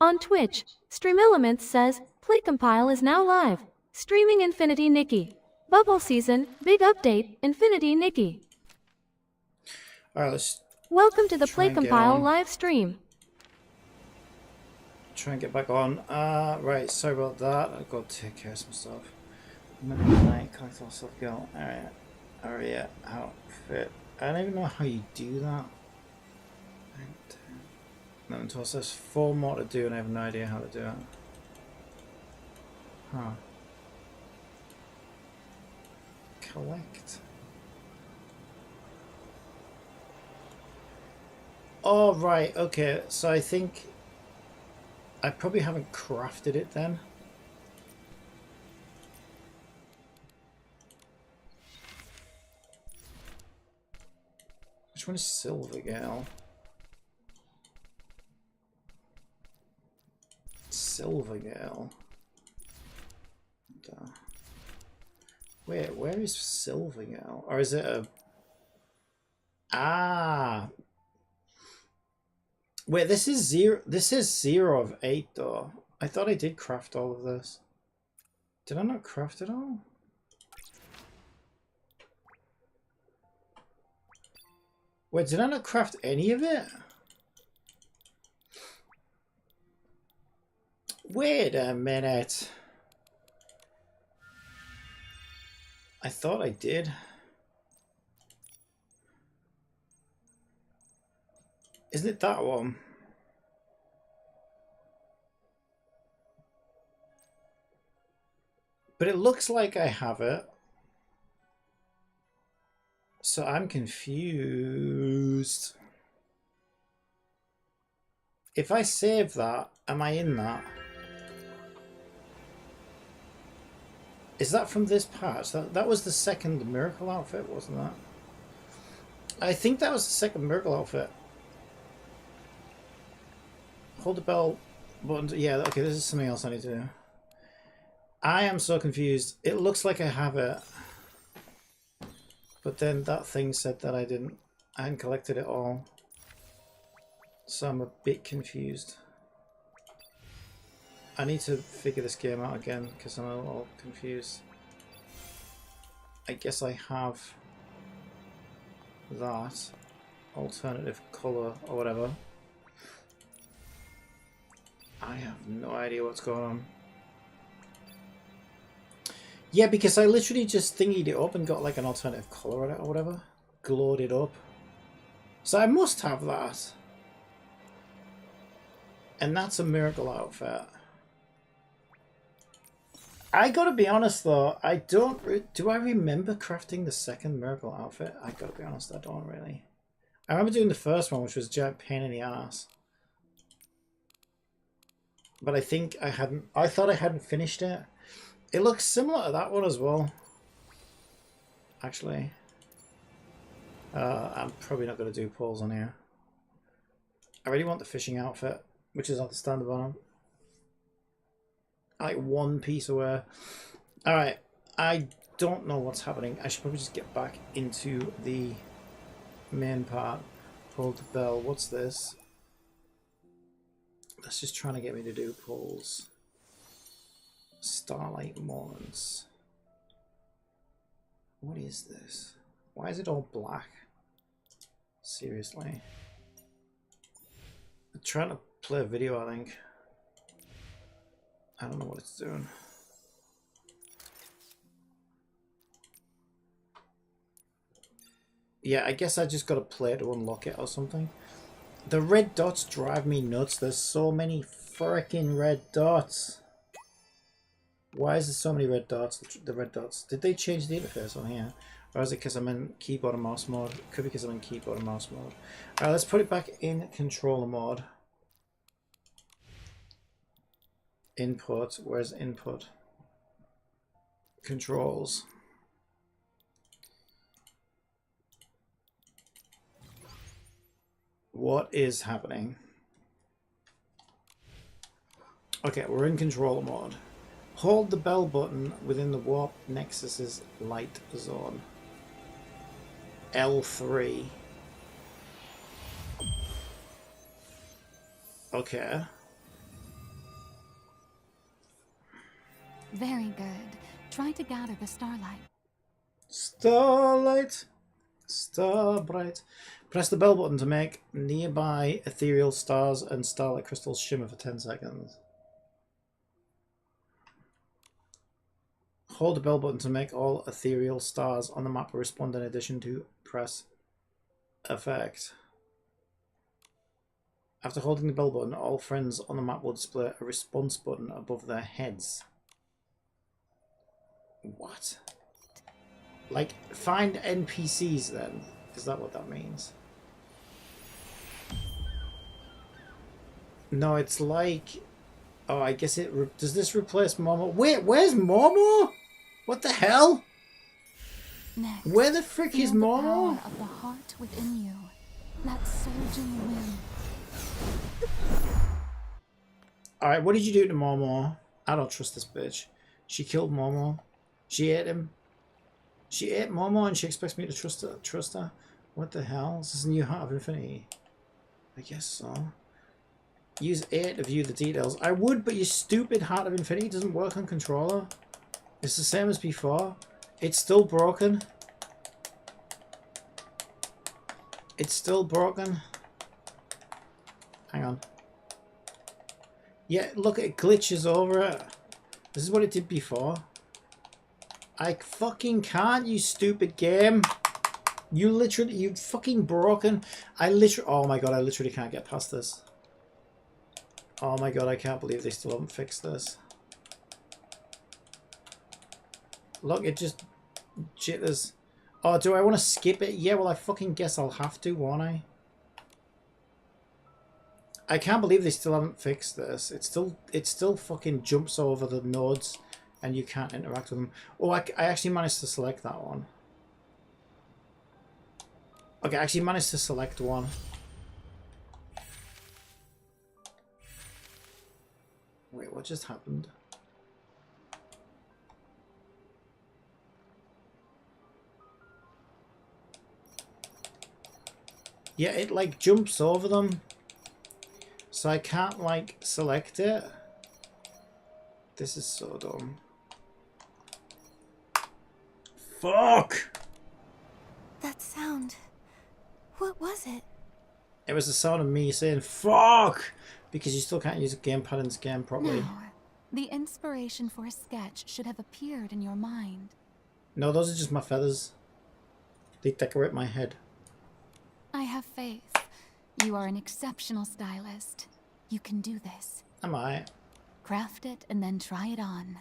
On Twitch, Stream Elements says, PlayCompile is now live. Streaming Infinity Nikki. Bubble Season, big update, Infinity Nikki. Alright, let's Welcome to the try and get PlayCompile on. live stream. Try and get back on. Right, sorry about that. I've got to take care of some stuff. Midnight, collect all stuff, go. Alright. Aria outfit. I don't even know how you do that. No, until there's 4 more to do and I have no idea how to do it. Huh. Collect. Oh, right, okay. So I think I probably haven't crafted it then. Which one is Silver Girl? Silver Girl. Wait, where is Silver Girl? Or is it a... Ah! Wait, this is 0 of 8 though. I thought I did craft all of this. Did I not craft it all? Wait, did I not craft any of it? Wait a minute. I thought I did. Isn't it that one? But it looks like I have it. So I'm confused. If I save that, am I in that? Is that from this patch? That was the second miracle outfit, wasn't that? I think that was the second miracle outfit. Hold the bell button. Yeah, okay, this is something else I need to do. I am so confused. It looks like I have it. But then that thing said that I hadn't collected it all. So I'm a bit confused. I need to figure this game out again because I'm a little confused. I guess I have that alternative colour or whatever. I have no idea what's going on. Yeah, because I literally just thingied it up and got like an alternative colour on it or whatever. Glowed it up. So I must have that. And that's a miracle outfit. I gotta be honest though, I don't... Do I remember crafting the second miracle outfit? I gotta be honest, I don't really. I remember doing the first one, which was a giant pain in the ass. But I think I hadn't... I thought I hadn't finished it. It looks similar to that one as well. Actually. I'm probably not going to do polls on here. I really want the fishing outfit, which is on the standard one. Like 1 piece away. Alright, I don't know what's happening. I should probably just get back into the main part. Hold the bell. What's this? That's just trying to get me to do polls. Starlight Moments. What is this? Why is it all black? Seriously. I'm trying to play a video, I think. I don't know what it's doing. Yeah, I guess I just got to play to unlock it or something. The red dots drive me nuts. There's so many freaking red dots. Why is there so many red dots? The red dots. Did they change the interface on here? Or is it because I'm in keyboard and mouse mode? It could be because I'm in keyboard and mouse mode. Alright, let's put it back in controller mode. Input. Where's input? Controls. What is happening? Okay, we're in controller mode. Hold the bell button within the warp nexus's light zone. L3. Okay. Very good. Try to gather the starlight. Starlight. Starbright. Press the bell button to make nearby ethereal stars and starlight crystals shimmer for 10 seconds. Hold the bell button to make all ethereal stars on the map respond in addition to press effect. After holding the bell button, all friends on the map will display a response button above their heads. What? Like, find NPCs then? Is that what that means? No, it's like... Oh, I guess it... Does this replace Momo? Wait, where's Momo? What the hell? Next, Where the frick is feel the Momo? power of the heart within you. Let surging win. Alright, what did you do to Momo? I don't trust this bitch. She killed Momo. She ate him. She ate Momo and she expects me to trust her? What the hell? Is this a new Heart of Infinity? I guess so. Use 8 to view the details. I would, but your stupid Heart of Infinity doesn't work on controller. It's the same as before. It's still broken. It's still broken. Hang on. Yeah, look, it glitches over it. This is what it did before. I fucking can't, you stupid game. You fucking broken. Oh my god, I literally can't get past this. Oh my god, I can't believe they still haven't fixed this. Look, it just jitters. Oh, do I want to skip it? Yeah, well, I fucking guess I'll have to, won't I? I can't believe they still haven't fixed this. It still fucking jumps over the nodes and you can't interact with them. Oh, I actually managed to select that one. Okay, I actually managed to select one. Wait, what just happened? Yeah, it like jumps over them. So I can't like select it. This is so dumb. Fuck! That sound. What was it? It was the sound of me saying fuck! Because you still can't use a gamepad in this game properly. No. The inspiration for a sketch should have appeared in your mind. No, those are just my feathers. They decorate my head. I have faith. You are an exceptional stylist. You can do this. Am I? Craft it and then try it on.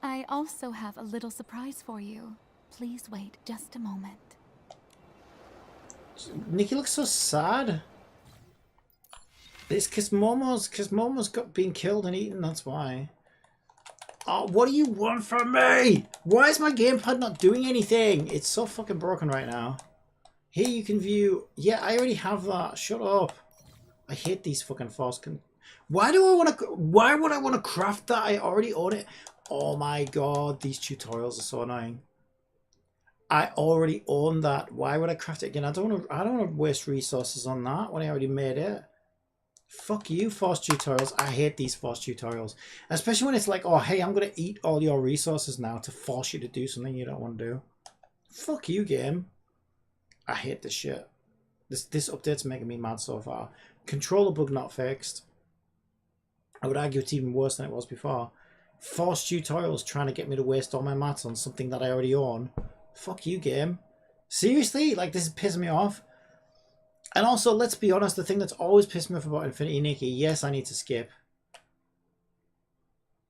I also have a little surprise for you. Please wait just a moment. Nikki looks so sad. It's because Momo's got been killed and eaten, that's why. Oh, what do you want from me? Why is my gamepad not doing anything? It's so fucking broken right now. Here you can view... Yeah, I already have that. Shut up. I hate these fucking force... Why would I want to craft that? I already own it. Oh my god, these tutorials are so annoying. I already own that. Why would I craft it again? I don't want to waste resources on that when I already made it. Fuck you, force tutorials. I hate these force tutorials. Especially when it's like, oh, hey, I'm going to eat all your resources now to force you to do something you don't want to do. Fuck you, game. I hate this shit. This update's making me mad so far. Controller bug not fixed. I would argue it's even worse than it was before. Force tutorials trying to get me to waste all my mats on something that I already own. Fuck you, game. Seriously? Like, this is pissing me off. And also, let's be honest, the thing that's always pissed me off about Infinity Nikki, yes, I need to skip,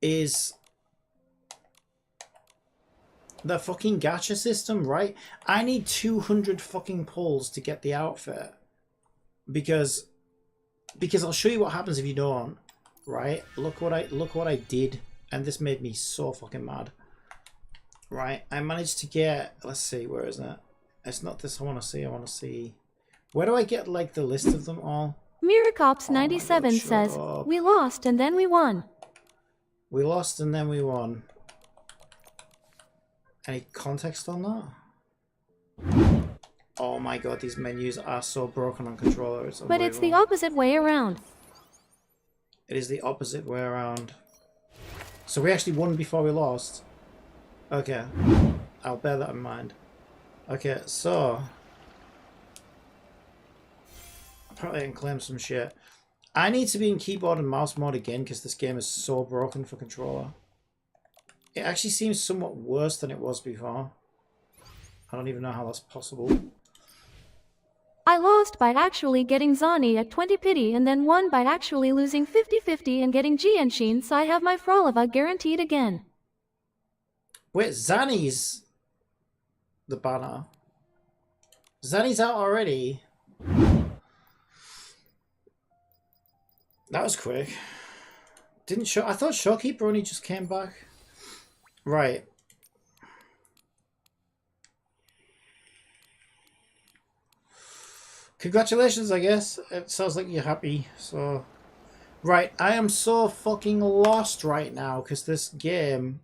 is the fucking gacha system, right? I need 200 fucking pulls to get the outfit. Because I'll show you what happens if you don't, right? Look what I did, and this made me so fucking mad. Right, I managed to get, let's see, where is it? It's not this I want to see. Where do I get, like, the list of them all? Miracops97 says, we lost and then we won. We lost and then we won. Any context on that? Oh my god, these menus are so broken on controller. But it's the opposite way around. It is the opposite way around. So we actually won before we lost. Okay. I'll bear that in mind. Okay, so... Apparently I can claim some shit. I need to be in keyboard and mouse mode again because this game is so broken for controller. It actually seems somewhat worse than it was before. I don't even know how that's possible. I lost by actually getting Zani at 20 pity and then won by actually losing 50-50 and getting Genshin, so I have my Frolova guaranteed again. Wait, Zani's the banner. Zani's out already. That was quick. Didn't show. I thought Showkeeper only just came back. Right. Congratulations, I guess. It sounds like you're happy. So, right. I am so fucking lost right now because this game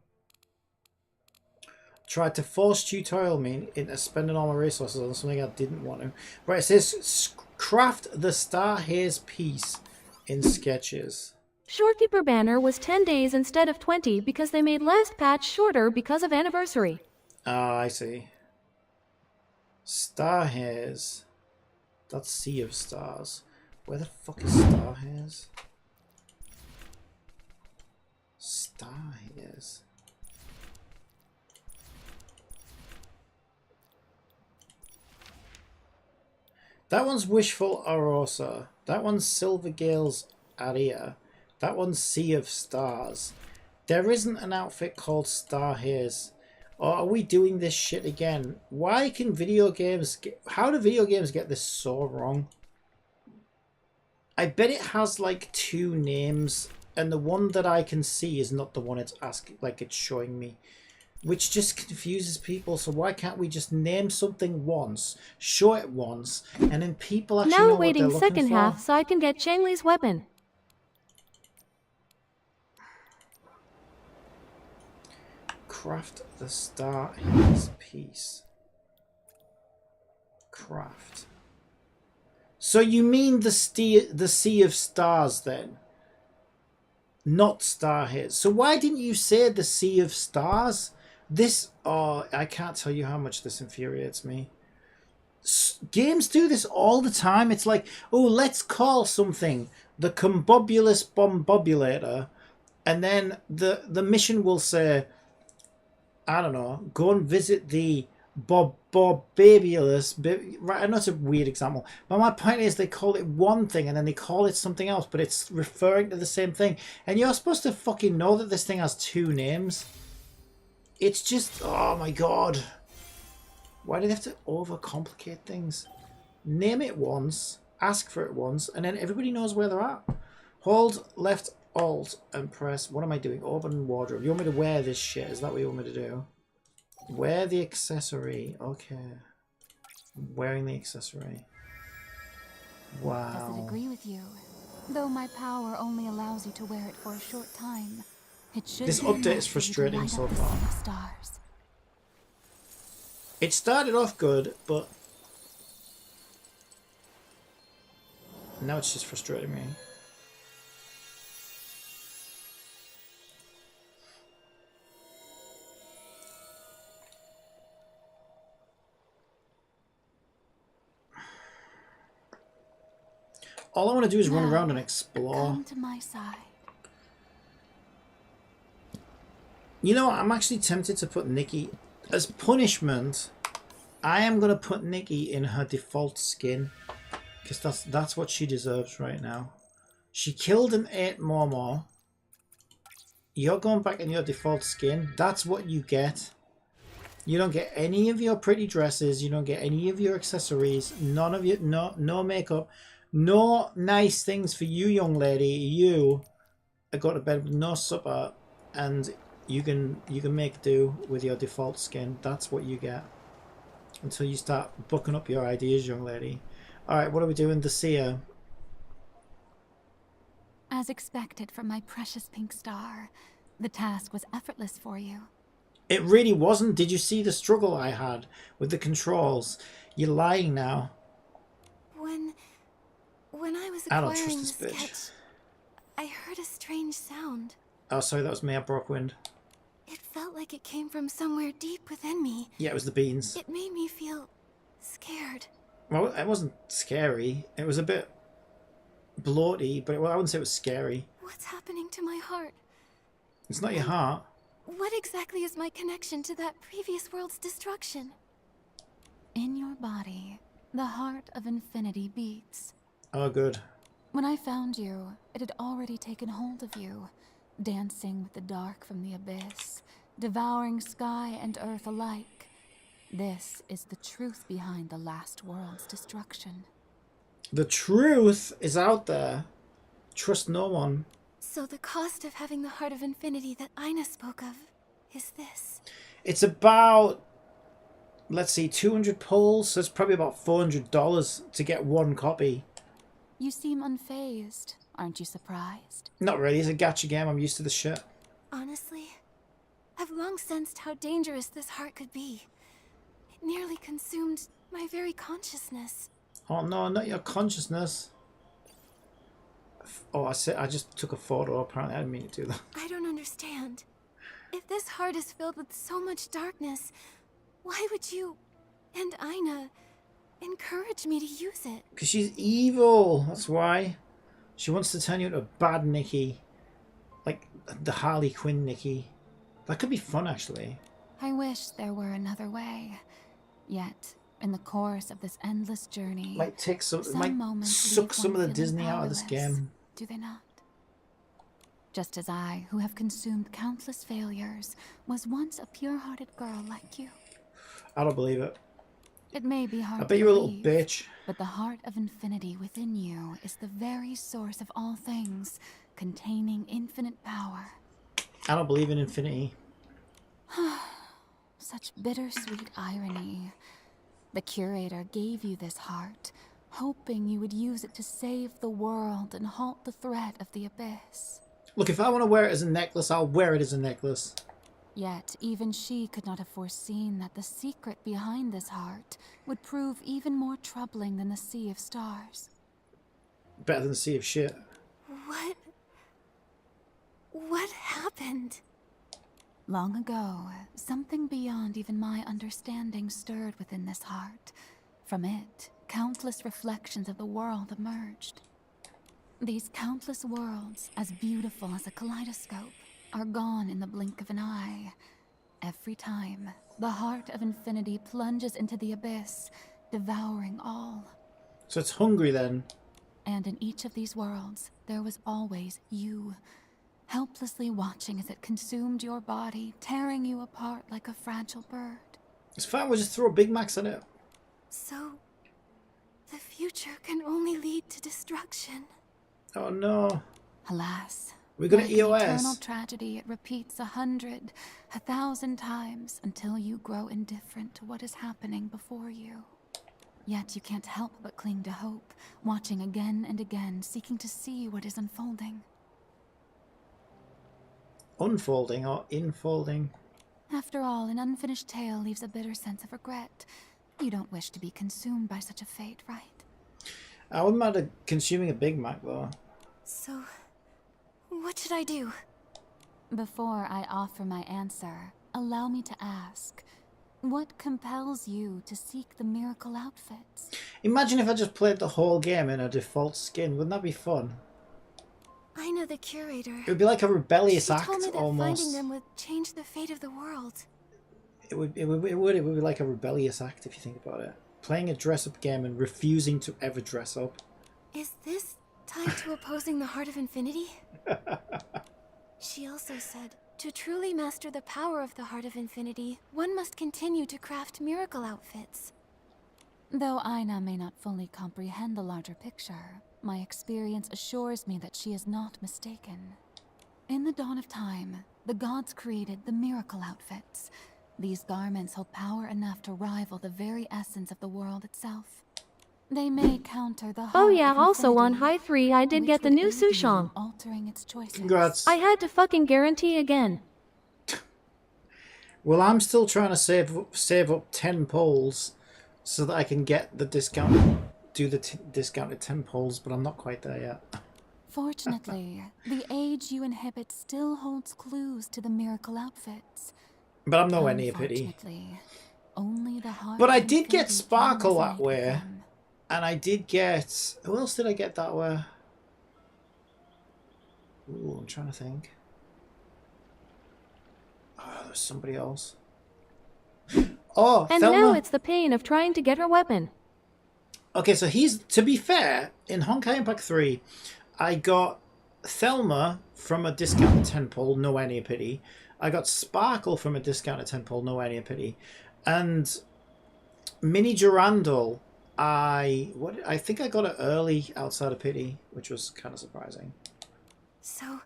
tried to force tutorial me into spending all my resources on something I didn't want to. Right. It says craft the Star Haze piece in sketches. Shortkeeper banner was 10 days instead of 20 because they made last patch shorter because of anniversary. Ah, I see. Star Haze. That's Sea of Stars. Where the fuck is Star Haze? Star Haze. That one's Wishful Arosa. That one's Silvergale's Aria. That one's Sea of Stars. There isn't an outfit called Star Haze. Or are we doing this shit again? Why can video games get... How do video games get this so wrong? I bet it has like 2 names. And the one that I can see is not the one it's asking, like it's showing me. Which just confuses people. So why can't we just name something once, show it once, and then people actually know Now what they're waiting looking second for? half so I can get Changli's weapon. Craft the Star Haze piece. Craft. So you mean the Sea of Stars then? Not Star Haze. So why didn't you say the Sea of Stars? This, oh, I can't tell you how much this infuriates me. Games do this all the time. It's like, oh, let's call something the Combobulus Bombobulator, and then the mission will say, I don't know, go and visit the Bobobulus. Right, I know it's a weird example, but my point is they call it one thing and then they call it something else, but it's referring to the same thing. And you're supposed to fucking know that this thing has 2 names. It's just, oh my god. Why do they have to overcomplicate things? Name it once, ask for it once, and then everybody knows where they're at. Hold left Alt and press, what am I doing? Open wardrobe. You want me to wear this shit? Is that what you want me to do? Wear the accessory. Okay. I'm wearing the accessory. Wow. Does it agree with you? Though my power only allows you to wear it for a short time, it should This be update enough is for you to frustrating light so up the far. sea of stars. It started off good, but now it's just frustrating me. All I want to do is run around and explore. Come to my side. You know what? I'm actually tempted to put Nikki as punishment. I am going to put Nikki in her default skin because that's what she deserves right now. She killed and ate Momo. You're going back in your default skin. That's what you get. You don't get any of your pretty dresses. You don't get any of your accessories. None of your no makeup. No nice things for you, young lady. You go to bed with no supper, and you can make do with your default skin. That's what you get until you start booking up your ideas, young lady. All right, what are we doing? The seer. As expected from my precious pink star, the task was effortless for you. It really wasn't. Did you see the struggle I had with the controls? You're lying now. When I was I don't trust acquiring this the bitch. sketch, I heard a strange sound. Oh, sorry, that was me. I broke wind. It felt like it came from somewhere deep within me. Yeah, it was the beans. It made me feel scared. Well, it wasn't scary. It was a bit bloaty, but I wouldn't say it was scary. What's happening to my heart? It's not your heart. What exactly is my connection to that previous world's destruction? In your body, the heart of infinity beats. Oh, good. When I found you, it had already taken hold of you, dancing with the dark from the abyss, devouring sky and earth alike. This is the truth behind the last world's destruction. The truth is out there. Trust no one. So the cost of having the heart of infinity that Aina spoke of is this. It's about, let's see, 200 pulls, so it's probably about $400 to get one copy. You seem unfazed. Aren't you surprised? Not really, it's a gacha game, I'm used to the shit. Honestly, I've long sensed how dangerous this heart could be. It nearly consumed my very consciousness. Oh no, not your consciousness. Oh, I just took a photo, apparently I didn't mean to do that. I don't understand. If this heart is filled with so much darkness, why would you and Aina encourage me to use it? Because she's evil, that's why. She wants to turn you into a bad Nikki. Like the Harley Quinn Nikki. That could be fun, actually. I wish there were another way. Yet, in the course of this endless journey, Might take some might moments suck leave some of one the feeling Disney out of this powerless, game. do they not? Just as I, who have consumed countless failures, was once a pure-hearted girl like you. I don't believe it. It may be hard I to bet you're a little believe, bitch. but the heart of infinity within you is the very source of all things, containing infinite power. I don't believe in infinity. Such bittersweet irony. The curator gave you this heart, hoping you would use it to save the world and halt the threat of the abyss. Look, if I want to wear it as a necklace, I'll wear it as a necklace. Yet, even she could not have foreseen that the secret behind this heart would prove even more troubling than the sea of stars. Better than the sea of shit. What happened? Long ago, something beyond even my understanding stirred within this heart. From it, countless reflections of the world emerged. These countless worlds, as beautiful as a kaleidoscope, are gone in the blink of an eye. Every time, the heart of infinity plunges into the abyss, devouring all. So it's hungry then. And in each of these worlds, there was always you, helplessly watching as it consumed your body, tearing you apart like a fragile bird. It's fine, we'll just throw Big Macs at it. So, the future can only lead to destruction. Oh no. Alas, We got an like EOS. an eternal tragedy, it repeats 100, 1,000 times until you grow indifferent to what is happening before you. Yet you can't help but cling to hope, watching again and again, seeking to see what is unfolding. Unfolding or infolding? After all, an unfinished tale leaves a bitter sense of regret. You don't wish to be consumed by such a fate, right? I wouldn't mind consuming a Big Mac though. So, what should I do? Before I offer my answer, allow me to ask, what compels you to seek the miracle outfits? Imagine if I just played the whole game in a default skin. Wouldn't that be fun? I know the curator. It would be like a rebellious She act told me that almost. finding them would change the fate of the world. It would be like a rebellious act if you think about it. Playing a dress-up game and refusing to ever dress up. Is this tied to opposing the heart of infinity? She also said, to truly master the power of the heart of infinity, one must continue to craft miracle outfits. Though Aina may not fully comprehend the larger picture, my experience assures me that she is not mistaken. In the dawn of time, the gods created the miracle outfits. These garments hold power enough to rival the very essence of the world itself. They may counter the heart Oh yeah, of also on infinity, High 3 I did which get the would new aid you in Sushong. altering its choices. Congrats. I had to fucking guarantee again. Well, I'm still trying to save up 10 polls so that I can get the discount, do the discounted 10 polls, but I'm not quite there yet. Fortunately, the age you inhabit still holds clues to the miracle outfits. But I'm nowhere near Pity. Unfortunately, only the heart But I of did get infinity can Sparkle that resonate with way. them. And I did get... Who else did I get that way? Ooh, I'm trying to think. Oh, there's somebody else. Oh, And Thelma. now it's the pain of trying to get her weapon. Okay, so he's... To be fair, in Honkai Impact 3, I got Thelma from a discounted 10-pull, nowhere near Pity. I got Sparkle from a discounted 10-pull, nowhere near Pity. And Mini Durandal, I think I got it early outside of Pity, which was kind of surprising. So,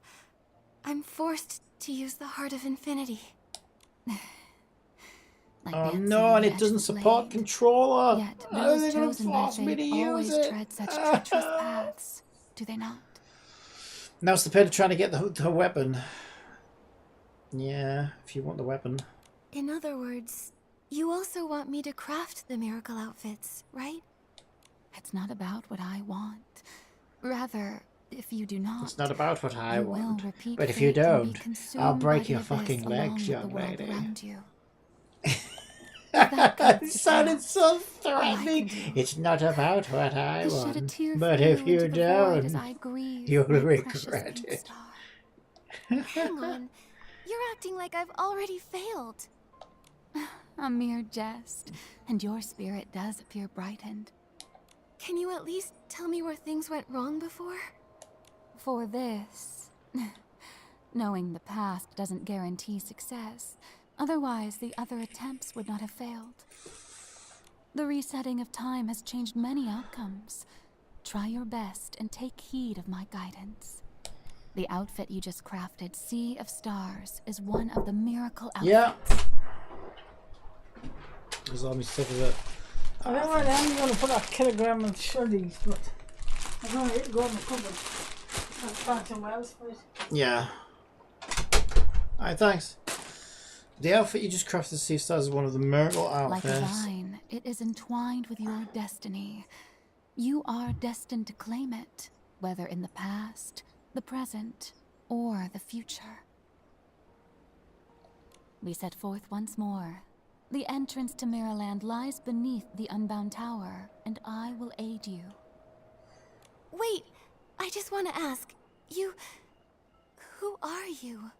I'm forced to use the Heart of Infinity. Like Oh dancing no, on and the it edge doesn't of the support blade. controller. Yet Oh, those they're gonna chosen by force me to fate use always it. tread such treacherous paths, do they not? Now it's the pain of trying to get the weapon. Yeah, if you want the weapon. In other words, you also want me to craft the miracle outfits, right? It's not about what I want. Rather, if you do not, It's not about what I you want. will repeat But if you fate and be don't, consumed I'll by break the your abyss fucking along legs, with young the world lady. around you. If that comes It to sounded pass, so all threatening. I can do It's not about what I is shed a want. tear But for if you into the void as don't, I grieve you'll my precious regret pink it. star. Hang on. You're acting like I've already failed. A mere jest, and your spirit does appear brightened. Can you at least tell me where things went wrong before? For this, knowing the past doesn't guarantee success. Otherwise, the other attempts would not have failed. The resetting of time has changed many outcomes. Try your best and take heed of my guidance. The outfit you just crafted, Sea of Stars, is one of the miracle outfits. Yeah. Just let me stick with it. I don't know where I'm going to put a kilogram of shreddies, but I'm going to go in the cupboard and find somewhere else for it. Yeah. Alright, thanks. The outfit you just crafted, Sea Stars, is one of the miracle Like a outfits. vine, it is entwined with your destiny. You are destined to claim it, whether in the past, the present, or the future. We set forth once more. The entrance to Mirrorland lies beneath the Unbound Tower, and I will aid you. Wait, I just want to ask. Who are you?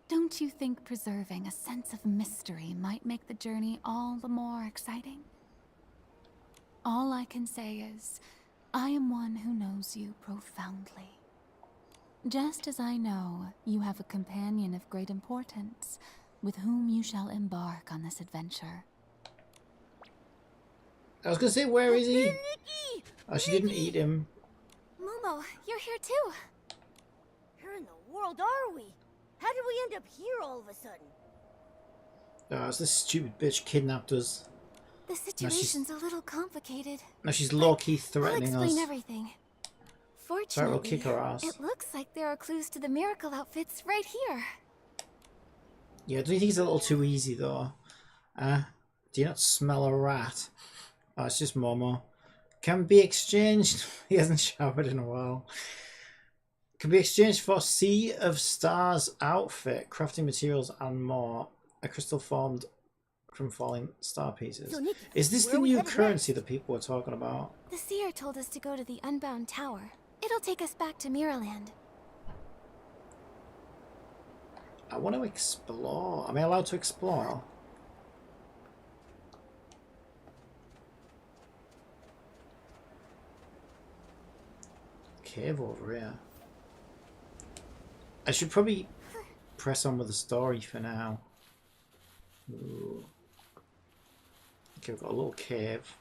Don't you think preserving a sense of mystery might make the journey all the more exciting? All I can say is, I am one who knows you profoundly. Just as I know you have a companion of great importance, with whom you shall embark on this adventure. I was gonna say, where is he? Nikki! Oh, she didn't eat him. Momo, you're here too. Where in the world are we? How did we end up here all of a sudden? Oh, it's this stupid bitch kidnapped us. The situation's a little complicated. Now she's low-key I'll threatening explain us. everything. Sorry, Fortunately, we'll kick her ass. it looks like there are clues to the miracle outfits right here. Yeah, do you think it's a little too easy, though? Do you not smell a rat? Oh, it's just Momo. Can be exchanged. He hasn't showered in a while. Can be exchanged for Sea of Stars outfit, crafting materials, and more. A crystal formed from falling star pieces. So, Nikki, Is this where the are we new headed currency next? that people were talking about? The seer told us to go to the Unbound Tower. It'll take us back to Mirrorland. I want to explore. Am I allowed to explore? Cave over here. I should probably press on with the story for now. Ooh. Okay, we've got a little cave.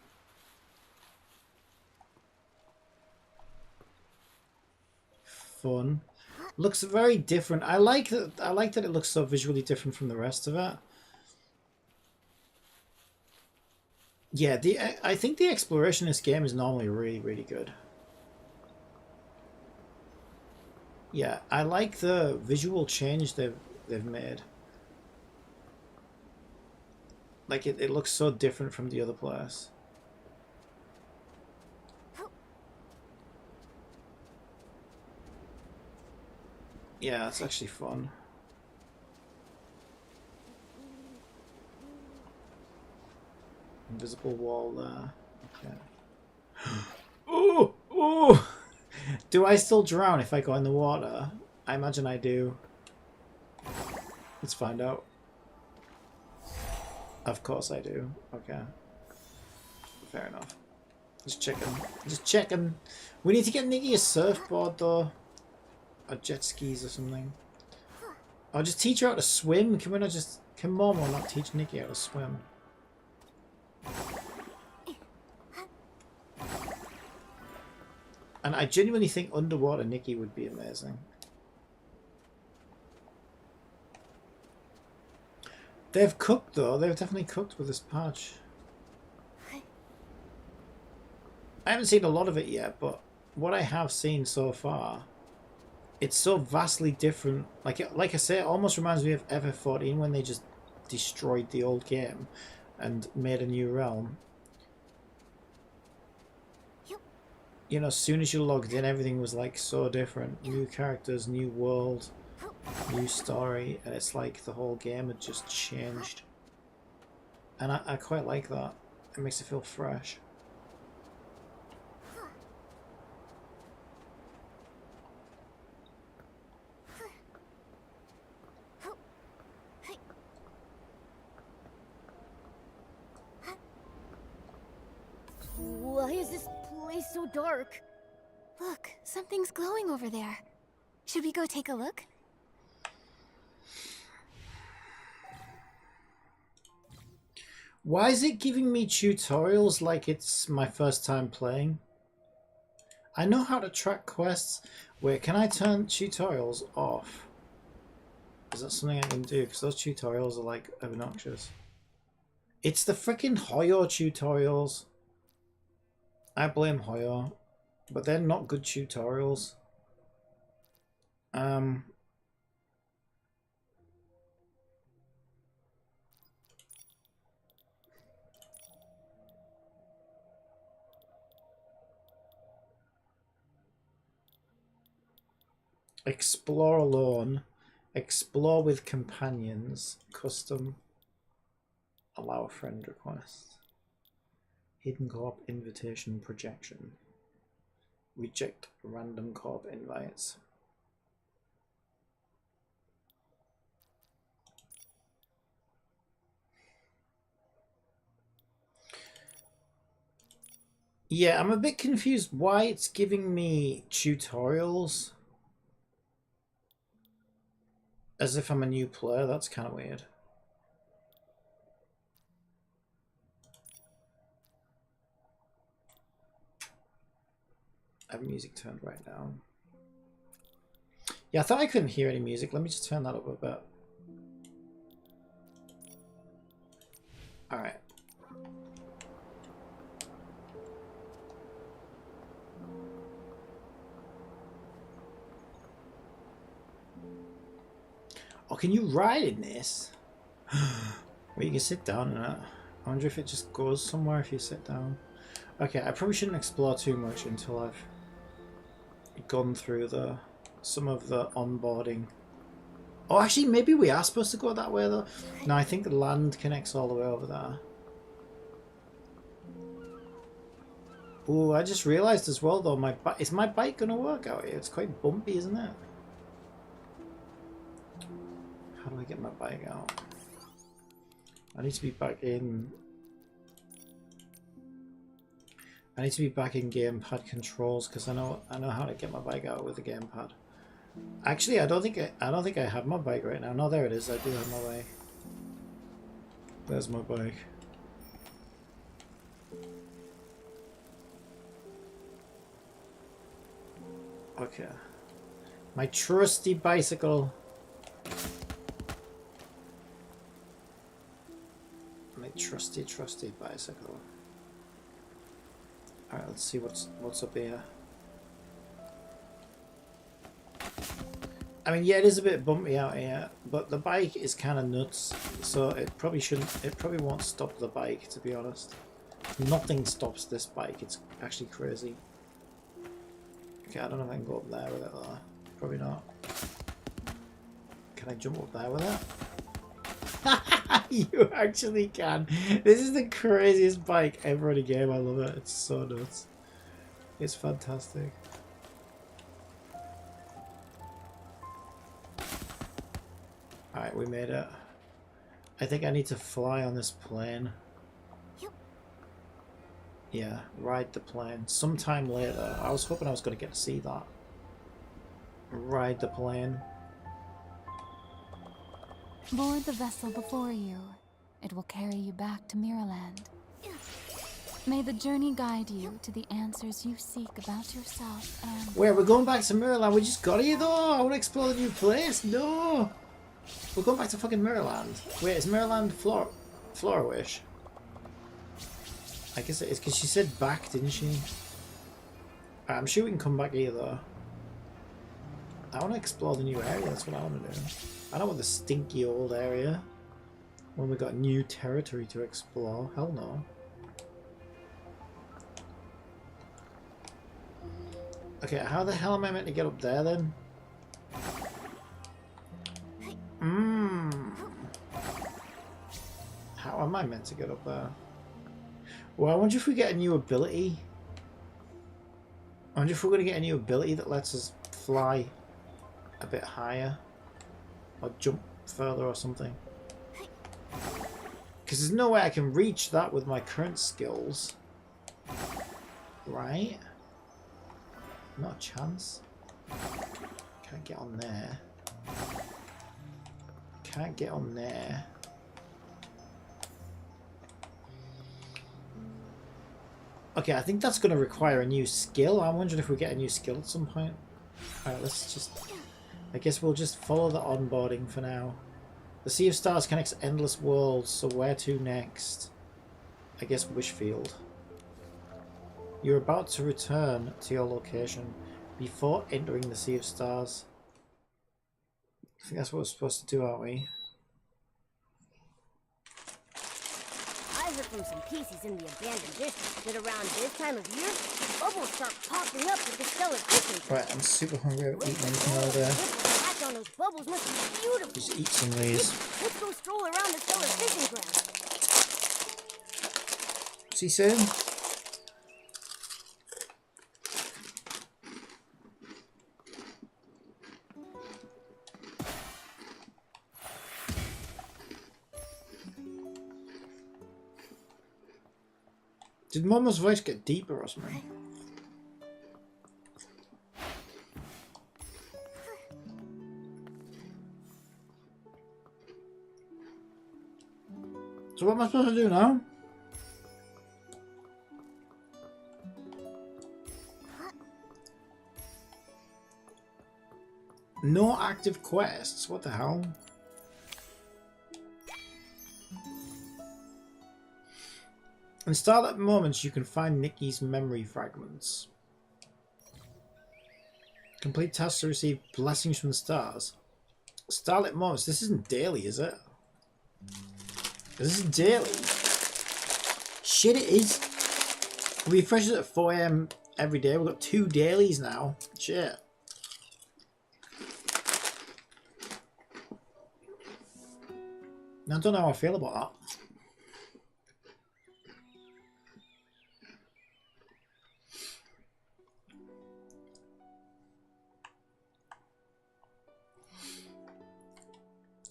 Fun. Looks very different. I like that. I like that it looks so visually different from the rest of it. Yeah, I think the exploration in this game is normally really, really good. Yeah, I like the visual change they've made. Like it looks so different from the other place. Yeah, it's actually fun. Invisible wall there. Okay. Ooh! Ooh! Do I still drown if I go in the water? I imagine I do. Let's find out. Of course I do. Okay. Fair enough. Just checking. Just checking. We need to get Nikki a surfboard though. Or jet skis or something. Or just teach her how to swim. Can we not just... Can Momo not teach Nikki how to swim? And I genuinely think underwater Nikki would be amazing. They've cooked though. They've definitely cooked with this patch. I haven't seen a lot of it yet, but what I have seen so far, it's so vastly different. Like I say, it almost reminds me of FF14 when they just destroyed the old game and made a new realm. You know, as soon as you logged in, everything was like so different. New characters, new world, new story, and it's like the whole game had just changed. And I quite like that. It makes it feel fresh. Why is this place so dark? Look, something's glowing over there. Should we go take a look? Why is it giving me tutorials like it's my first time playing? I know how to track quests. Wait, can I turn tutorials off? Is that something I can do? Because those tutorials are like obnoxious. It's the freaking Hoyo tutorials. I blame Hoyo, but they're not good tutorials. Explore alone, explore with companions, custom, allow a friend request, hidden co-op invitation projection, reject random co-op invites. Yeah, I'm a bit confused why it's giving me tutorials as if I'm a new player. That's kind of weird. I have music turned right down. Yeah, I thought I couldn't hear any music. Let me just turn that up a bit. Alright. Oh, can you ride in this? Well, you can sit down in it. I wonder if it just goes somewhere if you sit down. Okay, I probably shouldn't explore too much until I've gone through some of the onboarding. Oh, actually, maybe we are supposed to go that way though. No, I think the land connects all the way over there. Oh, I just realised as well though, is my bike gonna work out here? It's quite bumpy, isn't it? How do I get my bike out? I need to be back in. I need to be back in gamepad controls because I know how to get my bike out with the gamepad. Actually, I don't think I have my bike right now. No, there it is. I do have my bike. There's my bike. Okay. My trusty bicycle. My trusty bicycle. Alright, let's see what's up here. I mean, yeah, it is a bit bumpy out here, but the bike is kind of nuts, so it probably won't stop the bike, to be honest. Nothing stops this bike, it's actually crazy. Okay, I don't know if I can go up there with it though. Probably not. Can I jump up there with it? You actually can. This is the craziest bike ever in a game. I love it. It's so nuts. It's fantastic. Alright, we made it. I think I need to fly on this plane. Yeah, ride the plane. Sometime later. I was hoping I was going to get to see that. Ride the plane. Board the vessel before you. It will carry you back to Mirrorland. May the journey guide you to the answers you seek about yourself and... Wait, we're going back to Mirrorland. We just got here though. I want to explore the new place. No. We're going back to fucking Mirrorland. Wait, is Mirrorland Florawish? I guess it is, because she said back, didn't she? I'm sure we can come back here though. I want to explore the new area. That's what I want to do. I don't want the stinky old area when we got new territory to explore. Hell no. Okay, how the hell am I meant to get up there then? How am I meant to get up there? Well, I wonder if we get a new ability. I wonder if we're going to get a new ability that lets us fly a bit higher. Or jump further or something. Because there's no way I can reach that with my current skills. Right? Not a chance. Can't get on there. Can't get on there. Okay, I think that's going to require a new skill. I'm wondering if we get a new skill at some point. Alright, let's just... I guess we'll just follow the onboarding for now. The Sea of Stars connects endless worlds, so where to next? I guess Wishfield. You're about to return to your location before entering the Sea of Stars. I think that's what we're supposed to do, aren't we? I heard from some pieces in the abandoned district that around this time of year, bubbles start popping up with the stellar fishing. Right, I'm super hungry. I haven't eaten anything all day. Catch on those bubbles must be beautiful. Just eat some of these. Let's go stroll around the stellar fishing ground. See you soon. Did Momo's voice get deeper or something? So what am I supposed to do now? No active quests. What the hell? In Starlit Moments, you can find Nikki's memory fragments. Complete tasks to receive blessings from the stars. Starlit Moments. This isn't daily, is it? This is daily. Shit, it is. We refresh it at 4 AM every day. We've got 2 dailies now. Shit. I don't know how I feel about that.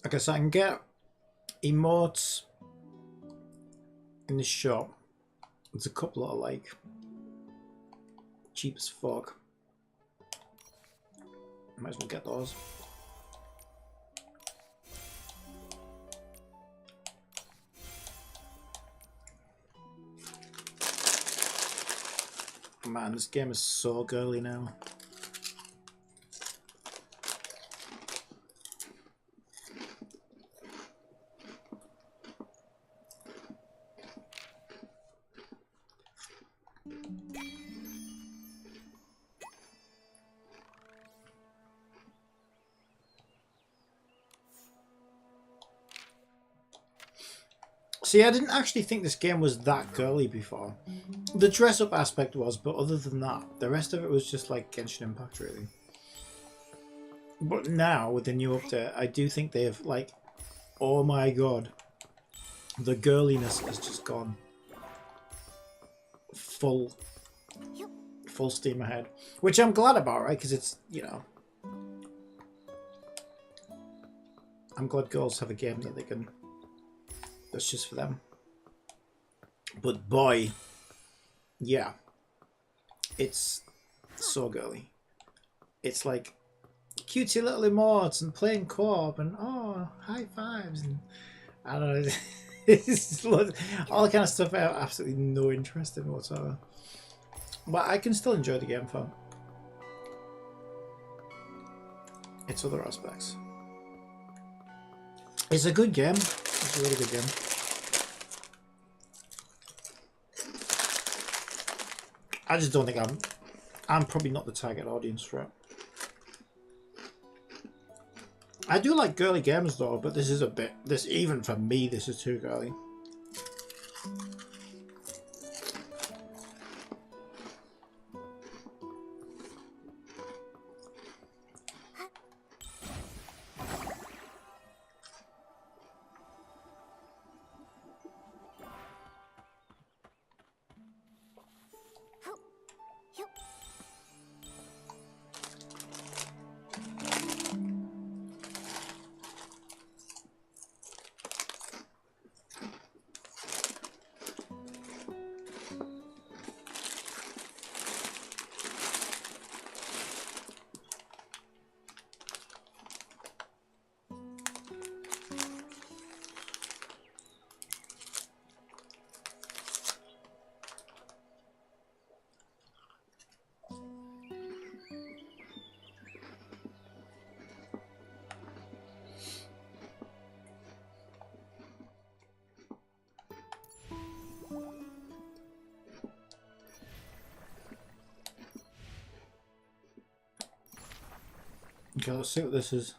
Okay, so I can get emotes in the shop. There's a couple that are like cheap as fuck. Might as well get those. Man, this game is so girly now. See, I didn't actually think this game was that girly before. The dress-up aspect was, but other than that, the rest of it was just like Genshin Impact, really. But now with the new update, I do think they've like, oh my god, the girliness has just gone full steam ahead, which I'm glad about, right? Because it's, you know, I'm glad girls have a game that they can, that's just for them. But boy, yeah, it's so girly. It's like cutesy little emotes and playing co-op and oh, high fives and I don't know. It's all kind of stuff I have absolutely no interest in whatsoever. But I can still enjoy the game for its other aspects. It's a good game. It's a really good game. I just don't think I'm probably not the target audience for it. I do like girly games though, but this is a bit, this even for me, this is too girly. Okay, let's see what this is.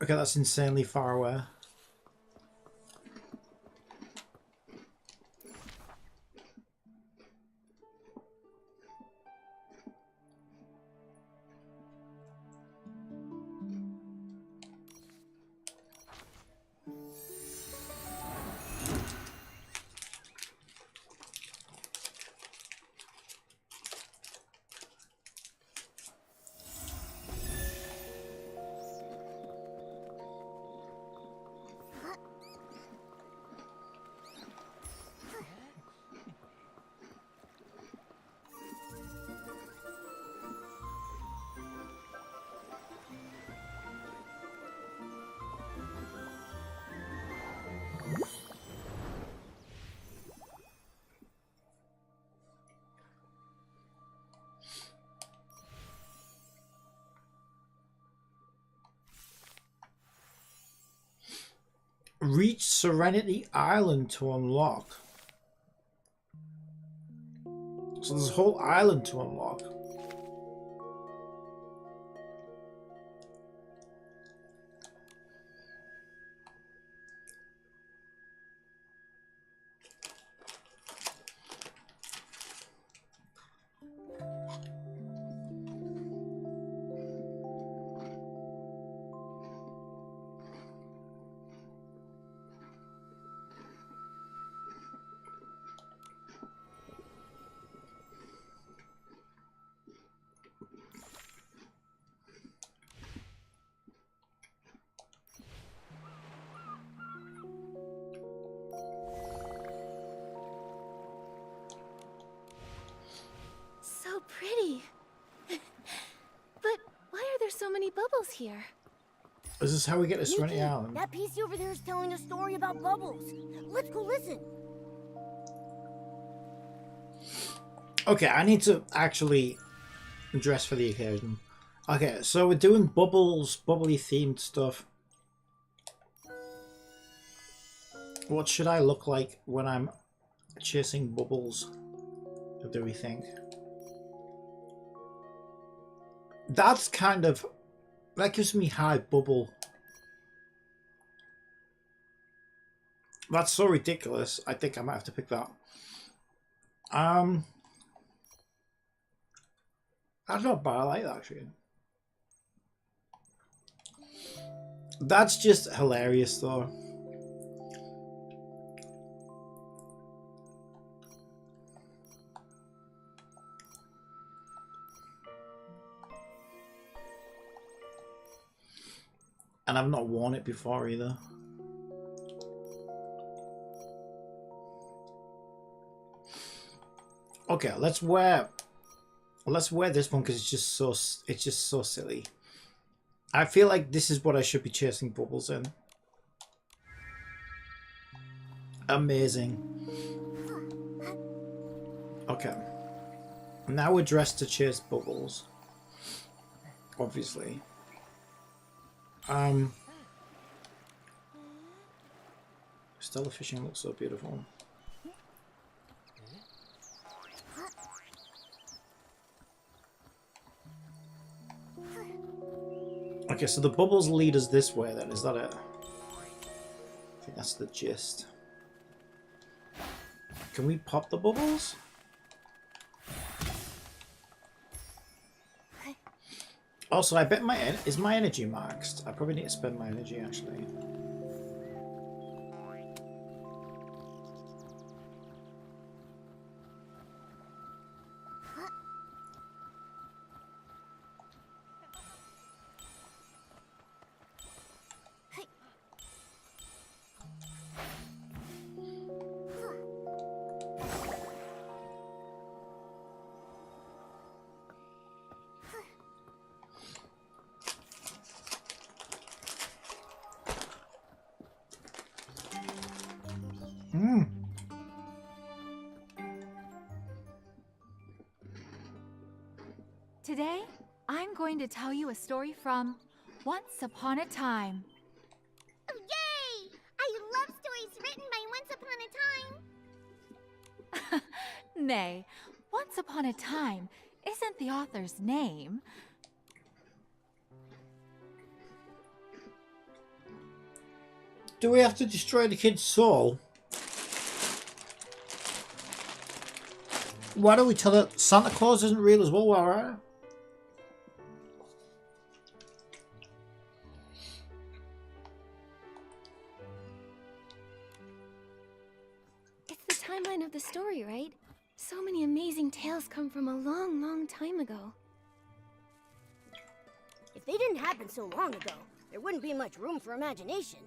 Okay, that's insanely far away. Reach Serenity Island to unlock. So there's a whole island to unlock. So pretty. But why are there so many bubbles here? Is this how we get to Serenity E.T., Island? that piece over there is telling a story about bubbles. Let's go listen. Okay, I need to actually dress for the occasion. Okay, so we're doing bubbles, bubbly themed stuff. What should I look like when I'm chasing bubbles? What do we think? That's kind of, that gives me high bubble. That's so ridiculous. I think I might have to pick that. That's not bad. I like that actually. That's just hilarious, though. And I've not worn it before either. Okay, let's wear this one because it's just so silly. I feel like this is what I should be chasing bubbles in. Amazing. Okay. Now we're dressed to chase bubbles. Obviously. Stellar fishing looks so beautiful. Okay, so the bubbles lead us this way then, is that it? I think that's the gist. Can we pop the bubbles? Also, I bet is my energy maxed? I probably need to spend my energy actually. Today, I'm going to tell you a story from Once Upon a Time. Oh, yay! I love stories written by Once Upon a Time. Nay, Once Upon a Time isn't the author's name. Do we have to destroy the kid's soul? Why don't we tell her Santa Claus isn't real as well, alright? It's the timeline of the story, right? So many amazing tales come from a long, long time ago. If they didn't happen so long ago, there wouldn't be much room for imagination.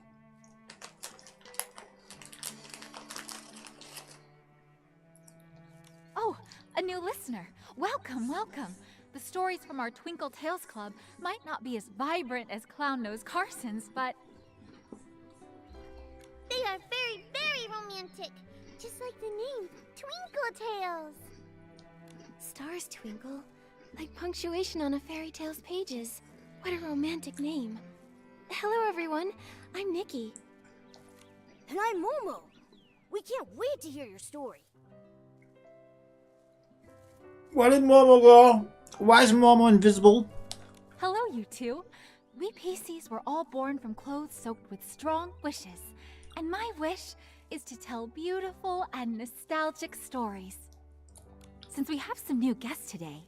Oh, a new listener. Welcome, welcome. The stories from our Twinkle Tales Club might not be as vibrant as Clown Nose Carson's, but They are very, very romantic. Just like the name, Twinkle Tales. Stars twinkle, like punctuation on a fairy tale's pages. What a romantic name. Hello, everyone. I'm Nikki. And I'm Momo. We can't wait to hear your story. Where did Momo go? Why is Momo invisible? hello, you two. We PCs were all born from clothes soaked with strong wishes. And my wish is to tell beautiful and nostalgic stories. Since we have some new guests today,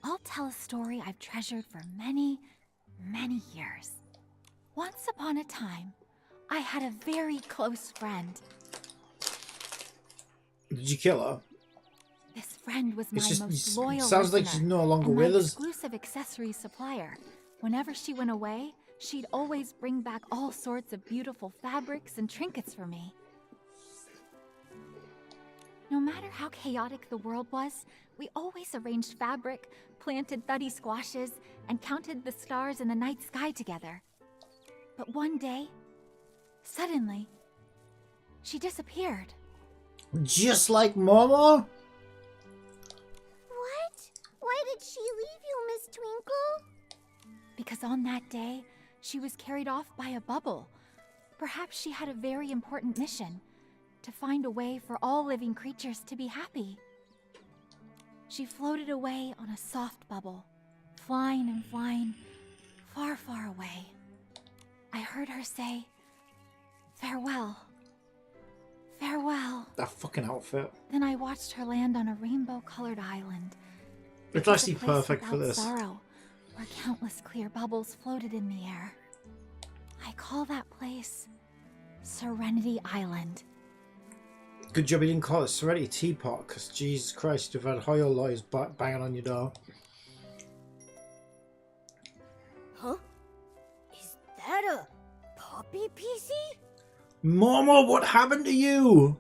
I'll tell a story I've treasured for many, many years. Once upon a time, I had a very close friend. Did you kill her? This friend was my It's most loyal sounds like listener she's no longer and my with us. exclusive accessory supplier. Whenever she went away, she'd always bring back all sorts of beautiful fabrics and trinkets for me. No matter how chaotic the world was, we always arranged fabric, planted thuddy squashes, and counted the stars in the night sky together. But one day, suddenly, she disappeared. Just like Momo? What? Why did she leave you, Miss Twinkle? Because on that day, she was carried off by a bubble. Perhaps she had a very important mission, to find a way for all living creatures to be happy. She floated away on a soft bubble, flying and flying, far, far away. I heard her say, "Farewell." Well, That fucking outfit. then I watched her land on a rainbow-colored island. It's It was actually a place perfect for without this. sorrow, where countless clear bubbles floated in the air. I call that place Serenity Island. Good job you didn't call it Serenity Teapot, because Jesus Christ, you've had Hoyle lawyers banging on your door. Huh? Is that a puppy PC? Momo, what happened to you?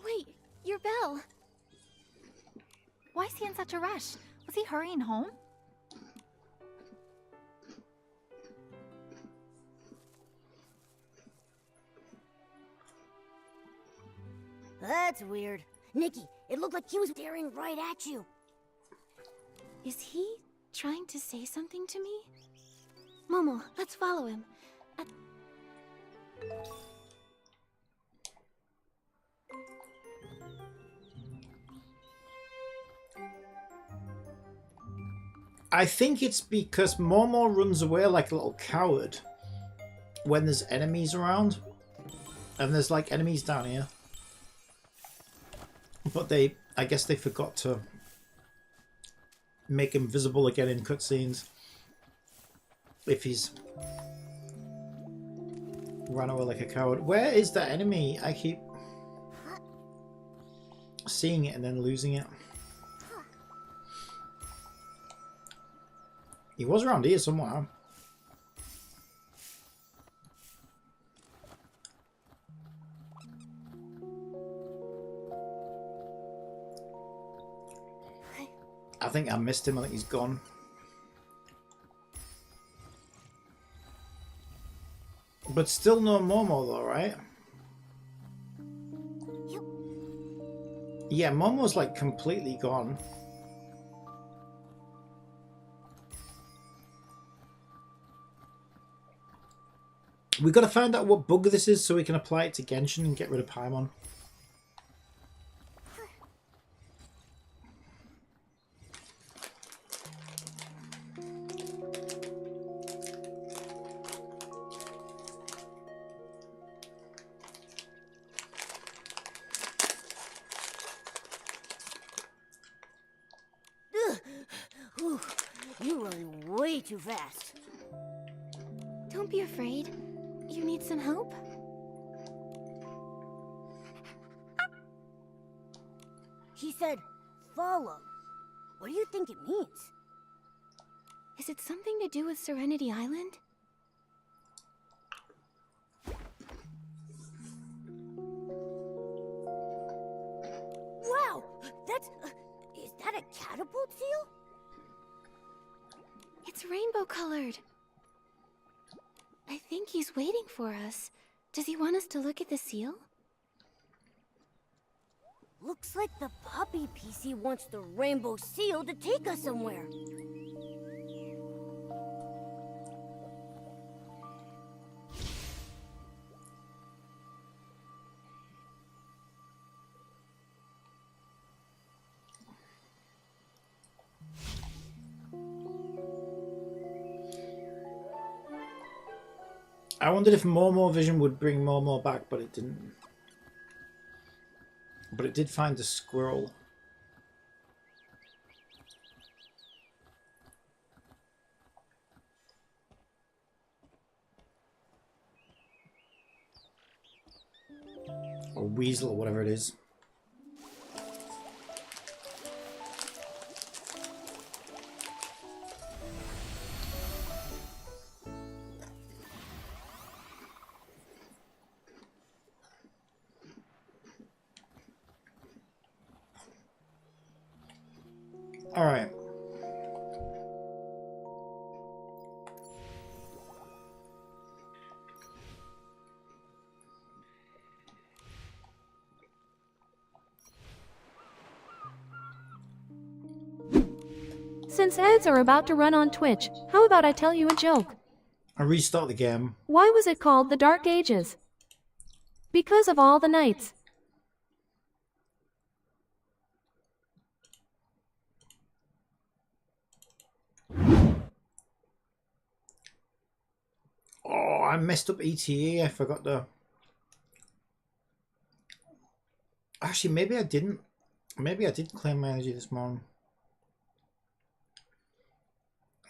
Wait, your bell. Why is he in such a rush? Was he hurrying home? That's weird. Nikki, it looked like he was staring right at you. Is he trying to say something to me? Momo, let's follow him. I think it's because Momo runs away like a little coward when there's enemies around. And there's like enemies down here. But I guess they forgot to make him visible again in cutscenes. If he's run away like a coward. Where is that enemy? I keep seeing it and then losing it. He was around here somewhere. I think I missed him. I think he's gone. But still no Momo though, right? Yeah, Momo's like completely gone. We've got to find out what bug this is so we can apply it to Genshin and get rid of Paimon. Whew, you run way too fast. Don't be afraid. You need some help? He said, follow. What do you think it means? Is it something to do with Serenity Island? Wow, that's... is that a catapult seal? It's rainbow colored. I think he's waiting for us. Does he want us to look at the seal? Looks like the puppy PC wants the rainbow seal to take us somewhere. I wondered if Momo Vision would bring Momo back, but it didn't. But it did find a squirrel. Or weasel, or whatever it is. All right. Since ads are about to run on Twitch, how about I tell you a joke? I restart the game. Why was it called the Dark Ages? Because of all the knights. I messed up E.T.E. I forgot to... Actually, maybe I didn't. Maybe I did claim my energy this morning.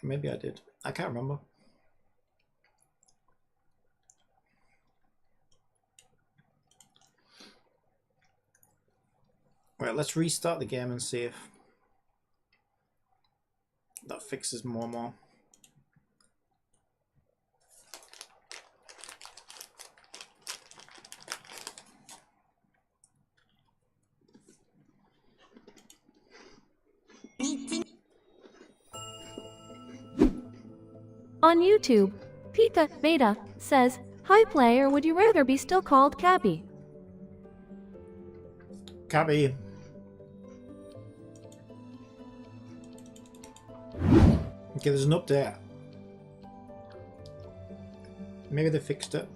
Maybe I did. I can't remember. Right, let's restart the game and see if that fixes more. On YouTube, Pika Beta says, "Hi player, would you rather be still called Cappy?" Cabby. Okay, there's an update. Maybe they fixed it.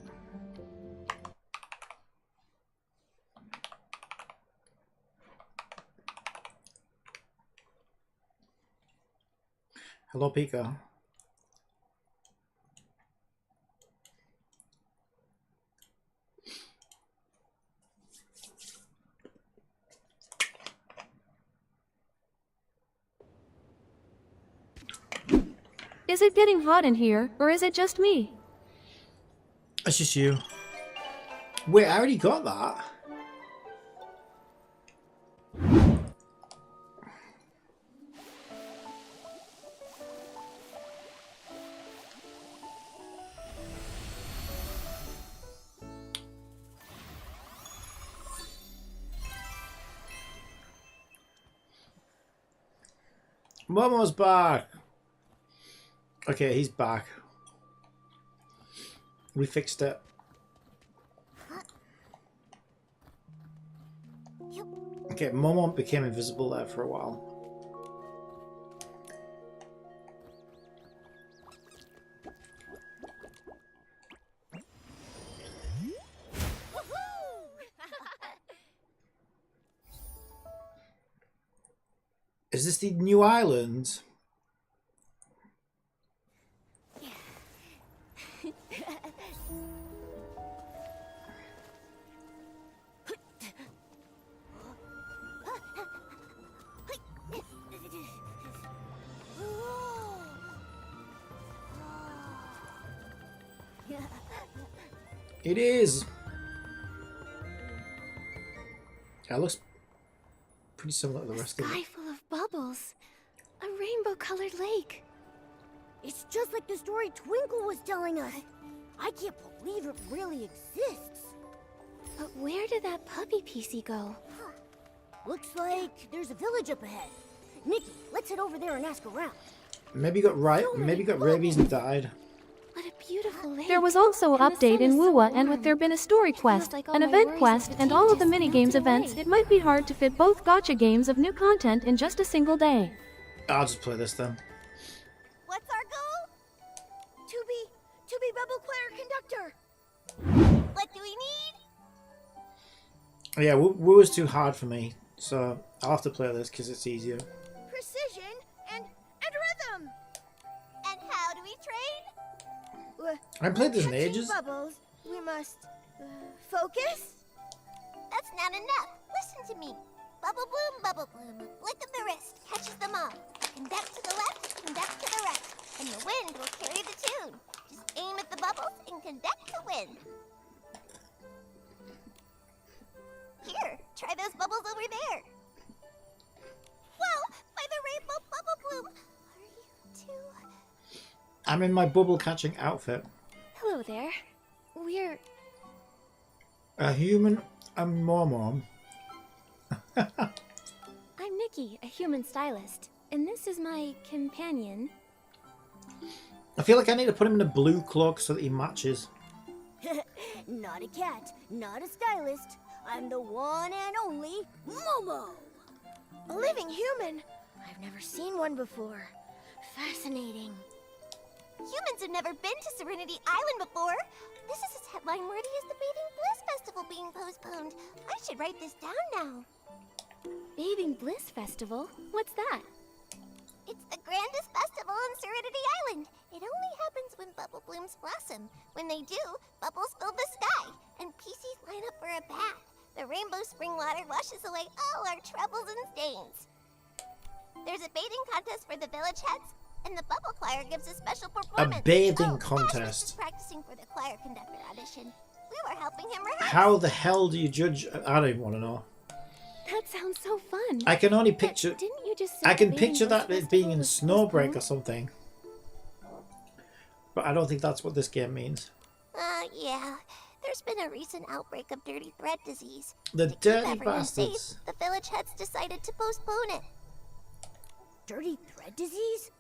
Hello, Pika. Is it getting hot in here, or is it just me? It's just you. Wait, I already got that. Momo's back. Okay, he's back. We fixed it. Okay, Momo became invisible there for a while. Is this the new island? It is. That looks pretty similar to the rest of Sky it. full of bubbles. A rainbow-colored lake. It's just like the story Twinkle was telling us. I can't believe it really exists. But where did that puppy PC go? Looks like there's a village up ahead. Nikki, let's head over there and ask around. Maybe got rabies and died. What a beautiful lake. There was also an And the update sun in is so Wuwa, and warm. with there been a story It feels quest, like all an my event worries quest, and and all of the fatigues minigames melted events, away. it might be hard to fit both gacha games of new content in just a single day. I'll just play this then. What's our goal? To be Rebel Choir Conductor. What do we need? Yeah, Woo is too hard for me, so I'll have to play this because it's easier. Precision and rhythm. And how do we train? I haven't played this in ages. Bubbles, we must focus. That's not enough. Listen to me. Bubble bloom, flick of the wrist, catches them all. Conduct to the left, conduct to the right, and the wind will carry the tune. Just aim at the bubbles and conduct to wind. Here, try those bubbles over there. Whoa, by the rainbow bubble bloom. Are you too? I'm in my bubble catching outfit. Hello there. We're... A human and Momo. I'm Nikki, a human stylist. And this is my companion. I feel like I need to put him in a blue cloak so that he matches. Not a cat, not a stylist. I'm the one and only Momo. A living human. I've never seen one before. Fascinating. Humans have never been to Serenity Island before. This is as headline-worthy as the Bathing Bliss Festival being postponed. I should write this down now. Bathing Bliss Festival? What's that? It's the grandest festival on Serenity Island. It only happens when bubble blooms blossom. When they do, bubbles fill the sky, and PCs line up for a bath. The rainbow spring water washes away all our troubles and stains. There's a bathing contest for the village heads, and the bubble choir gives a special performance. A bathing Ash was contest. just practicing for the choir conductor audition. We were helping him rehearse. How the hell do you judge? I don't even want to know. That sounds so fun. I can only But picture. didn't you just say I can the Bathing picture that Woods it being in Festival was Snowbreak or postponed? something. But I don't think that's what this game means. Yeah. There's been a recent outbreak of dirty thread disease. The To keep dirty everyone bastards. safe, the village heads decided to postpone it. Dirty thread disease?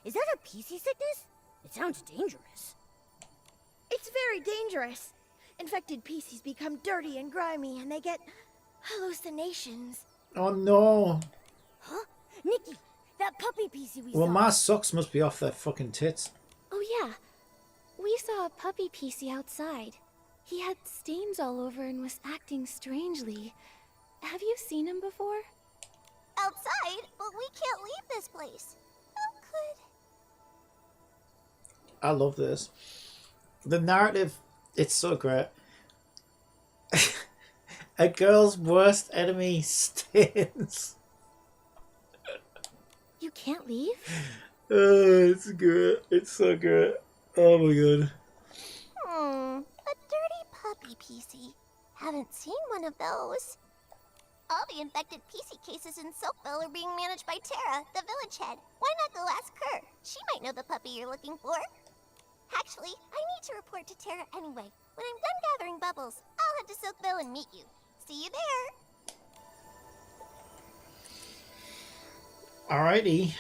Is that a PC sickness? It sounds dangerous. It's very dangerous. Infected PCs become dirty and grimy, and they get hallucinations. Oh no. Huh? Nikki, that puppy PC we Well, saw. my socks must be off their fucking tits. Oh yeah. We saw a puppy PC outside. He had stains all over and was acting strangely. Have you seen him before? Outside, but we can't leave this place. How could... I love this. The narrative, it's so great. A girl's worst enemy stins. You can't leave? Oh, it's good. It's so good. Oh my god. A dirty puppy PC. Haven't seen one of those. All the infected PC cases in Soapville are being managed by Tara, the village head. Why not go ask her? She might know the puppy you're looking for. Actually, I need to report to Tara anyway. When I'm done gathering bubbles, I'll head to Soapville and meet you. See you there. Alrighty.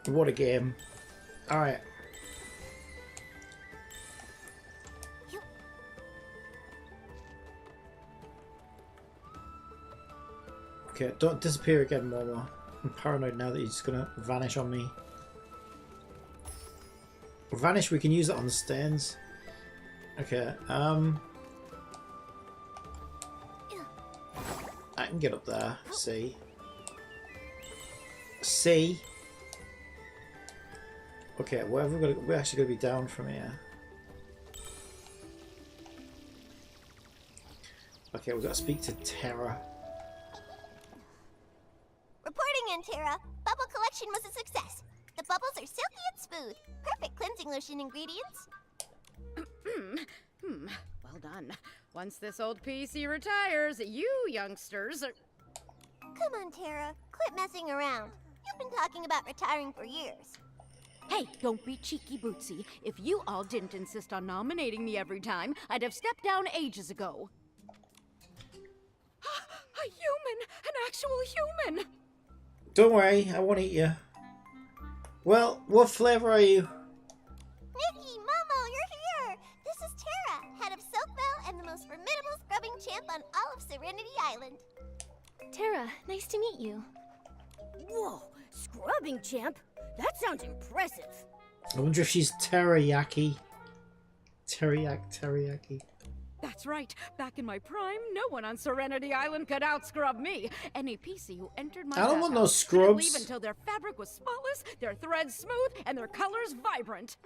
What a game. Alright. Okay, don't disappear again, Momo. I'm paranoid now that you're just gonna vanish on me. Vanish, we can use it on the stains. Okay, I can get up there. See. See. Okay, where have we got? We're actually gonna be down from here. Okay, we've got to speak to Terra. Reporting in, Tara. Bubble collection was a success. The bubbles are silky and smooth. Perfect cleansing lotion ingredients. Well done. Once this old PC retires, you youngsters are... Come on, Tara. Quit messing around. You've been talking about retiring for years. Hey, don't be cheeky, Bootsy. If you all didn't insist on nominating me every time, I'd have stepped down ages ago. A human! An actual human! Don't worry, I won't eat you. Well, what flavor are you? Nikki, Momo, you're here! This is Tara, head of Soapville and the most formidable scrubbing champ on all of Serenity Island. Tara, nice to meet you. Whoa, scrubbing champ? That sounds impressive. I wonder if she's teriyaki. Teriyaki. That's right. Back in my prime, no one on Serenity Island could outscrub me. Any PC who entered my I don't want no bathhouse couldn't leave scrubs. until their fabric was spotless, their threads smooth, and their colors vibrant.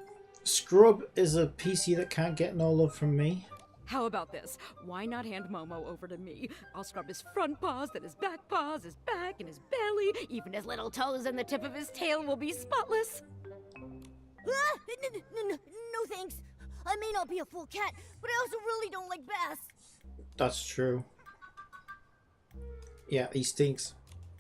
Scrub is a PC that can't get no love from me. How about this? Why not hand Momo over to me? I'll scrub his front paws, then his back paws, his back, and his belly. Even his little toes and the tip of his tail will be spotless. No thanks. I may not be a full cat, but I also really don't like baths. That's true. Yeah, he stinks.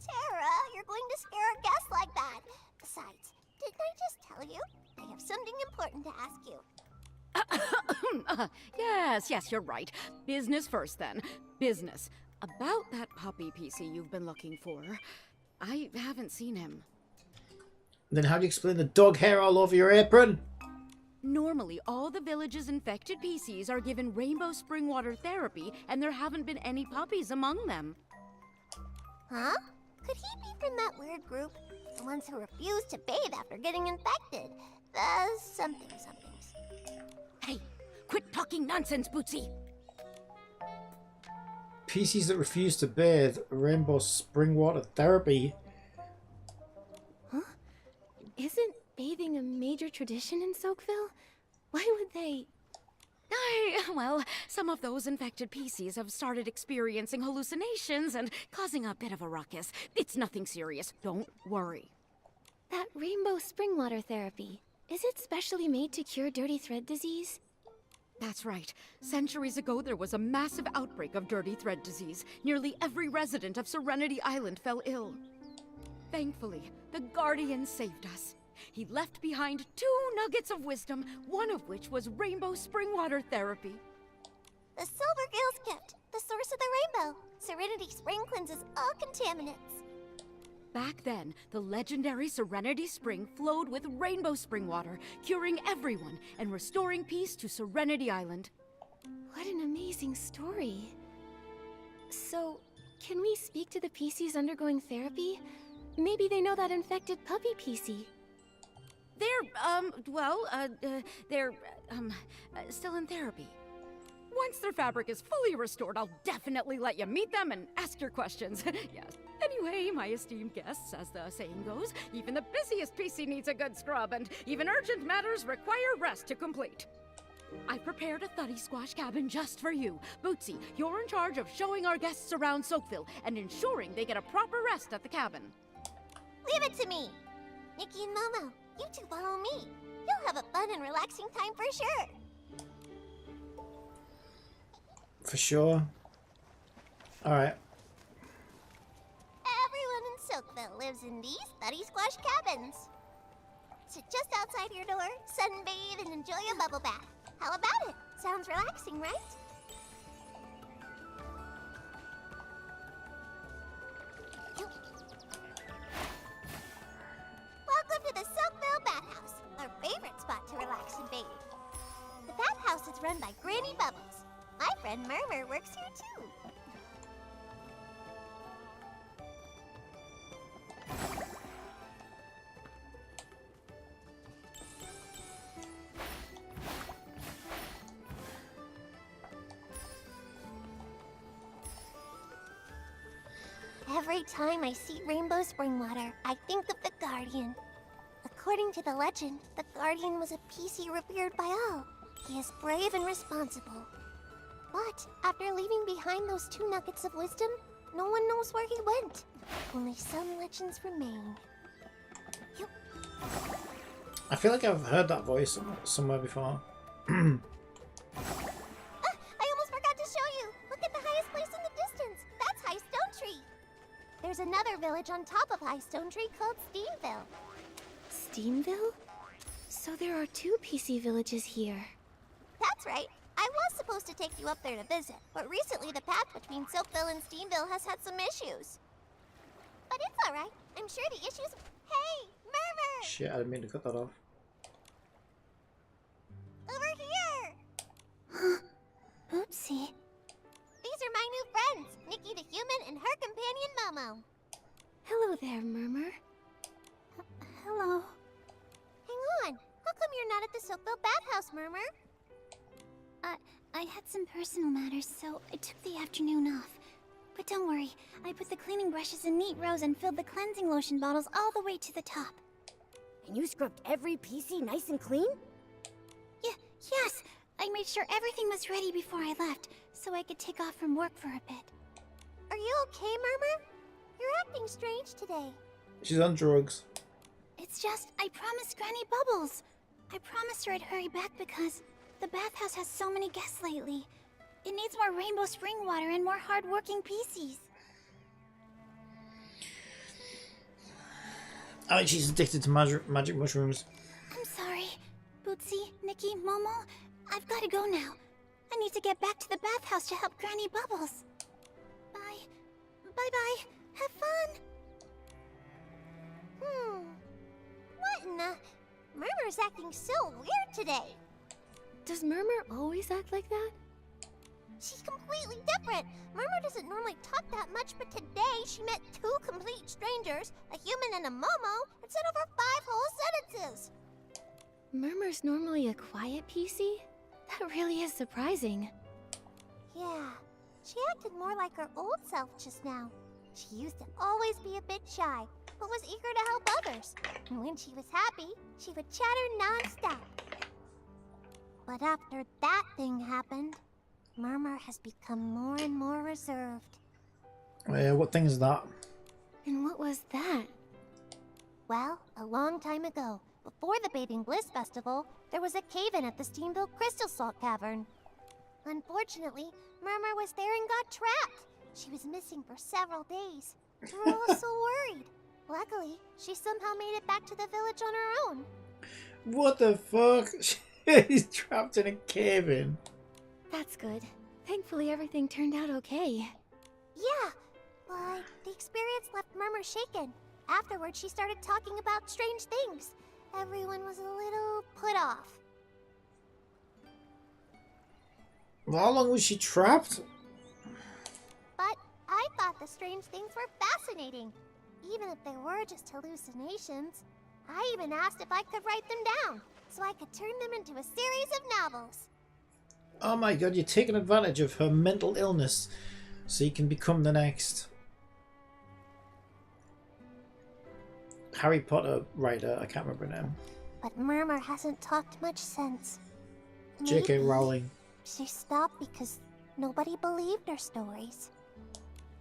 Tara, you're going to scare a guest like that. Besides, didn't I just tell you? I have something important to ask you. Yes, you're right. Business first, then. Business. About that puppy PC you've been looking for. I haven't seen him. Then how do you explain the dog hair all over your apron? Normally, all the village's infected PCs are given rainbow spring water therapy, and there haven't been any puppies among them. Huh? Could he be from that weird group? The ones who refuse to bathe after getting infected? The somethings. Hey, quit talking nonsense, Bootsy! PCs that refuse to bathe, rainbow spring water therapy. Isn't bathing a major tradition in Soakville? Why would they? Well, some of those infected PCs have started experiencing hallucinations and causing a bit of a ruckus. It's nothing serious, don't worry. That rainbow spring water therapy, is it specially made to cure dirty thread disease? That's right. Centuries ago, there was a massive outbreak of dirty thread disease. Nearly every resident of Serenity Island fell ill. Thankfully, the Guardian saved us. He left behind 2 nuggets of wisdom, one of which was rainbow spring water therapy. The Silver Gale's gift, the source of the rainbow. Serenity Spring cleanses all contaminants. Back then, the legendary Serenity Spring flowed with rainbow spring water, curing everyone and restoring peace to Serenity Island. What an amazing story. So, can we speak to the PCs undergoing therapy? Maybe they know that infected puppy PC. They're still in therapy. Once their fabric is fully restored, I'll definitely let you meet them and ask your questions. Yes. Anyway, my esteemed guests, as the saying goes, even the busiest PC needs a good scrub, and even urgent matters require rest to complete. I've prepared a thuddy squash cabin just for you. Bootsy, you're in charge of showing our guests around Soakville and ensuring they get a proper rest at the cabin. Leave it to me. Nikki and Momo, you two follow me. You'll have a fun and relaxing time for sure. For sure. Alright. Everyone in Soakville lives in these thuddy squash cabins. Sit just outside your door, sunbathe, and enjoy a bubble bath. How about it? Sounds relaxing, right? Welcome to the Soakville Bathhouse, our favorite spot to relax and bathe. The bathhouse is run by Granny Bubbles. My friend Murmur works here too. Every time I see rainbow spring water, I think of the Guardian. According to the legend, the Guardian was a PC revered by all. He is brave and responsible. But after leaving behind those 2 nuggets of wisdom, no one knows where he went. Only some legends remain. I feel like I've heard that voice somewhere before. I almost forgot to show you. Look at the highest place in the distance. That's High Stone Tree. There's another village on top of High Stone Tree called Steamville. Steamville? So there are 2 PC villages here. That's right. I was supposed to take you up there to visit, but recently the path between Soakville and Steamville has had some issues. But it's alright. I'm sure the issues... Hey, Murmur! Shit, I didn't mean to cut that off. Over here! Oopsie. These are my new friends, Nikki the human and her companion Momo. Hello there, Murmur. Hello. Hang on. How come you're not at the Soakville Bathhouse, Murmur? I had some personal matters, so I took the afternoon off. But don't worry, I put the cleaning brushes in neat rows and filled the cleansing lotion bottles all the way to the top. And you scrubbed every PC nice and clean? Yes, I made sure everything was ready before I left, so I could take off from work for a bit. Are you okay, Murmur? You're acting strange today. She's on drugs. It's just, I promised Granny Bubbles. I promised her I'd hurry back because the bathhouse has so many guests lately. It needs more rainbow spring water and more hard-working PCs. I think she's addicted to magic mushrooms. I'm sorry. Bootsy, Nikki, Momo, I've got to go now. I need to get back to the bathhouse to help Granny Bubbles. Bye. Bye-bye. Have fun. What in the... Murmur's acting so weird today. Does Murmur always act like that? She's completely different. Murmur doesn't normally talk that much, but today she met 2 complete strangers, a human and a Momo, and said over 5 whole sentences. Murmur's normally a quiet PC? That really is surprising. Yeah, she acted more like her old self just now. She used to always be a bit shy, but was eager to help others. And when she was happy, she would chatter non-stop. But after that thing happened, Murmur has become more and more reserved. What thing is that? And what was that? Well, a long time ago, before the Bathing Bliss Festival, there was a cave-in at the Steamville Crystal Salt Cavern. Unfortunately, Murmur was there and got trapped. She was missing for several days. We were all so worried. Luckily, she somehow made it back to the village on her own. What the fuck? She's trapped in a cave-in. That's good. Thankfully, everything turned out okay. Yeah, but the experience left Murmur shaken. Afterwards, she started talking about strange things. Everyone was a little put off. How long was she trapped? But I thought the strange things were fascinating. Even if they were just hallucinations. I even asked if I could write them down, so I could turn them into a series of novels. Oh my god, you're taking advantage of her mental illness so you can become the next Harry Potter writer. I can't remember her name. But Murmur hasn't talked much since. J.K. Maybe Rowling. she stopped because nobody believed her stories.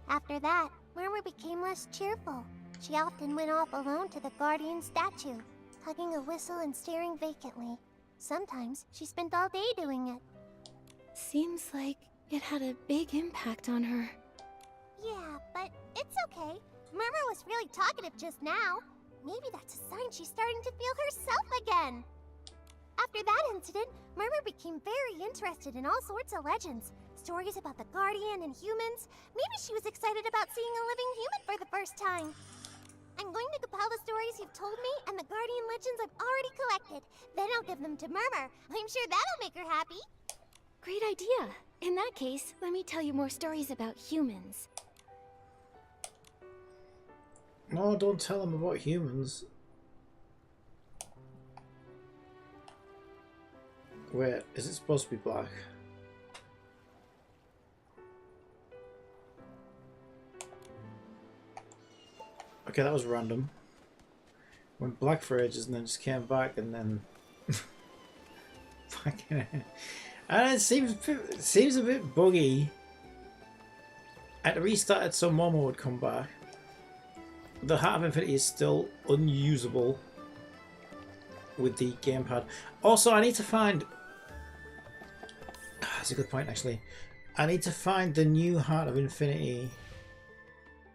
After that, Murmur became less cheerful. She often went off alone to the Guardian statue, hugging a whistle and staring vacantly. Sometimes she spent all day doing it. Seems like it had a big impact on her. Yeah, but it's okay. Murmur was really talkative just now. Maybe that's a sign she's starting to feel herself again. After that incident, Murmur became very interested in all sorts of legends. Stories about the Guardian and humans. Maybe she was excited about seeing a living human for the first time. I'm going to compile the stories you've told me and the Guardian legends I've already collected. Then I'll give them to Murmur. I'm sure that'll make her happy. Great idea. In that case, let me tell you more stories about humans. No, don't tell them about humans. Wait, is it supposed to be black? Okay, that was random. Went black for ages and then just came back and then... Fucking... And it seems a bit buggy. I had to restart it so Momo would come back. The Heart of Infinity is still unusable with the gamepad. Also, I need to find... That's a good point, actually. I need to find the new Heart of Infinity,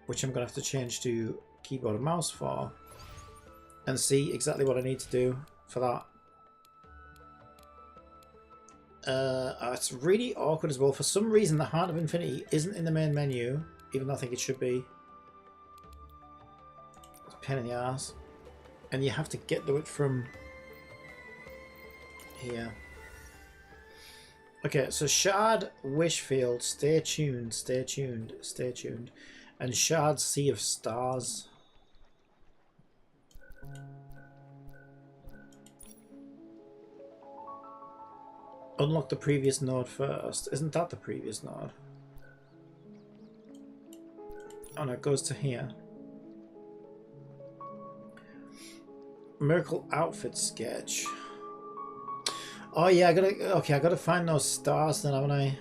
which I'm going to have to change to keyboard and mouse for, and see exactly what I need to do for that. It's really awkward as well. For some reason, the Heart of Infinity isn't in the main menu, even though I think it should be. It's a pain in the ass. And you have to get to it from here. Okay, so Shard, Wishfield, stay tuned, stay tuned, stay tuned. And Shard, Sea of Stars. Unlock the previous node first. Isn't that the previous node? Oh no, it goes to here. Miracle outfit sketch. Oh yeah, I gotta find those stars then, haven't I?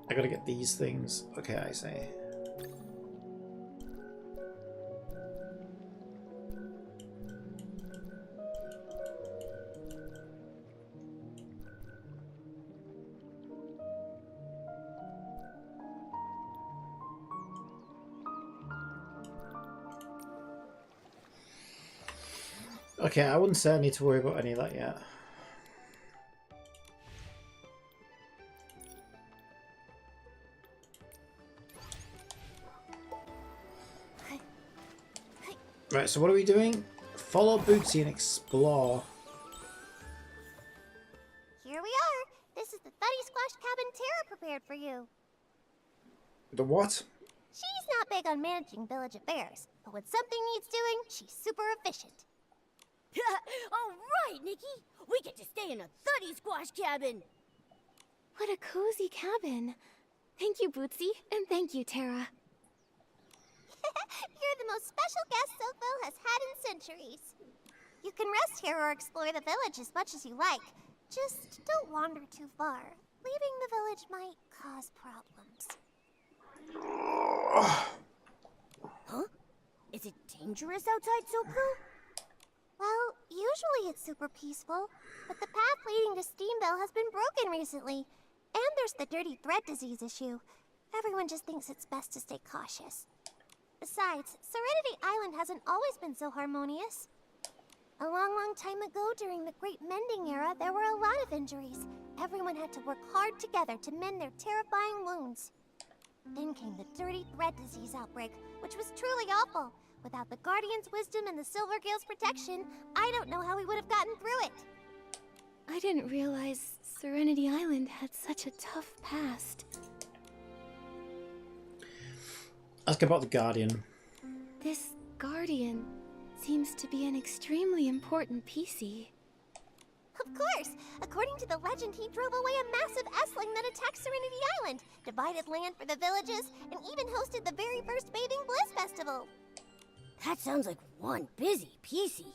I gotta get these things. Okay, I see. Okay, I wouldn't say I need to worry about any of that yet. Right, so what are we doing? Follow Bootsy and explore. Here we are. This is the Thuddy Squash Cabin Terra prepared for you. The what? She's not big on managing village affairs, but when something needs doing, she's super efficient. All right, Nikki. We get to stay in a Thuddy Squash cabin. What a cozy cabin. Thank you, Bootsy, and thank you, Tara. You're the most special guest Soapville has had in centuries. You can rest here or explore the village as much as you like. Just don't wander too far. Leaving the village might cause problems. Huh? Is it dangerous outside Soapville? Well, usually it's super peaceful, but the path leading to Steamville has been broken recently. And there's the dirty thread disease issue. Everyone just thinks it's best to stay cautious. Besides, Serenity Island hasn't always been so harmonious. A long time ago, during the Great Mending Era, there were a lot of injuries. Everyone had to work hard together to mend their terrifying wounds. Then came the dirty thread disease outbreak, which was truly awful. Without the Guardian's wisdom and the Silvergale's protection, I don't know how we would have gotten through it. I didn't realize Serenity Island had such a tough past. Ask about the Guardian. This Guardian seems to be an extremely important PC. Of course! According to the legend, he drove away a massive S-Ling that attacked Serenity Island, divided land for the villages, and even hosted the very first Bathing Bliss Festival. That sounds like one busy PC.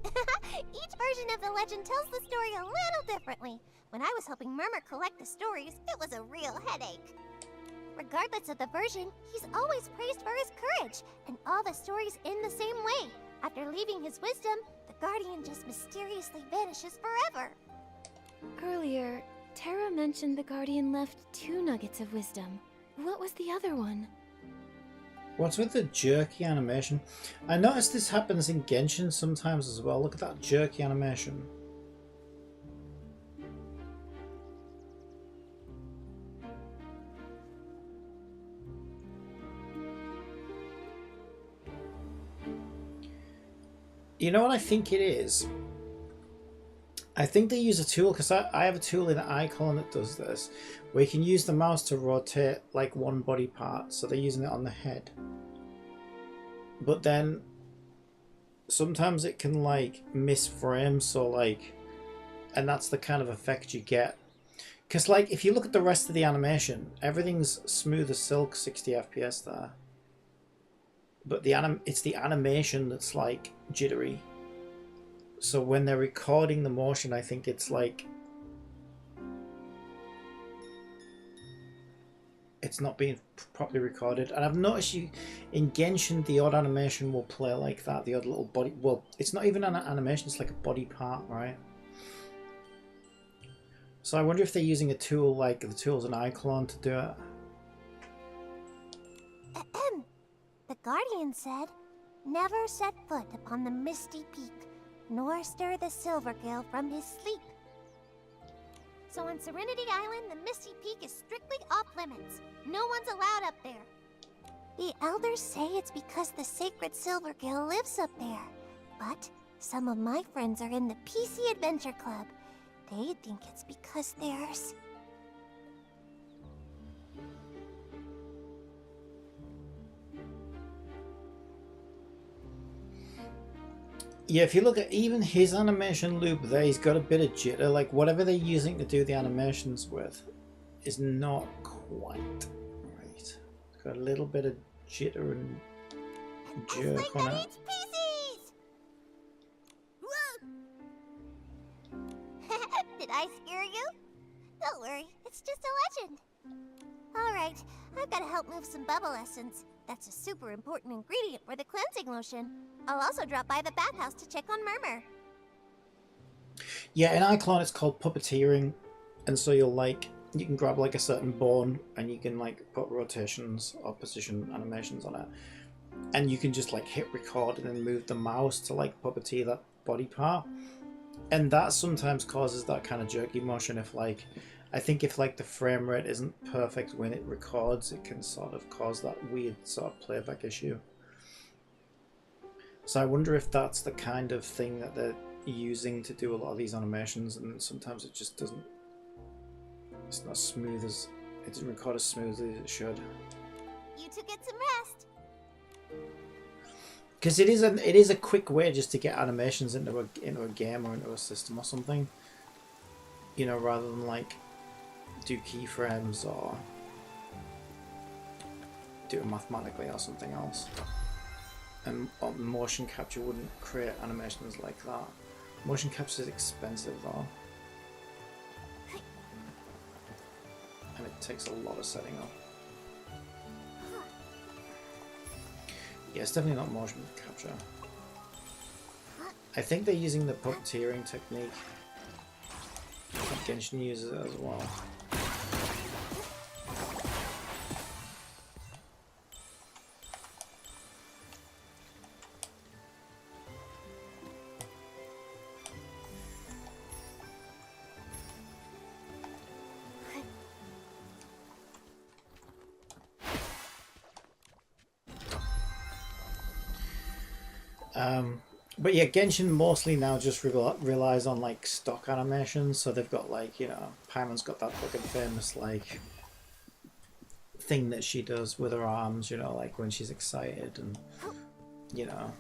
Each version of the legend tells the story a little differently. When I was helping Murmur collect the stories, it was a real headache. Regardless of the version, he's always praised for his courage, and all the stories end the same way. After leaving his wisdom, the Guardian just mysteriously vanishes forever. Earlier, Tara mentioned the Guardian left 2 nuggets of wisdom. What was the other one? What's with the jerky animation? I noticed this happens in Genshin sometimes as well. Look at that jerky animation. You know what I think it is? I think they use a tool, because I have a tool in Icon that does this, where you can use the mouse to rotate like one body part, so they're using it on the head. But then sometimes it can like misframe, so like, and that's the kind of effect you get. Because like if you look at the rest of the animation, everything's smooth as silk, 60 FPS there. But it's the animation that's like jittery. So when they're recording the motion, I think it's like it's not being properly recorded. And I've noticed you in Genshin, the odd animation will play like that. The odd little body, well, it's not even an animation, it's like a body part, right? So I wonder if they're using a tool like the tools in Icon to do it. The Guardian said, "Never set foot upon the misty peak, nor stir the Silvergale from his sleep." So on Serenity Island, the Misty Peak is strictly off limits. No one's allowed up there. The elders say it's because the sacred Silvergale lives up there. But some of my friends are in the PC Adventure Club. They think it's because there's... Yeah, if you look at even his animation loop there, he's got a bit of jitter. Like whatever they're using to do the animations with is not quite right. It's got a little bit of jitter and jerk on it. Did I scare you? Don't worry, it's just a legend. Alright, I've got to help move some bubble essence. That's a super important ingredient for the cleansing lotion. I'll also drop by the bathhouse to check on Murmur. Yeah, in Icon it's called puppeteering, and so you can grab like a certain bone and you can like put rotations or position animations on it, and you can just like hit record and then move the mouse to like puppeteer that body part, and that sometimes causes that kind of jerky motion. If like I think if like the frame rate isn't perfect when it records, it can sort of cause that weird sort of playback issue. So I wonder if that's the kind of thing that they're using to do a lot of these animations, and sometimes it just doesn't, it's not smooth as, it doesn't record as smoothly as it should. You two get some rest. Because it is a quick way just to get animations into a game or into a system or something, you know, rather than like do keyframes or do it mathematically or something else. And motion capture wouldn't create animations like that. Motion capture is expensive though. And it takes a lot of setting up. Yeah, it's definitely not motion capture. I think they're using the puppeteering technique. I think Genshin uses it as well. But yeah, Genshin mostly now just relies on like stock animations. So they've got like, you know, Paimon's got that fucking famous like thing that she does with her arms, you know, like when she's excited, and you know,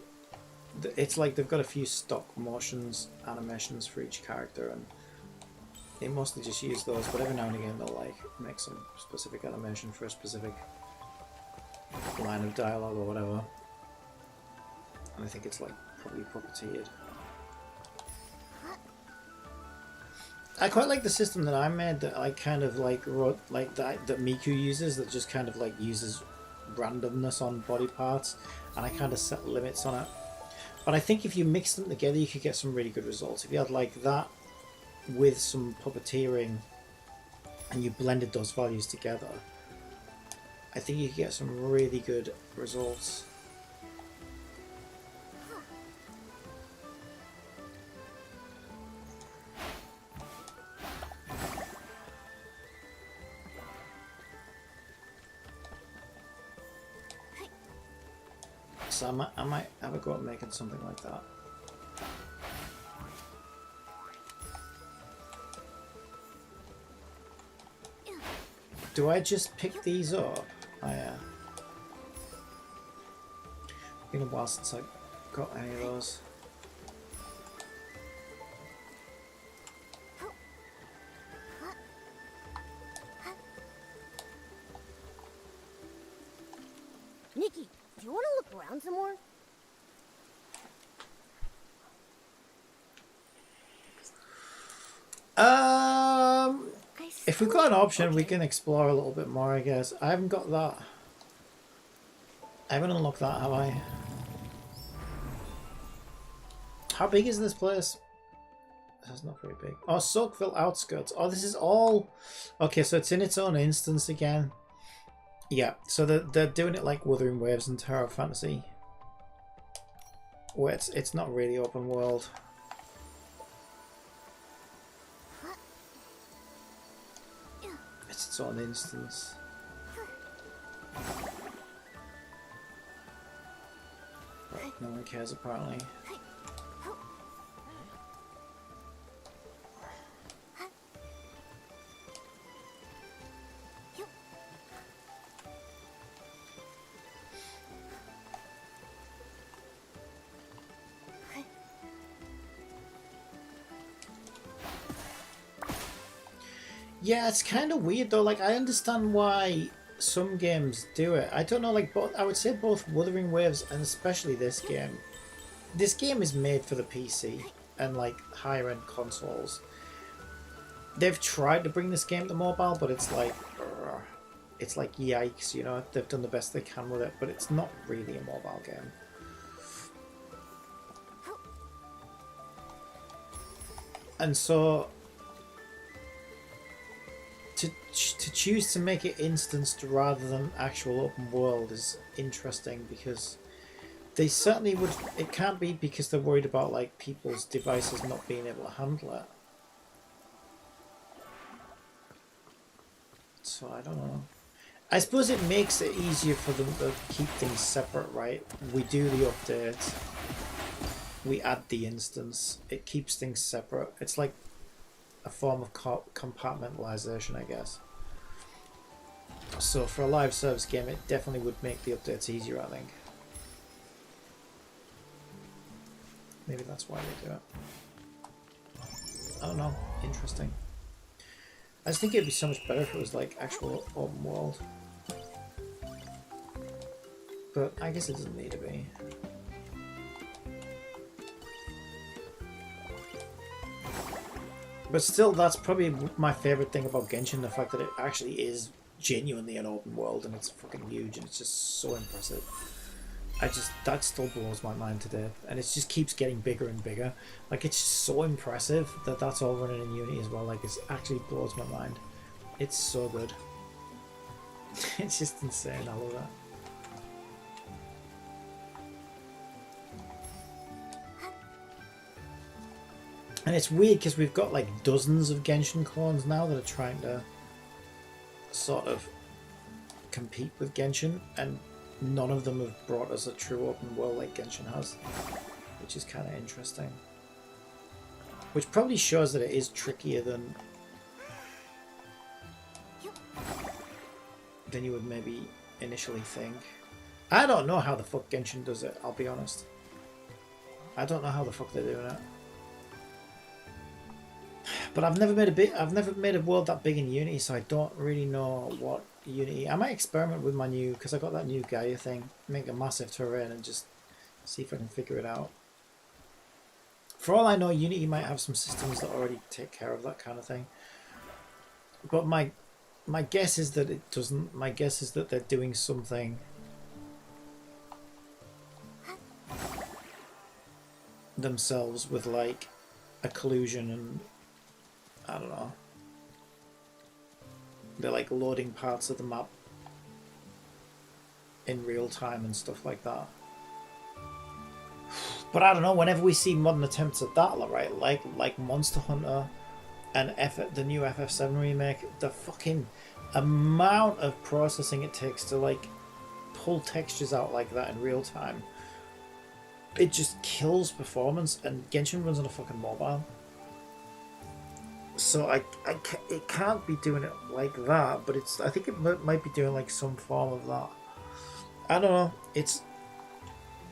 it's like they've got a few stock motions animations for each character, and they mostly just use those. But every now and again they'll like make some specific animation for a specific line of dialogue or whatever. And I think it's like probably puppeteered. I quite like the system that I made that I kind of like wrote, like that Miku uses, that just kind of like uses randomness on body parts, and I kind of set limits on it. But I think if you mix them together you could get some really good results. If you had like that with some puppeteering and you blended those values together, I think you could get some really good results. So I might have a go at making something like that. Do I just pick these up? Been a while since I got any of those. Nikki, do you want to look around some more? If we've got an option, we can explore a little bit more, I guess. I haven't got that. I haven't unlocked that, have I? How big is this place? That's not very big. Oh, Soakville outskirts. Oh, this is all... Okay, so it's in its own instance again. Yeah, so they're doing it like Wuthering Waves and Terra Fantasy, where it's not really open world. It's its own instance. But no one cares apparently. Yeah, it's kind of weird though. Like, I understand why some games do it. I don't know, like, I would say both Wuthering Waves and especially this game. This game is made for the PC and like higher end consoles. They've tried to bring this game to mobile, but it's like yikes, you know. They've done the best they can with it, but it's not really a mobile game. And so to choose to make it instanced rather than actual open world is interesting, because they certainly would. It can't be because they're worried about like people's devices not being able to handle it. So I don't know. I suppose it makes it easier for them to keep things separate, right? We do the update, we add the instance, it keeps things separate. It's like a form of compartmentalization, I guess. So for a live service game, it definitely would make the updates easier, I think. Maybe that's why they do it. I don't know. Interesting. I just think it'd be so much better if it was like actual open world. But I guess it doesn't need to be. But still, that's probably my favourite thing about Genshin, the fact that it actually is genuinely an open world and it's fucking huge and it's just so impressive. That still blows my mind to death, and it just keeps getting bigger and bigger. Like, it's just so impressive that that's all running in Unity as well. Like, it actually blows my mind. It's so good. It's just insane. I love that. And it's weird because we've got like dozens of Genshin clones now that are trying to sort of compete with Genshin, and none of them have brought us a true open world like Genshin has, which is kind of interesting. Which probably shows that it is trickier than you would maybe initially think. I don't know how the fuck Genshin does it, I'll be honest. I don't know how the fuck they're doing it. But I've never made a world that big in Unity, so I don't really know what Unity. I might experiment with my new, because I got that new Gaia thing, make a massive terrain and just see if I can figure it out. For all I know, Unity might have some systems that already take care of that kind of thing. But my guess is that it doesn't. My guess is that they're doing something themselves with like occlusion and I don't know. They're like loading parts of the map in real time and stuff like that. But I don't know, whenever we see modern attempts at that, right, like Monster Hunter and the new FF7 remake, the fucking amount of processing it takes to like pull textures out like that in real time, it just kills performance. And Genshin runs on a fucking mobile. So it can't be doing it like that, but I think it might be doing like some form of that. I don't know. It's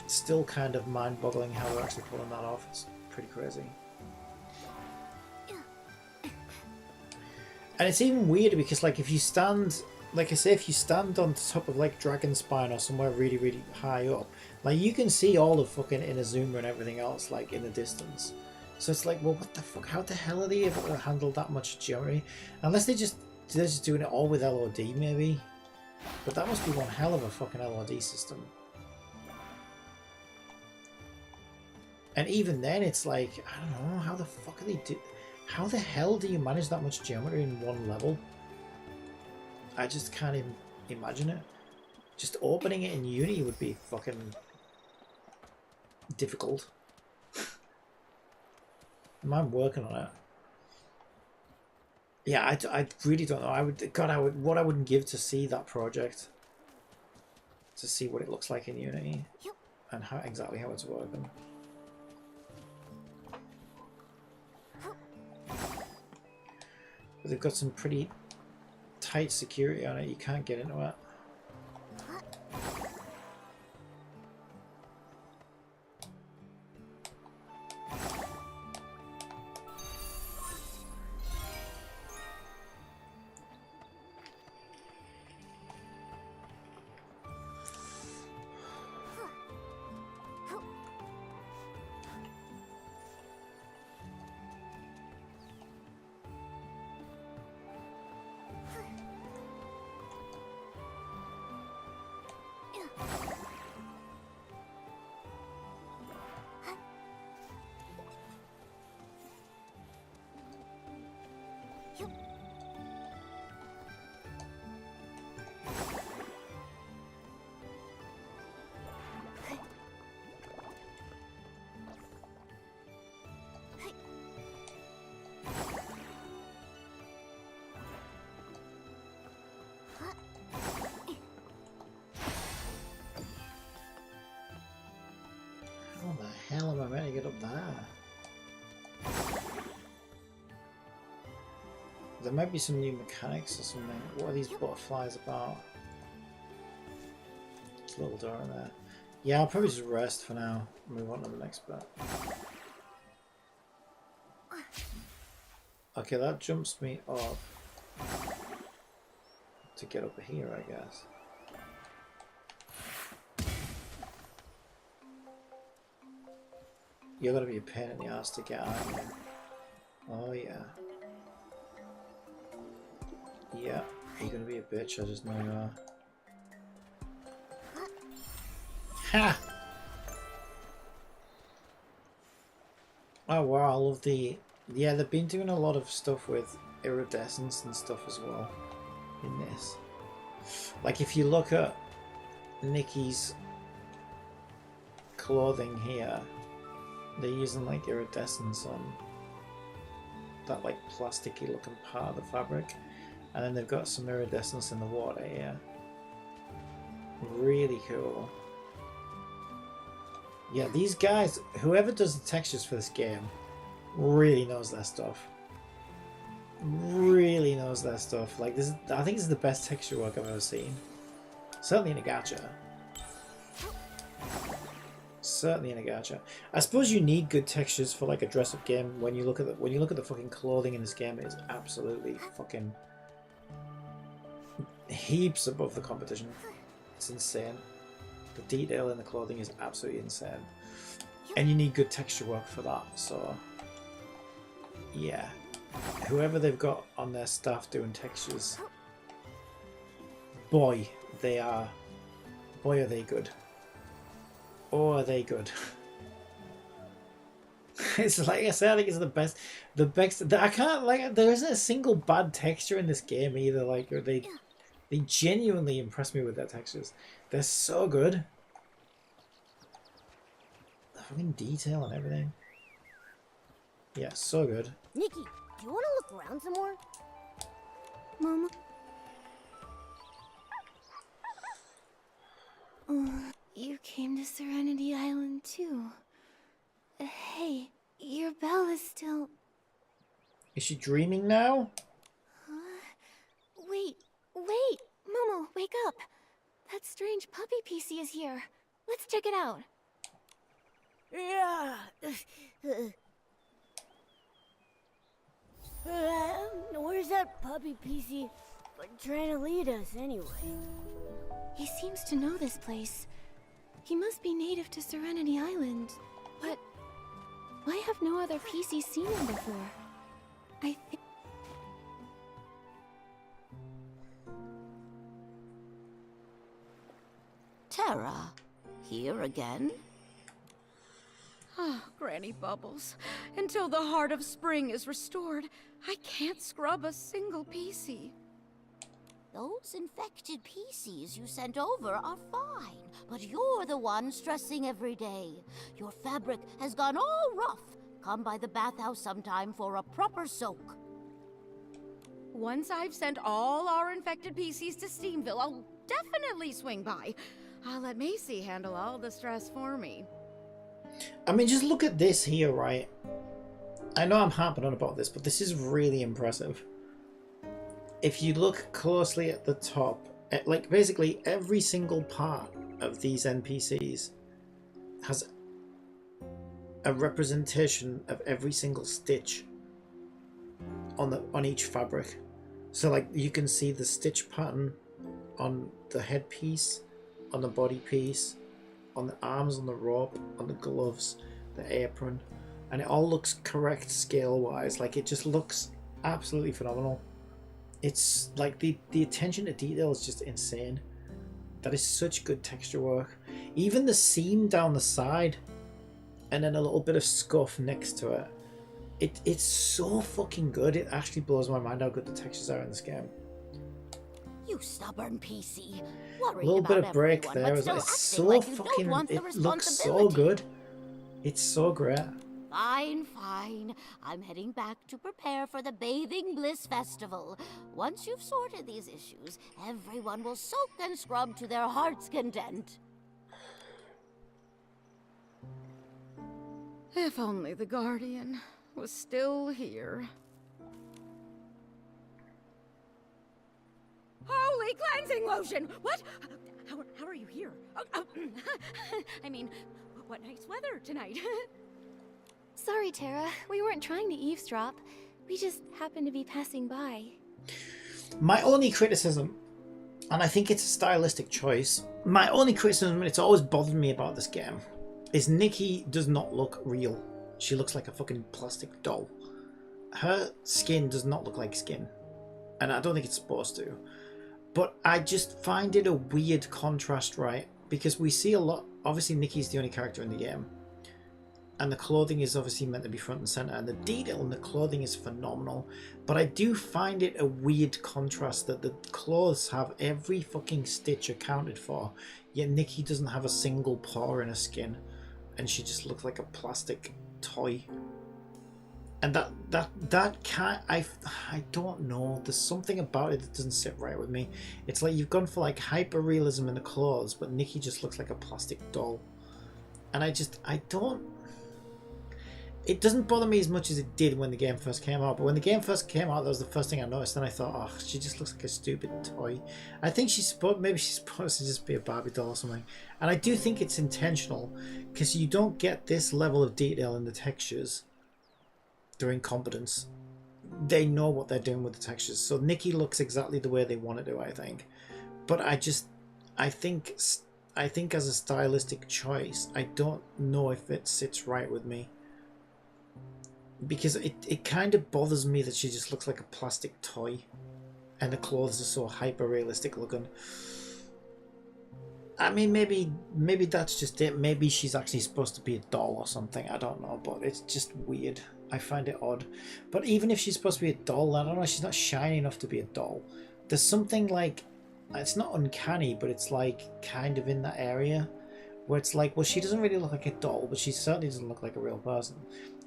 still kind of mind-boggling how they're actually pulling that off. It's pretty crazy. And it's even weirder because like if you stand, like I say, if you stand on top of like Dragonspine or somewhere really, really high up, like you can see all the fucking Inazuma and everything else like in the distance. So it's like, well, what the fuck? How the hell are they able to handle that much geometry? Unless they're just doing it all with LOD, maybe. But that must be one hell of a fucking LOD system. And even then, it's like, I don't know, how the fuck are they how the hell do you manage that much geometry in one level? I just can't even imagine it. Just opening it in Unity would be fucking difficult. I'm working on it. Yeah, I really don't know. What I wouldn't give to see that project, to see what it looks like in Unity, and exactly how it's working. But they've got some pretty tight security on it. You can't get into it. How the hell am I meant to get up there? There might be some new mechanics or something. What are these butterflies about? There's a little door in there. Yeah, I'll probably just rest for now and move on to the next bit. Okay, that jumps me up to get up here, I guess. You're gonna be a pain in the ass to get, aren't you? Oh yeah. Yeah, you're gonna be a bitch, I just know you are. Ha! Oh wow, I love the... Yeah, they've been doing a lot of stuff with iridescence and stuff as well in this. Like if you look at Nikki's clothing here, they're using like iridescence on that like plasticky looking part of the fabric, and then they've got some iridescence in the water here. Really cool. Yeah, these guys, whoever does the textures for this game, really knows their stuff. Really knows their stuff. Like this, I think this is the best texture work I've ever seen. Certainly in a gacha. Certainly in a gacha. I suppose you need good textures for like a dress-up game. When you look at the fucking clothing in this game, it is absolutely fucking heaps above the competition. It's insane. The detail in the clothing is absolutely insane, and you need good texture work for that. So yeah, whoever they've got on their staff doing textures, boy are they good. Oh, are they good. It's like I said, I think it's the best. I can't, like, there isn't a single bad texture in this game either. Like, they genuinely impress me with their textures. They're so good. The fucking detail and everything. Yeah, so good. Nikki, do you want to look around some more? Mama. You came to Serenity Island too. Hey, your bell is still... Is she dreaming now? Wait, Momo, wake up. That strange puppy PC is here. Let's check it out. Yeah. Where's that puppy PC trying to lead us anyway? He seems to know this place. He must be native to Serenity Island. But why have no other PCs seen him before? I think... Terra, here again? Ah, Granny Bubbles. Until the heart of spring is restored, I can't scrub a single PC. Those infected PCs you sent over are fine, but you're the one stressing every day. Your fabric has gone all rough. Come by the bathhouse sometime for a proper soak. Once I've sent all our infected PCs to Steamville, I'll definitely swing by. I'll let Macy handle all the stress for me. I mean, just look at this here, right? I know I'm harping on about this, but this is really impressive. If you look closely at the top, like basically every single part of these NPCs has a representation of every single stitch on each fabric. So like you can see the stitch pattern on the headpiece, on the body piece, on the arms, on the rope, on the gloves, the apron, and it all looks correct scale wise. Like it just looks absolutely phenomenal. It's like the attention to detail is just insane. That is such good texture work. Even the seam down the side and then a little bit of scuff next to it. It's so fucking good. It actually blows my mind how good the textures are in this game. You stubborn PC. A little bit of break there. It's so fucking... It looks so good. It's so great. Fine, fine. I'm heading back to prepare for the Bathing Bliss Festival. Once you've sorted these issues, everyone will soak and scrub to their heart's content. If only the Guardian was still here. Holy cleansing lotion! What? How are you here? I mean, what nice weather tonight. Sorry, Terra. We weren't trying to eavesdrop. We just happened to be passing by. My only criticism, and I think it's a stylistic choice, my only criticism, and it's always bothered me about this game, is Nikki does not look real. She looks like a fucking plastic doll. Her skin does not look like skin. And I don't think it's supposed to. But I just find it a weird contrast, right? Because we see a lot... Obviously, Nikki's the only character in the game. And the clothing is obviously meant to be front and center. And the detail in the clothing is phenomenal. But I do find it a weird contrast that the clothes have every fucking stitch accounted for. Yet Nikki doesn't have a single pore in her skin. And she just looks like a plastic toy. And that can't... I don't know. There's something about it that doesn't sit right with me. It's like you've gone for like hyper-realism in the clothes. But Nikki just looks like a plastic doll. And I don't... It doesn't bother me as much as it did when the game first came out. But when the game first came out, that was the first thing I noticed. And I thought, oh, she just looks like a stupid toy. I think maybe she's supposed to just be a Barbie doll or something. And I do think it's intentional. Because you don't get this level of detail in the textures during Competence. They know what they're doing with the textures. So Nikki looks exactly the way they want to do, I think. But I think as a stylistic choice, I don't know if it sits right with me. Because it kind of bothers me that she just looks like a plastic toy. And the clothes are so hyper-realistic looking. I mean, maybe that's just it. Maybe she's actually supposed to be a doll or something. I don't know, but it's just weird. I find it odd. But even if she's supposed to be a doll, I don't know, she's not shiny enough to be a doll. There's something like... It's not uncanny, but it's like kind of in that area. Where it's like, well, she doesn't really look like a doll, but she certainly doesn't look like a real person.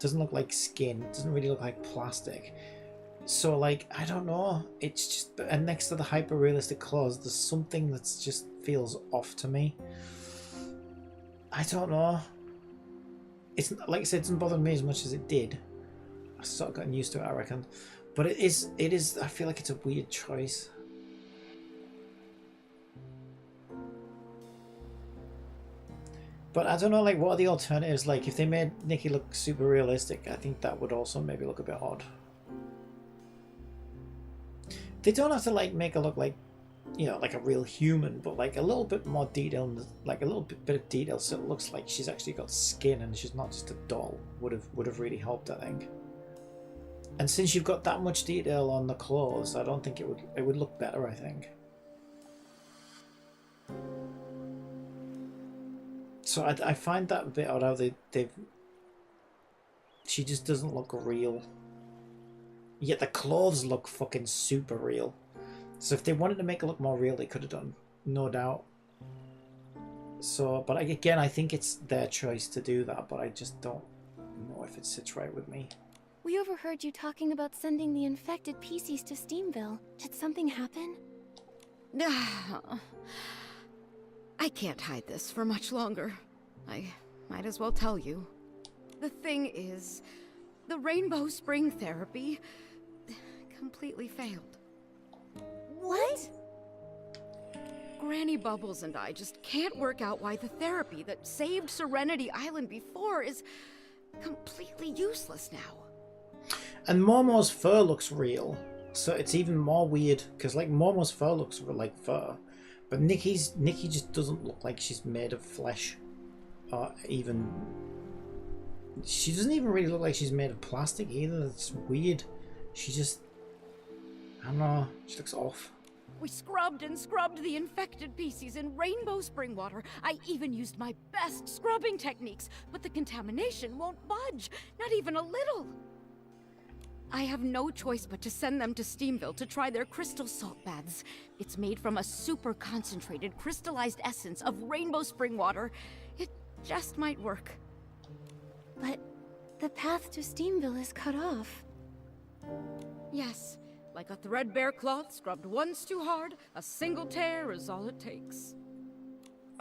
Doesn't look like skin. Doesn't really look like plastic. So, like, I don't know. It's just... And next to the hyper-realistic clothes, there's something that just feels off to me. I don't know. It's like I said, it doesn't bother me as much as it did. I've sort of gotten used to it, I reckon. But it is... I feel like it's a weird choice. But I don't know, like, what are the alternatives? Like, if they made Nikki look super realistic, I think that would also maybe look a bit odd. They don't have to, like, make her look like, you know, like a real human, but, like, a little bit more detail, like, a little bit of detail so it looks like she's actually got skin and she's not just a doll would have really helped, I think. And since you've got that much detail on the clothes, I don't think it would look better, I think. So I find that a bit odd how she just doesn't look real. Yet the clothes look fucking super real. So if they wanted to make it look more real, they could have done, no doubt. So, but again, I think it's their choice to do that, but I just don't know if it sits right with me. We overheard you talking about sending the infected PCs to Steamville. Did something happen? I can't hide this for much longer. I might as well tell you. The thing is, the Rainbow Spring therapy completely failed. What? Granny Bubbles and I just can't work out why the therapy that saved Serenity Island before is completely useless now. And Momo's fur looks real, so it's even more weird, because like Momo's fur looks like fur. But Nikki just doesn't look like she's made of flesh. Or even... She doesn't even really look like she's made of plastic either. It's weird. She just... I don't know. She looks off. We scrubbed and scrubbed the infected PCs in Rainbow Spring water. I even used my best scrubbing techniques, but the contamination won't budge. Not even a little. I have no choice but to send them to Steamville to try their crystal salt baths. It's made from a super concentrated crystallized essence of Rainbow Spring water. It just might work. But the path to Steamville is cut off. Yes, like a threadbare cloth scrubbed once too hard, a single tear is all it takes.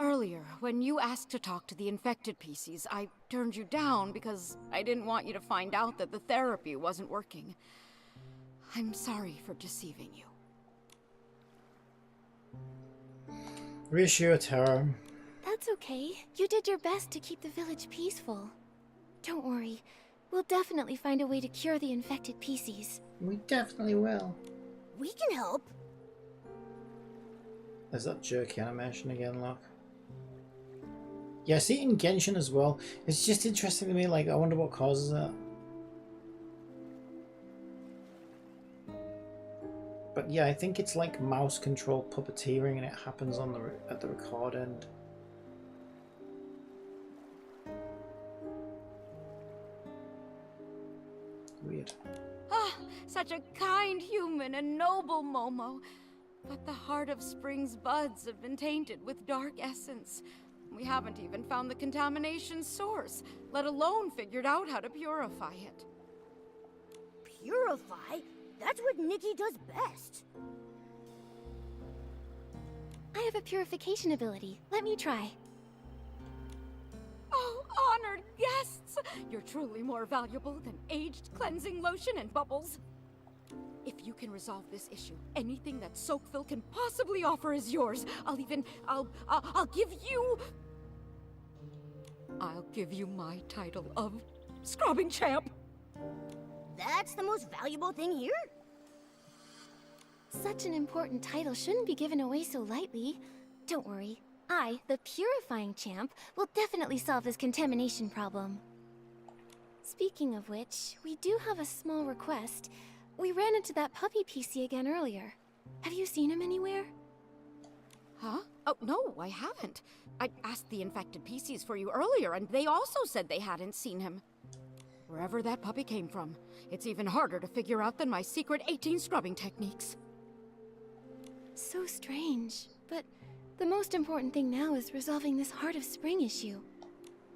Earlier, when you asked to talk to the infected PCs, I turned you down because I didn't want you to find out that the therapy wasn't working. I'm sorry for deceiving you. Reassure Tara. That's okay. You did your best to keep the village peaceful. Don't worry. We'll definitely find a way to cure the infected PCs. We definitely will. We can help. There's that jerky animation again, look. Yeah, I see it in Genshin as well. It's just interesting to me, like, I wonder what causes that. But yeah, I think it's like mouse control puppeteering and it happens on at the record end. Weird. Ah, such a kind human and noble Momo. But the heart of Spring's buds have been tainted with dark essence. We haven't even found the contamination source, let alone figured out how to purify it. Purify? That's what Nikki does best. I have a purification ability. Let me try. Oh, honored guests! You're truly more valuable than aged cleansing lotion and bubbles. If you can resolve this issue, anything that Soakville can possibly offer is yours. I'll give you my title of scrubbing champ. That's the most valuable thing here? Such an important title shouldn't be given away so lightly. Don't worry. I, the purifying champ, will definitely solve this contamination problem. Speaking of which, we do have a small request. We ran into that puppy PC again earlier. Have you seen him anywhere? Huh? Oh, no, I haven't. I asked the infected PCs for you earlier, and they also said they hadn't seen him. Wherever that puppy came from, it's even harder to figure out than my secret 18 scrubbing techniques. So strange, but the most important thing now is resolving this Heart of Spring issue.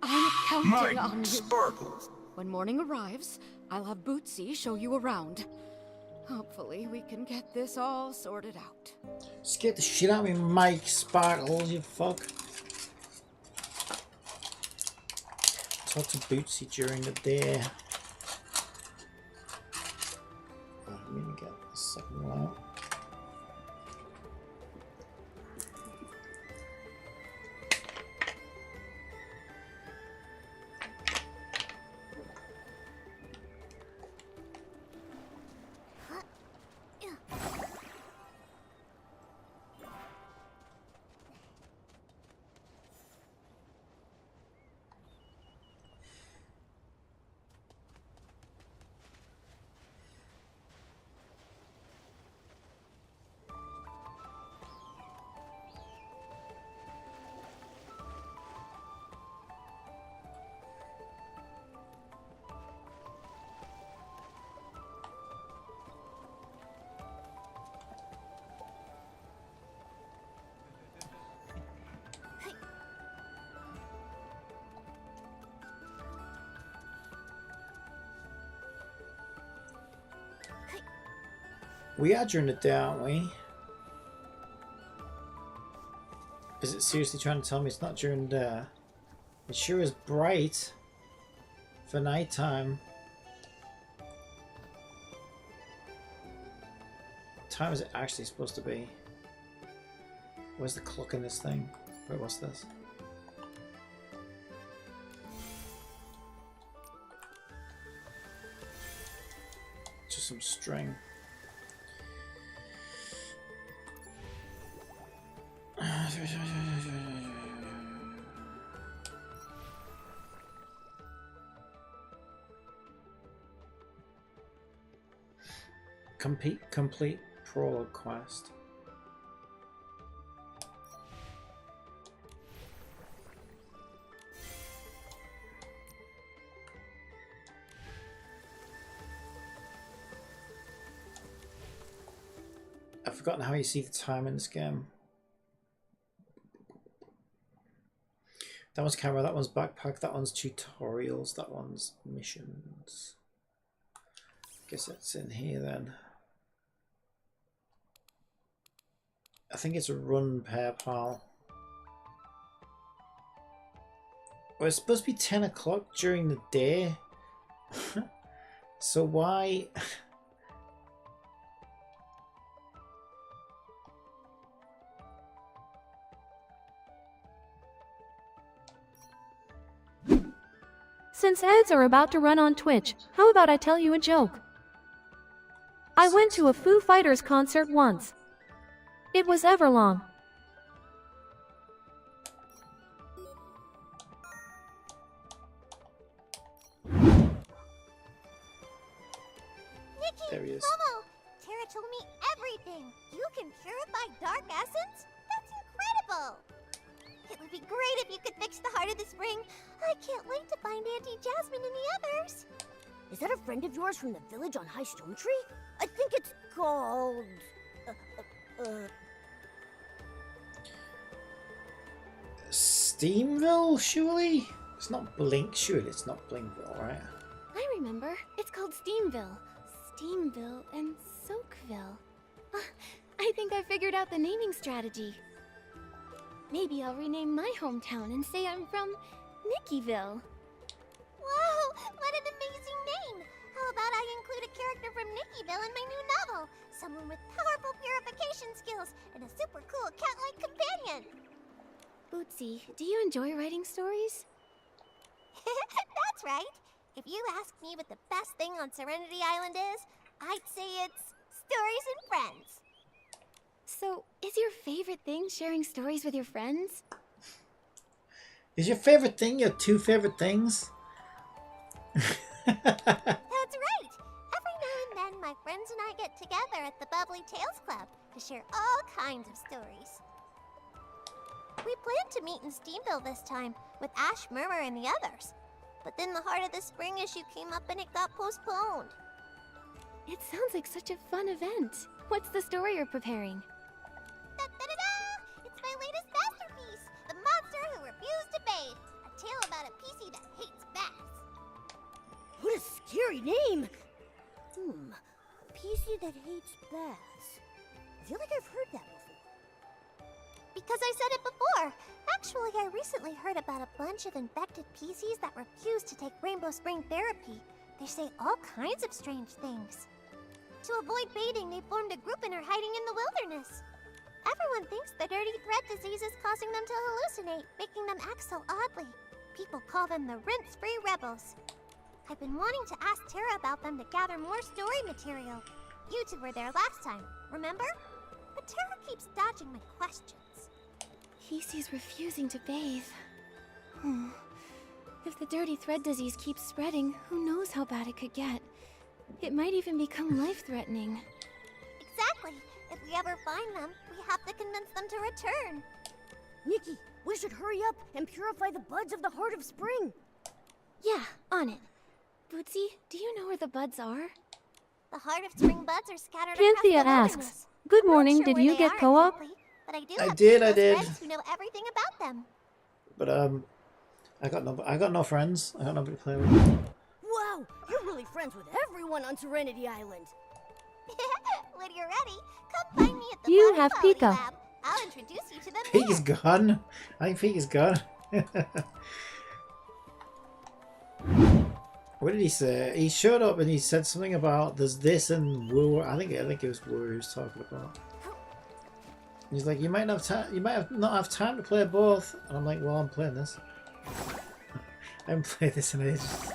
I'm counting on you. Sparkles. When morning arrives, I'll have Bootsy show you around. Hopefully, we can get this all sorted out. Scared the shit out of me, Mike Sparkles, you fuck. Talk to Bootsy during the day. Oh, I'm gonna get the second one out. We are during the day, aren't we? Is it seriously trying to tell me it's not during the day? It sure is bright for nighttime. What time is it actually supposed to be? Where's the clock in this thing? Wait, what's this? Just some string. Complete prologue quest. I've forgotten how you see the time in this game. That one's camera, that one's backpack, that one's tutorials, that one's missions. Guess that's in here then. I think it's a run pair pal. Well, it's supposed to be 10 o'clock during the day. So why? Since ads are about to run on Twitch, how about I tell you a joke? I went to a Foo Fighters concert once. It was everlong. There he is. Momo! Terra told me everything! You can purify dark essence? That's incredible! It would be great if you could fix the heart of the spring. I can't wait to find Auntie Jasmine and the others. Is that a friend of yours from the village on High Stone Tree? I think it's called... Steamville, surely? It's not Blink, surely it's not Blinkville, right? I remember. It's called Steamville. Steamville and Soakville. I think I figured out the naming strategy. Maybe I'll rename my hometown and say I'm from Nickyville. Wow, what an amazing name! How about I include a character from Nickyville in my new novel? Someone with powerful purification skills and a super cool cat-like companion. Bootsy, do you enjoy writing stories? That's right. If you ask me what the best thing on Serenity Island is, I'd say it's stories and friends. So, is your favorite thing sharing stories with your friends? Is your favorite thing your two favorite things? That's right. Every now and then, my friends and I get together at the Bubbly Tales Club to share all kinds of stories. We planned to meet in Steamville this time with Ash, Murmur, and the others. But then the Heart of the Spring issue came up and it got postponed. It sounds like such a fun event. What's the story you're preparing? Da-da-da-da! It's my latest masterpiece, The Monster Who Refused to Bathe. A tale about a PC that hates baths. What a scary name! PC that hates baths. I feel like I've heard that before. Because I said it before. Actually, I recently heard about a bunch of infected PCs that refuse to take Rainbow Spring therapy. They say all kinds of strange things. To avoid bathing, they formed a group and are hiding in the wilderness. Everyone thinks the dirty thread disease is causing them to hallucinate, making them act so oddly. People call them the rinse-free rebels. I've been wanting to ask Terra about them to gather more story material. You two were there last time, remember? But Terra keeps dodging my questions. PC's refusing to bathe. If the dirty thread disease keeps spreading, who knows how bad it could get. It might even become life-threatening. Exactly. If we ever find them, we have to convince them to return. Nikki, we should hurry up and purify the buds of the Heart of Spring. Yeah, on it. Bootsy, do you know where the buds are? The Heart of Spring buds are scattered Canthea across the asks, wilderness. "Good I'm not morning, sure did where you they get are co-op?" exactly, but I do I have did, close I did. friends who know everything about them. But I got no friends. I got nobody to play with. Wow, you're really friends with everyone on Serenity Island. When you're ready, come find me at the You Water have Quality Pika. Lab. I'll introduce you to them Pete is there. gone. I think Pete is gone. What did he say? He showed up and he said something about there's this and Woo. I think it was Woo he was talking about. He's like, you might not have time. You might not have time to play both. And I'm like, well, I'm playing this. I haven't played this in ages.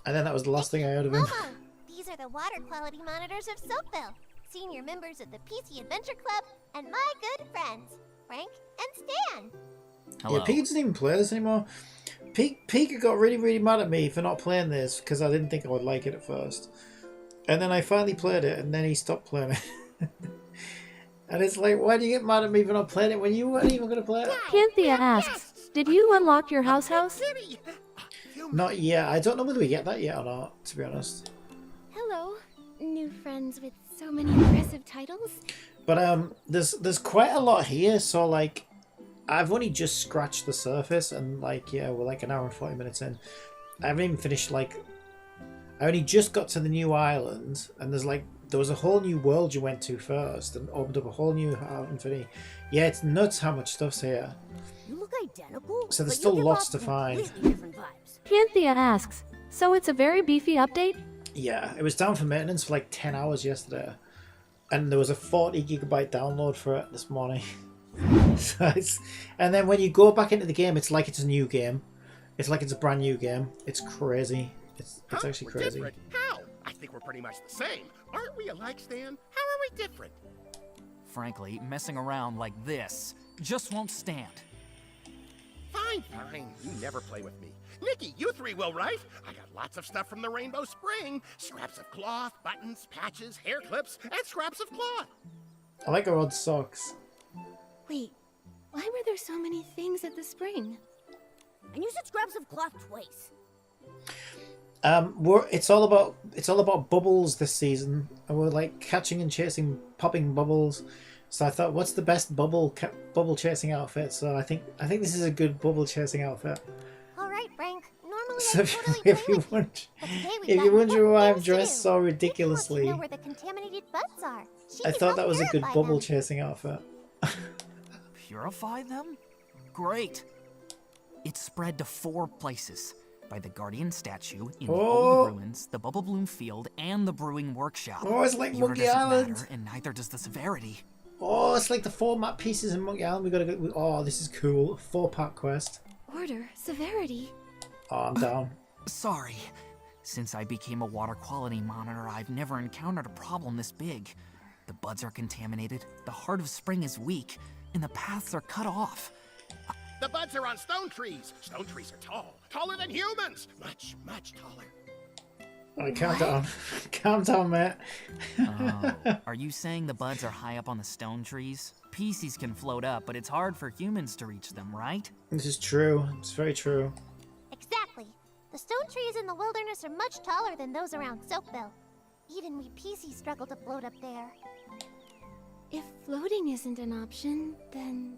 And then that was the last thing I heard of him. Momo, these are the water quality monitors of Soapville, senior members of the PC Adventure Club, and my good friends, Frank and Stan. Hello. Yeah, Pete doesn't even play this anymore. Pete got really mad at me for not playing this because I didn't think I would like it at first. And then I finally played it and then he stopped playing it. And it's like, why do you get mad at me for not playing it when you weren't even going to play it? Canthea asks, "Did you unlock your house? Not yet. I don't know whether we get that yet or not, to be honest. Hello, new friends with so many impressive titles. But there's quite a lot here, so like I've only just scratched the surface and like yeah, we're like an hour and 40 minutes in. I haven't even finished like I only just got to the new island and there was a whole new world you went to first and opened up a whole new infinity. Yeah, it's nuts how much stuff's here. You look identical. So there's but still you give lots off to find. completely different vibes. Canthea asks, "So it's a very beefy update?" Yeah, it was down for maintenance for like 10 hours yesterday. And there was a 40 gigabyte download for it this morning. And then when you go back into the game, it's like it's a new game. It's like it's a brand new game. It's crazy. It's actually We're crazy. different? How? I think we're pretty much the same. Aren't we alike, Stan? How are we different? Frankly, messing around like this just won't stand. Fine, Fine, you never play with me. Nikki, you three will, right? I got lots of stuff from the Rainbow Spring. Scraps of cloth, buttons, patches, hair clips, and scraps of cloth. I like our odd socks. Wait, why were there so many things at the spring? And you said scraps of cloth twice. It's all about bubbles this season, and we're like catching and chasing popping bubbles. So I thought, what's the best bubble chasing outfit? So I think this is a good bubble chasing outfit. Alright, Frank. Normally So I totally if play you with you. wonder, But today we've if got you wonder important why I'm things to dressed do. so Nikki ridiculously, wants to know where the contaminated buds are. She I can thought help that was a good purify bubble them. chasing outfit. Purify them? Great. It's spread to 4 places. By the Guardian statue, in the old ruins, the Bubble Bloom Field, and the Brewing Workshop. Oh, it's like The order Monkey doesn't Island. matter, and neither does the severity. Oh, it's like the 4 map pieces in Monkey Island. We gotta go. Oh, this is cool. 4-part quest. Order, severity. Oh, I'm down. Sorry. Since I became a water quality monitor, I've never encountered a problem this big. The buds are contaminated, the heart of spring is weak, and the paths are cut off. The buds are on stone trees. Stone trees are tall. Taller than humans. Much, much taller. Alright, calm down. Calm down, Matt. Oh, are you saying the buds are high up on the stone trees? PCs can float up, but it's hard for humans to reach them, right? This is true. It's very true. Exactly. The stone trees in the wilderness are much taller than those around Soapville. Even we PCs struggle to float up there. If floating isn't an option, then...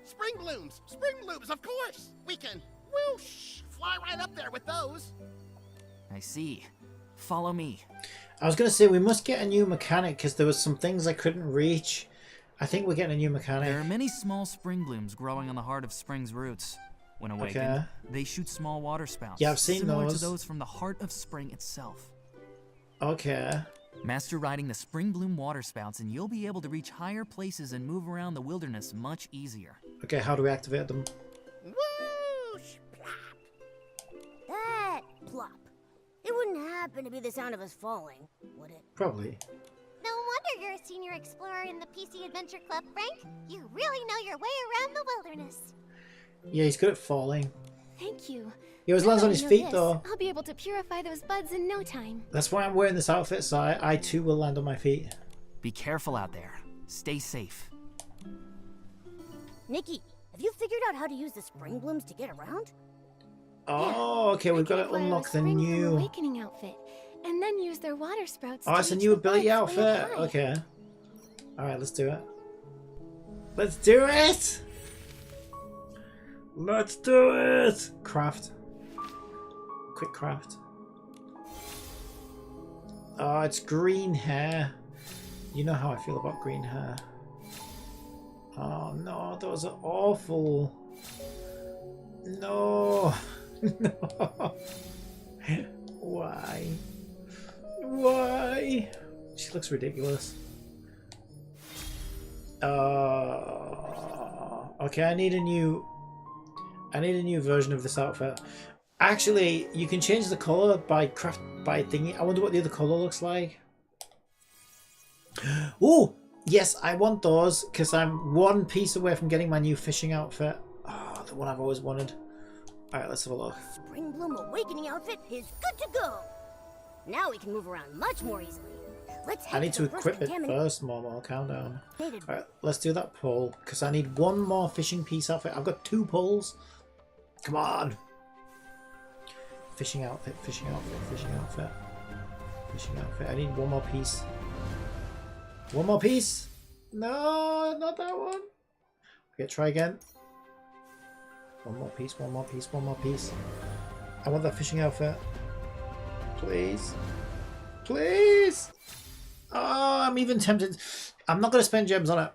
Spring blooms, of course. We can whoosh, fly right up there with those. I see. Follow me. I was going to say, we must get a new mechanic, because there was some things I couldn't reach. I think we're getting a new mechanic. There are many small spring blooms growing on the heart of spring's roots. When awakened, they shoot small water spouts. Yeah, I've seen similar those. to those from the heart of spring itself. Okay. Master riding the spring bloom water spouts and you'll be able to reach higher places and move around the wilderness much easier. Okay, how do we activate them? Whoosh, plop. That plop. It wouldn't happen to be the sound of us falling, would it? Probably. No wonder you're a senior explorer in the PC Adventure Club, Frank. You really know your way around the wilderness. Yeah, he's good at falling. Thank you. He always Now lands that on I his know feet, this, though. I'll be able to purify those buds in no time. That's why I'm wearing this outfit, so I too will land on my feet. Be careful out there. Stay safe. Nikki, have you figured out how to use the spring blooms to get around? Oh, okay, we've got to unlock the Spring Bloom new... Awakening outfit, and then use their water sprouts. Oh, to it's a reach new the ability buds way up outfit. high. Okay. Alright, let's do it. Let's do it! Let's do it! Craft. Quick craft. Oh, it's green hair. You know how I feel about green hair. Oh no, those are awful. No. No. Why? Why? She looks ridiculous. Okay, I need a new version of this outfit. Actually, you can change the color by thingy. I wonder what the other color looks like. Oh, yes, I want those because I'm one piece away from getting my new fishing outfit. Oh, the one I've always wanted. All right, let's have a look. Spring Bloom Awakening outfit is good to go. Now we can move around much more easily. Let's head I need to the first equip it contaminated- first, Momo. Calm down. Alright, let's do that pull, because I need one more fishing piece outfit. I've got 2 pulls. Come on. Fishing outfit, fishing outfit, fishing outfit. Fishing outfit. I need one more piece. One more piece? No, not that one. Okay, try again. One more piece, one more piece, one more piece. I want that fishing outfit. Please. Please! Oh, I'm even tempted. I'm not going to spend gems on it.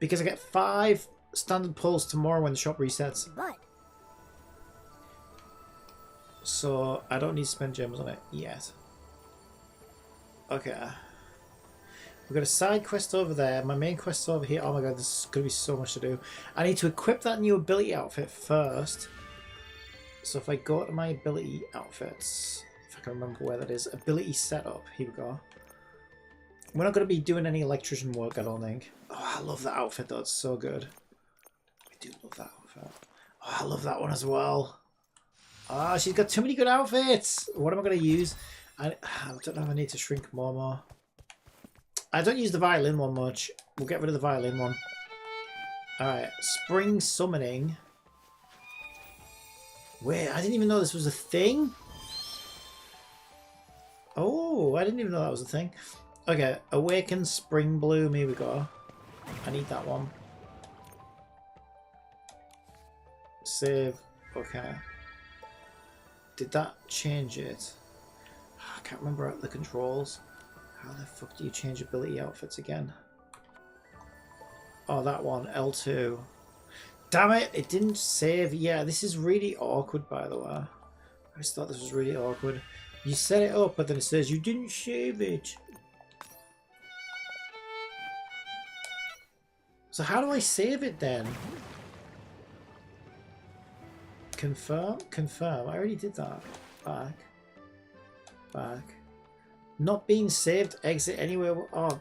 Because I get 5 standard pulls tomorrow when the shop resets. But So I don't need to spend gems on it yet. Okay. We've got a side quest over there. My main quest is over here. Oh my god, this is going to be so much to do. I need to equip that new ability outfit first. So if I go to my ability outfits, if I can remember where that is, ability setup, here we go. We're not going to be doing any electrician work, I don't think. Oh, I love that outfit though, it's so good. I do love that outfit. outfit. Oh, I love that one as well. Ah, she's got too many good outfits. What am I going to use? I don't know if I need to shrink Momo. I don't use the violin one much. We'll get rid of the violin one. Alright, spring summoning. Wait, I didn't even know this was a thing. Oh, I didn't even know that was a thing. Okay, awaken spring bloom. Here we go. I need that one. Save. Okay. Did that change it? I can't remember the controls. How the fuck do you change ability outfits again? Oh, that one. L2. Damn it! It didn't save. Yeah, this is really awkward, by the way. I just thought this was really awkward. You set it up, but then it says you didn't save it. So how do I save it then? Confirm? Confirm. I already did that. Back. Back. Not being saved. Exit anywhere. Oh,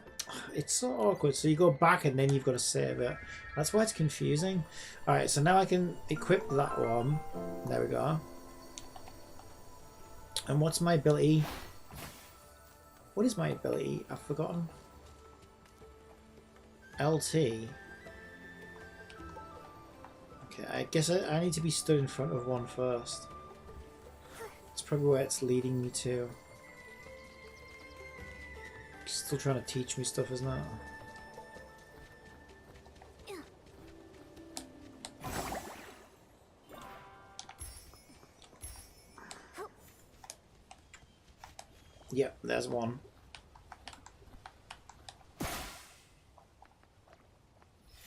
it's so awkward. So you go back and then you've got to save it. That's why it's confusing. Alright, so now I can equip that one. There we go. And what's my ability? What is my ability? I've forgotten. LT. Okay, I guess I need to be stood in front of one first. That's probably where it's leading me to. Still trying to teach me stuff, isn't it? Yep, there's one.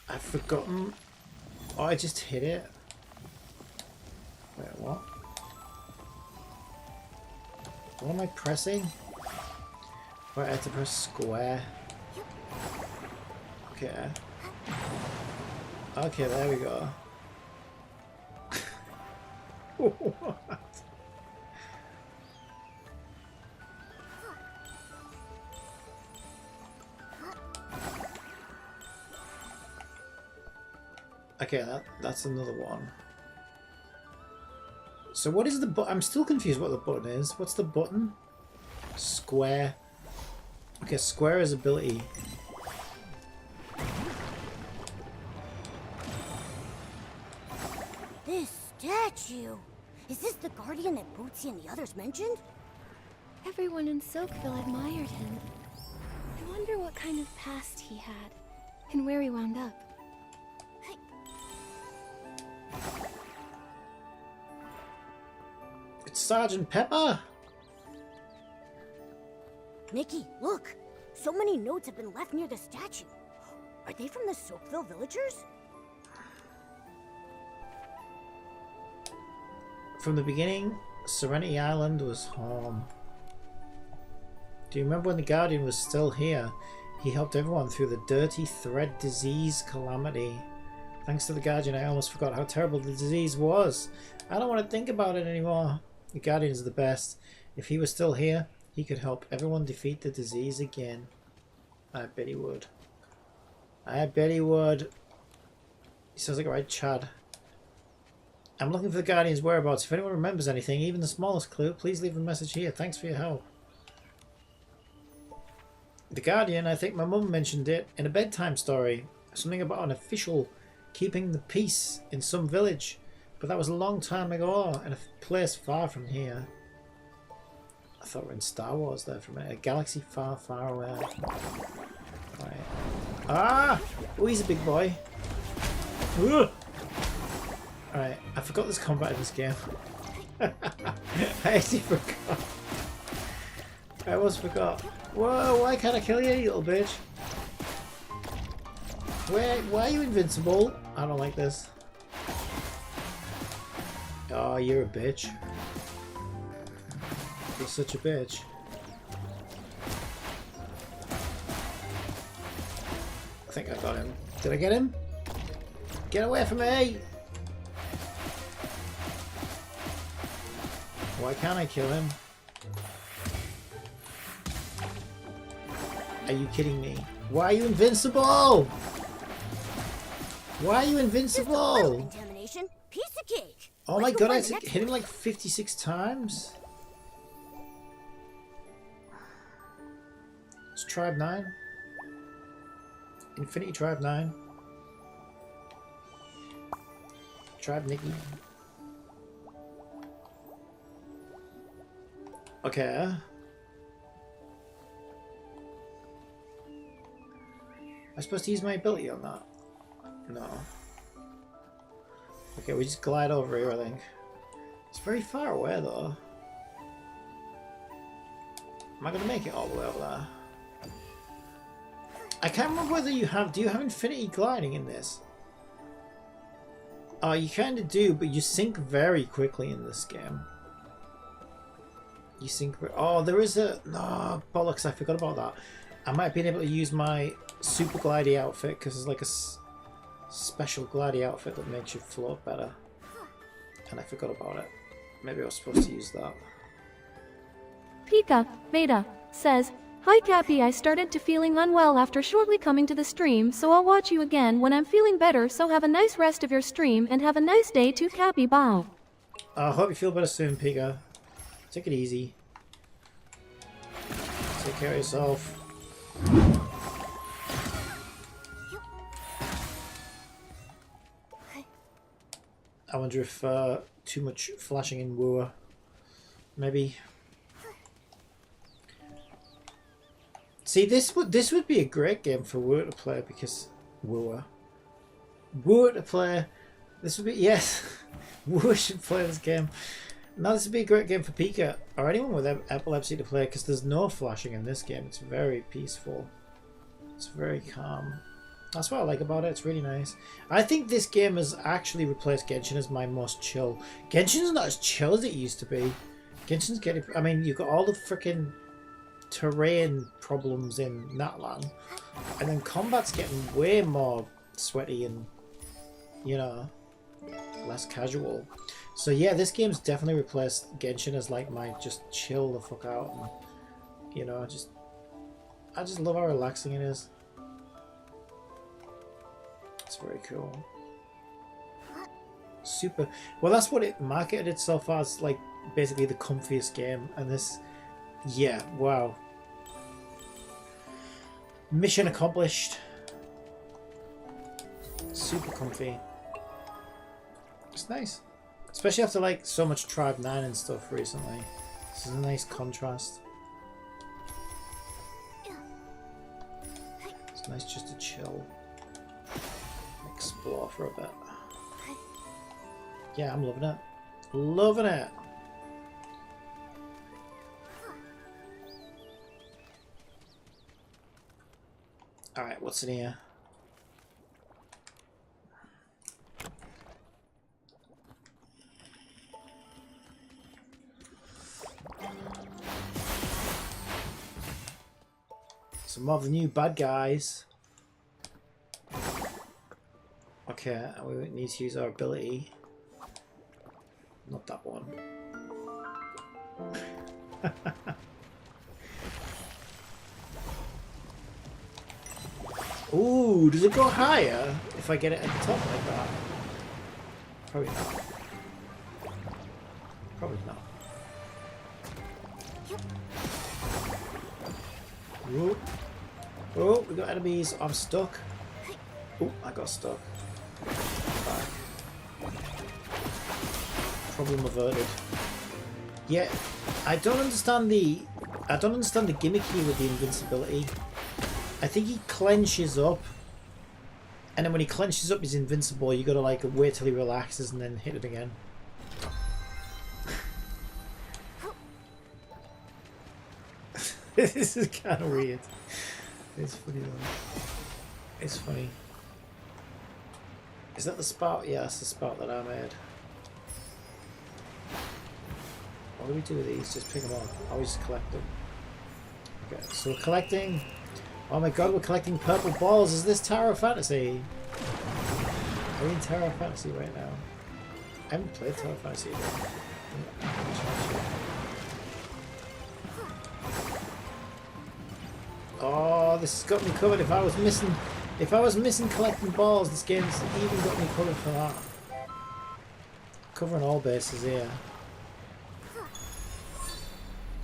I've forgotten. Oh, I just hit it. Wait, what? What am I pressing? Wait, I have to press square. Okay. Okay, there we go. What? Okay, that's another one. So what is the button? I'm still confused what the button is. What's the button? Square. Okay, square is ability. This statue! Is this the guardian that Bootsy and the others mentioned? Everyone in Silkville admired him. I wonder what kind of past he had, and where he wound up. It's Sergeant Pepper! Nikki, look! So many notes have been left near the statue. Are they from the Silkville villagers? From the beginning, Serenity Island was home. Do you remember when the Guardian was still here? He helped everyone through the dirty thread disease calamity. Thanks to the Guardian, I almost forgot how terrible the disease was. I don't want to think about it anymore. The Guardian is the best. If he was still here, he could help everyone defeat the disease again. I bet he would. I bet he would. He sounds like a right Chad. I'm looking for the Guardian's whereabouts. If anyone remembers anything, even the smallest clue, please leave a message here. Thanks for your help. The Guardian, I think my mum mentioned it in a bedtime story. Something about an official keeping the peace in some village. But that was a long time ago, in a place far from here. I thought we were in Star Wars there for a minute. A galaxy far, far away. Right. Ah! Oh, he's a big boy. Ugh. Alright, I forgot there's combat in this game. I actually forgot. I almost forgot. Whoa, why can't I kill you, you little bitch? Why are you invincible? I don't like this. Oh, you're a bitch. You're such a bitch. I think I got him. Did I get him? Get away from me! Why can't I kill him? Are you kidding me? Why are you invincible? Why are you invincible? Contamination. Piece of cake. Oh my god, I hit him like 56 times. It's Tribe 9. Infinity Tribe 9. Tribe Nikki. Okay. Am I supposed to use my ability on that? No. Okay, we just glide over here, I think. It's very far away, though. Am I going to make it all the way over there? I can't remember whether you have... Do you have infinity gliding in this? Oh, you kind of do, but you sink very quickly in this game. You sink... Oh, there is a... No, bollocks, I forgot about that. I might have been able to use my super glidey outfit, because there's like a special glidey outfit that makes you float better. And I forgot about it. Maybe I was supposed to use that. Pika Veda says, "Hi Cappy, I started to feeling unwell after shortly coming to the stream, so I'll watch you again when I'm feeling better, so have a nice rest of your stream and have a nice day too, Cappy. Bow." I hope you feel better soon, Pika. Take it easy. Take care of yourself. I wonder if too much flashing in Wooer. Maybe. See, this would be a great game for Wooer to play because Wooer to play. This would be yes. Wooer should play this game. No, this would be a great game for Pika or anyone with epilepsy to play because there's no flashing in this game. It's very peaceful. It's very calm. That's what I like about it. It's really nice. I think this game has actually replaced Genshin as my most chill. Genshin's not as chill as it used to be. Genshin's getting... I mean, you've got all the freaking terrain problems in Natlan. And then combat's getting way more sweaty and, you know, less casual. So yeah, this game's definitely replaced Genshin as like my just chill the fuck out. And, you know, I just love how relaxing it is. It's very cool. Super. Well, that's what it marketed itself as, like basically the comfiest game. And this, yeah, wow. Mission accomplished. Super comfy. It's nice, especially after like so much Tribe 9 and stuff recently. This is a nice contrast. It's nice just to chill. Explore for a bit. Yeah, I'm loving it. Loving it. Alright, what's in here? Some of the new bad guys. Okay, we need to use our ability. Not that one. Ooh, does it go higher if I get it at the top like that? Probably not. Probably not. Whoa. Oh, we got enemies. I'm stuck. Oh, I got stuck. Back. Problem averted. Yeah, I don't understand the gimmick here with the invincibility. I think he clenches up, and then when he clenches up, he's invincible. You gotta like wait till he relaxes and then hit it again. This is kind of weird. It's funny though. It's funny. Is that the spout? Yeah, that's the spout that I made. What do we do with these? Just pick them up. I always collect them. Okay, so we're collecting. Oh my god, we're collecting purple balls. Is this Tower Fantasy? Are we in Tower Fantasy right now? I haven't played Tower Fantasy yet. Oh, this has got me covered. If I was missing collecting balls, this game's even got me covered for that. Covering all bases here.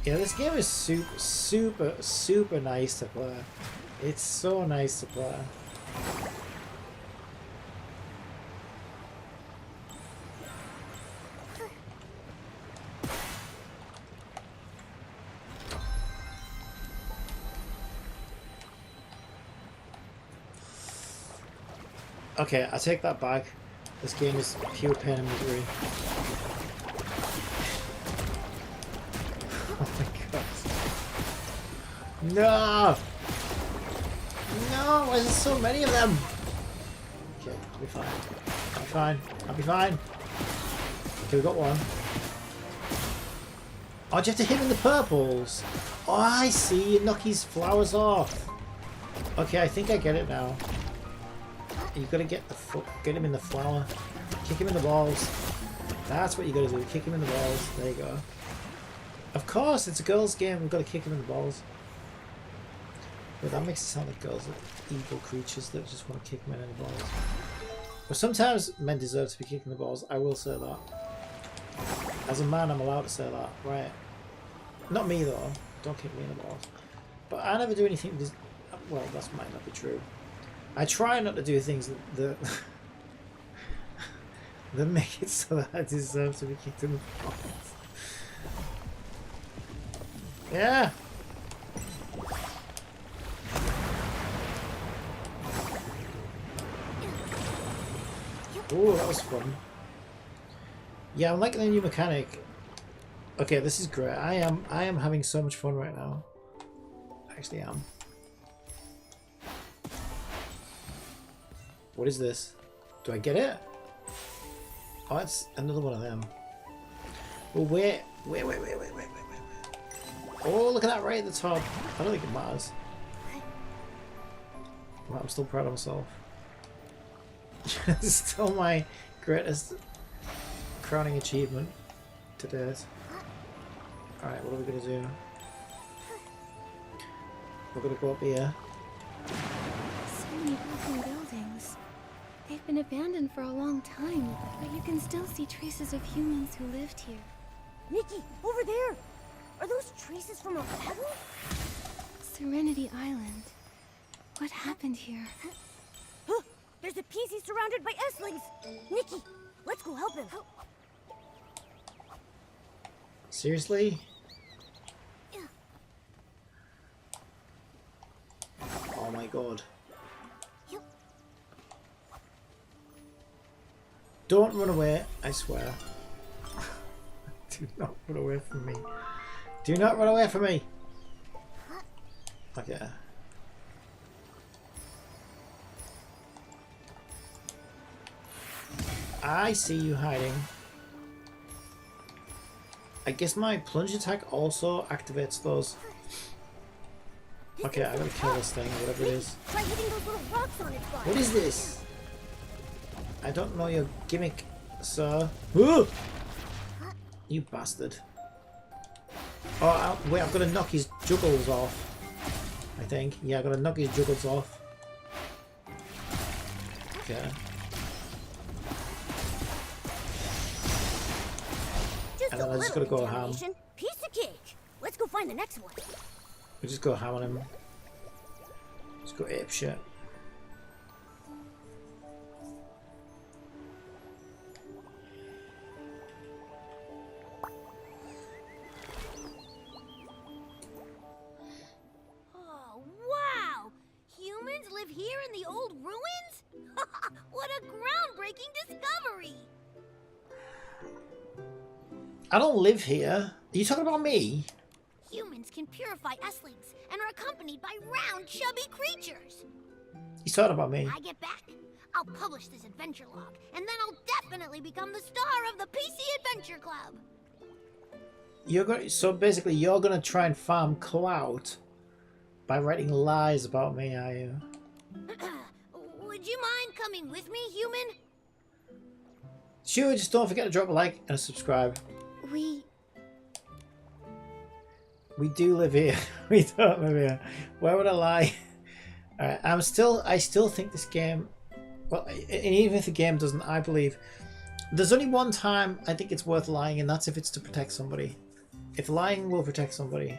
Yeah, this game is super nice to play. It's so nice to play. Okay, I take that back. This game is pure pain and misery. Oh my god. No! No! Why is there so many of them? Okay, I'll be fine. I'll be fine. I'll be fine. Okay, we got one. Oh, do you have to hit him in the purples? Oh, I see. You knock his flowers off. Okay, I think I get it now. You gotta get him in the flower. Kick him in the balls. That's what you gotta do. Kick him in the balls. There you go. Of course, it's a girls' game. We've got to kick him in the balls. But that makes it sound like girls are evil creatures that just want to kick men in the balls. But sometimes men deserve to be kicked in the balls. I will say that. As a man, I'm allowed to say that. Right. Not me though. Don't kick me in the balls. But I never do anything. Well, that might not be true. I try not to do things that that make it so that I deserve to be kicked in the balls. Yeah. Ooh, that was fun. Yeah, I'm liking the new mechanic. Okay, this is great. I am having so much fun right now. I actually am. What is this? Do I get it? Oh, it's another one of them. Oh, wait. Oh, look at that right at the top. I don't think it matters. Well, I'm still proud of myself. It's still my greatest crowning achievement to date. Alright, what are we going to do? We're going to go up here. So many broken buildings. They've been abandoned for a long time, but you can still see traces of humans who lived here. Nikki, over there! Are those traces from a battle? Serenity Island. What happened here? Huh, there's a PC surrounded by S-lings! Nikki, let's go help him. Seriously? Oh my god. Don't run away, I swear. Do not run away from me. Do not run away from me! Okay. I see you hiding. I guess my plunge attack also activates those. Okay, I gotta kill this thing, whatever it is. Try hitting those little rocks on its body. What is this? I don't know your gimmick, sir. Ooh! You bastard. Oh, wait, I've got to knock his juggles off. I think. Yeah, I've got to knock his juggles off. Okay. And then I just got to go ham. Piece of cake. Let's go find the next one. We just go ham on him. Just go ape shit. Oh, wow! Humans live here in the old ruins? What a groundbreaking discovery! I don't live here. Are you talking about me? Humans can purify S-lings and are accompanied by round, chubby creatures. He's talking about me. When I get back, I'll publish this adventure log, and then I'll definitely become the star of the PC Adventure Club. You're going. So basically, you're gonna try and farm clout by writing lies about me, are you? Would you mind coming with me, human? Sure. Just don't forget to drop a like and a subscribe. We do live here. We don't live here. Why would I lie? Alright, I still think this game, well, and even if the game doesn't, I believe There's only one time I think it's worth lying, and that's if it's to protect somebody. If lying will protect somebody.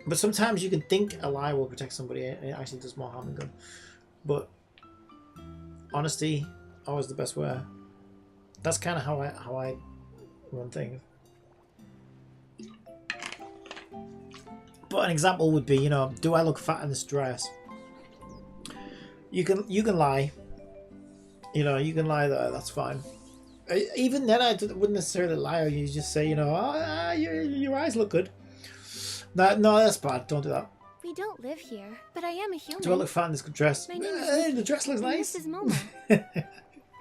But sometimes you can think a lie will protect somebody, and it actually does more harm than good. But honesty, always the best way. That's kind of how I run things. But an example would be, you know, do I look fat in this dress? You can lie. You know, you can lie there. That's fine. Even then, I wouldn't necessarily lie. You just say, you know, your eyes look good. No, that's bad. Don't do that. We don't live here, but I am a human. Do I look fat in this dress? My name is The dress looks nice. This is Momo.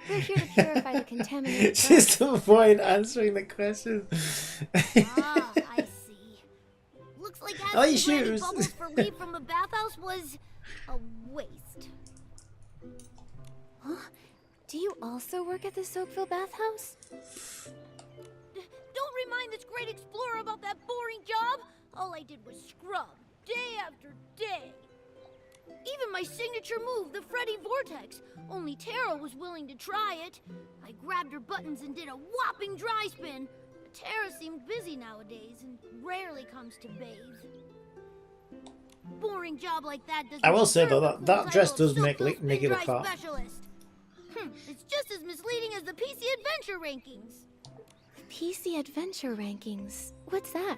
We're here to purify the contaminated Just avoid answering the question. Ah, I see. Looks like Oh, your asking Granny shoes. Bubbles for leave from the bathhouse was a waste. Huh? Do you also work at the Soakville bathhouse? Don't remind this great explorer about that boring job. All I did was scrub, day after day. Even my signature move, the Freddy Vortex. Only Tara was willing to try it. I grabbed her buttons and did a whopping dry spin. But Tara seemed busy nowadays and rarely comes to bathe. Boring job like that doesn't. I will say though deserve the that cool dress title does of make Soakville it look Spin Dry fat. Specialist. It's just as misleading as the PC Adventure rankings. PC Adventure Rankings. What's that?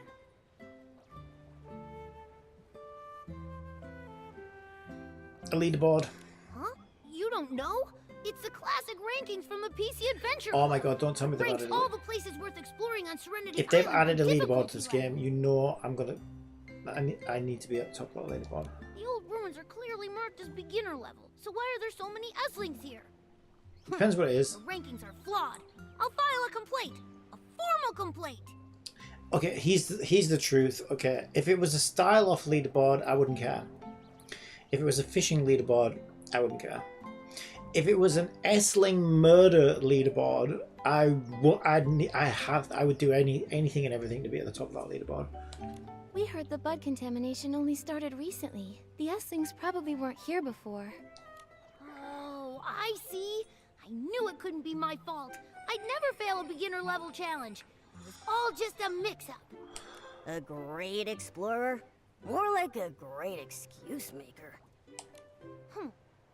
A leaderboard. Huh? You don't know? It's the classic rankings from the PC Adventure. Oh my god, don't tell me they've Ranks added all it. the places worth exploring on Serenity If they've Island added a by leaderboard to this difficulty game, you know I'm gonna. I need to be at the top of the leaderboard. level. The old ruins are clearly marked as beginner level, so why are there so many S-lings here? Depends what it is. The rankings are flawed. I'll file a complaint. A formal complaint. Okay, here's the truth. Okay, if it was a style-off leaderboard, I wouldn't care. If it was a fishing leaderboard, I wouldn't care. If it was an S-ling murder leaderboard, I would do anything and everything to be at the top of that leaderboard. We heard the bud contamination only started recently. The S-Lings probably weren't here before. Oh, I see. I knew it couldn't be my fault. I'd never fail a beginner level challenge. It was all just a mix-up. A great explorer? More like a great excuse maker.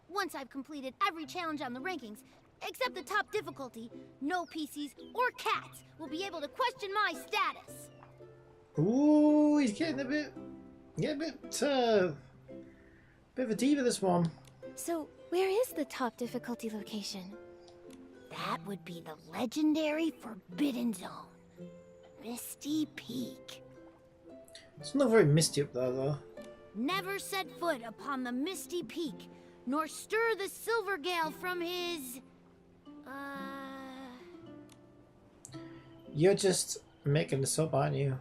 Once I've completed every challenge on the rankings, except the top difficulty, no PCs or cats will be able to question my status. Ooh, he's getting a bit of a diva, this one. So, where is the top difficulty location? That would be the legendary Forbidden Zone, Misty Peak. It's not very misty up there, though. Never set foot upon the Misty Peak, nor stir the Silvergale from his... You're just making this up, aren't you?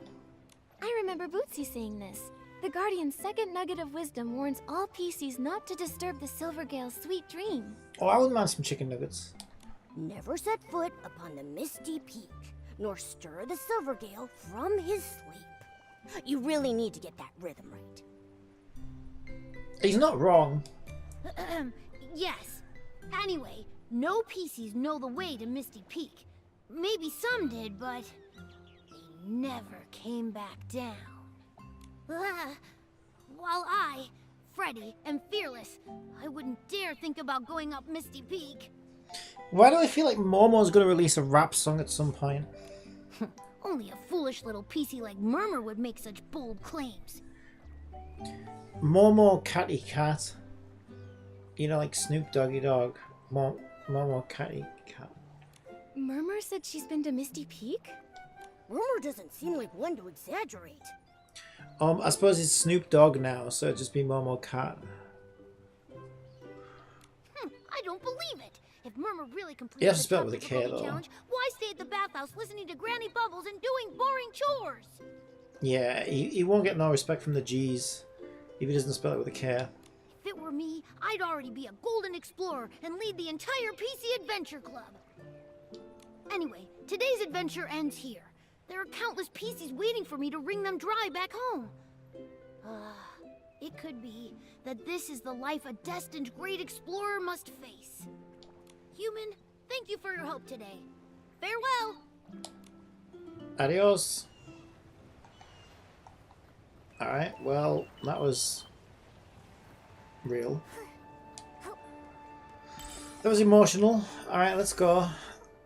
I remember Bootsy saying this. The Guardian's second nugget of wisdom warns all PCs not to disturb the Silvergale's sweet dream. Oh, I wouldn't mind some chicken nuggets. Never set foot upon the Misty Peak, nor stir the Silvergale from his sleep. You really need to get that rhythm right. He's not wrong. Yes. Anyway, no PCs know the way to Misty Peak. Maybe some did, but they never came back down. While I, Freddy, am fearless, I wouldn't dare think about going up Misty Peak. Why do I feel like Momo's gonna release a rap song at some point? Only a foolish little PC like Murmur would make such bold claims. Momo Catty Cat. You know, like Snoop Doggy Dog. Momo Catty Cat. Murmur said she's been to Misty Peak? Murmur doesn't seem like one to exaggerate. I suppose it's Snoop Dogg now, so it'd just be Momo Cat. I don't believe it. If Murmur really You completed have to the spell it top with a K, difficulty though. challenge, why stay at the bathhouse listening to Granny Bubbles and doing boring chores? Yeah, he won't get no respect from the G's if he doesn't spell it with a K. If it were me, I'd already be a golden explorer and lead the entire PC Adventure Club. Anyway, today's adventure ends here. There are countless PCs waiting for me to wring them dry back home. It could be that this is the life a destined great explorer must face. Human, Thank you for your help today. Farewell. Adios. Alright, well, that was real. That was emotional. Alright, let's go.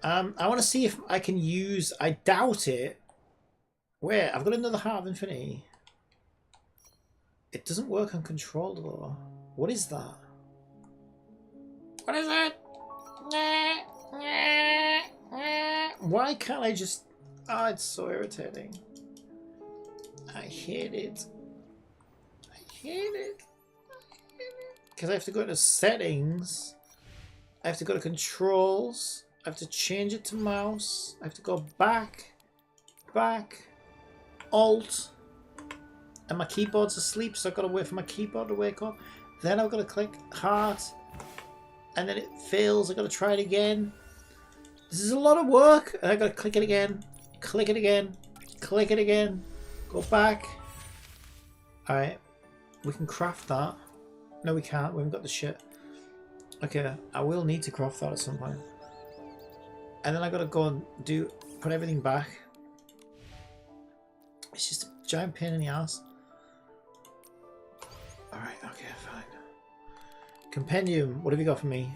I want to see if I can use... I doubt it. Wait, I've got another Heart of Infinity. It doesn't work on control though. What is that? What is it? Why can't I just... Oh, it's so irritating. I hate it. I hate it. Because I have to go to settings. I have to go to controls. I have to change it to mouse. I have to go back. Alt. And my keyboard's asleep, so I've got to wait for my keyboard to wake up. Then I've got to click heart. And then it fails. I've got to try it again. This is a lot of work. And I've got to click it again. Click it again. Click it again. Go back. Alright. We can craft that. No, we can't. We haven't got the shit. Okay. I will need to craft that at some point. And then I've got to go and put everything back. It's just a giant pain in the ass. Alright, okay, fine. Compendium, what have you got for me?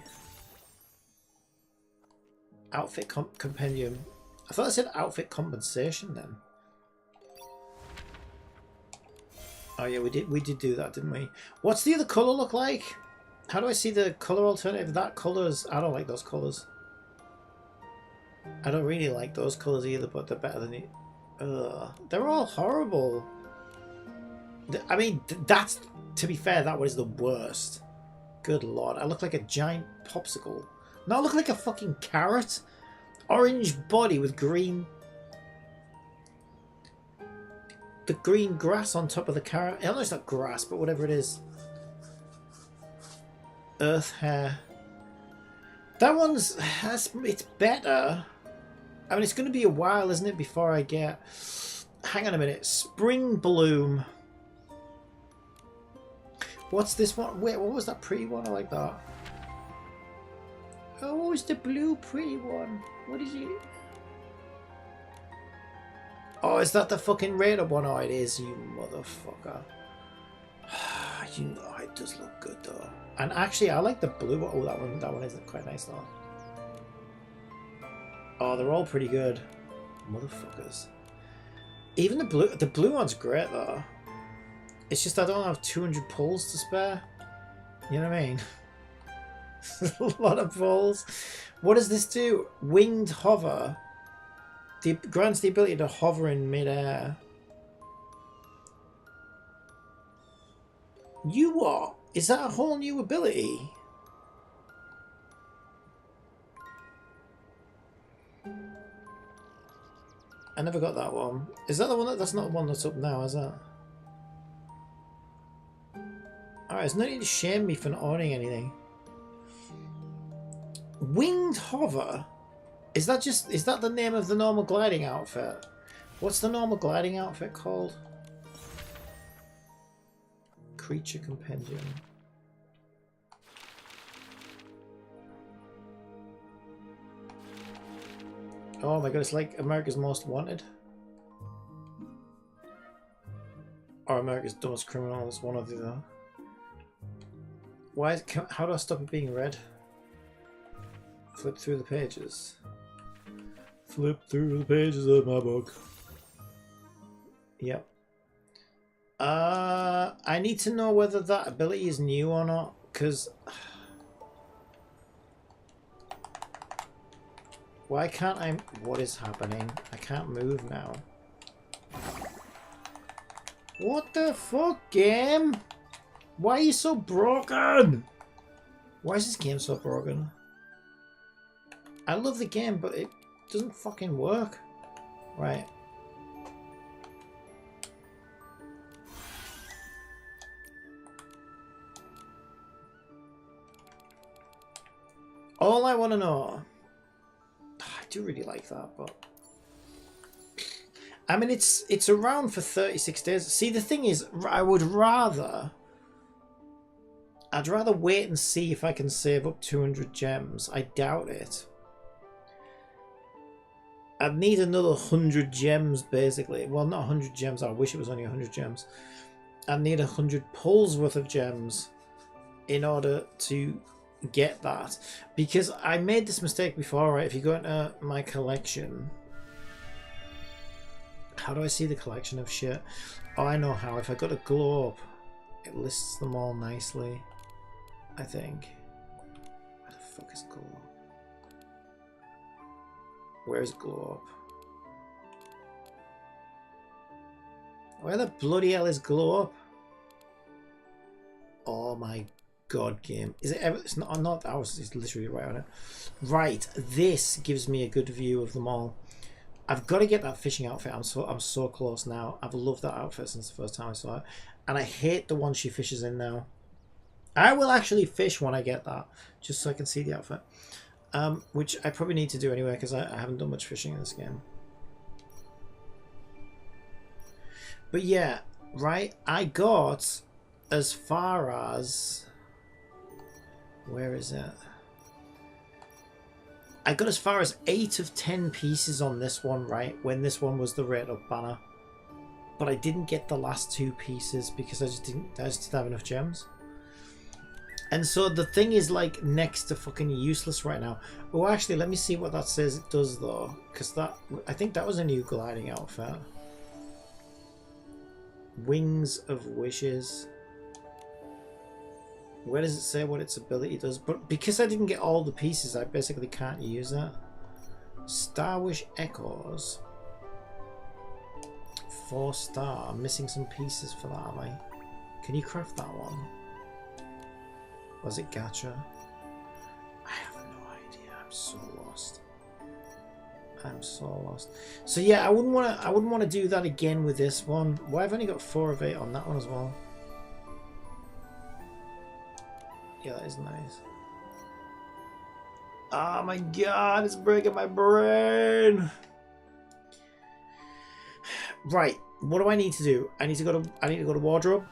Outfit compendium. I thought I said outfit compensation then. Oh yeah, we did do that, didn't we? What's the other colour look like? How do I see the colour alternative? That colours... I don't like those colours. I don't really like those colours either, but they're better than the... they're all horrible. I mean, that's... To be fair, that was the worst. Good lord, I look like a giant popsicle. No, I look like a fucking carrot. Orange body with green... The green grass on top of the carrot. I know it's not grass, but whatever it is. Earth hair. That one's... It's better. I mean, it's going to be a while, isn't it, before I get... Hang on a minute. Spring Bloom. What's this one? Wait, what was that pretty one? I like that. Oh, what was the blue pretty one? What is it? Oh, is that the fucking radar one? Oh, it is, you motherfucker. You know, it does look good, though. And actually, I like the blue one. Oh, that one isn't quite nice, though. Oh, they're all pretty good. Motherfuckers. Even the blue one's great, though. It's just I don't have 200 pulls to spare. You know what I mean? A lot of pulls. What does this do? Winged hover. Grants the ability to hover in mid-air. You what? Is that a whole new ability? I never got that one. Is that the one that's not the one that's up now, is that? Alright, there's no need to shame me for not owning anything. Winged hover? Is that the name of the normal gliding outfit? What's the normal gliding outfit called? Creature Compendium. Oh my god, it's like America's Most Wanted. Or America's Dumbest Criminal, it's one of the other. How do I stop it being red? Flip through the pages. Flip through the pages of my book. Yep. I need to know whether that ability is new or not, because... Why can't I... What is happening? I can't move now. What the fuck, game? Why are you so broken? Why is this game so broken? I love the game, but it doesn't fucking work. Right. All I want to know... I do really like that, but... I mean, it's around for 36 days. See, the thing is, I'd rather wait and see if I can save up 200 gems. I doubt it. I'd need another 100 gems, basically. Well, not 100 gems. I wish it was only 100 gems. I'd need 100 pulls worth of gems in order to get that. Because I made this mistake before, right? If you go into my collection... How do I see the collection of shit? Oh, I know how. If I go to glow up, it lists them all nicely, I think. Where the fuck is glow up? Where's glow up? Where the bloody hell is glow up? Oh my god, game. Is it ever? It's not ours. It's literally right on it. Right, this gives me a good view of them all. I've got to get that fishing outfit. I'm so close now. I've loved that outfit since the first time I saw it, and I hate the one she fishes in now. I will actually fish when I get that, just so I can see the outfit. Which I probably need to do anyway, because I haven't done much fishing in this game. But yeah, right, I got as far as... Where is it? I got as far as 8 of 10 pieces on this one, right, when this one was the rate up banner. But I didn't get the last 2 pieces because I just didn't have enough gems. And so the thing is like next to fucking useless right now. Oh, actually, let me see what that says it does though, because that, I think that was a new gliding outfit. Wings of Wishes. Where does it say what its ability does? But because I didn't get all the pieces, I basically can't use it. Starwish Echoes. 4-star. I'm missing some pieces for that, am I? Can you craft that one? Was it gacha? I have no idea. I'm so lost. I'm so lost. So yeah, I wouldn't want to do that again with this one. Well, I've only got 4 of 8 on that one as well. Yeah, that is nice. Oh my god, it's breaking my brain. Right, what do I need to do? I need to go to wardrobe.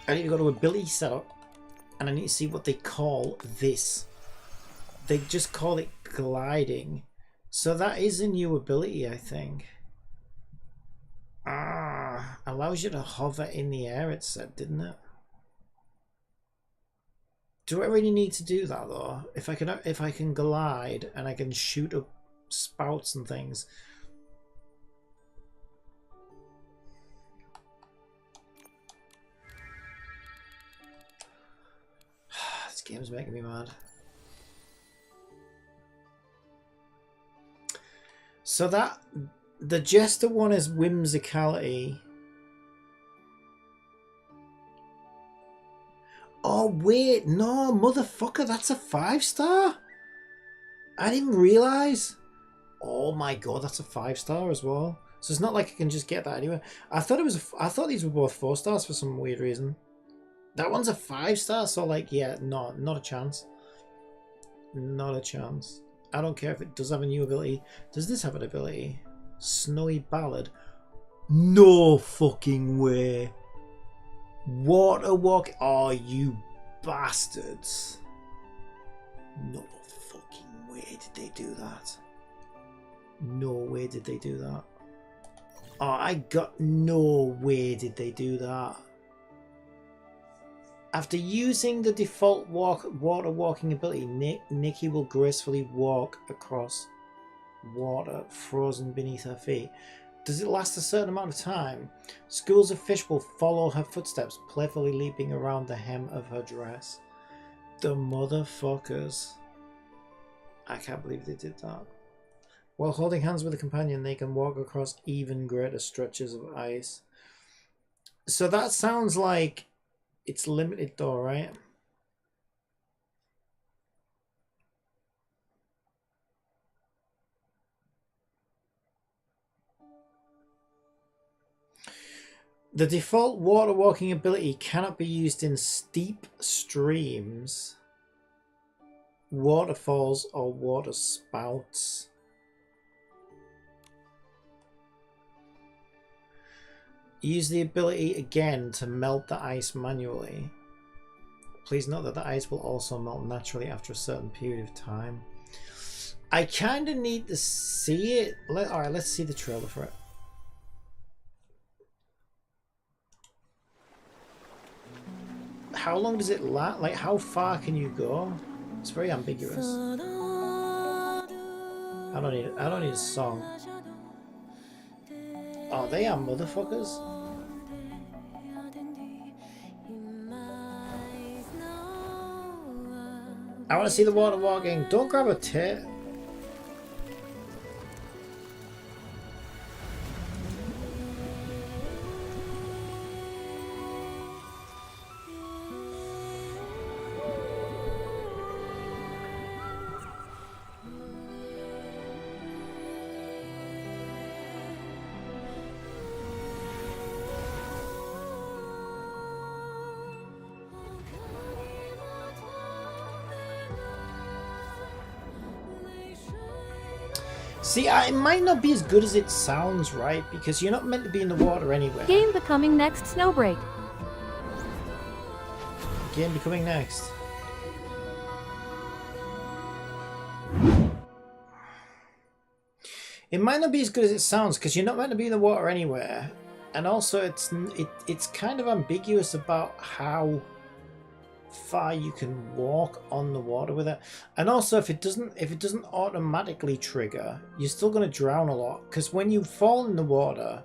I need to go to ability setup. And I need to see what they call this. They just call it gliding. So that is a new ability, I think. Allows you to hover in the air, it said, didn't it? Do I really need to do that though? If I can glide and I can shoot up spouts and things. This game's making me mad. So that the Jester one is whimsicality. Oh wait, no, motherfucker, that's a 5-star. I didn't realize. Oh my god, that's a 5-star as well. So it's not like I can just get that anywhere. I thought it was. I thought these were both 4-stars for some weird reason. That one's a 5-star, so like, yeah, no, not a chance. Not a chance. I don't care if it does have a new ability. Does this have an ability? Snowy Ballad? No fucking way. Water walk? Oh, you bastards. No fucking way did they do that. No way did they do that. Oh, I got no way did they do that. After using the default water walking ability, Nikki will gracefully walk across water frozen beneath her feet. Does it last a certain amount of time? Schools of fish will follow her footsteps, playfully leaping around the hem of her dress. The motherfuckers. I can't believe they did that. While holding hands with a companion, they can walk across even greater stretches of ice. So that sounds like it's limited though, right? The default water walking ability cannot be used in steep streams, waterfalls, or water spouts. Use the ability again to melt the ice manually. Please note that the ice will also melt naturally after a certain period of time. I kind of need to see it. Alright, let's see the trailer for it. How long does it last? Like, how far can you go? It's very ambiguous. I don't need a song. Oh, they are motherfuckers. I want to see the water walking. Don't grab a tit. See, it might not be as good as it sounds, right? Because you're not meant to be in the water anyway. Game becoming next Snowbreak. Game becoming next. It might not be as good as it sounds because you're not meant to be in the water anywhere, and also it's kind of ambiguous about how far you can walk on the water with it, and also if it doesn't automatically trigger, you're still going to drown a lot because when you fall in the water,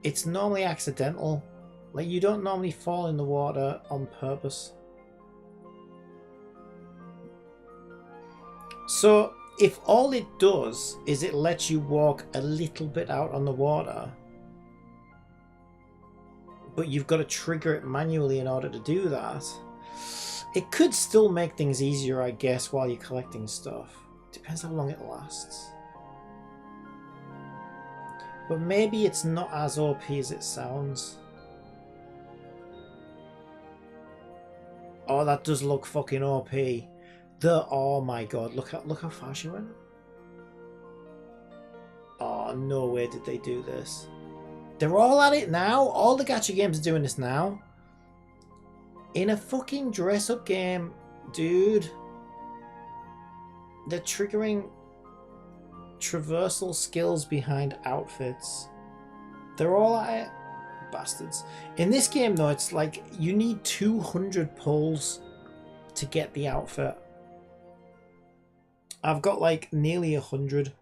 it's normally accidental. Like, you don't normally fall in the water on purpose. So if all it does is it lets you walk a little bit out on the water, but you've got to trigger it manually in order to do that, it could still make things easier, I guess, while you're collecting stuff. Depends how long it lasts. But maybe it's not as OP as it sounds. Oh, that does look fucking OP. Oh my god, look how far she went. Oh, no way did they do this. They're all at it now? All the gacha games are doing this now? In a fucking dress-up game, dude. They're triggering traversal skills behind outfits. They're all at it. Bastards. In this game, though, it's like you need 200 pulls to get the outfit. I've got like nearly 100,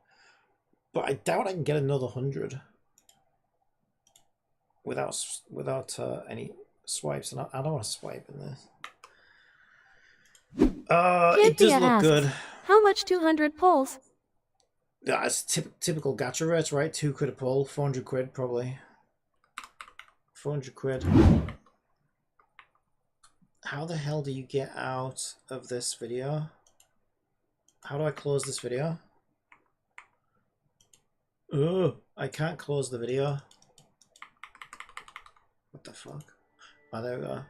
but I doubt I can get another 100 without any swipes, and I don't want to swipe in this. It does look good. How much 200 pulls? Yeah, it's typical gacha rates, right? 2 quid a pull, 400 quid probably. 400 quid. How the hell do you get out of this video? How do I close this video? Oh, I can't close the video. What the fuck? Oh, there we go.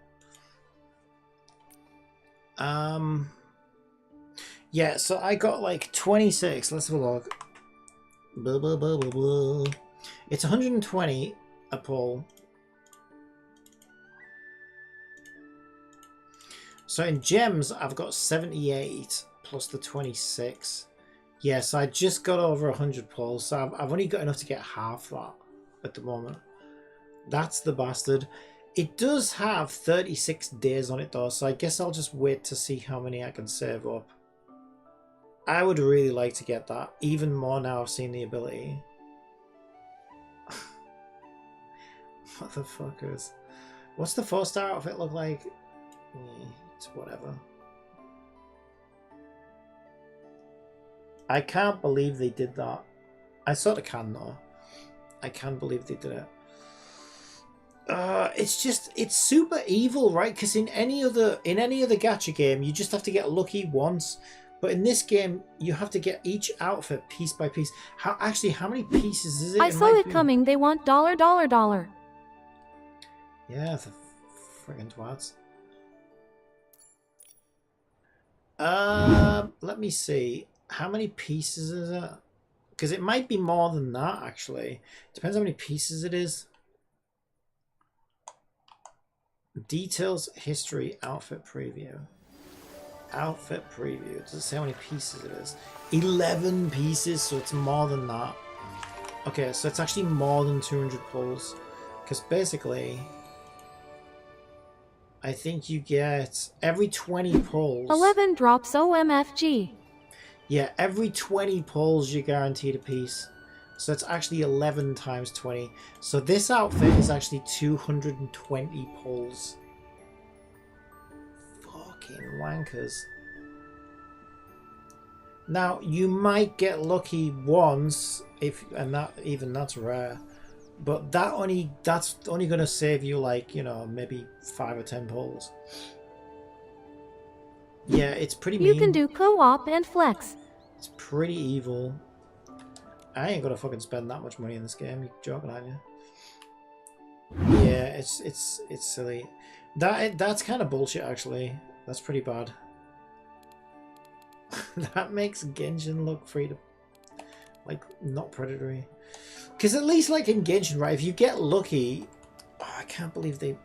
Yeah, so I got like 26. Let's have a look. Blah, blah, blah, blah, blah. It's 120 a pull. So in gems, I've got 78 plus the 26. Yes, I just got over 100 pulls, so I've only got enough to get half that at the moment. That's the bastard. It does have 36 days on it though, so I guess I'll just wait to see how many I can save up. I would really like to get that, even more now I've seen the ability. Motherfuckers. What's the 4-star outfit look like? It's whatever. I can't believe they did that. I sort of can though. I can't believe they did it. It's super evil, right? Because in any other gacha game, you just have to get lucky once. But in this game, you have to get each outfit piece by piece. How many pieces is it? I saw it coming. They want $. Yeah, the friggin' twats. Let me see. How many pieces is it? Because it might be more than that, actually. Depends how many pieces it is. Details, history, outfit preview. outfit preview. Does it say how many pieces it is? 11 pieces, so it's more than that. Okay, so it's actually more than 200 pulls. Because basically, I think you get every 20 pulls. 11 drops OMFG. Yeah, every 20 pulls you're guaranteed a piece. So it's actually 11 times 20. So this outfit is actually 220 pulls. Fucking wankers. Now, you might get lucky once, and that's rare. But that's only gonna save you, like, you know, maybe 5 or 10 pulls. Yeah, it's pretty mean. You can do co-op and flex. It's pretty evil. I ain't gonna fucking spend that much money in this game. You joking, aren't you? Yeah, it's silly. That's kind of bullshit, actually. That's pretty bad. That makes Genshin look free to, like, not predatory. Because at least, like, in Genshin, right, if you get lucky... Oh, I can't believe the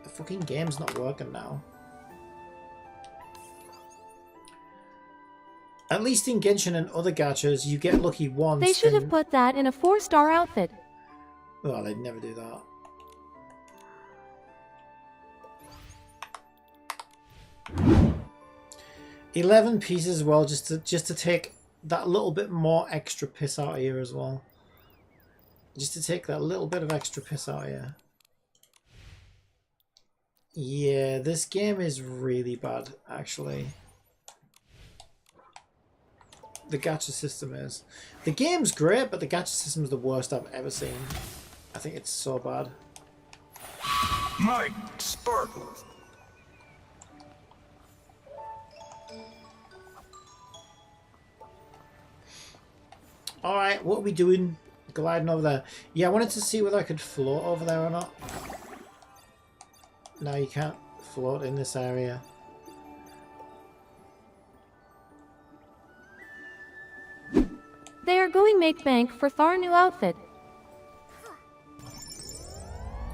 fucking game's not working now. At least in Genshin and other gachas, you get lucky once. They should have put that in a 4-star outfit. Oh, they'd never do that. $11 pieces as well, just to take that little bit more extra piss out of you as well. Just to take that little bit of extra piss out of you. Yeah, this game is really bad, actually. The gacha system is. The game's great, but the gacha system is the worst I've ever seen. I think it's so bad. My Spartan. Alright, what are we doing? Gliding over there. Yeah, I wanted to see whether I could float over there or not. No, you can't float in this area. They are going make bank for Thar new outfit.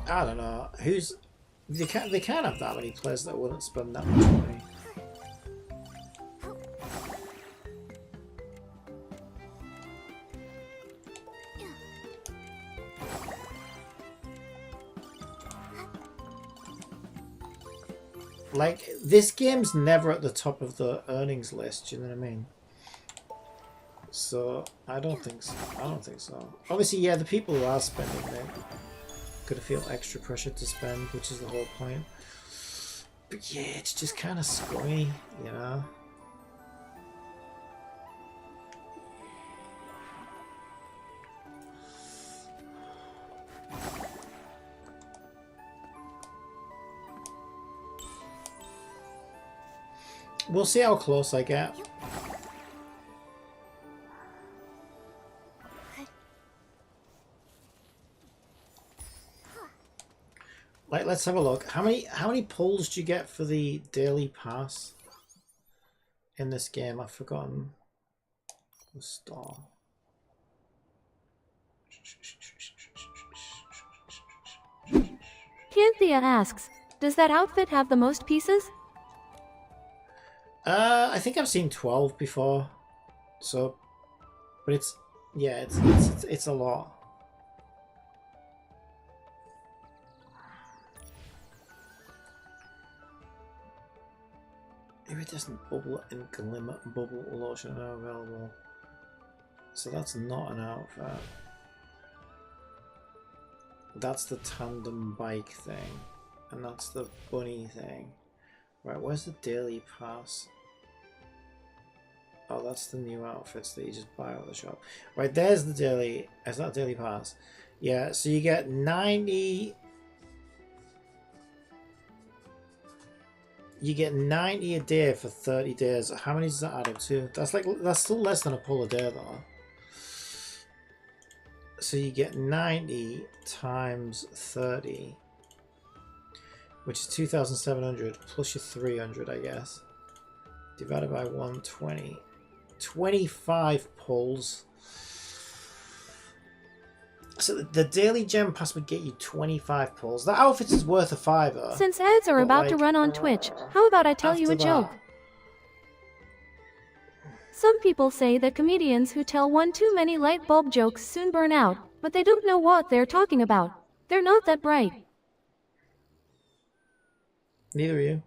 I don't know. They can't have that many players that wouldn't spend that much money. Like, this game's never at the top of the earnings list, you know what I mean? So, I don't think so. Obviously, yeah, the people who are spending, they're gonna feel extra pressure to spend, which is the whole point. But yeah, it's just kind of scummy, you know? We'll see how close I get. Like, let's have a look. How many pulls do you get for the daily pass in this game? I've forgotten the star. Cynthia asks, does that outfit have the most pieces? I think I've seen 12 before. So, but it's a lot. Iridescent bubble and glimmer bubble lotion are available. So that's not an outfit. That's the tandem bike thing. And that's the bunny thing. Right, where's the daily pass? Oh, that's the new outfits that you just buy out of the shop. Right, there's the daily. Is that daily pass? Yeah, so you get 90. You get 90 a day for 30 days. How many does that add up to? That's still less than a pull a day though. So you get 90 times 30, which is 2,700 plus your 300, I guess. Divided by 120. 25 pulls. So the daily gem pass would get you 25 pulls. That outfit is worth a $5. Since ads are about to run on Twitch, how about I tell you a joke? Some people say that comedians who tell one too many light bulb jokes soon burn out, but they don't know what they're talking about. They're not that bright. Neither are you.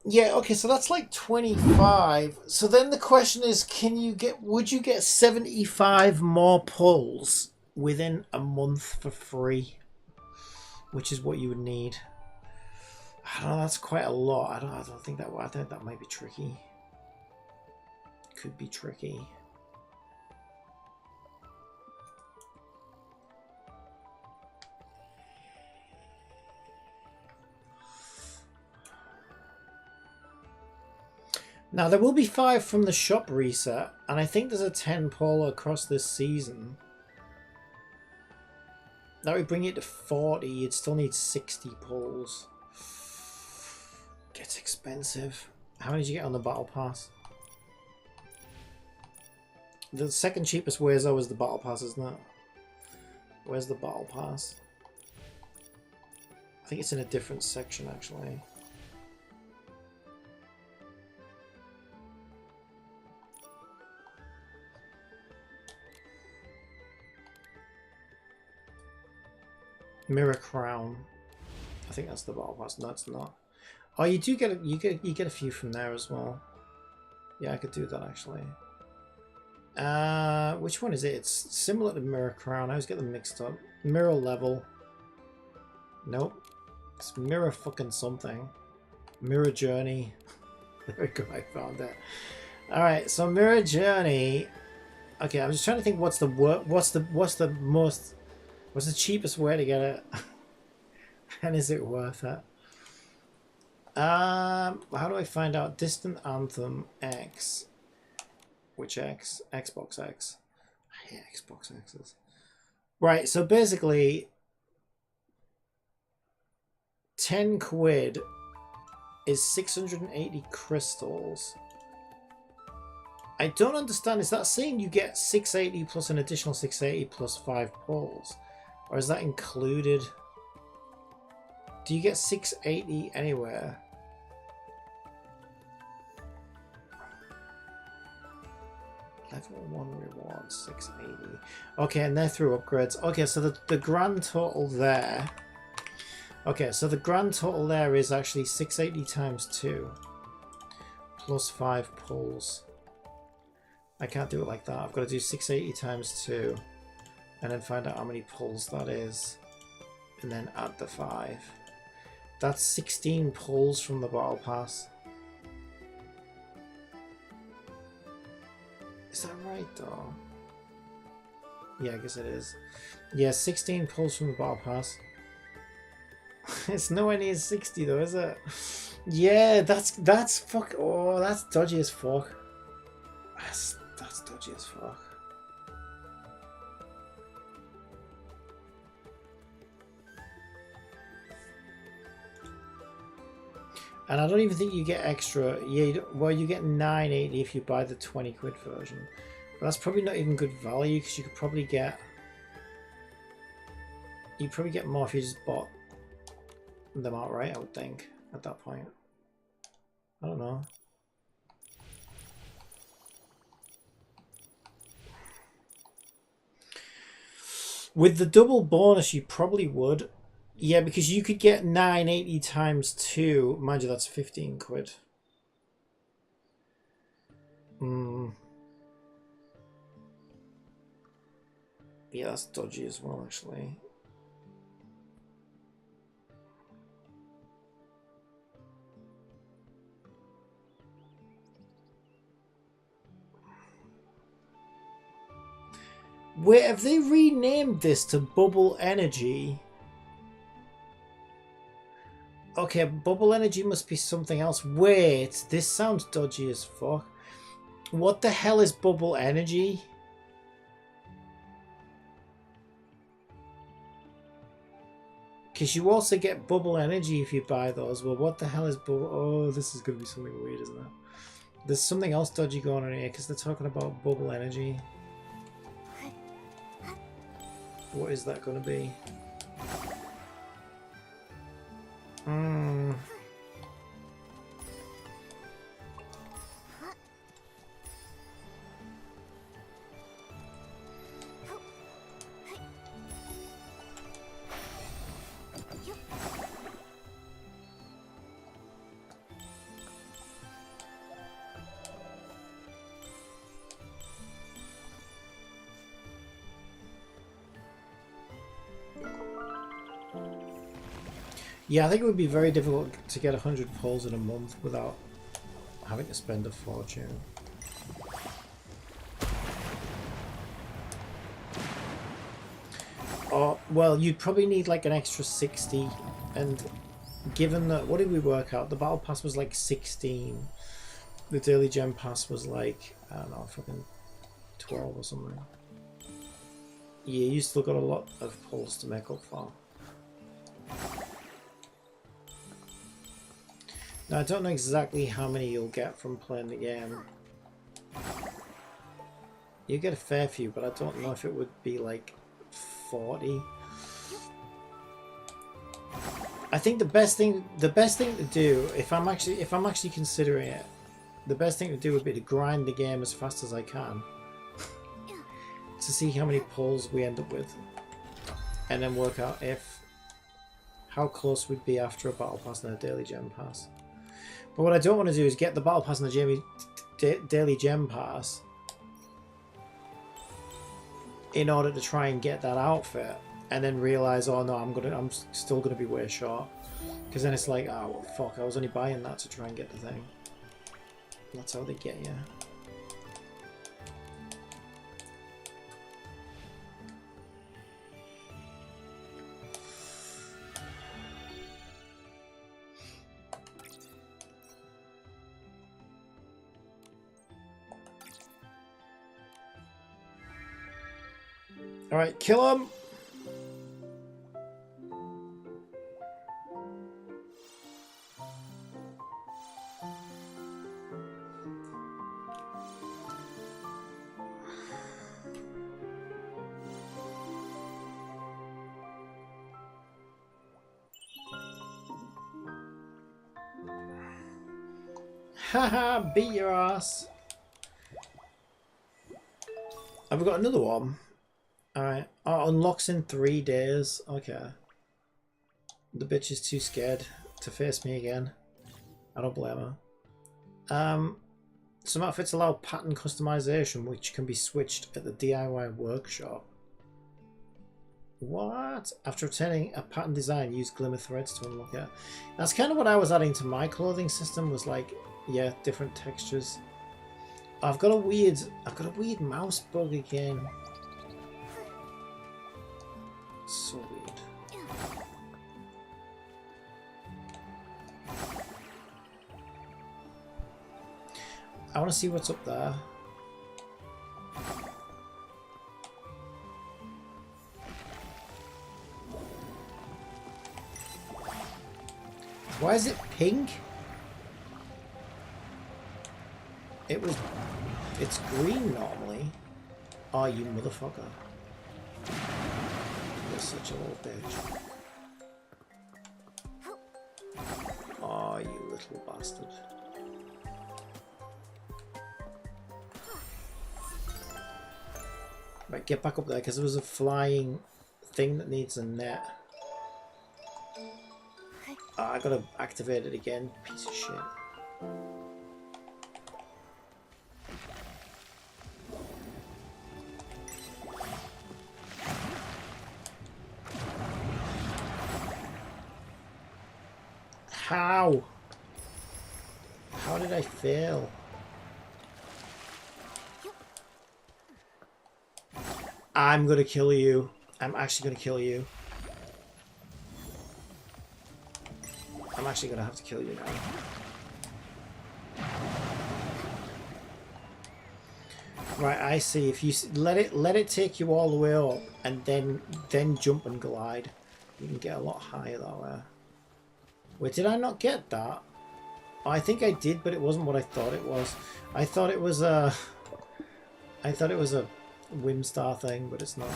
Yeah, okay, so that's like 25. So then the question is, would you get 75 more pulls within a month for free? Which is what you would need. I don't know, that's quite a lot. I think that might be tricky. Could be tricky. Now, there will be 5 from the shop reset, and I think there's a 10 pull across this season. That would bring it to 40. You'd still need 60 pulls. Gets expensive. How many did you get on the battle pass? The second cheapest way is always the battle pass, isn't it? Where's the battle pass? I think it's in a different section, actually. Mirror Crown. I think that's the battle pass. No, it's not. Oh, you do get you get a few from there as well. Yeah, I could do that actually. Which one is it? It's similar to Mirror Crown. I always get them mixed up. Mirror Level. Nope. It's Mirror fucking something. Mirror Journey. There we go. I found it. All right. So Mirror Journey. Okay, I'm just trying to think. What's the cheapest way to get it? And is it worth it? How do I find out? Distant Anthem X. Which X? Xbox X. I hate Xbox X's. Right, so basically 10 quid is 680 crystals. I don't understand. Is that saying you get 680 plus an additional 680 plus 5 pulls? Or is that included? Do you get 680 anywhere? Level 1 rewards, 680. Okay, and they're through upgrades. Okay, so the grand total there... Okay, so the grand total there is actually 680 times 2. Plus 5 pulls. I can't do it like that. I've got to do 680 times 2. And then find out how many pulls that is. And then add the 5. That's 16 pulls from the battle pass. Is that right though? Yeah, I guess it is. Yeah, 16 pulls from the battle pass. It's nowhere near 60 though, is it? Yeah, that's fuck. Oh, that's dodgy as fuck. That's dodgy as fuck. And I don't even think you get extra. Yeah, well, you get 980 if you buy the 20 quid version. But that's probably not even good value because you could probably get. You'd probably get more if you just bought them outright, I would think, at that point. I don't know. With the double bonus, you probably would. Yeah, because you could get 980 times 2. Mind you, that's 15 quid. Yeah, that's dodgy as well, actually. Wait, have they renamed this to Bubble Energy? Okay, Bubble Energy must be something else. Wait, this sounds dodgy as fuck. What the hell is Bubble Energy? Because you also get Bubble Energy if you buy those. Well, what the hell is Bubble... Oh, this is going to be something weird, isn't it? There's something else dodgy going on here because they're talking about Bubble Energy. What is that going to be? Yeah, I think it would be very difficult to get 100 pulls in a month without having to spend a fortune. Or, well, you'd probably need like an extra 60, and given that, what did we work out? The battle pass was like 16. The daily gem pass was like, I don't know, fucking 12 or something. Yeah, you still got a lot of pulls to make up for. Now, I don't know exactly how many you'll get from playing the game. You get a fair few, but I don't know if it would be like 40. I think the best thing to do, if I'm actually considering it, the best thing to do would be to grind the game as fast as I can to see how many pulls we end up with, and then work out how close we'd be after a battle pass and a daily gem pass. But what I don't want to do is get the battle pass and the daily gem pass in order to try and get that outfit, and then realize, oh no, I'm still gonna be way short, because then it's like, oh well, fuck, I was only buying that to try and get the thing. That's how they get you. All right, kill him. Haha, beat your ass. Have we got another one? Alright. Oh, unlocks in 3 days. Okay. The bitch is too scared to face me again. I don't blame her. Some outfits allow pattern customization, which can be switched at the DIY workshop. What? After obtaining a pattern design, use glimmer threads to unlock it. That's kind of what I was adding to my clothing system, was like, yeah, different textures. I've got a weird mouse bug again. So weird. I want to see what's up there. Why is it pink? It's green normally. Oh, you motherfucker. You're such a little bitch. Oh, you little bastard. Right, get back up there, because there was a flying thing that needs a net. Oh, I gotta activate it again, piece of shit. How? How did I fail? I'm gonna kill you. I'm actually gonna kill you. I'm actually gonna have to kill you now. Right, I see. If you let it take you all the way up, and then jump and glide, you can get a lot higher that way. Wait, did I not get that? Oh, I think I did, but it wasn't what I thought it was. I thought it was a Whimstar thing, but it's not.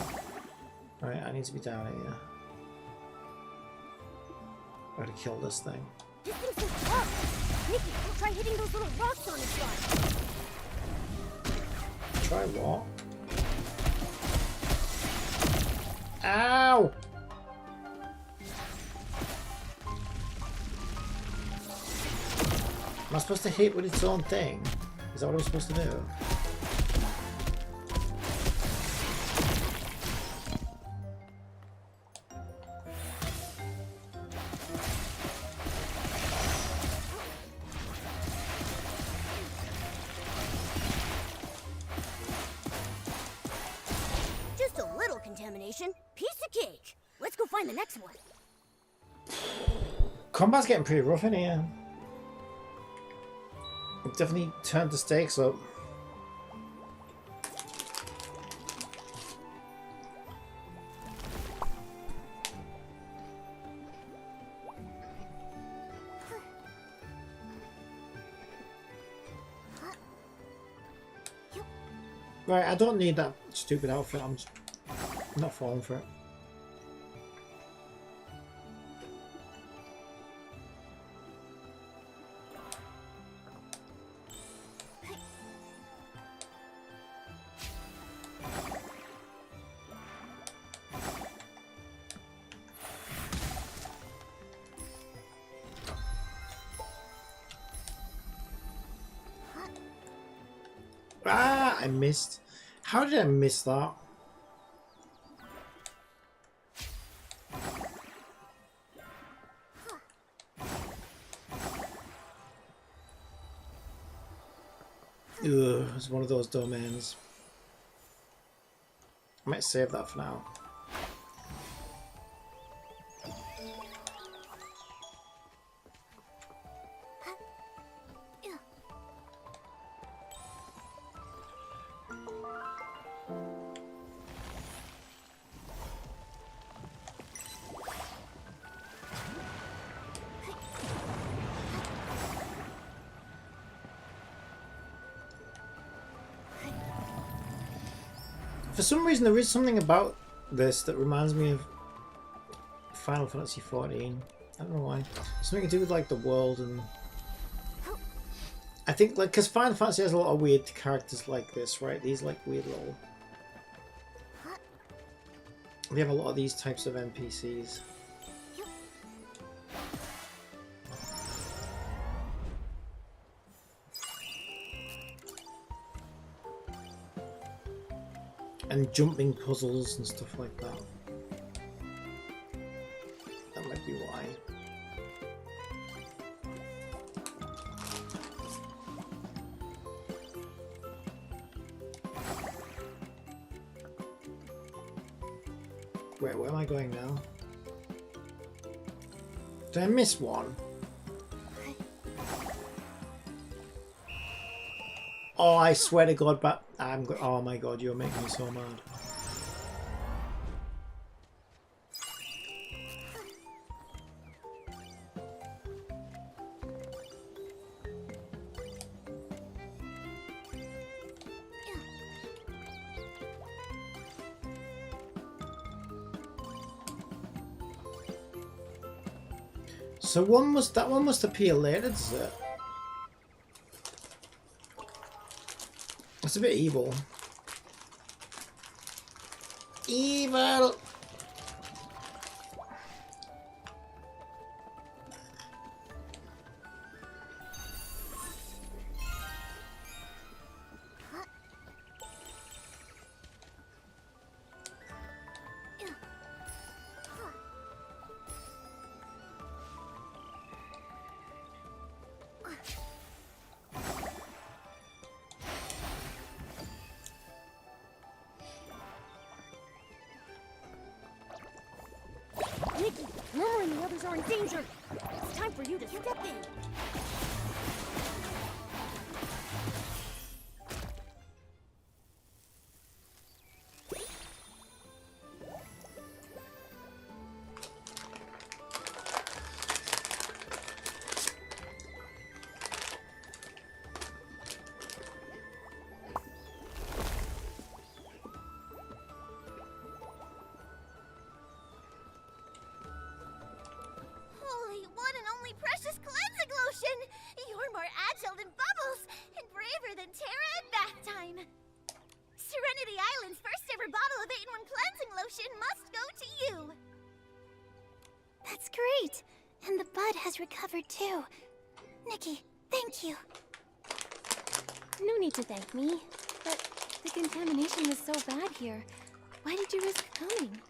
Alright, I need to be down here. I gotta kill this thing. This thing's so tough. Nikki, try hitting those little rocks on its run. Try what? Ow! Am I supposed to hit with its own thing? Is that what I'm supposed to do? competition. Piece of cake. Let's go find the next one. Combat's getting pretty rough in here. I've definitely turned the stakes up. Right, I don't need that stupid outfit. I'm just not falling for it. Ah, I missed. How did I miss that? Ugh, it's one of those domains. I might save that for now. For some reason, there is something about this that reminds me of Final Fantasy XIV. I don't know why. Something to do with like the world and I think like because Final Fantasy has a lot of weird characters like this, right? These like weird little. We have a lot of these types of NPCs. And jumping puzzles and stuff like that. That might be why. Wait, where am I going now? Did I miss one? Oh, I swear to God, but oh my God, you're making me so mad. So that one must appear later, does it? It's a bit evil. Evil! Nikki, Murmur and the others are in danger. It's time for you to step in. Recovered too. Nikki, thank you. No need to thank me. But the contamination was so bad here. Why did you risk coming?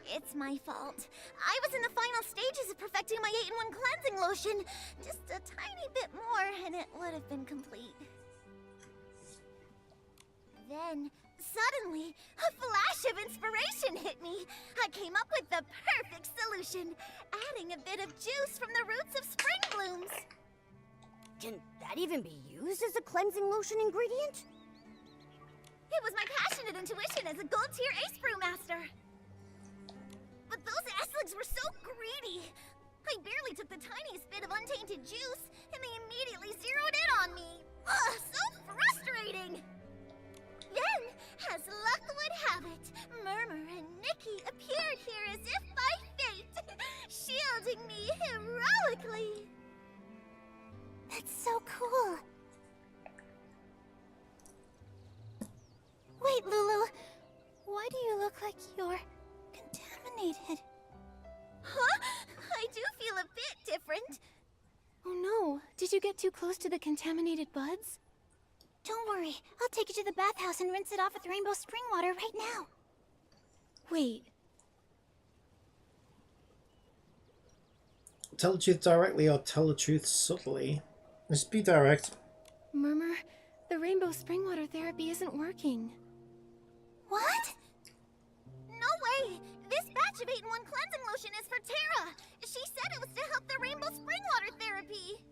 It's my fault. I was in the final stages of perfecting my 8-in-1 cleansing lotion. Just a tiny bit more and it would have been complete. Then, suddenly, a flash of inspiration hit me. I came up with the perfect solution, adding a bit of juice from the roots of spring blooms. Can that even be used as a cleansing lotion ingredient? It was my passionate intuition as a gold tier ace brewmaster. But those Esligs were so greedy. I barely took the tiniest bit of untainted juice, and they immediately zeroed in on me. Ugh, so frustrating! Then, as luck would have it, Murmur and Nikki appeared here as if by fate, shielding me heroically. That's so cool. Wait, Lulu. Why do you look like you're contaminated? Huh? I do feel a bit different. Oh no, did you get too close to the contaminated buds? Don't worry, I'll take you to the bathhouse and rinse it off with rainbow spring water right now. Wait. Tell the truth directly or tell the truth subtly. Just be direct. Murmur, the rainbow spring water therapy isn't working. What? No way! This batch of 8-in-1 cleansing lotion is for Tara! She said it was to help the rainbow spring water therapy!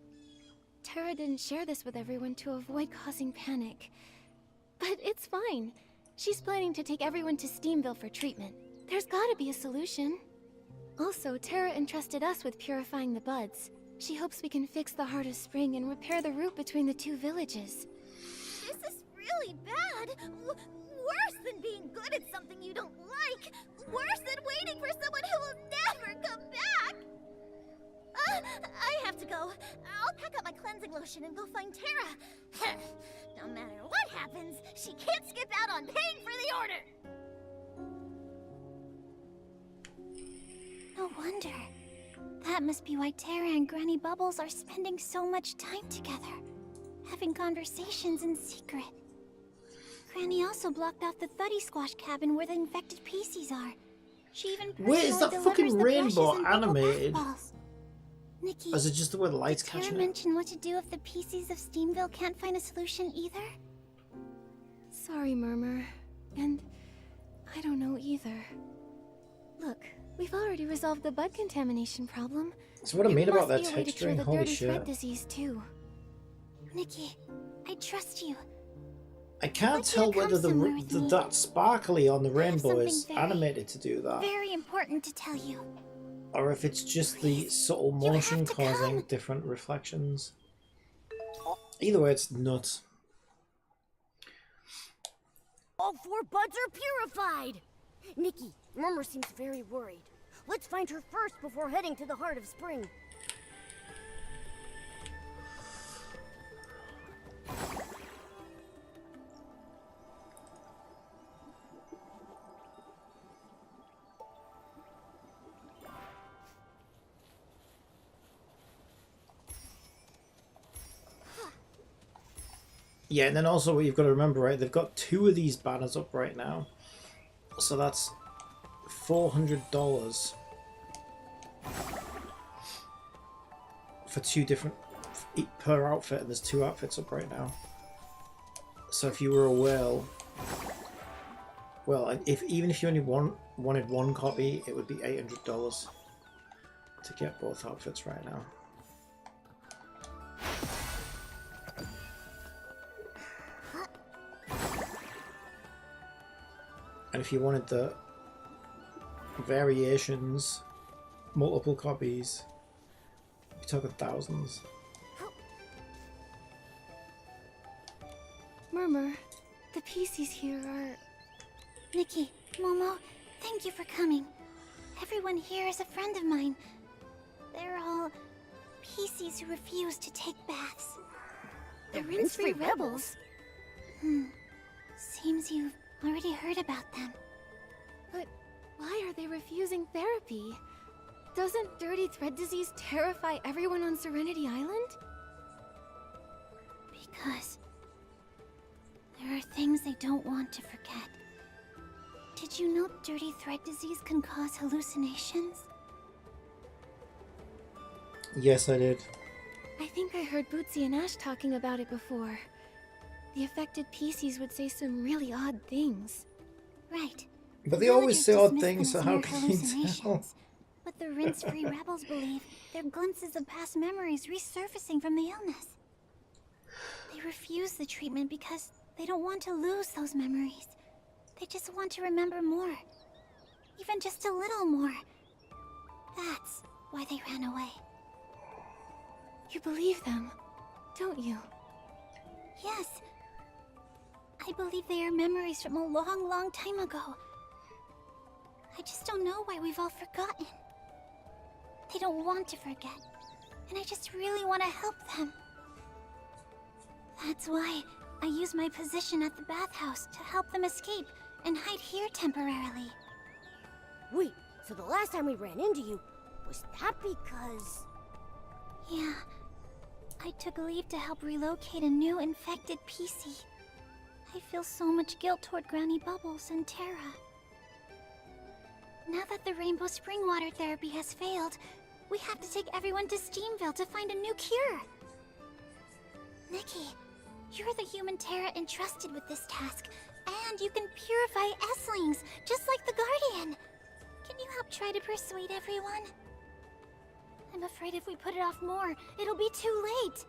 Tara didn't share this with everyone to avoid causing panic. But it's fine. She's planning to take everyone to Steamville for treatment. There's gotta be a solution. Also, Tara entrusted us with purifying the buds. She hopes we can fix the Heart of Spring and repair the route between the two villages. This is really bad! Worse than being good at something you don't like! Worse than waiting for someone who will never come back! I have to go. I'll pack up my cleansing lotion and go find Tara. No matter what happens, she can't skip out on paying for the order! No wonder. That must be why Tara and Granny Bubbles are spending so much time together, having conversations in secret. Granny also blocked off the Thuddy Squash cabin where the infected PCs are. She even Wait, is that personally fucking delivers the rainbow brushes and paper animated? bathballs. Nikki, Or is it just the way the light's did Tara catching it? mention what to do if the PCs of Steamville can't find a solution either? Sorry, Murmur. And I don't know either. Look, we've already resolved the bud contamination problem. That's what I mean about that There must be a way to cure texturing. the Holy dirty thread shit. disease too. Nikki, I trust you. I can't tell whether that sparkly on the rainbow is animated to do that, Very important to tell you. or if it's just the subtle motion causing different reflections. Either way, it's nuts. All 4 buds are purified! Nikki, Murmur seems very worried. Let's find her first before heading to the Heart of Spring. Yeah, and then also what you've got to remember, right, they've got 2 of these banners up right now. So that's $400 for 2 different per outfit, and there's 2 outfits up right now. So if you were a whale, well, even if you only wanted 1 copy, it would be $800 to get both outfits right now. And if you wanted the variations, multiple copies, you're talking thousands. Murmur, the PCs here are... Nikki, Momo, thank you for coming. Everyone here is a friend of mine. They're all PCs who refuse to take baths. The rinse-free rebels? Seems you've already heard about them. But why are they refusing therapy? Doesn't dirty thread disease terrify everyone on Serenity Island? Because there are things they don't want to forget. Did you know dirty thread disease can cause hallucinations? Yes, I did. I think I heard Bootsy and Ash talking about it before. the affected PCs would say some really odd things. Right. But The they always villagers say odd dismiss things, so them as how mere can you tell? hallucinations. But the rinse-free rebels believe they're glimpses of past memories resurfacing from the illness. They refuse the treatment because they don't want to lose those memories. They just want to remember more. Even just a little more. That's why they ran away. You believe them, don't you? Yes. I believe they are memories from a long, long time ago. I just don't know why we've all forgotten. They don't want to forget, and I just really want to help them. That's why I use my position at the bathhouse to help them escape and hide here temporarily. Wait, so the last time we ran into you, was that because... Yeah. I took leave to help relocate a new infected PC. I feel so much guilt toward Granny Bubbles and Terra. Now that the Rainbow Spring water therapy has failed, we have to take everyone to Steamville to find a new cure. Nikki, you're the human Terra entrusted with this task, and you can purify Esslings, just like the Guardian. Can you help try to persuade everyone? I'm afraid if we put it off more, it'll be too late.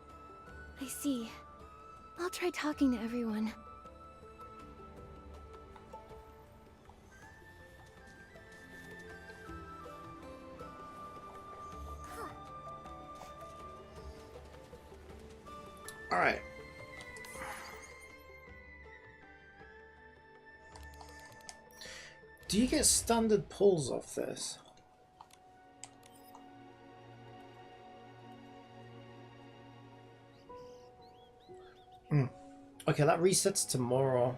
I see. I'll try talking to everyone. All right. Do you get standard pulls off this? Okay, that resets tomorrow.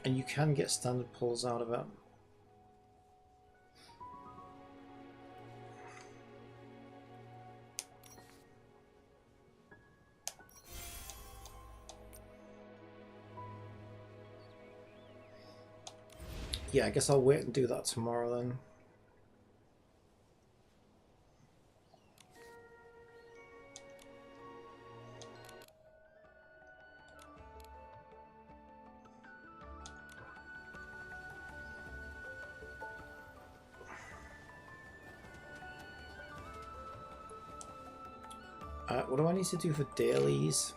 And you can get standard pulls out of it. Yeah, I guess I'll wait and do that tomorrow then. What do I need to do for dailies?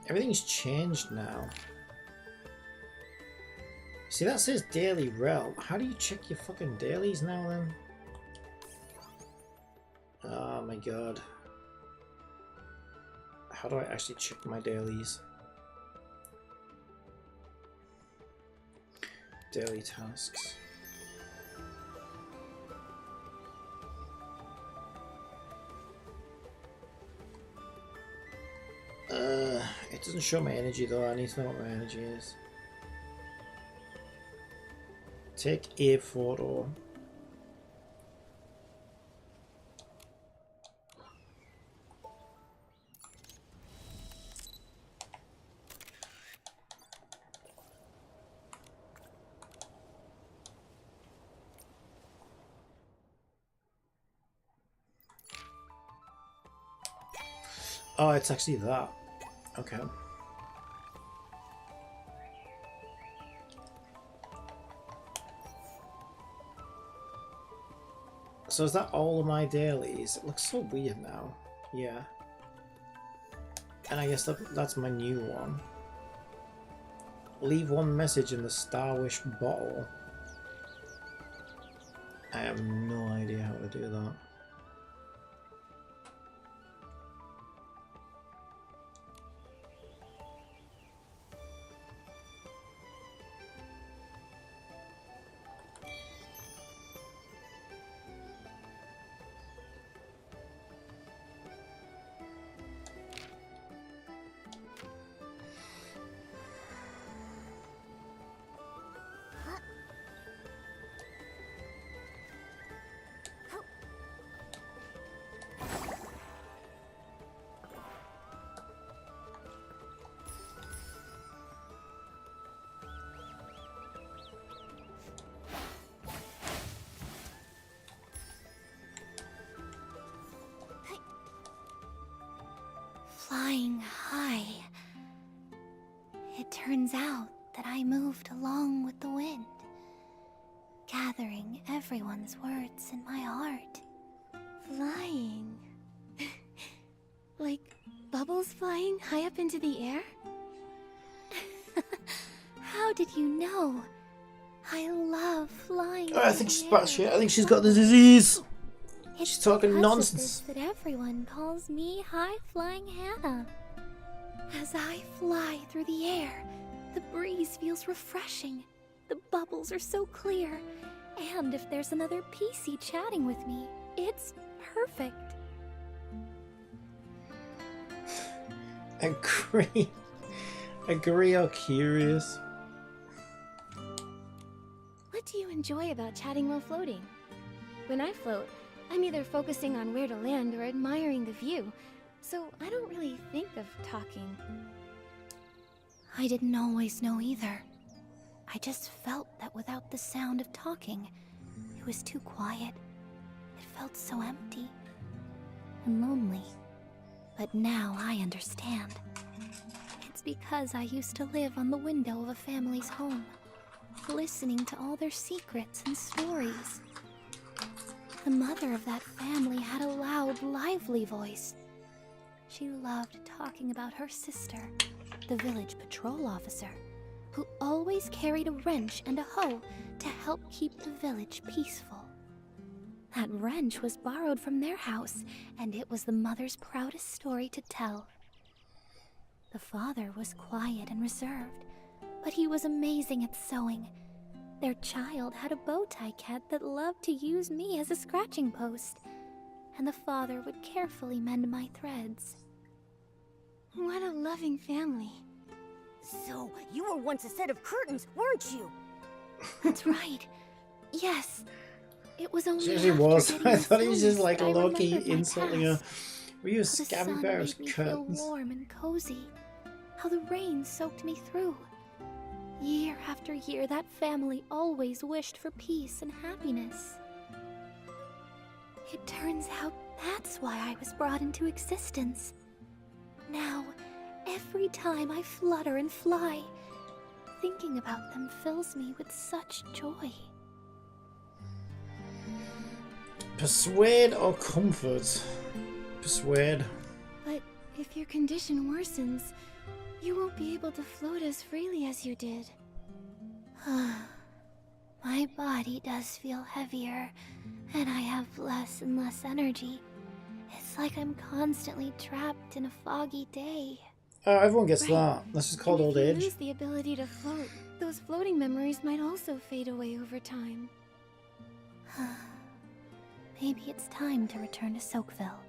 Everything's changed now. See, that says daily rel. How do you check your fucking dailies now then? Oh my god. How do I actually check my dailies? Daily tasks. It doesn't show my energy though. I need to know what my energy is. Take a photo. Oh, it's actually that. Okay. So is that all of my dailies? It looks so weird now. Yeah. And I guess that's my new one. Leave one message in the Starwish bottle. I have no idea how to do that. Turns out that I moved along with the wind, gathering everyone's words in my heart. Flying. Like bubbles flying high up into the air? How did you know? I love flying. Oh, I think she's batshit. I think she's got the disease. She's talking because nonsense. of this that everyone calls me High Flying Hannah. As I fly through the air, the breeze feels refreshing. The bubbles are so clear. And if there's another PC chatting with me, it's perfect. Agree. Agree or curious? What do you enjoy about chatting while floating? When I float, I'm either focusing on where to land or admiring the view, so I don't really think of talking. I didn't always know either. I just felt that without the sound of talking, it was too quiet. It felt so empty and lonely. But now I understand. It's because I used to live on the window of a family's home, listening to all their secrets and stories. The mother of that family had a loud, lively voice. She loved talking about her sister, the village patrol officer, who always carried a wrench and a hoe to help keep the village peaceful. That wrench was borrowed from their house, and it was the mother's proudest story to tell. The father was quiet and reserved, but he was amazing at sewing. Their child had a bow tie cat that loved to use me as a scratching post, and the father would carefully mend my threads. What a loving family. So, you were once a set of curtains, weren't you? That's right. Yes. It was only She actually after was. getting I the thought he was just illness like that I low-key remembered my insulting her. past. Were you a How the scabby sun bear as made me feel curtains? warm and cozy. How the rain soaked me through. Year after year, that family always wished for peace and happiness. It turns out that's why I was brought into existence. Now, every time I flutter and fly, thinking about them fills me with such joy. Persuade or comfort? Persuade. But if your condition worsens, you won't be able to float as freely as you did. My body does feel heavier, and I have less and less energy. It's like I'm constantly trapped in a foggy day. Oh, everyone gets Right. that. That's just called And old if you age. lose the ability to float, those floating memories might also fade away over time. Maybe it's time to return to Soakville.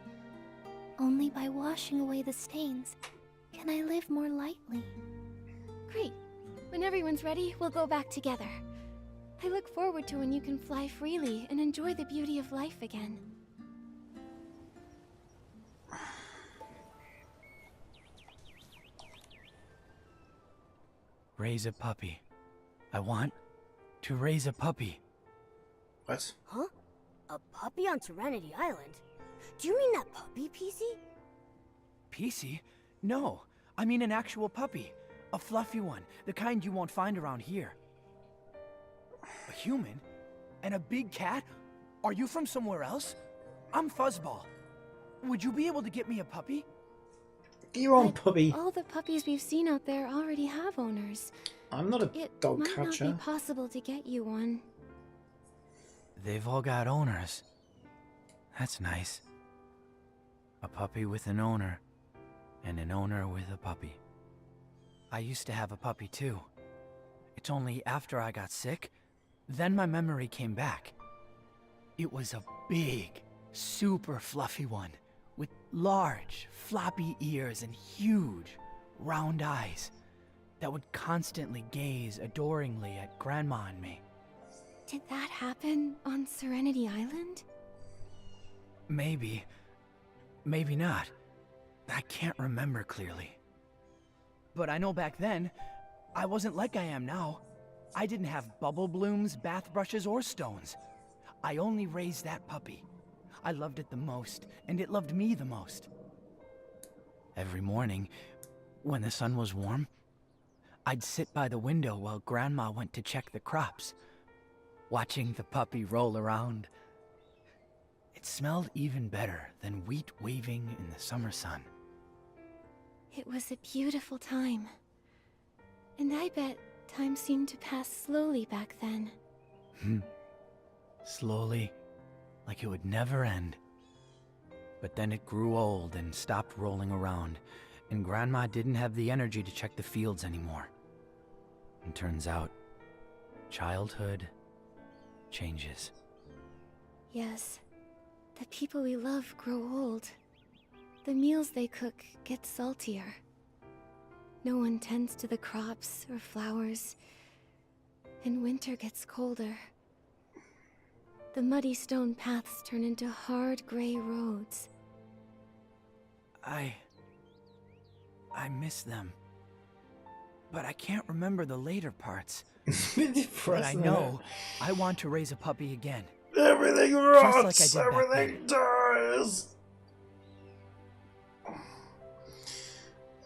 Only by washing away the stains can I live more lightly. Great. When everyone's ready, we'll go back together. I look forward to when you can fly freely and enjoy the beauty of life again. Raise a puppy. I want to raise a puppy. What? Huh? A puppy on Serenity Island? Do you mean that puppy, PC? PC? No, I mean an actual puppy. A fluffy one, the kind you won't find around here. A human? And a big cat? Are you from somewhere else? I'm Fuzzball. Would you be able to get me a puppy? Get your own puppy. All the puppies we've seen out there already have owners. I'm not a It dog might not catcher. be possible to get you one. They've all got owners. That's nice. A puppy with an owner, and an owner with a puppy. I used to have a puppy too. It's only after I got sick, then my memory came back. It was a big, super fluffy one, with large, floppy ears and huge, round eyes that would constantly gaze adoringly at Grandma and me. Did that happen on Serenity Island? Maybe. Maybe not. I can't remember clearly. But I know back then, I wasn't like I am now. I didn't have bubble blooms, bath brushes, or stones. I only raised that puppy. I loved it the most, and it loved me the most. Every morning, when the sun was warm, I'd sit by the window while Grandma went to check the crops, watching the puppy roll around. It smelled even better than wheat waving in the summer sun. It was a beautiful time. And I bet time seemed to pass slowly back then. Slowly, like it would never end. But then it grew old and stopped rolling around, and Grandma didn't have the energy to check the fields anymore. And turns out, childhood changes. Yes, the people we love grow old. The meals they cook get saltier. No one tends to the crops or flowers, and winter gets colder. The muddy stone paths turn into hard gray roads. I miss them. But I can't remember the later parts. But I know I want to raise a puppy again. Everything rots! Like everything dies!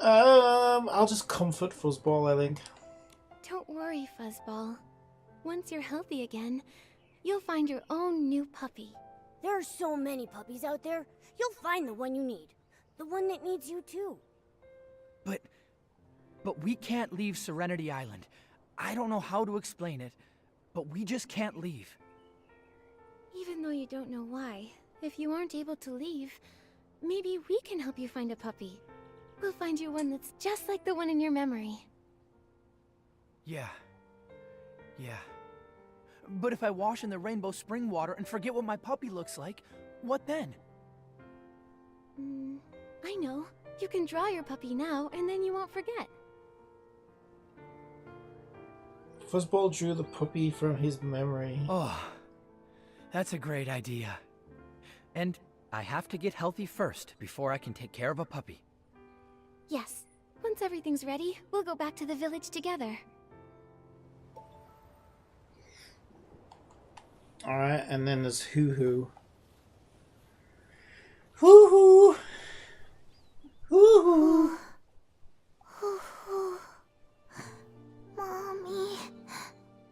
I'll just comfort Fuzzball, I think. Don't worry, Fuzzball. Once you're healthy again, you'll find your own new puppy. There are so many puppies out there. You'll find the one you need. The one that needs you too. But we can't leave Serenity Island. I don't know how to explain it, but we just can't leave. Even though you don't know why, if you aren't able to leave, maybe we can help you find a puppy. We'll find you one that's just like the one in your memory. Yeah. But if I wash in the rainbow spring water and forget what my puppy looks like, what then? I know. You can draw your puppy now, and then you won't forget. Fuzzball drew the puppy from his memory. Oh, that's a great idea. And I have to get healthy first before I can take care of a puppy. Yes. Once everything's ready, we'll go back to the village together. Alright, and then there's Hoo-Hoo. Hoo-Hoo! Hoo-Hoo! Hoo-hoo. Mommy.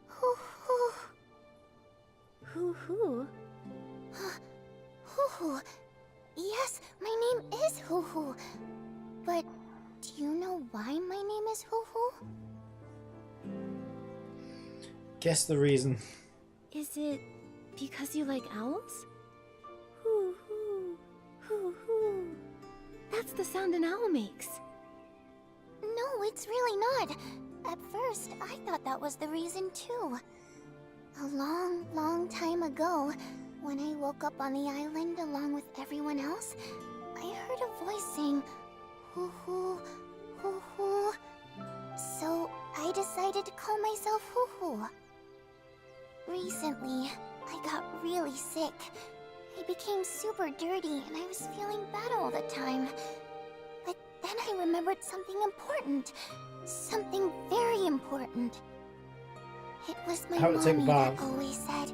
Hoo-hoo. Hoo-hoo? Hoo-hoo. Yes, my name is Hoo-hoo. But do you know why my name is Hoo-hoo? Guess the reason. Is it because you like owls? Hoo-hoo. Hoo-hoo. That's the sound an owl makes. No, it's really not. At first, I thought that was the reason too. A long, long time ago, when I woke up on the island along with everyone else, I heard a voice saying, hoo-hoo, hoo-hoo. So I decided to call myself Hoo-hoo. Recently, I got really sick. I became super dirty and I was feeling bad all the time. But then I remembered something important. Something very important. It was my mommy that always said,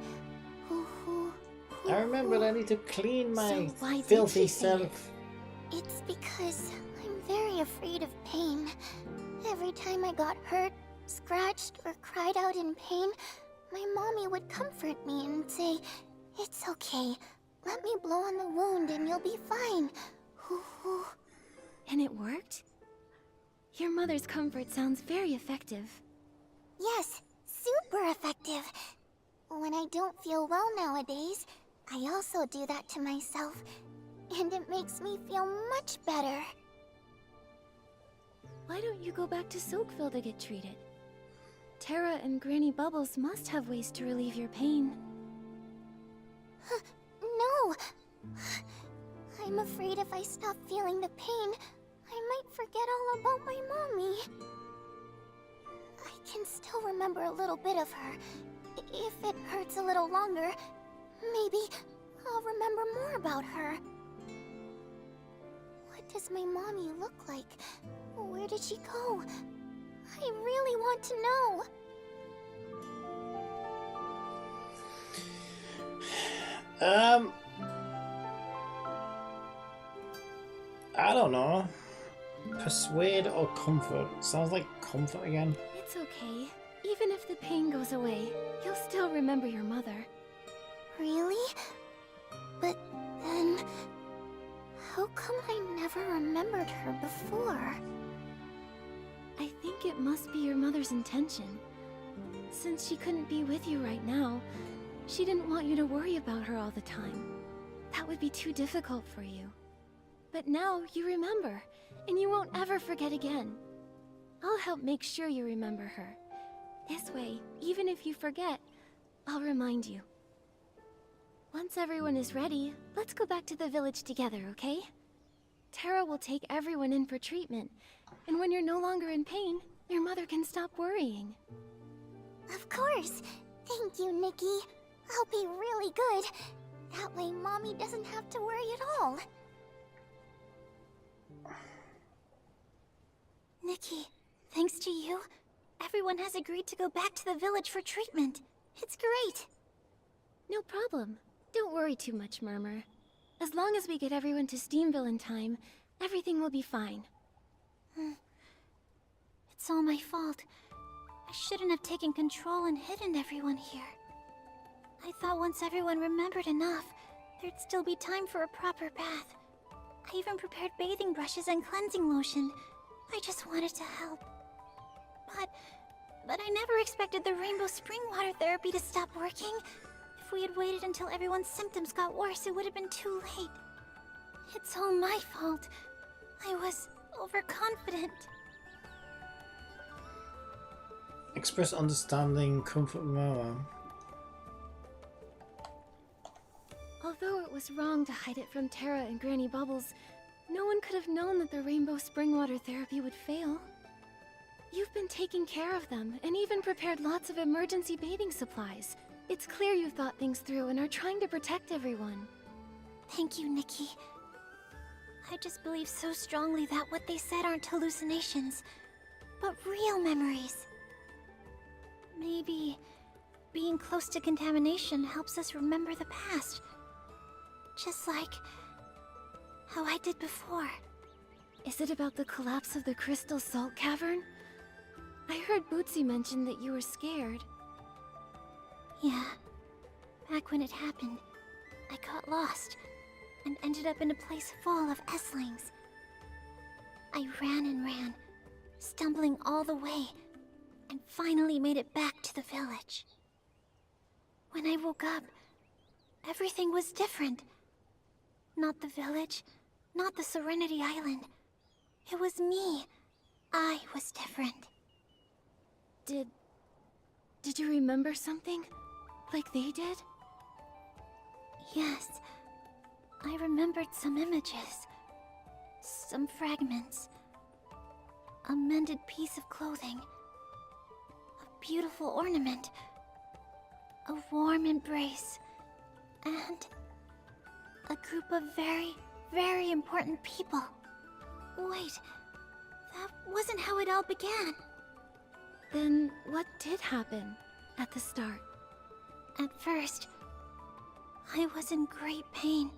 hoo-hoo, hoo-hoo. I remembered I need to clean my why did filthy she say it? self. It's because I'm very afraid of pain. Every time I got hurt, scratched, or cried out in pain, my mommy would comfort me and say, "It's okay. Let me blow on the wound and you'll be fine." Hoo-hoo. And it worked? Your mother's comfort sounds very effective. Yes, super effective. When I don't feel well nowadays, I also do that to myself, and it makes me feel much better. Why don't you go back to Soakville to get treated? Terra and Granny Bubbles must have ways to relieve your pain. No! I'm afraid if I stop feeling the pain, I might forget all about my mommy. I can still remember a little bit of her. If it hurts a little longer, maybe I'll remember more about her. What does my mommy look like? Where did she go? I really want to know. I don't know. Persuade or comfort? Sounds like comfort again. It's okay. Even if the pain goes away, you'll still remember your mother. Really? But then... how come I never remembered her before? I think it must be your mother's intention. Since she couldn't be with you right now, she didn't want you to worry about her all the time. That would be too difficult for you. But now you remember, and you won't ever forget again. I'll help make sure you remember her. This way, even if you forget, I'll remind you. Once everyone is ready, let's go back to the village together, okay? Terra will take everyone in for treatment, and when you're no longer in pain, your mother can stop worrying. Of course! Thank you, Nikki. I'll be really good. That way Mommy doesn't have to worry at all. Nikki, thanks to you, everyone has agreed to go back to the village for treatment. It's great. No problem. Don't worry too much, Murmur. As long as we get everyone to Steamville in time, everything will be fine. It's all my fault. I shouldn't have taken control and hidden everyone here. I thought once everyone remembered enough, there'd still be time for a proper bath. I even prepared bathing brushes and cleansing lotion. I just wanted to help. But I never expected the rainbow spring water therapy to stop working. If we had waited until everyone's symptoms got worse, it would have been too late. It's all my fault. I was overconfident. Express understanding, comfort Mama. Although it was wrong to hide it from Terra and Granny Bubbles, no one could have known that the rainbow spring water therapy would fail. You've been taking care of them, and even prepared lots of emergency bathing supplies. It's clear you've thought things through and are trying to protect everyone. Thank you, Nikki. I just believe so strongly that what they said aren't hallucinations, but real memories. Maybe being close to contamination helps us remember the past. Just like how I did before. Is it about the collapse of the Crystal Salt Cavern? I heard Bootsy mention that you were scared. Yeah. Back when it happened, I got lost and ended up in a place full of Esslings. I ran and ran, stumbling all the way, and finally made it back to the village. When I woke up, everything was different. Not the village, not the Serenity Island. It was me. I was different. Did you remember something? Like they did? Yes. I remembered some images. Some fragments. A mended piece of clothing. A beautiful ornament. A warm embrace. And a group of very, very important people. Wait, that wasn't how it all began. Then what did happen at the start? At first, I was in great pain.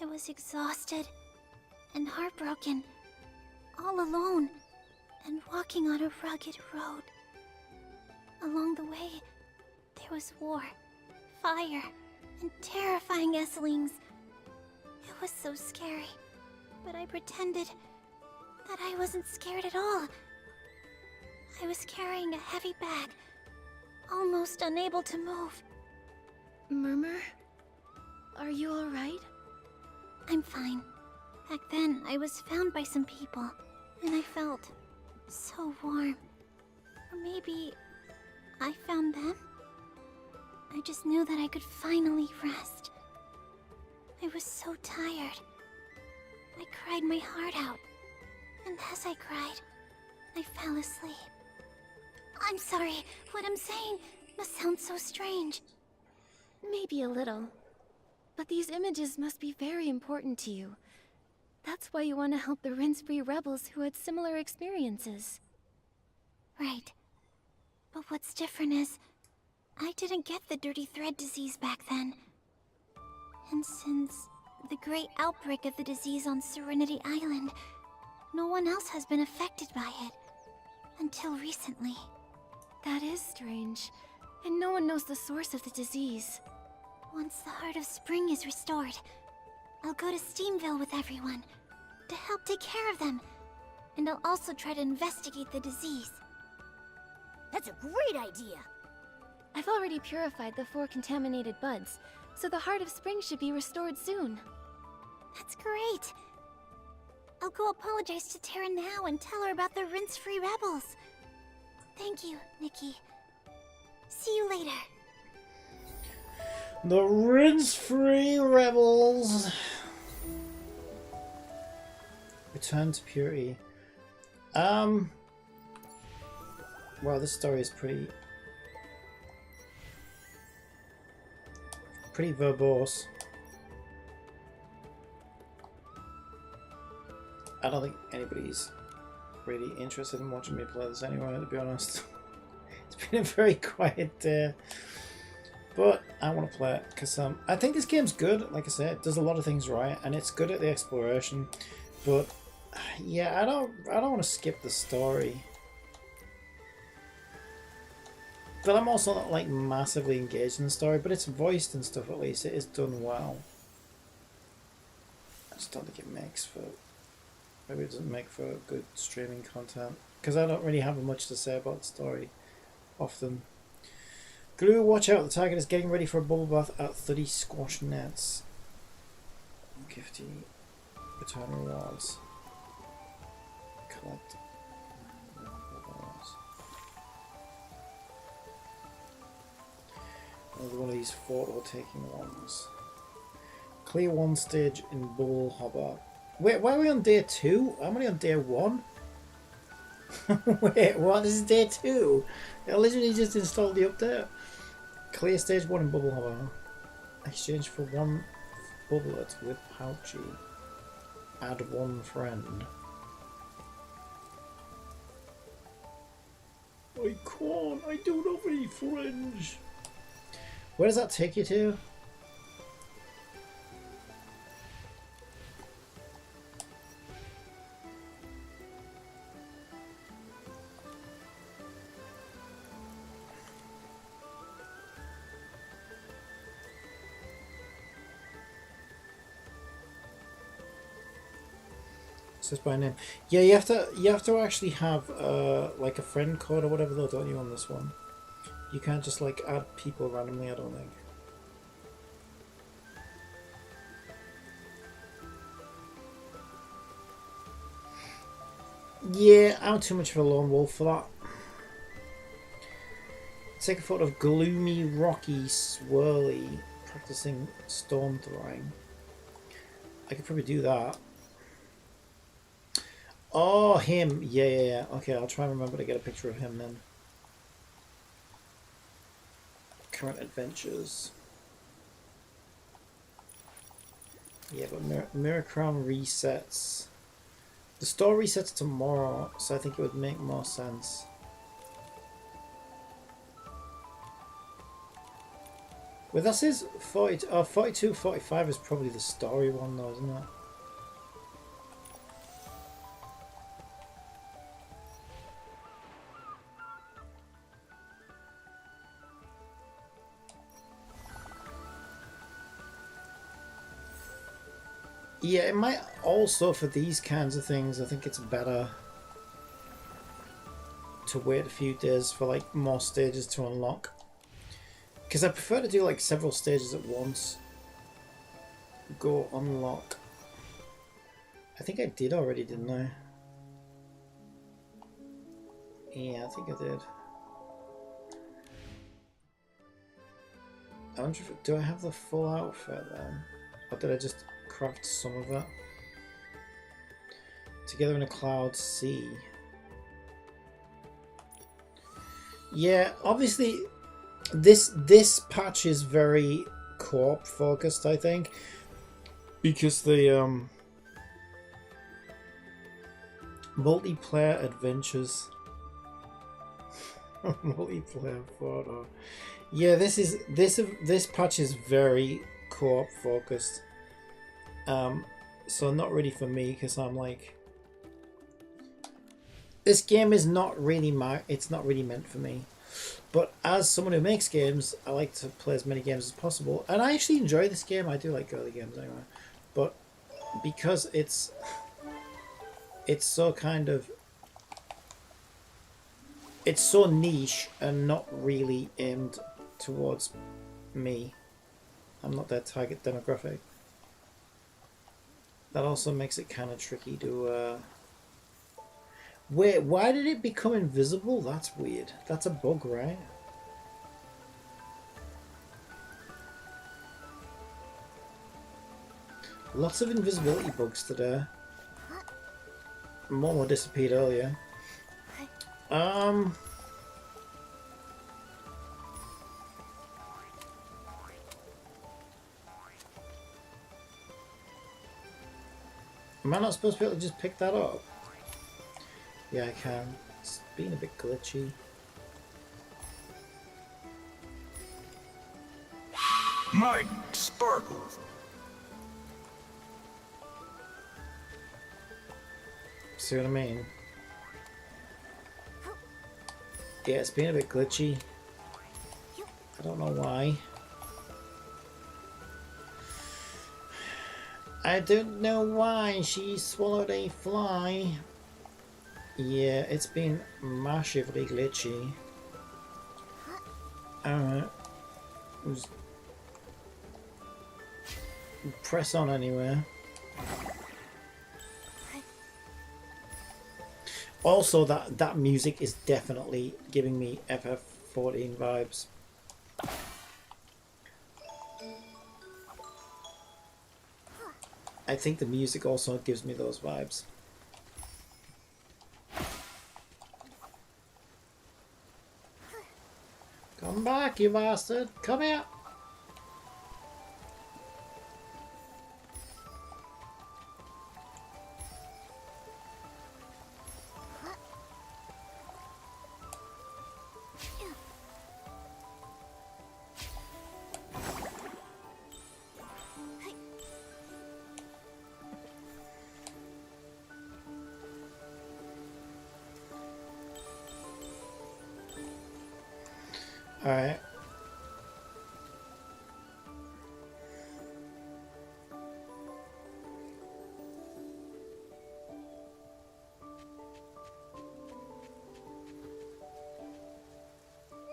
I was exhausted and heartbroken, all alone, and walking on a rugged road. Along the way, there was war, fire, and terrifying Esslings. It was so scary, but I pretended that I wasn't scared at all. I was carrying a heavy bag, almost unable to move. Murmur? Are you alright? I'm fine. Back then, I was found by some people, and I felt so warm. Or maybe I found them? I just knew that I could finally rest. I was so tired. I cried my heart out, and as I cried, I fell asleep. I'm sorry, what I'm saying must sound so strange. Maybe a little. But these images must be very important to you. That's why you want to help the Rinspree rebels who had similar experiences. Right. But what's different is, I didn't get the Dirty Thread disease back then. And since the great outbreak of the disease on Serenity Island, no one else has been affected by it. Until recently. That is strange. And no one knows the source of the disease. Once the Heart of Spring is restored, I'll go to Steamville with everyone to help take care of them. And I'll also try to investigate the disease. That's a great idea. I've already purified the 4 contaminated buds, so the Heart of Spring should be restored soon. That's great. I'll go apologize to Terra now and tell her about the rinse-free rebels. Thank you, Nikki. See you later. The rinse-free rebels. Return to purity. Wow, this story is pretty verbose. I don't think anybody's really interested in watching me play this anyway, to be honest. It's been a very quiet day. But I want to play it because I think this game's good. Like I said, it does a lot of things right, and it's good at the exploration. But yeah, I don't want to skip the story. But I'm also not like massively engaged in the story. But it's voiced and stuff. At least it is done well. I just don't think it makes for. Maybe it doesn't make for good streaming content because I don't really have much to say about the story often. Glue, watch out, the target is getting ready for a bubble bath at 30 squash nets. Gifty, return rewards. Collect. Another one of these photo taking ones. Clear one stage in Bubble Hobber. Wait, why are we on day 2? I'm only on day 1. Wait, what? This is day 2? I literally just installed the update. Clear stage 1 in Bubble Hobber. Exchange for 1 bubblet with Pouchy. Add 1 friend. I can't. I don't have any friends. Where does that take you to? Says by name. Yeah, you have to actually have like a friend code or whatever though, don't you, on this one? You can't just like add people randomly, I don't think. Yeah, I'm too much of a lone wolf for that. Take a photo of gloomy, rocky, swirly, practicing storm throwing. I could probably do that. Oh, him. Yeah. Okay, I'll try and remember to get a picture of him then. Current adventures. Yeah, but Mirror Crown resets. The store resets tomorrow, so I think it would make more sense. Well, that says 42, 45 is probably the story one though, isn't it? Yeah, it might also, for these kinds of things, I think it's better to wait a few days for like more stages to unlock. Because I prefer to do like several stages at once. Go unlock. I think I did already, didn't I? Yeah, I think I did. I wonder if, do I have the full outfit then? Or did I just craft some of it? Together in a cloud sea. Yeah, obviously this patch is very co-op focused, I think, because the multiplayer adventures multiplayer photo. Yeah, this patch is very co-op focused. So not really for me, because I'm like, This game is not really it's not really meant for me. But as someone who makes games, I like to play as many games as possible. And I actually enjoy this game. I do like girly games anyway. But because it's so kind of... It's so niche and not really aimed towards me. I'm not their target demographic. That also makes it kind of tricky to... Wait, why did it become invisible? That's weird. That's a bug, right? Lots of invisibility bugs today. Momo disappeared earlier. Am I not supposed to be able to just pick that up? Yeah, I can. It's being a bit glitchy. Might sparkle. See what I mean? Yeah, it's being a bit glitchy. I don't know why. I don't know why she swallowed a fly. Yeah, it's been massively glitchy. Alright. Press on anyway. Also, that music is definitely giving me FF14 vibes. I think the music also gives me those vibes. Come back, you bastard! Come here! Alright.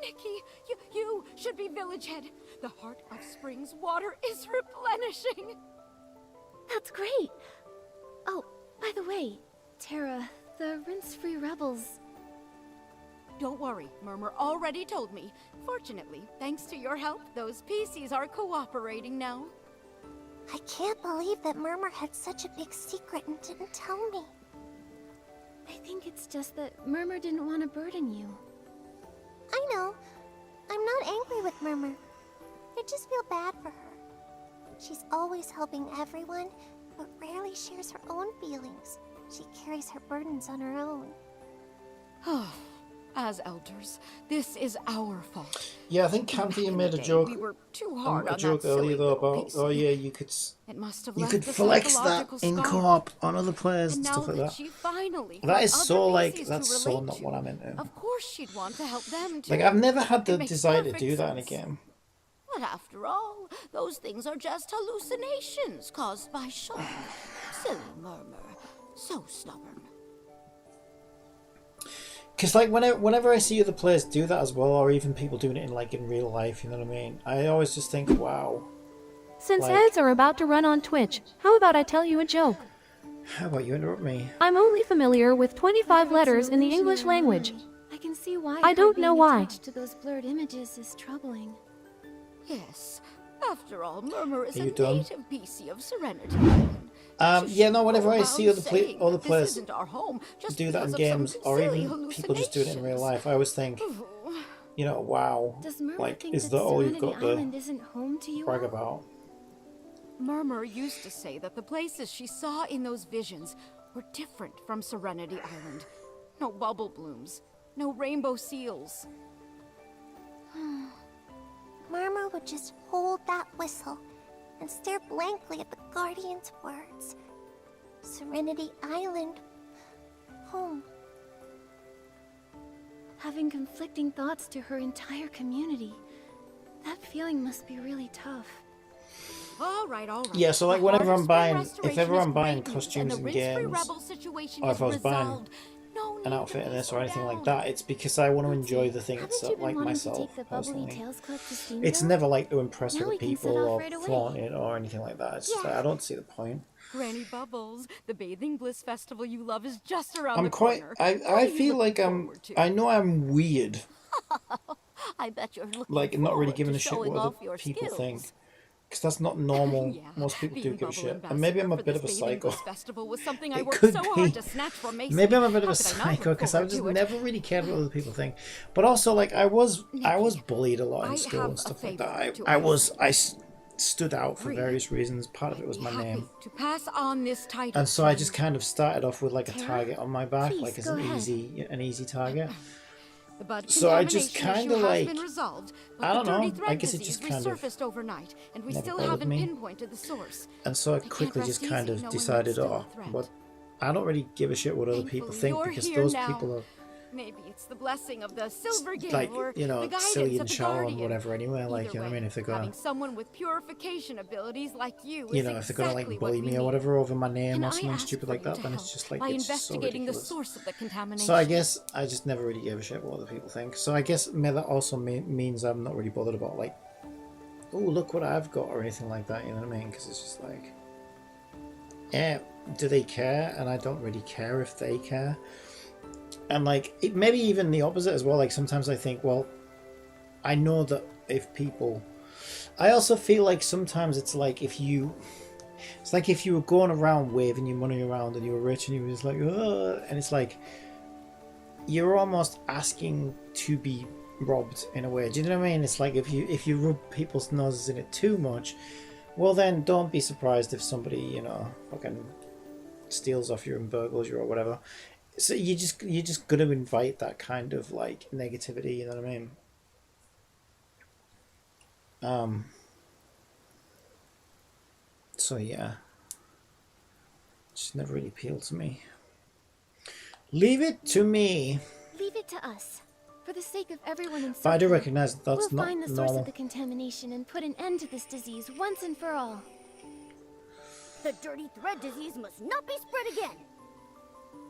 Nikki, you should be village head. The heart of Spring's water is replenishing. That's great. Oh, by the way, Terra, the rinse-free rebels... Don't worry, Murmur already told me. Fortunately, thanks to your help, those PCs are cooperating now. I can't believe that Murmur had such a big secret and didn't tell me. I think it's just that Murmur didn't want to burden you. I know. I'm not angry with Murmur. I just feel bad for her. She's always helping everyone, but rarely shares her own feelings. She carries her burdens on her own. As elders, this is our fault. Yeah, I think Candy made a joke. We were too hard on joke that earlier silly though little about piece. Oh yeah, you could the flex that psychological in scar. co-op on other players And and now stuff like that that. she finally That got is so other like PCs that's to so relate not to. what I'm into. Of course she'd want to help them too. Like I've never had the It makes desire to perfect do that in a sense. game. But after all, those things are just hallucinations caused by shock. Silly Murmur. So stubborn. Because like whenever I see other players do that as well, or even people doing it in real life, you know what I mean? I always just think, wow. Since Like- ads are about to run on Twitch, how about I tell you a joke? How about you interrupt me? I'm only familiar with 25 letters in the English language. I can see why I don't know being why. attached to those blurred images is troubling. Yes. After all, Murmur is Are a you done? native PC of Serenity Island. Yeah, no, whenever I see other saying other that this players isn't our home just do that in because of games, some or silly even people just doing it in real life, I always think, you know, wow, Does Murmur like, think is that that all you've Serenity got to Island isn't home to you brag all? about? Murmur used to say that the places she saw in those visions were different from Serenity Island. No bubble blooms, no rainbow seals. Murmur would just hold that whistle and stare blankly at the Guardian's words. Serenity Island, home. having conflicting thoughts to her entire community. That feeling must be really tough. All right. Yeah, so like whenever I'm buying, if Restoration ever is I'm buying great news, costumes and in the Rince-Free games, Rebel situation or is if I was buying resolved. No an need to outfit in be this so or anything like down. that, it's because I want to enjoy the thing Haven't itself, you been like wanting to myself, take the Bubbly personally. Tales Club to Steamville? It's never like to impress Now other we can set people off or right away. flaunt it or anything like that. It's just like, I don't see the point. Granny Bubbles, the Bathing Bliss Festival you love is just around I'm the quite, corner. I What are you feel like looking I'm, forward to? I know I'm weird, I bet you're looking like not really forward giving to a shit showing what other off your people skills. think. Because that's not normal. Yeah, Most people do being give a Bubble shit. And maybe I'm a ambassador bit for of a this Bathing psycho. Bliss Festival was something I It worked could so be. hard to snatch from Macy. Maybe I'm a bit of How a could I not psycho look because I've forward just to it? never really cared what other people think. But also, like, I was bullied a lot I in school have and a stuff like favor that. to I ask. stood out for Bree, various reasons. Part of it was my Happy name. to pass on this title. And so I just kind of started off with like a Tara, target on my back, please, like as go an ahead. easy target. The bud So I just contamination kind of issue has like, been resolved, but I don't the dirty know, thread I guess it disease just kind of resurfaced overnight, and we never still bothered haven't me. pinpointed the source. And so I can't quickly rest just kind easy of knowing decided, it's still a oh, threat. but I don't really give a shit what other people Thankfully, think you're because here those now. people are Maybe it's the blessing of the Silver Gale like, or you know, the guidance silly of and the shallow Guardian. and whatever anyway. Like, Either you know what I way, mean? If they're having gonna, someone with purification abilities like you you is know, if they're gonna exactly like bully what we me or need. whatever over my name Can or I something ask stupid for like you that, to then help it's just like, by it's so investigating the ridiculous. source of the contamination? So I guess I just never really gave a shit what other people think. So I guess that also means I'm not really bothered about like, oh, look what I've got or anything like that, you know what I mean? Because it's just like, yeah, do they care? And I don't really care if they care. And like, it maybe even the opposite as well. Like sometimes I think, well, I know that if people, I also feel like sometimes it's like if you were going around waving your money around and you were rich and you were just like, ugh, and it's like, you're almost asking to be robbed in a way. Do you know what I mean? It's like if you rub people's noses in it too much, well then don't be surprised if somebody, you know, fucking steals off you and burgles you or whatever. So you're just gonna invite that kind of like negativity, you know what I mean? So yeah, just never really appealed to me. Leave it to me. Leave it to us. For the sake of everyone in But I do Silver, recognize that that's we'll not find the source normal. of the contamination and put an end to this disease once and for all. The dirty thread disease must not be spread again.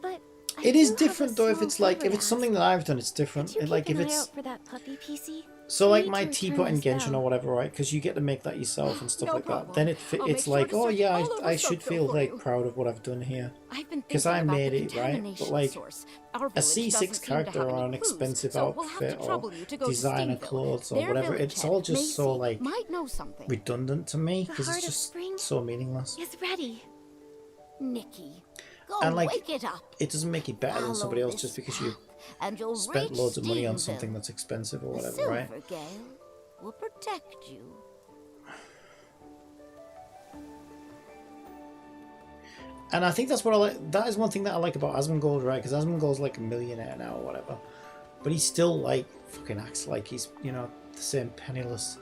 But It is different though if it's like, if it's something that I've done, it's different. Could you Like keep if an eye it's out for that puppy, PC? so We like need my to teapot return in this Genshin or bell. whatever, right? Because you get to make that yourself and stuff No like problem. that. Then I'll it's make sure like, to oh search yeah, all over I should Soapville feel for like you. proud of what I've done here. I've been Because thinking I about made the it, right? But contamination like source. Our a village doesn't C6 seem to character have or any an clues, expensive so we'll have to outfit or trouble you to go to designer Steamville. clothes or Their whatever, village it's all head, just so Macy, like might know something. redundant to me The because heart it's of just spring so meaningless. is ready. Nikki, go And like, wake it up. it doesn't make you better than somebody Follow else just this because you path, and you'll spent reach loads of money on Steamville. something that's expensive or The whatever, right? Silver Gale will protect you. And I think that's what I like. That is one thing that I like about Asmongold, right? Because Asmongold's like a millionaire now or whatever, but he still like fucking acts like he's, you know, the same penniless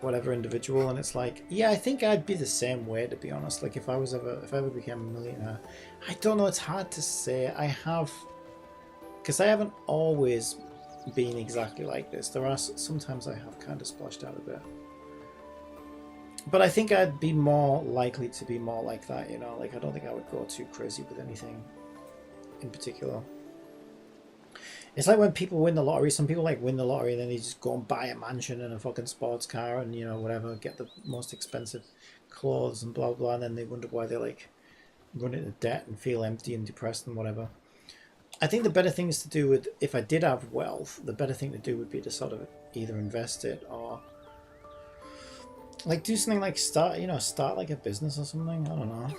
whatever individual. And it's like, yeah, I think I'd be the same way, to be honest. Like if I ever became a millionaire, I don't know. It's hard to say. Because I haven't always been exactly like this. There are sometimes I have kind of splashed out a bit. But I think I'd be more likely to be more like that, you know? Like, I don't think I would go too crazy with anything in particular. It's like when people win the lottery. Some people, like, win the lottery and then they just go and buy a mansion and a fucking sports car and, you know, whatever, get the most expensive clothes and blah, blah, and then they wonder why they, like, run into debt and feel empty and depressed and whatever. I think the better things to do with, if I did have wealth, the better thing to do would be to sort of either invest it or like do something like start like a business or something. I don't know.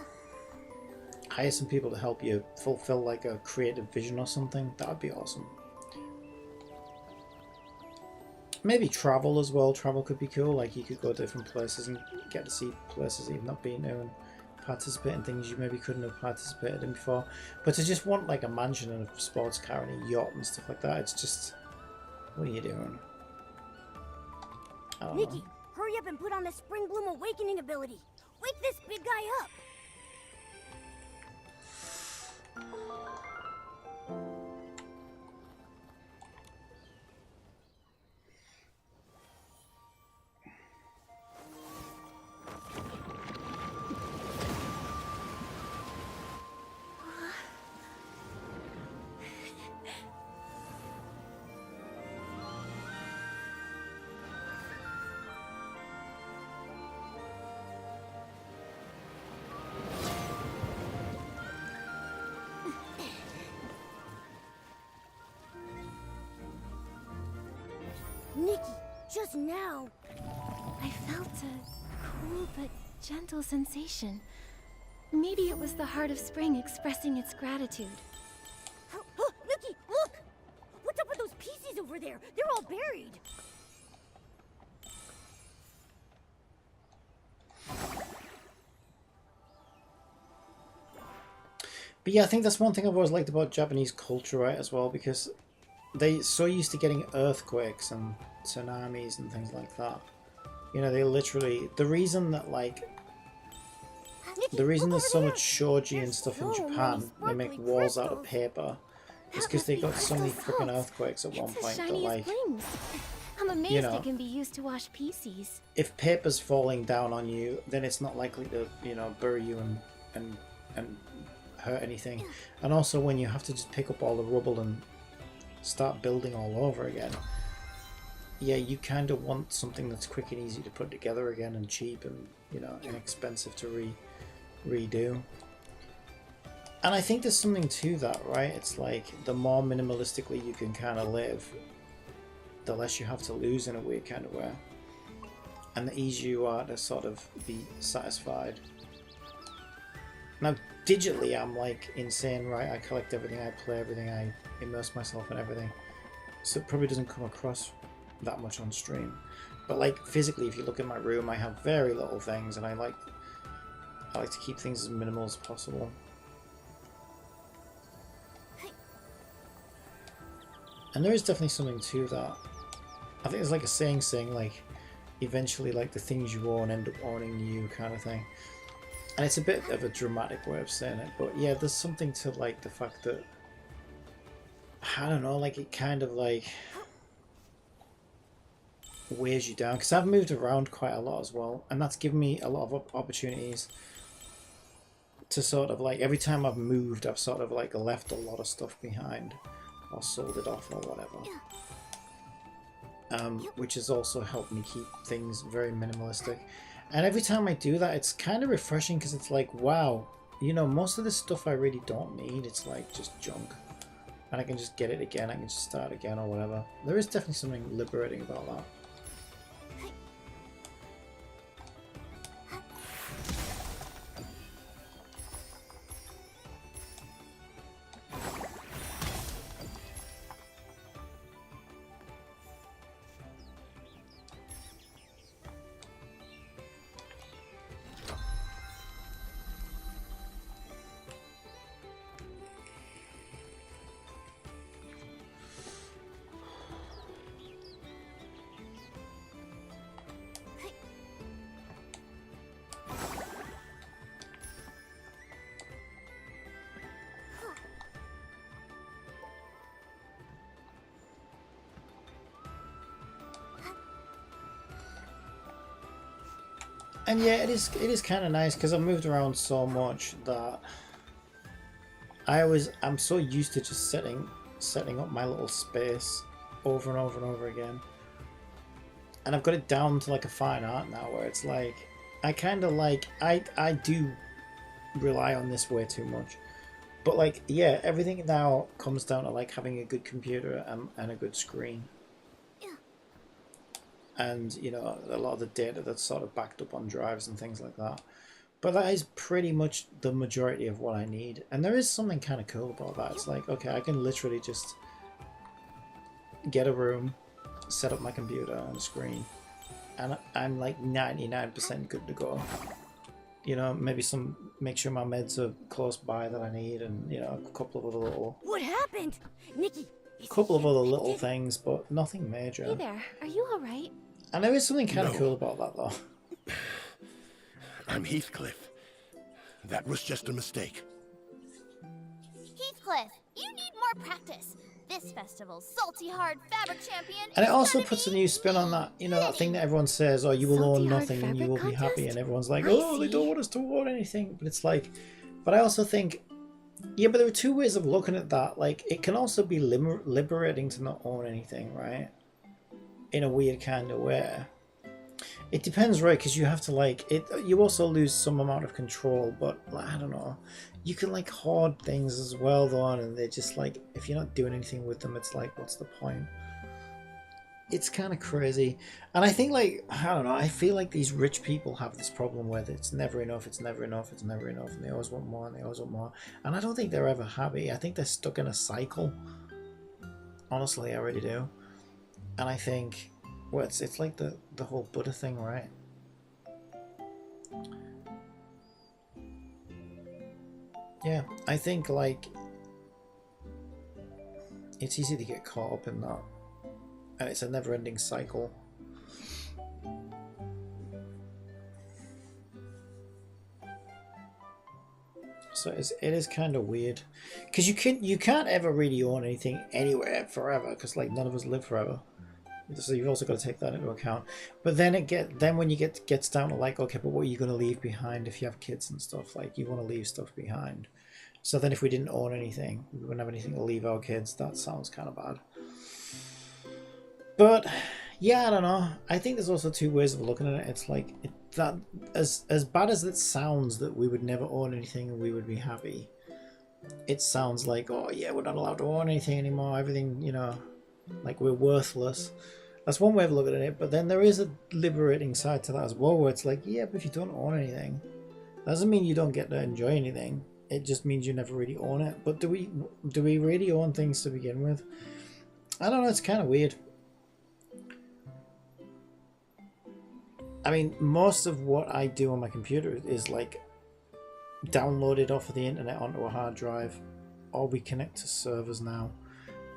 Hire some people to help you fulfill like a creative vision or something. That would be awesome. Maybe travel as well. Travel could be cool. Like you could go to different places and get to see places that you've not been to and participate in things you maybe couldn't have participated in before. But to just want like a mansion and a sports car and a yacht and stuff like that, it's just, what are you doing? I don't Nikki, know. hurry up and put on the Spring Bloom Awakening ability. Wake this big guy up. just now. I felt a cool but gentle sensation. Maybe it was the heart of spring expressing its gratitude. Oh, Nookie, look! What's up with those pieces over there? They're all buried. But yeah, I think that's one thing I've always liked about Japanese culture, right, as well, because they're so used to getting earthquakes and tsunamis and things like that. You know, they literally... The reason that, like... The reason there's so much shoji and stuff in Japan, they make walls out of paper, is because they got so many freaking earthquakes at one point that, like... I'm amazed you know, it can be used to wash PCs. if paper's falling down on you, then it's not likely to, you know, bury you and hurt anything. And also when you have to just pick up all the rubble and start building all over again, yeah, you kind of want something that's quick and easy to put together again and cheap and, you know, inexpensive to redo. And I think there's something to that, right? It's like the more minimalistically you can kind of live, the less you have to lose in a weird kind of way. And the easier you are to sort of be satisfied. Now, digitally, I'm like insane, right? I collect everything, I play everything, I immerse myself in everything. So it probably doesn't come across that much on stream. But like physically, if you look in my room, I have very little things, and I like to keep things as minimal as possible. And there is definitely something to that. I think it's like a saying like, eventually like the things you own end up owning you kind of thing. And it's a bit of a dramatic way of saying it, but yeah, there's something to like the fact that, I don't know, like it kind of like weighs you down, because I've moved around quite a lot as well, and that's given me a lot of opportunities to sort of like, every time I've moved, I've sort of like left a lot of stuff behind or sold it off or whatever. Which has also helped me keep things very minimalistic. And every time I do that, it's kind of refreshing, because it's like, wow, you know, most of this stuff I really don't need. It's like just junk. And I can just get it again, I can just start again or whatever. There is definitely something liberating about that. And yeah, it is kind of nice, because I've moved around so much that I'm so used to just setting up my little space over and over and over again. And I've got it down to like a fine art now, where it's like, I kind of like, I do rely on this way too much. But like, yeah, everything now comes down to like having a good computer and a good screen. And, you know, a lot of the data that's sort of backed up on drives and things like that. But that is pretty much the majority of what I need. And there is something kind of cool about that. It's like, okay, I can literally just get a room, set up my computer and screen, and I'm like 99% good to go. You know, maybe make sure my meds are close by that I need, and, you know, a couple of other little... What happened? Nikki! Couple of other little things, but nothing major. Hey there, are you alright? And there is something kind of cool about that, though. I'm Heathcliff. That was just a mistake. Heathcliff, you need more practice. This festival's salty hard fabric champion. And it also puts a new spin on that, you know, that thing that everyone says, oh, you will own nothing and you will be happy, and everyone's like, oh, they don't want us to own anything. But it's like, but I also think, yeah, but there are two ways of looking at that. Like, it can also be liberating to not own anything, right? In a weird kind of way. It depends, right? Because you have to, like, you also lose some amount of control, but I don't know. You can, like, hoard things as well, though, and they're just like, if you're not doing anything with them, it's like, what's the point? it's kind of crazy. And I think, like, I don't know, I feel like these rich people have this problem where it's never enough, it's never enough, it's never enough, and they always want more, and they always want more. And I don't think they're ever happy. I think they're stuck in a cycle. Honestly, I really do. And I think, well, it's like the whole Buddha thing, right? Yeah, I think, like, it's easy to get caught up in that. And it's a never-ending cycle. So it is kind of weird, because you can't ever really own anything anywhere forever, because like none of us live forever. So you've also got to take that into account. But then when you gets down to like, okay, but what are you going to leave behind if you have kids and stuff? Like, you want to leave stuff behind. So then if we didn't own anything, we wouldn't have anything to leave our kids. That sounds kind of bad. But yeah, I don't know. I think there's also two ways of looking at it. It's like that as bad as it sounds that we would never own anything and we would be happy. It sounds like, oh yeah, we're not allowed to own anything anymore. Everything, you know, like we're worthless. That's one way of looking at it. But then there is a liberating side to that as well, where it's like, yeah, but if you don't own anything, that doesn't mean you don't get to enjoy anything. It just means you never really own it. But do we really own things to begin with? I don't know. It's kind of weird. I mean, most of what I do on my computer is like downloaded off of the internet onto a hard drive, or we connect to servers now.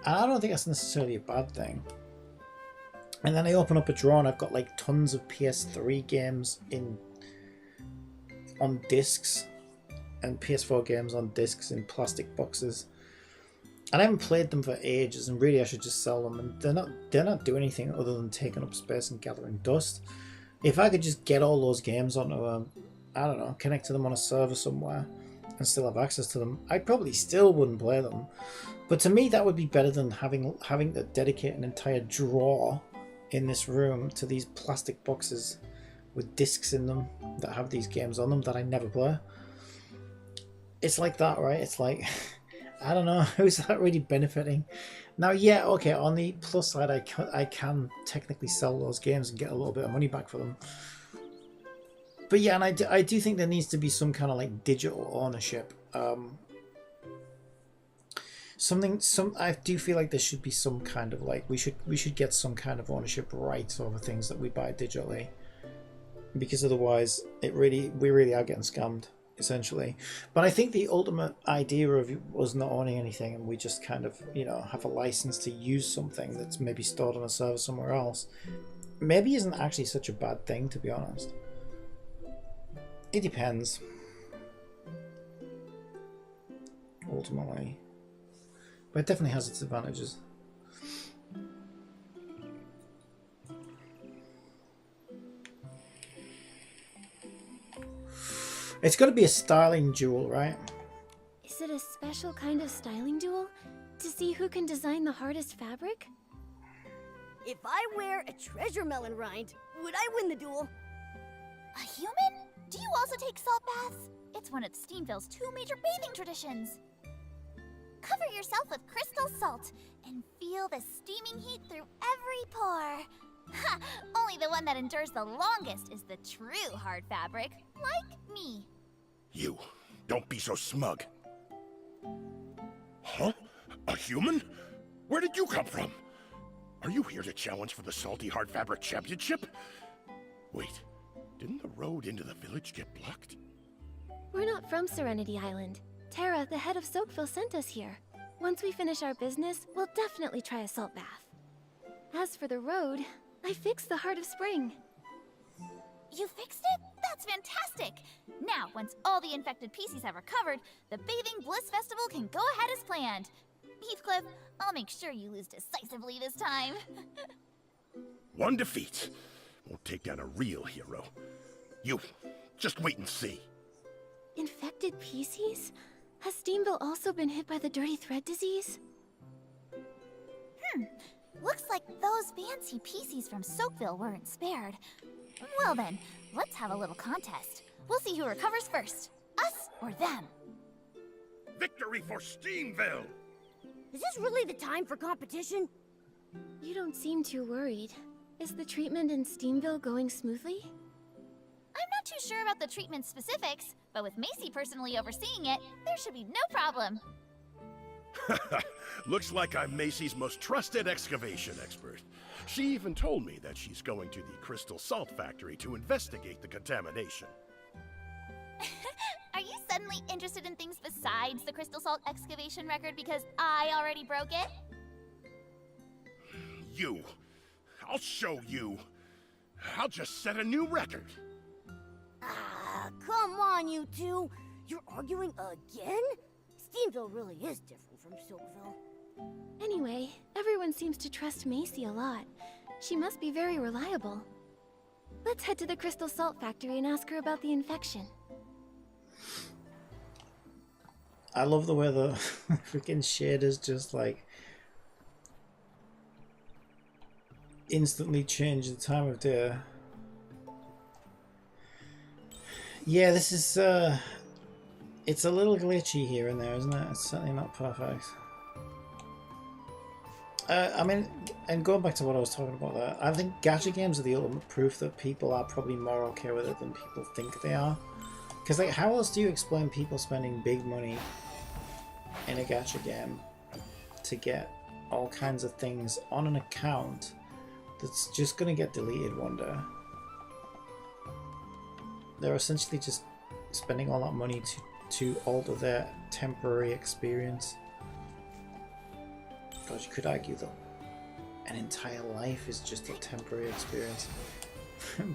And I don't think that's necessarily a bad thing. And then I open up a drawer and I've got like tons of PS3 games on discs, and PS4 games on discs in plastic boxes. And I haven't played them for ages, and really I should just sell them. And they're not doing anything other than taking up space and gathering dust. If I could just get all those games onto I don't know, connect to them on a server somewhere and still have access to them, I probably still wouldn't play them. But to me, that would be better than having to dedicate an entire drawer in this room to these plastic boxes with discs in them that have these games on them that I never play. It's like that, right? It's like, I don't know, who's that really benefiting? Now, yeah, okay, on the plus side, I can technically sell those games and get a little bit of money back for them. But yeah, and I do think there needs to be some kind of like digital ownership. I do feel like there should be some kind of like, we should get some kind of ownership rights over things that we buy digitally. Because otherwise, we really are getting scammed, essentially. But I think the ultimate idea of us not owning anything and we just kind of, you know, have a license to use something that's maybe stored on a server somewhere else, maybe isn't actually such a bad thing, to be honest. It depends. Ultimately. But it definitely has its advantages. It's got to be a styling duel, right? Is it a special kind of styling duel? To see who can design the hardest fabric? If I wear a treasure melon rind, would I win the duel? A human? Do you also take salt baths? It's one of Steamville's 2 major bathing traditions. Cover yourself with crystal salt and feel the steaming heat through every pore. Ha! Only the one that endures the longest is the true hard fabric, like me. You, don't be so smug. Huh? A human? Where did you come from? Are you here to challenge for the Salty Hard Fabric Championship? Wait, didn't the road into the village get blocked? We're not from Serenity Island. Terra, the head of Soakville, sent us here. Once we finish our business, we'll definitely try a salt bath. As for the road, I fixed the Heart of Spring. You fixed it? That's fantastic! Now, once all the infected PCs have recovered, the Bathing Bliss Festival can go ahead as planned. Heathcliff, I'll make sure you lose decisively this time. One defeat won't take down a real hero. You, just wait and see. Infected PCs? Has Steamville also been hit by the Dirty Thread disease? Looks like those fancy PCs from Soakville weren't spared. Well then, let's have a little contest. We'll see who recovers first, us or them. Victory for Steamville! Is this really the time for competition? You don't seem too worried. Is the treatment in Steamville going smoothly? I'm not too sure about the treatment specifics, but with Macy personally overseeing it, there should be no problem. Looks like I'm Macy's most trusted excavation expert. She even told me that she's going to the Crystal Salt Factory to investigate the contamination. Are you suddenly interested in things besides the Crystal Salt excavation record because I already broke it? You. I'll show you. I'll just set a new record. Ah, come on, you two. You're arguing again? Steamville really is different from Silkville. Anyway, everyone seems to trust Macy a lot. She must be very reliable. Let's head to the Crystal Salt Factory and ask her about the infection. I love the way the freaking shaders just like instantly change the time of day. Yeah, this is it's a little glitchy here and there, isn't it? It's certainly not perfect. I mean, and going back to what I was talking about there, I think gacha games are the ultimate proof that people are probably more okay with it than people think they are. Because, like, how else do you explain people spending big money in a gacha game to get all kinds of things on an account that's just going to get deleted one day? They're essentially just spending all that money to alter their temporary experience. God, you could argue that an entire life is just a temporary experience.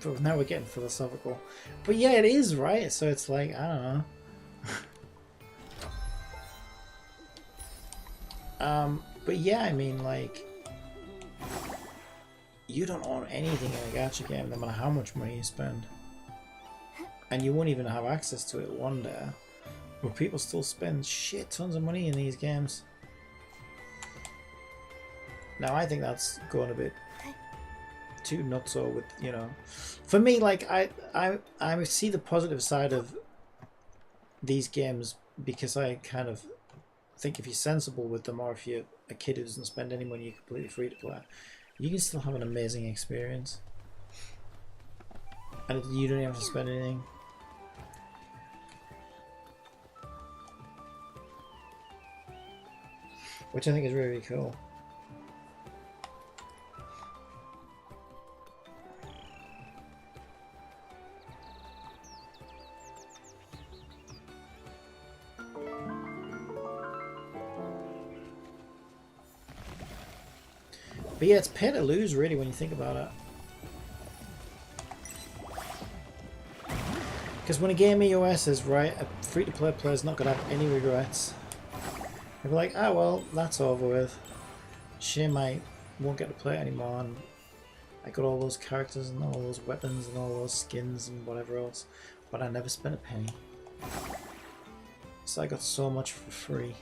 But now we're getting philosophical. But yeah, it is, right? So it's like, I don't know. But yeah, I mean, like, you don't own anything in a gacha game, no matter how much money you spend. And you won't even have access to it one day. But people still spend shit tons of money in these games. Now, I think that's going a bit too nutso with, you know. For me, like, I see the positive side of these games because I kind of think if you're sensible with them, or if you're a kid who doesn't spend any money, you're completely free to play, you can still have an amazing experience. And you don't even have to spend anything. Which I think is really, really cool. But yeah, it's pay to lose really when you think about it. Because when a game EOS says, right, a free-to-play player's not going to have any regrets. They'll be like, ah, well, that's over with. Shame I won't get to play it anymore, and I got all those characters and all those weapons and all those skins and whatever else, but I never spent a penny. So I got so much for free.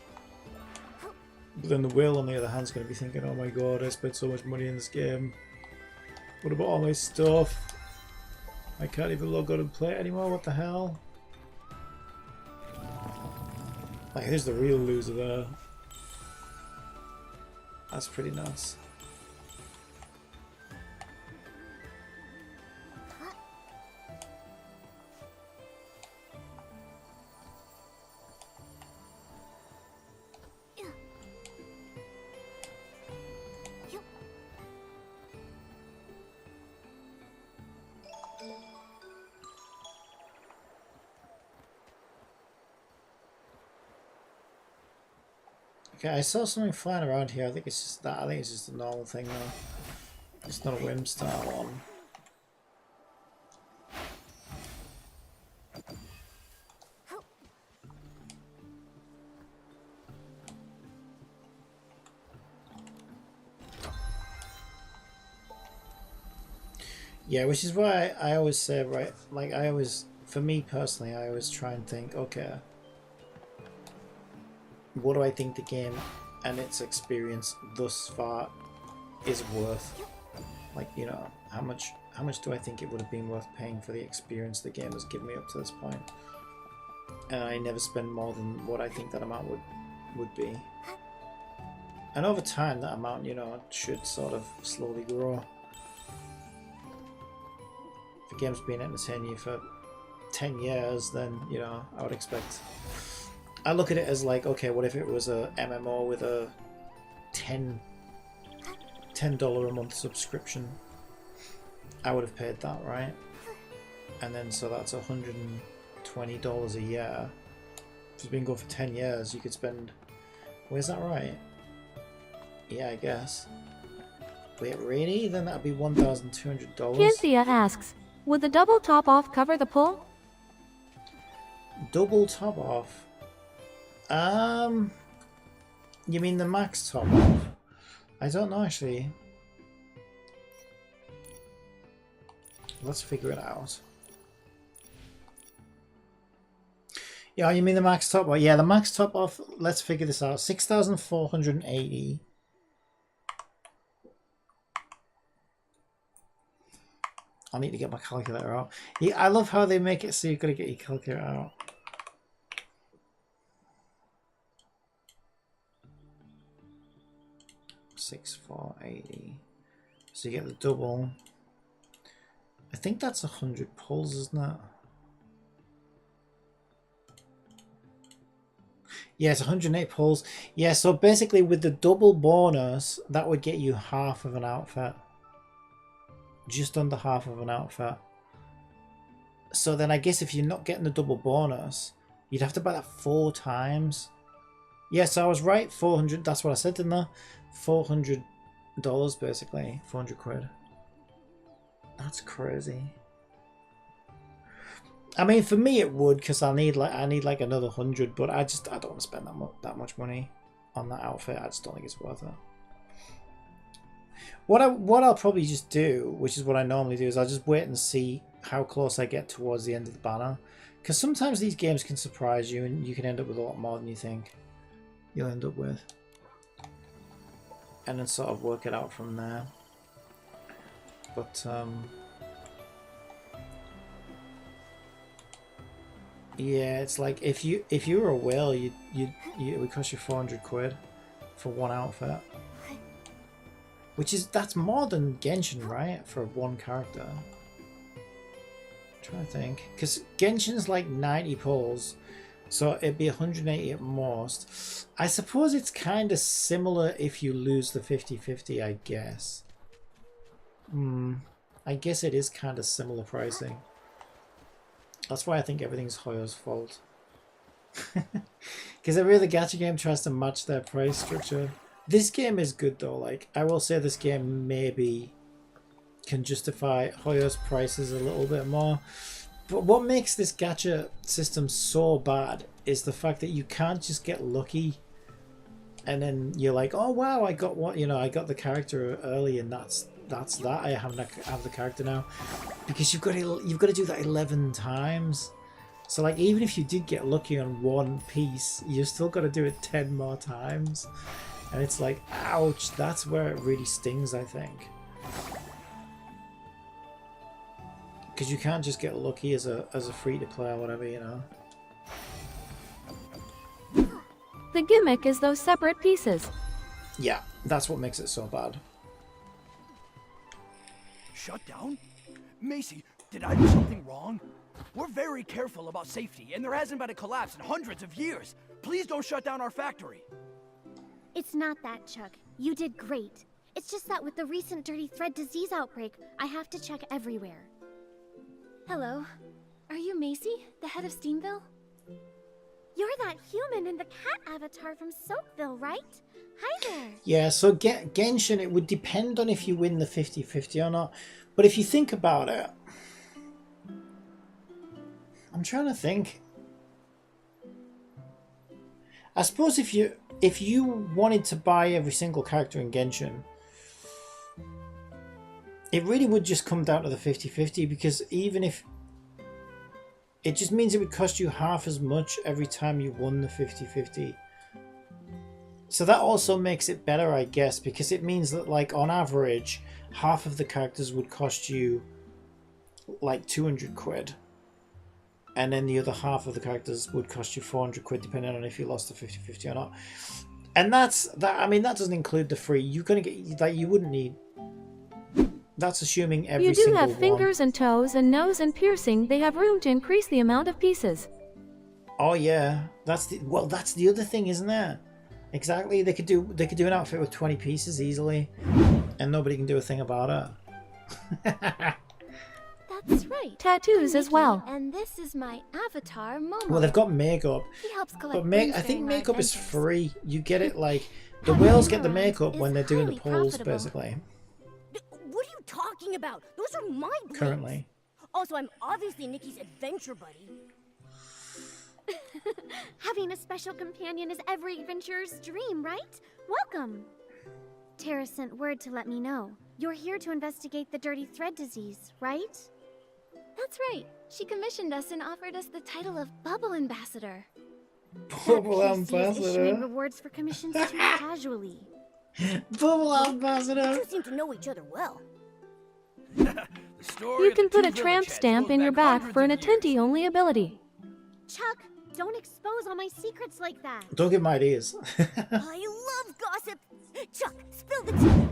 But then the whale, on the other hand, is going to be thinking, oh my god, I spent so much money in this game. What about all my stuff? I can't even log on and play it anymore, what the hell? Like, who's the real loser there? That's pretty nuts. Okay, I saw something flying around here. I think it's just that. I think it's just a normal thing though. It's not a Whimstar one. Yeah, which is why I always say, right, like I always, for me personally, I always try and think, okay, what do I think the game and its experience thus far is worth? Like, you know, how much do I think it would have been worth paying for the experience the game has given me up to this point? And I never spend more than what I think that amount would be. And over time, that amount, you know, should sort of slowly grow. If the game's been entertaining you for 10 years, then, you know, I would expect... I look at it as like, okay, what if it was a MMO with a $10 a month subscription? I would have paid that, right? And then, so that's $120 a year. If it's been going for 10 years, you could spend... Where's that right? Yeah, I guess. Wait, really? Then that'd be $1,200? Cynthia asks, would the double top off cover the pull? Double top off? You mean the max top off? I don't know, actually. Let's figure it out. Yeah, you mean the max top off? Yeah, the max top off, let's figure this out. 6,480. I need to get my calculator out. Yeah, I love how they make it so you've got to get your calculator out. $6,480. So you get the double. I think that's 100 pulls, isn't it? Yeah, it's 108 pulls. Yeah, so basically with the double bonus, that would get you half of an outfit. Just under half of an outfit. So then I guess if you're not getting the double bonus, you'd have to buy that 4 times. Yeah, so I was right, 400, that's what I said, didn't I? $400 basically, 400 quid. That's crazy. I mean, for me it would, because I need like another 100, but I don't want to spend that much money on that outfit. I just don't think it's worth it. What I'll probably just do, which is what I normally do, is I'll just wait and see how close I get towards the end of the banner. Because sometimes these games can surprise you and you can end up with a lot more than you think you'll end up with. And then sort of work it out from there. But, yeah, it's like if you were a whale, it would cost you 400 quid for one outfit. That's more than Genshin, right? For one character. I'm trying to think. Because Genshin's like 90 pulls, so it'd be 180 at most. I suppose it's kind of similar if you lose the 50-50, I guess. I guess it is kind of similar pricing. That's why I think everything's Hoyo's fault. Because every other gacha game tries to match their price structure. This game is good though. Like, I will say this game maybe can justify Hoyo's prices a little bit more. But what makes this gacha system so bad is the fact that you can't just get lucky and then you're like, oh wow, I got what, you know, I got the character early and that's that. I have the character now, because you've got to do that 11 times. So like, even if you did get lucky on one piece, you still got to do it 10 more times. And it's like, ouch, that's where it really stings, I think. Because you can't just get lucky as a free-to-play or whatever, you know. The gimmick is those separate pieces. Yeah, that's what makes it so bad. Shut down? Macy, did I do something wrong? We're very careful about safety, and there hasn't been a collapse in hundreds of years. Please don't shut down our factory. It's not that, Chuck. You did great. It's just that with the recent dirty thread disease outbreak, I have to check everywhere. Hello. Are you Macy, the head of Steamville? You're that human in the cat avatar from Soapville, right? Hi there. Yeah, so Genshin, it would depend on if you win the 50-50 or not. But if you think about it, I'm trying to think. I suppose if you wanted to buy every single character in Genshin, it really would just come down to the 50-50, because even if it just means it would cost you half as much every time you won the 50-50. So that also makes it better, I guess, because it means that, like, on average, half of the characters would cost you like 200 quid. And then the other half of the characters would cost you 400 quid, depending on if you lost the 50-50 or not. And that's that. I mean, that doesn't include the free. You're gonna get that. You wouldn't need. That's assuming every You do single have fingers one. and toes and nose and piercing. They have room to increase the amount of pieces. Oh yeah, that's the other thing, isn't there? Exactly. They could do an outfit with 20 pieces easily, and nobody can do a thing about it. That's right. Tattoos I'm as well. Nikki, and this is my avatar, Momo. Well, they've got makeup, He helps collect but rings I think during my makeup is adventures. free. You get it like the whales get the makeup when they're doing the polls, basically. What are you talking about? Those are my blades. Currently. Also, I'm obviously Nikki's adventure buddy. Having a special companion is every adventurer's dream, right? Welcome. Tara sent word to let me know. You're here to investigate the dirty thread disease, right? That's right. She commissioned us and offered us the title of Bubble Ambassador. Bubble That PC is issuing Ambassador. rewards for commissions too casually. Bubble Ambassador. You seem to know each other well. You can put a tramp stamp in your back for an attendee-only ability. Chuck, don't expose all my secrets like that. Don't give my ideas. I love gossip. Chuck, spill the tea.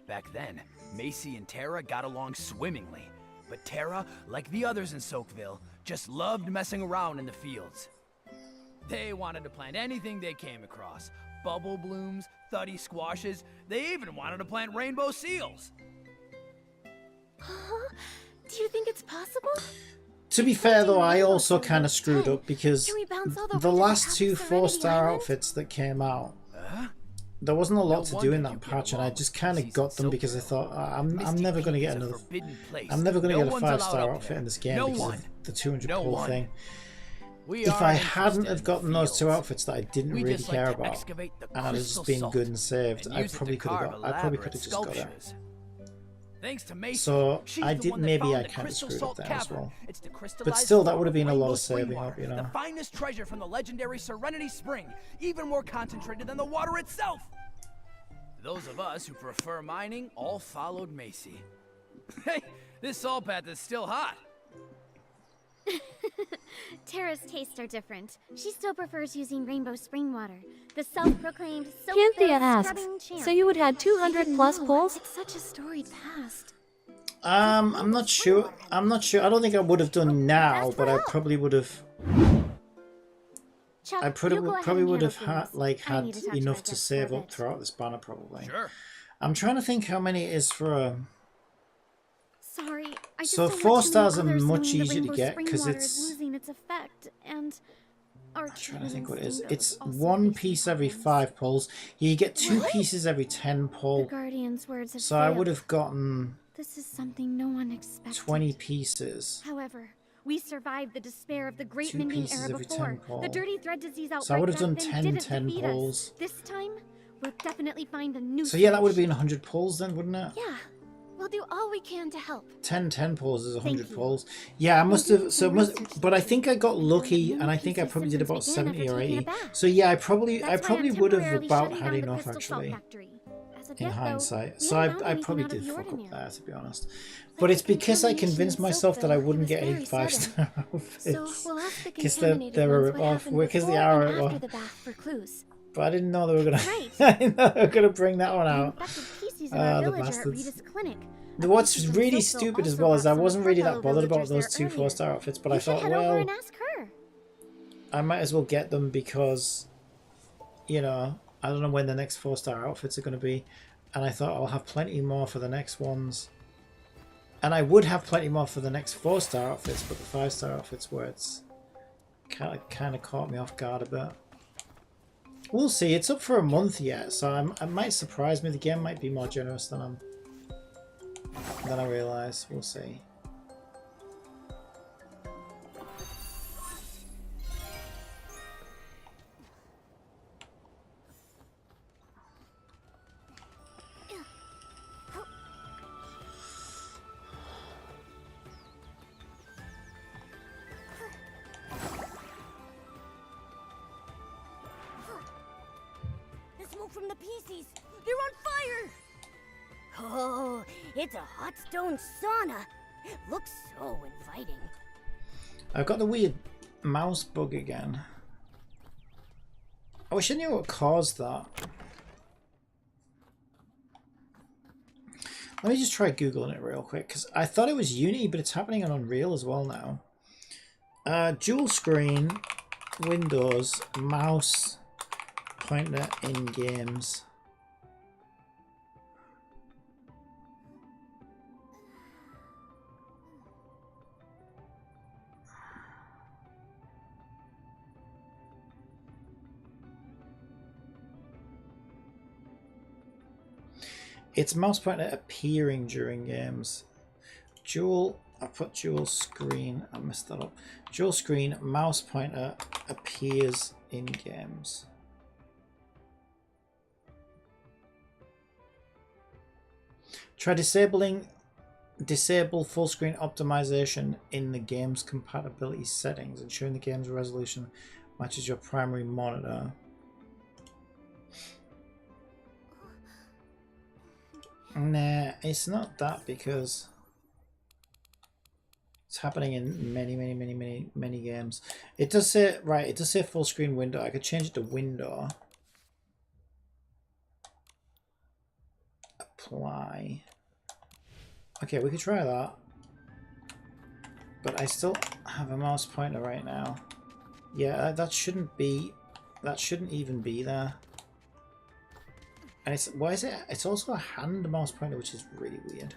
Back then, Macy and Tara got along swimmingly. But Tara, like the others in Soakville, just loved messing around in the fields. They wanted to plant anything they came across. Bubble blooms, thuddy squashes, they even wanted to plant rainbow seals. Do you think it's possible? To be fair though, I also kind of screwed up because Can we bounce all the the way to last two Serenity 4-star Island? outfits that came out, there wasn't a lot to do in that patch, and I just kind of got them because I thought I'm never going to get another. I'm never going to get a 5-star outfit in this game because of the 200 pull thing. If I hadn't have gotten those two outfits that I didn't really care about, and I'd just been good and saved, I probably could have just got it. Thanks to Macy, So she's I the did one that maybe found I the kind of crystal screwed up salt there as cavern. well. It's the But crystallized still, that form would have of been a lot rainbow of saving spring up, water, you know. The finest treasure from the legendary Serenity Spring, even more concentrated than the water itself. Those of us who prefer mining all followed Macy. Hey, this salt path is still hot. Tara's tastes are different. She still prefers using rainbow spring water. The self-proclaimed Canthea Soapville asks, scrubbing champ. so you would had 200 plus No, pulls? It's such a storied past. I'm not sure. I don't think I would have done now, but I probably would have. Chuck, I you probably go ahead probably and would have handle had things. I had need to talk to enough my to guests save for a up bit. throughout this banner probably. Sure. I'm trying to think how many it is for a. Sorry, I just So don't 4 want too many stars are others much knowing that easier to rainbow get spring because water it's. is losing its effect, and our I'm trying to think what it is. steamboat It's also 1 facing piece every problems. 5 pulls. You get 2 What? pieces every 10 The pull. Guardian's words have So I failed. would have gotten This is something no one expected. 20 pieces. However, we survived the despair of the Great 2 Mending pieces Era every before. 10 pull. The dirty thread disease outbreak So I would have done back then 10 didn't 10 defeat pulls. us. This time, we'll definitely find a new So yeah, that would have solution. been 100 pulls then, wouldn't it? Yeah, we'll do all we can to help. 10 pulls is 100 you. pulls. Yeah, I must have. So but I think I got lucky, many and I think I PC probably did about symptoms 70 began or after taking 80. a bath. So yeah, I probably That's why I'm would have temporarily about shutting had down the enough crystal salt actually. factory. As of In yet, though, hindsight, we so haven't found I anything probably out of did the fuck up ordinary. there, to be honest. But it's because I convinced myself that I wouldn't get any very 5-star So outfits. we'll ask the Because contaminated they were ones what off. happened Because they before are and after off. the bath for clues. But I didn't know they were gonna. Right. I didn't know they were gonna bring that one The out. infected PCs in our The village are at bastards. Rita's clinic. What's PC from really Soapville stupid as also well is brought I some wasn't really fellow that bothered about villagers those there 2 earlier. 4-star outfits, but You I should thought, head over well, and ask her. I might as well get them because, you know, I don't know when the next 4-star outfits are going to be. And I thought I'll have plenty more for the next ones. And I would have plenty more for the next 4-star outfits, but the 5-star outfits where it's kind of caught me off guard a bit. We'll see. It's up for a month yet, so it might surprise me. The game might be more generous than I realise. We'll see. The smoke from the PCs. They're on fire. Oh, it's a hot stone sauna. Looks so inviting. I've got the weird mouse bug again. I wish I knew what caused that. Let me just try Googling it real quick, because I thought it was Unity, but it's happening on Unreal as well now. Dual screen, Windows, mouse, pointer in games. It's mouse pointer appearing during games. I put dual screen, I messed that up. Dual screen, mouse pointer appears in games. Try disable full screen optimization in the game's compatibility settings, ensuring the game's resolution matches your primary monitor. Nah, it's not that, because it's happening in many games. It does say, right, it does say full screen window. I could change it to window. Apply. Okay, we could try that. But I still have a mouse pointer right now. Yeah, that shouldn't even be there. And it's, why is it? It's also a hand mouse pointer, which is really weird.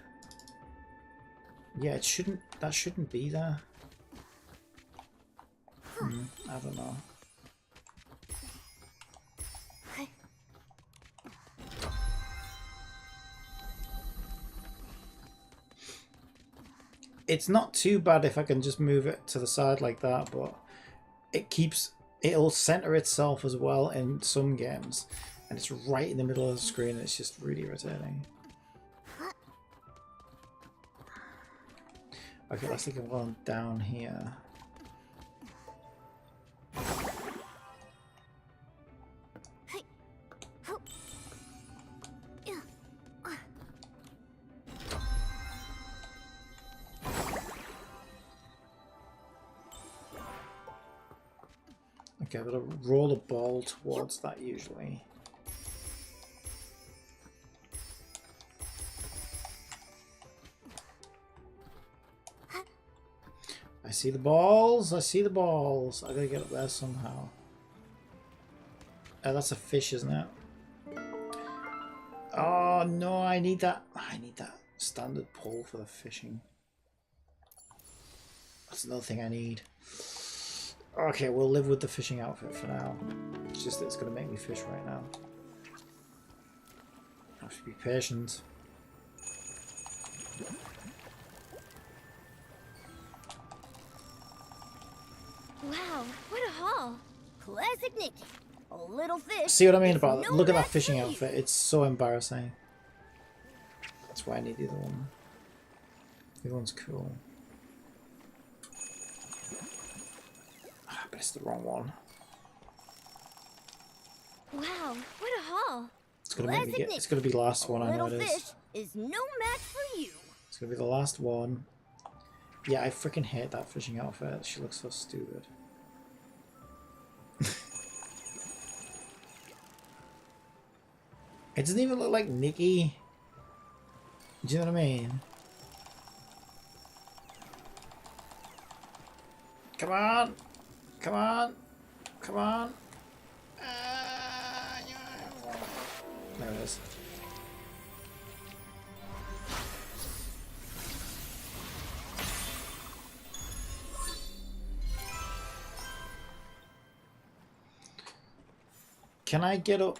Yeah, that shouldn't be there. I don't know. It's not too bad if I can just move it to the side like that, but it'll center itself as well in some games. And it's right in the middle of the screen, and it's just really irritating. Okay, let's think of one down here. Okay, I've got to roll a ball towards that usually. I see the balls, I see the balls. I gotta get up there somehow. Oh, that's a fish, isn't it? Oh no, I need that standard pole for the fishing. That's another thing I need. Okay, we'll live with the fishing outfit for now. It's just that it's gonna make me fish right now. I have to be patient. Wow, what a haul! Classic Nikki. A little fish. See what I mean about that? Look at that fishing outfit. It's so embarrassing. That's why I need the other one. The other one's cool. But it's the wrong one. Wow, what a haul! It's gonna make me get. It's gonna be the last one. I know it is. Fish is no match for you. It's gonna be the last one. Yeah, I freaking hate that fishing outfit. She looks so stupid. It doesn't even look like Nikki. Do you know what I mean? Come on! Come on! Come on! There it is. Can I get up?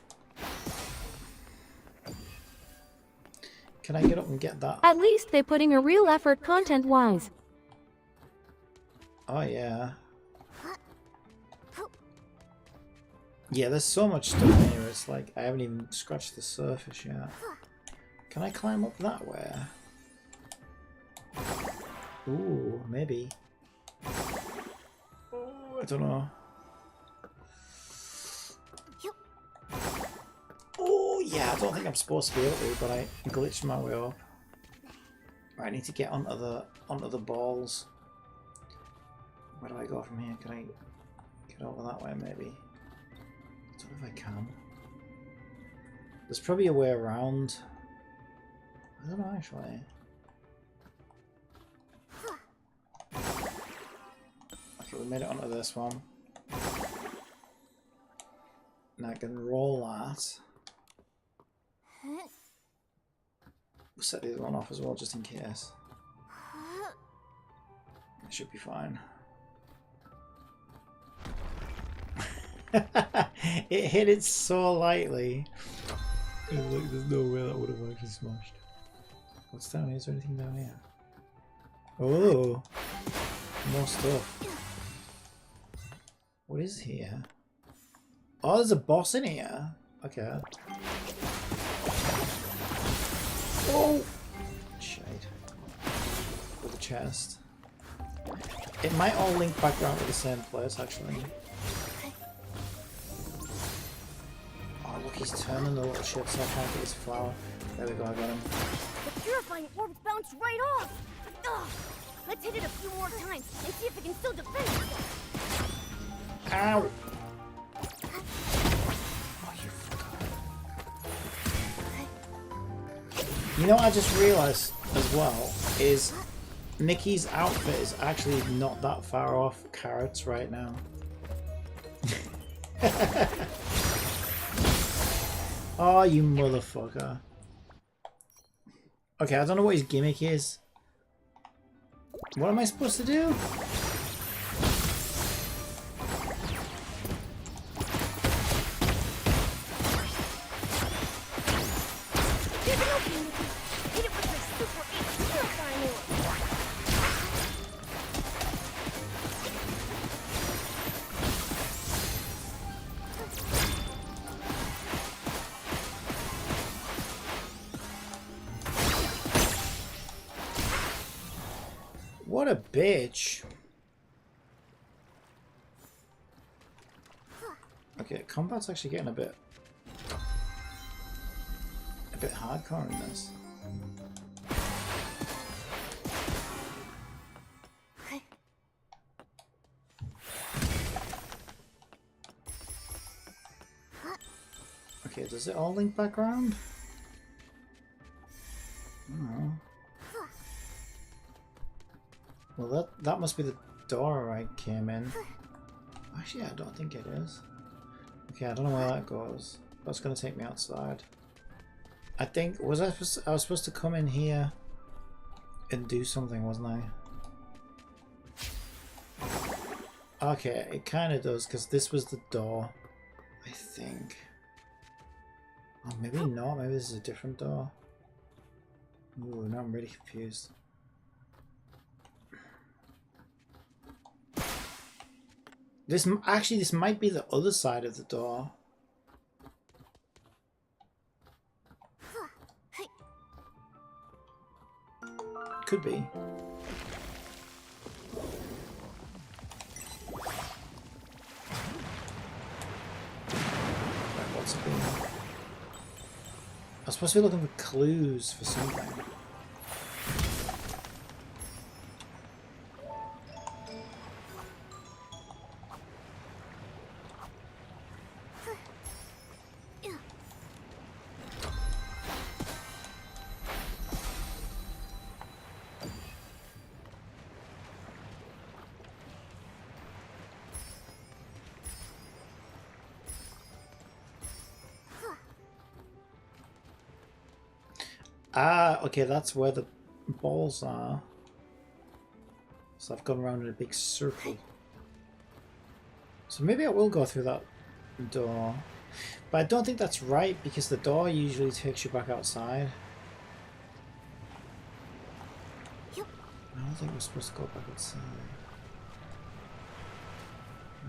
Can I get up and get that? At least they're putting a real effort content-wise. Oh yeah. Yeah, there's so much stuff here, it's like I haven't even scratched the surface yet. Can I climb up that way? Ooh, maybe. Oh, I don't know. Oh yeah, I don't think I'm supposed to be able to, but I glitched my way up. Right, I need to get onto the balls. Where do I go from here? Can I get over that way maybe? if I can. There's probably a way around. I don't know actually. Okay, we made it onto this one. Now I can roll that. We'll set the other one off as well, just in case. It should be fine. It hit it so lightly. Like, there's no way that would have actually smashed. What's down here? Is there anything down here? Oh, more stuff. What is here? Oh, there's a boss in here. Okay. Oh! Shade. With a chest. It might all link back around to the same place, actually. Oh, look, he's turning the little shit so I can't get his flower. There we go, I got him. The purifying orbs bounced right off! Ugh. Let's hit it a few more times and see if it can still defend itself. Ow! You know what I just realised as well is Mickey's outfit is actually not that far off Carrot's right now. Oh, you motherfucker. Okay, I don't know what his gimmick is. What am I supposed to do? What a bitch. Okay, combat's actually getting a bit hardcore in this. Okay, does it all link back around? Oh. Well, that must be the door I came in. Actually, I don't think it is. Okay, I don't know where that goes. That's gonna take me outside. I think I was supposed to come in here and do something, wasn't I? Okay, it kind of does because this was the door, I think. Oh, maybe not. Maybe this is a different door. Ooh, now I'm really confused. This might be the other side of the door. Could be. Right, what's it been? I was supposed to be looking for clues for something. Ah, okay, that's where the balls are. So I've gone around in a big circle. So maybe I will go through that door. But I don't think that's right because the door usually takes you back outside. I don't think we're supposed to go back outside.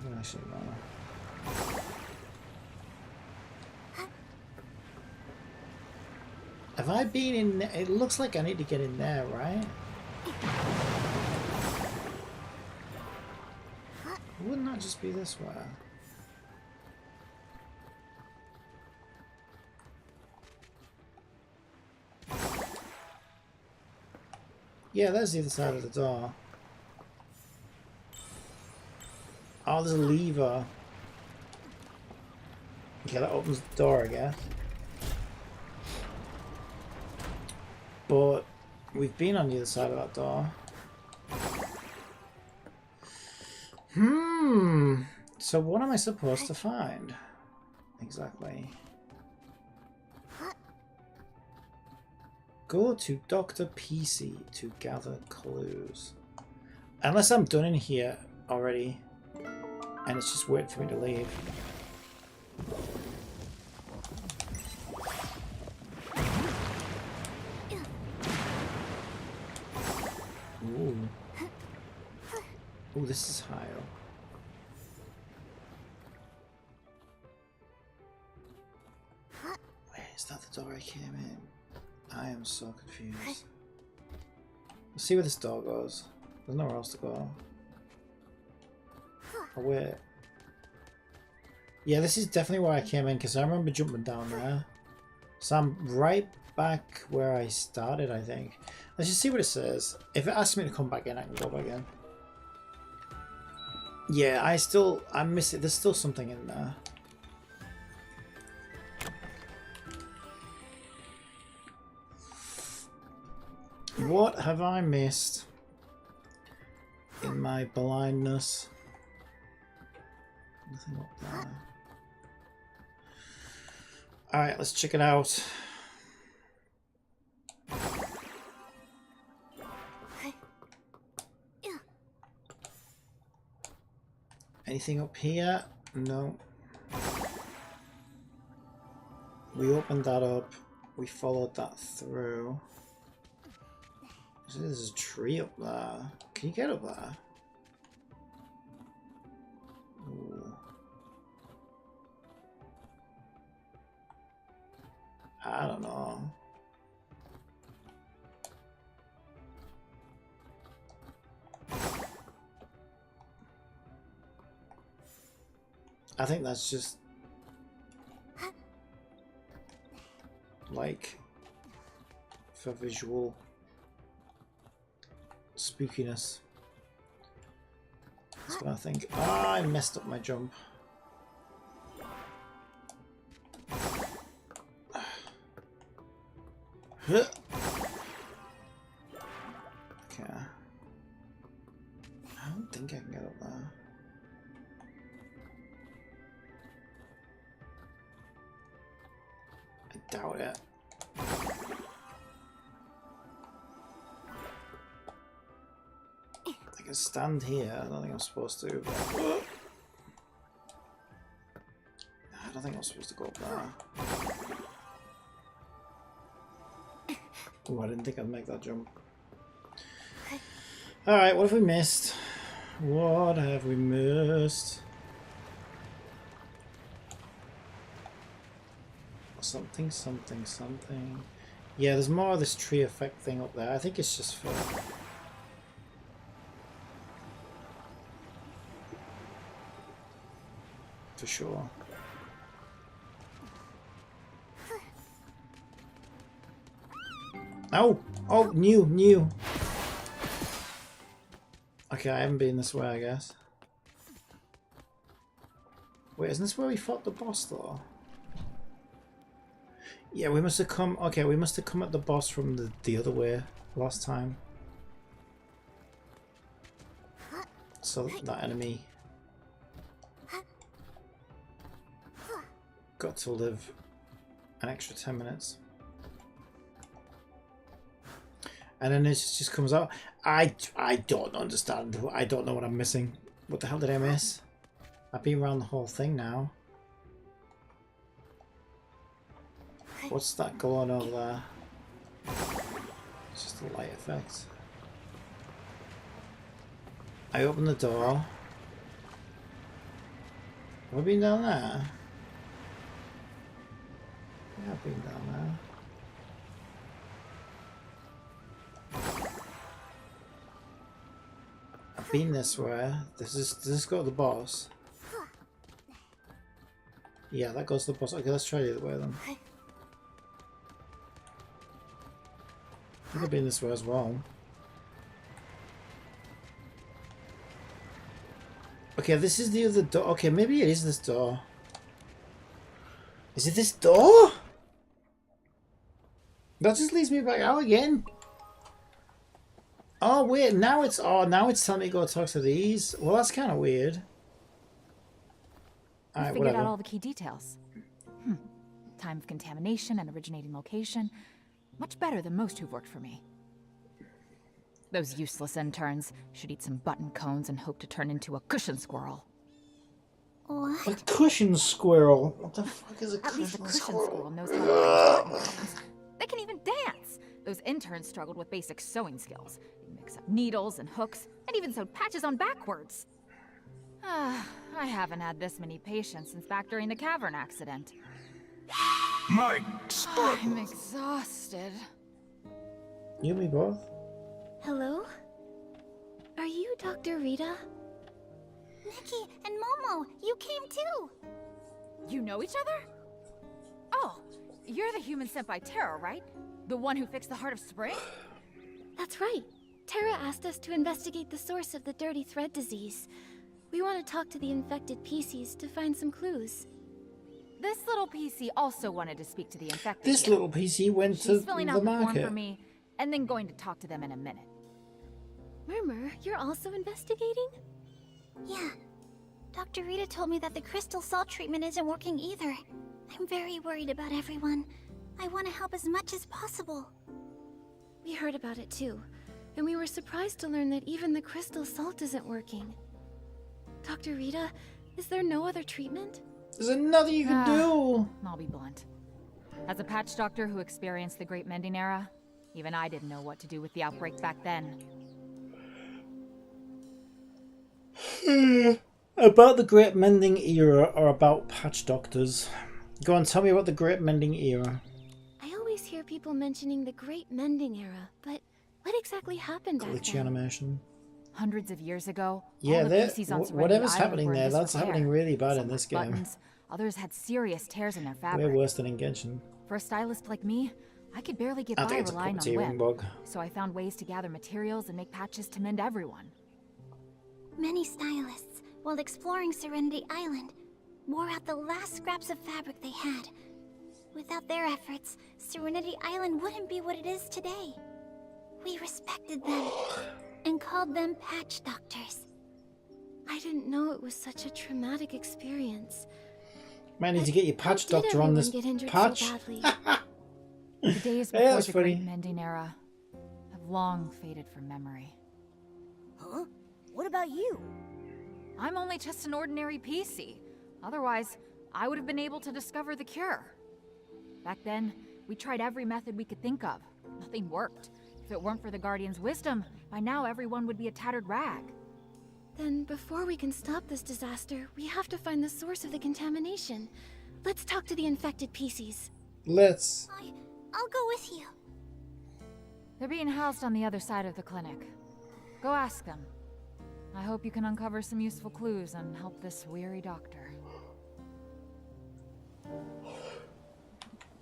I don't actually know. Have I been in there? It looks like I need to get in there, right? Wouldn't that just be this way? Yeah, there's the other side of the door. Oh, there's a lever. Okay, that opens the door, I guess. But we've been on the other side of that door. So what am I supposed to find? Exactly. Go to Dr. PC to gather clues. Unless I'm done in here already. And it's just waiting for me to leave. Ooh. Ooh, this is high up. Wait, is that the door I came in? I am so confused. Let's see where this door goes. There's nowhere else to go. Oh, wait. Yeah, this is definitely where I came in because I remember jumping down there. So I'm right back where I started, I think. Let's just see what it says. If it asks me to come back in, I can go back in. Yeah, I miss it. There's still something in there. What have I missed in my blindness? Nothing up there. Alright, let's check it out. Anything up here? No. We opened that up. We followed that through. So there's a tree up there. Can you get up there? Ooh. I don't know. I think that's just like for visual spookiness. That's what I think. Ah, I messed up my jump. Okay. I don't think I can get up there. I doubt it. I can stand here. I don't think I'm supposed to. But... I don't think I'm supposed to go up there. Oh, I didn't think I'd make that jump. Alright, what have we missed? What have we missed? Something, something, something. Yeah, there's more of this tree effect thing up there. I think it's just for sure. Oh! Oh, new! Okay, I haven't been this way, I guess. Wait, isn't this where we fought the boss, though? Yeah, we must have come... Okay, we must have come at the boss from the other way last time. So that enemy got to live an extra 10 minutes. And then it just comes out. I don't understand. I don't know what I'm missing. What the hell did I miss? I've been around the whole thing now. What's that going over there? It's just a light effect. I opened the door. Have I been down there? Yeah, I've been down there. I've been this way. Does this go to the boss? Yeah, that goes to the boss. Okay, let's try the other way then. I think I've been this way as well. Okay, this is the other door. Okay, maybe it is this door. Is it this door? That just leads me back out again. Oh wait, now it's telling me to go talk to these. Well, that's kind of weird. I Alright, figured whatever. out all the key details. Time of contamination and originating location. Much better than most who've worked for me. Those useless interns should eat some button cones and hope to turn into a cushion squirrel. A cushion squirrel? What the fuck is a At least a cushion cushion squirrel? squirrel knows how to arrange button cones. They can even dance! Those interns struggled with basic sewing skills. They mix up needles and hooks, and even sewed patches on backwards. I haven't had this many patients since back during the cavern accident. I'm exhausted. You and me both? Hello? Are you Dr. Rita? Nikki and Momo, you came too! You know each other? Oh, you're the human sent by Terra, right? The one who fixed the Heart of Spring? That's right. Terra asked us to investigate the source of the dirty thread disease. We want to talk to the infected PCs to find some clues. This little PC also wanted to speak to the infected. This little PC went to She's filling the out the form market. for me, and then going to talk to them in a minute. Murmur, you're also investigating? Yeah. Dr. Rita told me that the crystal salt treatment isn't working either. I'm very worried about everyone. I want to help as much as possible. We heard about it too, and we were surprised to learn that even the crystal salt isn't working. Dr. Rita, is there no other treatment? There's nothing you can do! I'll be blunt. As a patch doctor who experienced the Great Mending Era, even I didn't know what to do with the outbreak back then. About the Great Mending Era or about patch doctors? Go on, tell me about the Great Mending Era. I always hear people mentioning the Great Mending Era, but what exactly happened back Glitchy then? animation. Hundreds of years ago, Yeah, all the that- PCs on Serenity whatever's Island happening were in there, that's disrepair. happening really bad in Some this had game. buttons, others had serious tears in their fabric. Way worse than in Genshin. For a stylist like me, I could barely get I by think it's a relying on puppeteering web. bug. So I found ways to gather materials and make patches to mend everyone. Many stylists, while exploring Serenity Island, wore out the last scraps of fabric they had. Without their efforts, Serenity Island wouldn't be what it is today. We respected them and called them patch doctors. I didn't know it was such a traumatic experience. Might need to get your patch How did doctor on this everyone get injured patch. so badly? The days Yeah, before that's the funny. Great Mending Era have long faded from memory. Huh? What about you? I'm only just an ordinary PC. Otherwise, I would have been able to discover the cure. Back then, we tried every method we could think of. Nothing worked. If it weren't for the Guardian's wisdom, by now everyone would be a tattered rag. Then, before we can stop this disaster, we have to find the source of the contamination. Let's talk to the infected PCs. Let's. I'll go with you. They're being housed on the other side of the clinic. Go ask them. I hope you can uncover some useful clues and help this weary doctor.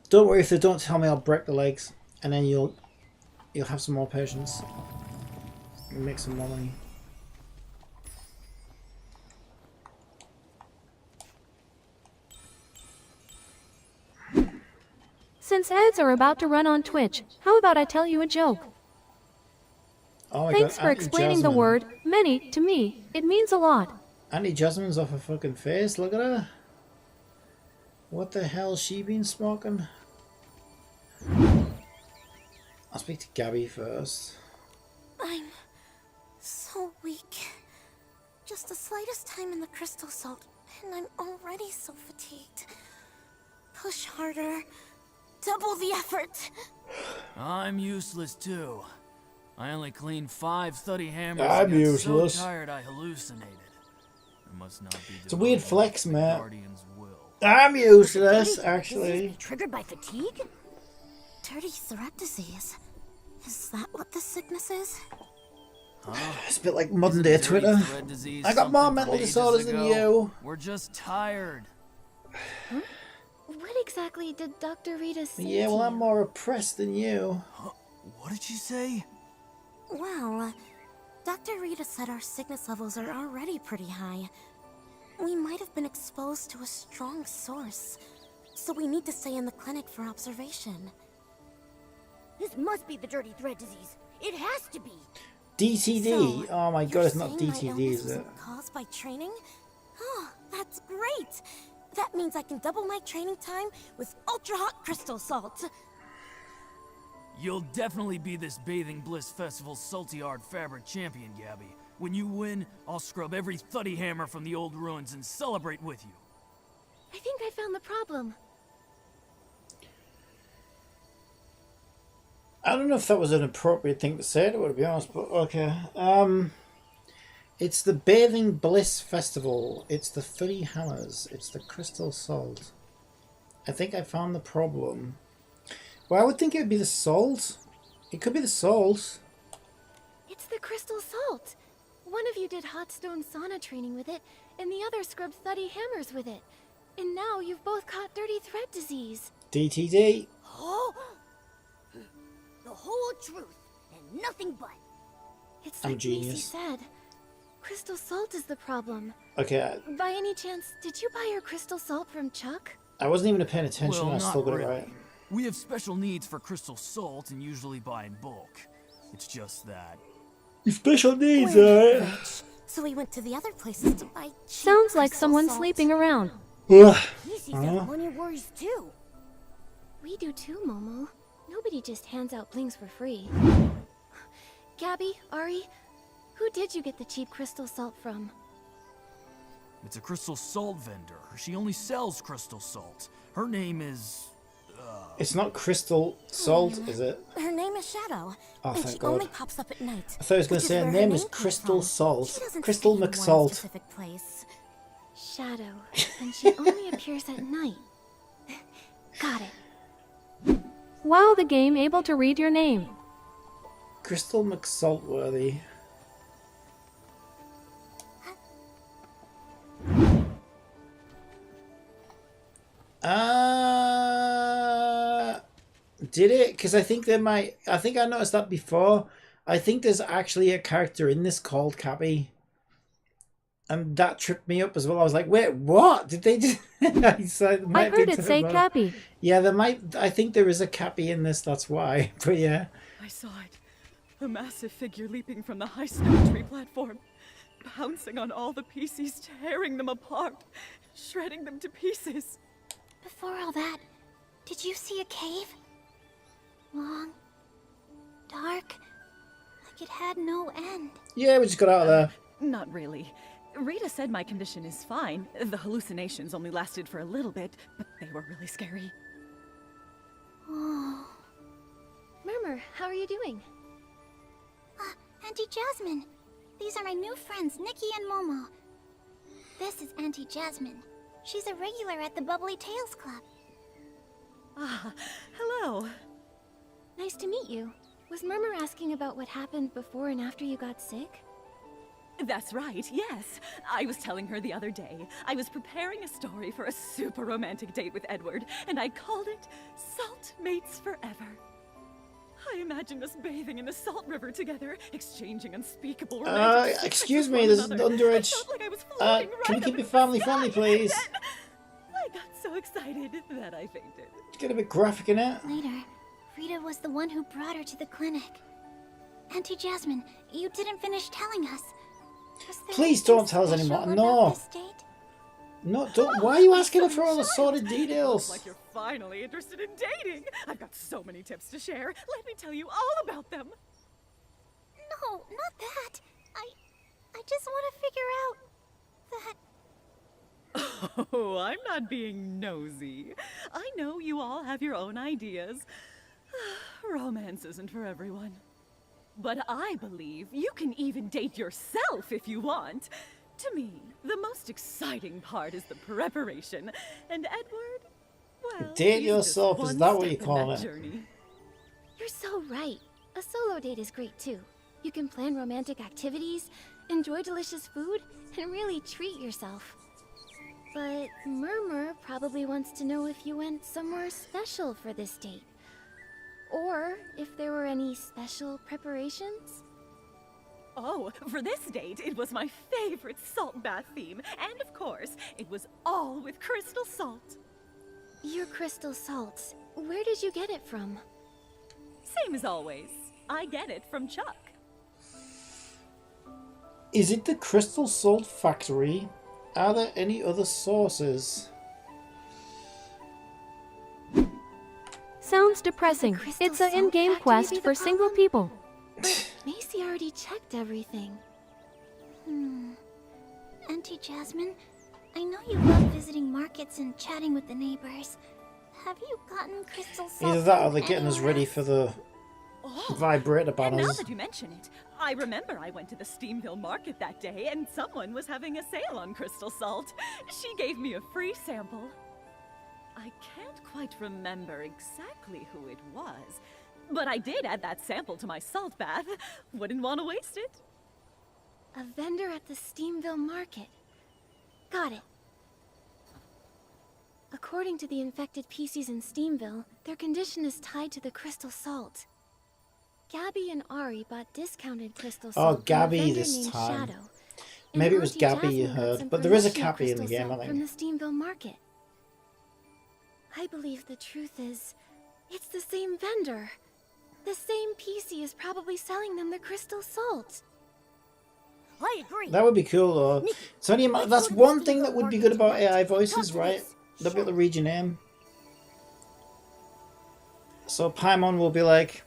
Don't worry if they don't tell me, I'll break the legs, and then you'll have some more patience. And make some more money. Since ads are about to run on Twitch, how about I tell you a joke? Oh my Thanks god, for Auntie explaining the Jasmine. word many to me. It means a lot. Auntie Jasmine's off her fucking face, look at her. What the hell's she been smoking? I'll speak to Gabby first. I'm so weak. Just the slightest time in the crystal salt, and I'm already so fatigued. Push harder. Double the effort. I'm useless too. I only cleaned 5 study hammers. I'm and got useless. So tired I hallucinated. I must not be. It's a weird flex, the Matt. Guardian's will. I'm useless, actually. Triggered by fatigue? Dirty thread disease. Is that what this sickness is? It's a bit like modern day Dirty Twitter. thread disease I got more something mental from ages disorders than ago. you. We're just tired. What exactly did Dr. Rita say? Yeah, to well, you? I'm more oppressed than you. What did she say? Well, Dr. Rita said our sickness levels are already pretty high. We might have been exposed to a strong source. So we need to stay in the clinic for observation. This must be the dirty thread disease. It has to be. DTD? Oh my god, it's not Saying my DTD, illness is it? wasn't caused by training? Oh, that's great! That means I can double my training time with ultra-hot crystal salt. You'll definitely be this Bathing Bliss Festival's Salty Hard Fabric champion, Gabby. When you win, I'll scrub every thuddy hammer from the old ruins and celebrate with you. I think I found the problem. I don't know if that was an appropriate thing to say, to be honest, but okay. It's the Bathing Bliss Festival. It's the 30 hammers. It's the crystal salt. I think I found the problem. Well, I would think it would be the salt. It could be the salt. It's the crystal salt. One of you did hot stone sauna training with it, and the other scrubbed thuddy hammers with it. And now you've both caught dirty thread disease. DTD. Oh! The whole truth, and nothing but. It's I'm like Macy genius. said. Crystal salt is the problem. Okay, By any chance, did you buy your crystal salt from Chuck? I wasn't even paying attention. Well, I still not got it really. right. We have special needs for crystal salt and usually buy in bulk. It's just that. Special needs, We're alright. rich, so we went to the other places to buy cheap Sounds like crystal someone salt. sleeping around. Macy's got money worries too. We do too, Momo. Nobody just hands out blings for free. Gabby, Ari, who did you get the cheap crystal salt from? It's a crystal salt vendor. She only sells crystal salt. Her name is... It's not crystal salt, is it? Her name is Shadow, Oh, and thank she God. only pops up at night. I thought I was going which to say her where name is came Crystal from. Salt. She doesn't Crystal stay in one McSalt. specific place. Shadow, and she only appears at night. Got it. Wow, the game able to read your name. Crystal McSaltworthy. Did it? Because I think there might. I think I noticed that before. I think there's actually a character in this called Cappy. And that tripped me up as well. I was like, wait, what? Did they just... I heard it say Cappy. Yeah, there might... I think there is a Cappy in this, that's why. But yeah. I saw it. A massive figure leaping from the high snow tree platform, pouncing on all the PCs, tearing them apart, shredding them to pieces. Before all that, did you see a cave? Long, dark, like it had no end. Yeah, we just got out of there. Not really. Rita said my condition is fine. The hallucinations only lasted for a little bit, but they were really scary. Oh. Murmur, how are you doing? Auntie Jasmine. These are my new friends, Nikki and Momo. This is Auntie Jasmine. She's a regular at the Bubbly Tales Club. Ah, hello. Nice to meet you. Was Murmur asking about what happened before and after you got sick? That's right, yes. I was telling her the other day, I was preparing a story for a super romantic date with Edward, and I called it Salt Mates Forever. I imagined us bathing in the salt river together, exchanging unspeakable romantic secrets Excuse with me, one there's another. underage. I felt like I was floating Can we right keep up it in family the friendly, sky, please? and then I got so excited that I fainted. Get a bit graphic in it. Later, Rita was the one who brought her to the clinic. Auntie Jasmine, you didn't finish telling us. Was there Please anything don't tell us special anymore. about No. this date? No, don't. Why are you asking her for all the sordid details? Like you're finally interested in dating. I've got so many tips to share. Let me tell you all about them. No, not that. I just want to figure out that... Oh, I'm not being nosy. I know you all have your own ideas. Romance isn't for everyone. But I believe you can even date yourself if you want. To me, the most exciting part is the preparation. And Edward, well, Date he's just yourself, is one that what you step in call that it? journey. You're so right. A solo date is great too. You can plan romantic activities, enjoy delicious food, and really treat yourself. But Murmur probably wants to know if you went somewhere special for this date. Or if there were any special preparations? Oh, for this date, it was my favorite salt bath theme. And of course, it was all with crystal salt. Your crystal salts. Where did you get it from? Same as always. I get it from Chuck. Is it the Crystal Salt Factory? Are there any other sources? Sounds depressing. It's an in-game quest for single people. But Macy already checked everything. Auntie Jasmine, I know you love visiting markets and chatting with the neighbors. Have you gotten crystal salt? Either that or they're getting us ready for the vibrator And now banners. that you mention it, I remember I went to the Steamville market that day and someone was having a sale on crystal salt. She gave me a free sample. I can't quite remember exactly who it was, but I did add that sample to my salt bath. Wouldn't want to waste it. A vendor at the Steamville market. Got it. According to the infected PCs in Steamville, their condition is tied to the crystal salt. Gabby and Ari bought discounted crystal salt. Oh, from a Gabby vendor this named time. Shadow. Maybe it was Auntie Gabby you Jasmine got heard, some but there is a promotional Gabby in the crystal game, I salt from think. the Steamville market. I believe the truth is, it's the same vendor. The same PC is probably selling them the crystal salt. I agree. That would be cool though. It's only that's one thing that would be good about AI voices, right? They'll be able to read your name. So Paimon will be like,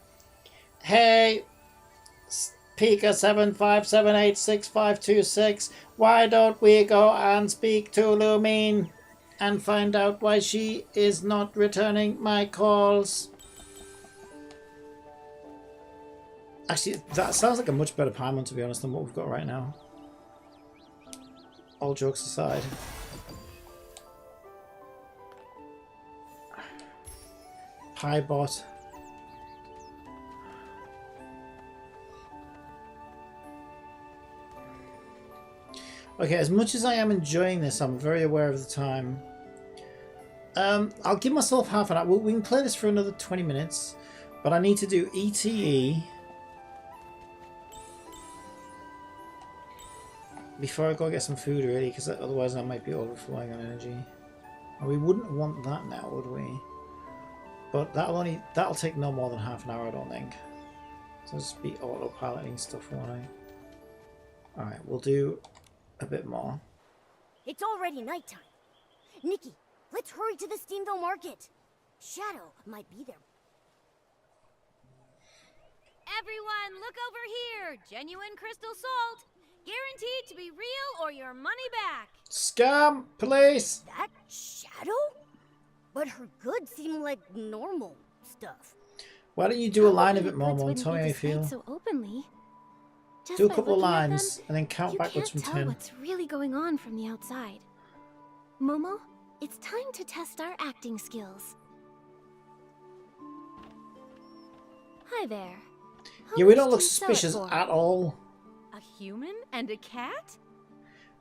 "Hey, Pika 75786526, why don't we go and speak to Lumine and find out why she is not returning my calls?" Actually, that sounds like a much better Paimon, to be honest, than what we've got right now. All jokes aside. Piebot. Okay, as much as I am enjoying this, I'm very aware of the time. I'll give myself half an hour. We can play this for another 20 minutes, but I need to do E.T.E before I go get some food, really, because otherwise I might be overflowing on energy. And we wouldn't want that now, would we? But that'll take no more than half an hour, I don't think. So I'll just be autopiloting stuff, won't I? Alright, we'll do a bit more. It's already nighttime. Nikki, let's hurry to the Steamville market. Shadow might be there. Everyone, look over here. Genuine crystal salt. Guaranteed to be real or your money back. Scam! Police! That Shadow? But her goods seem like normal stuff. Why don't you do a line of it, Goods Momo, and wouldn't tell me be how you displayed feel? so openly. Just Do a by couple of looking at lines, them, and then count you backwards can't from tell 10. what's really going on from the outside. Momo, it's time to test our acting skills. Hi there. Yeah, we don't look suspicious at all. A human and a cat?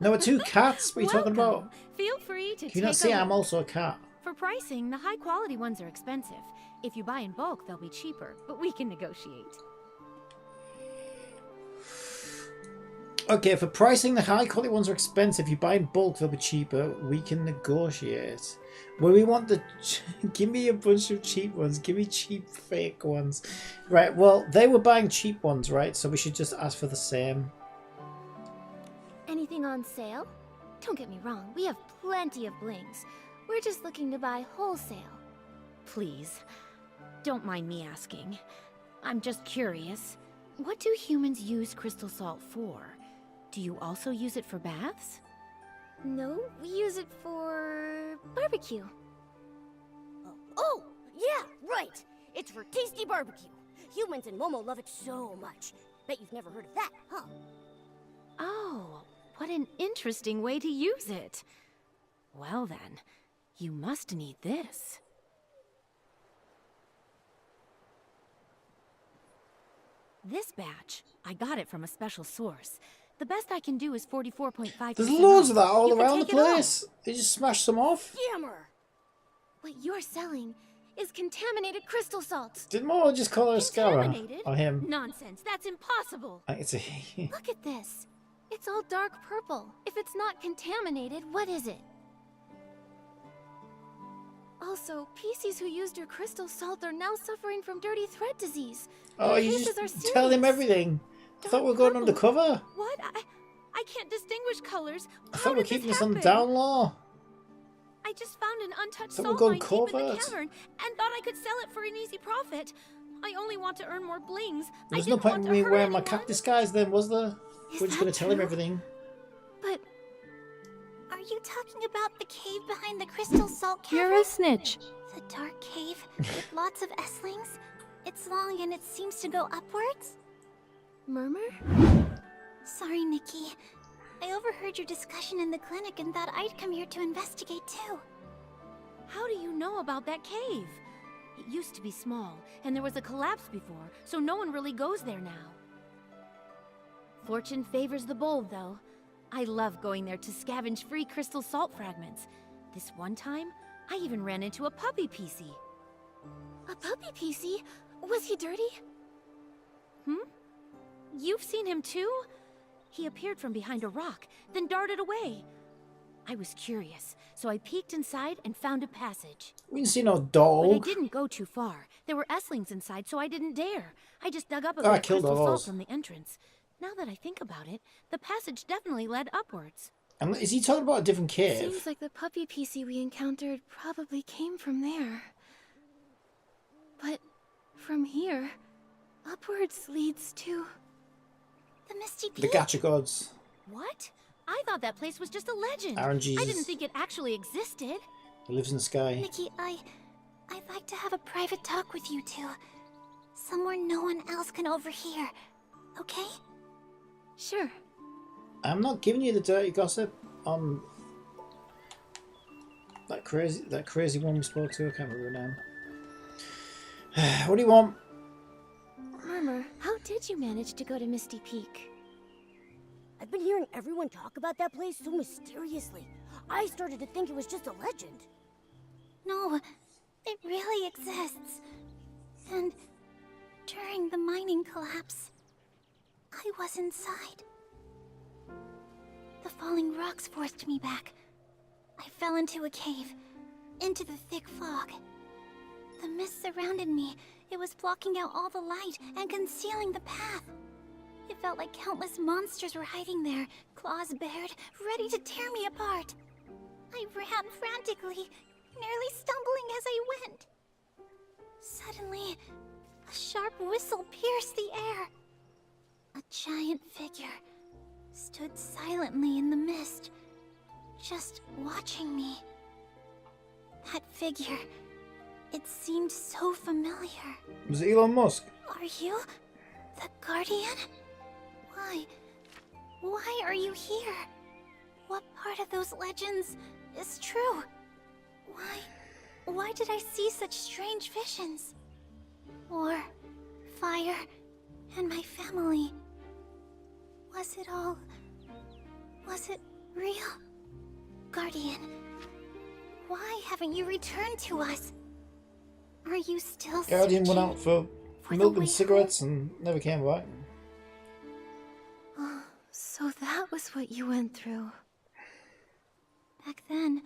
No, we're two cats. What are you talking about? Feel free to Can you not see I'm also a cat? For pricing, the high quality ones are expensive. If you buy in bulk, they'll be cheaper, but we can negotiate. Okay, for pricing, the high quality ones are expensive. If you buy in bulk, they'll be cheaper. We can negotiate. Well, we want the... Give me a bunch of cheap ones. Give me cheap fake ones. Right, well, they were buying cheap ones, right? So we should just ask for the same. Anything on sale? Don't get me wrong, we have plenty of blings. We're just looking to buy wholesale. Please, don't mind me asking. I'm just curious. What do humans use crystal salt for? Do you also use it for baths? No, we use it for barbecue. Oh, yeah, right. It's for tasty barbecue. Humans and Momo love it so much. Bet you've never heard of that, huh? Oh, what an interesting way to use it. Well then, you must need this. This batch, I got it from a special source. The best I can do is 44.5%. There's loads of that all You can around the take it all. place. They just smash some off. Scammer! What you're selling is contaminated crystal salt. Did Mo just call her a scammer? Contaminated? Or him? Nonsense, that's impossible. I think it's a he. Look at this. It's all dark purple. If it's not contaminated, what is it? Also, PCs who used your crystal salt are now suffering from dirty thread disease. Oh, Their you cases just are serious. tell him everything. I thought we were going undercover. What? I can't distinguish colors. I How thought we were did this keeping this on the happen? down low. I just found an untouched So we're salt going mine deep in the covert. cavern and thought I could sell it for an easy profit. I only want to earn more blings. There's no point in me wearing my cat disguise then, was there? We're just going to tell him everything. But Are you talking about the cave behind the crystal salt cavern? You're a snitch. The dark cave with lots of S-lings? It's long and it seems to go upwards? Murmur? Sorry, Nikki. I overheard your discussion in the clinic and thought I'd come here to investigate too. How do you know about that cave? It used to be small, and there was a collapse before, so no one really goes there now. Fortune favors the bold, though. I love going there to scavenge free crystal salt fragments. This one time, I even ran into a puppy PC. A puppy PC? Was he dirty? You've seen him too? He appeared from behind a rock, then darted away. I was curious, so I peeked inside and found a passage. We didn't see no dog. But I didn't go too far. There were S-lings inside, so I didn't dare. I just dug up a Oh, I bit of killed crystal all salt those. from the entrance. Now that I think about it, the passage definitely led upwards. And is he talking about a different cave? Seems like the puppy PC we encountered probably came from there. But from here, upwards leads to... the Misty The Peak? gacha gods. What? I thought that place was just a legend. Aaron I Jesus. didn't think it actually existed. He lives in the sky. Nikki, I'd like to have a private talk with you two. Somewhere no one else can overhear. Okay? Sure. I'm not giving you the dirty gossip on that crazy one we spoke to. I can't remember her name. What do you want? Murmur, how did you manage to go to Misty Peak? I've been hearing everyone talk about that place so mysteriously. I started to think it was just a legend. No, it really exists. And during the mining collapse, I was inside. The falling rocks forced me back. I fell into a cave, into the thick fog. The mist surrounded me. It was blocking out all the light and concealing the path. It felt like countless monsters were hiding there, claws bared, ready to tear me apart. I ran frantically, nearly stumbling as I went. Suddenly, a sharp whistle pierced the air. A giant figure stood silently in the mist, just watching me. That figure, it seemed so familiar. Was it Elon Musk? Are you the Guardian? Why are you here? What part of those legends is true? Why did I see such strange visions? War, fire, and my family. Was it real? Guardian, why haven't you returned to us? Are you still Guardian went searching out for the milk way and cigarettes and never came back. Oh, so that was what you went through. Back then,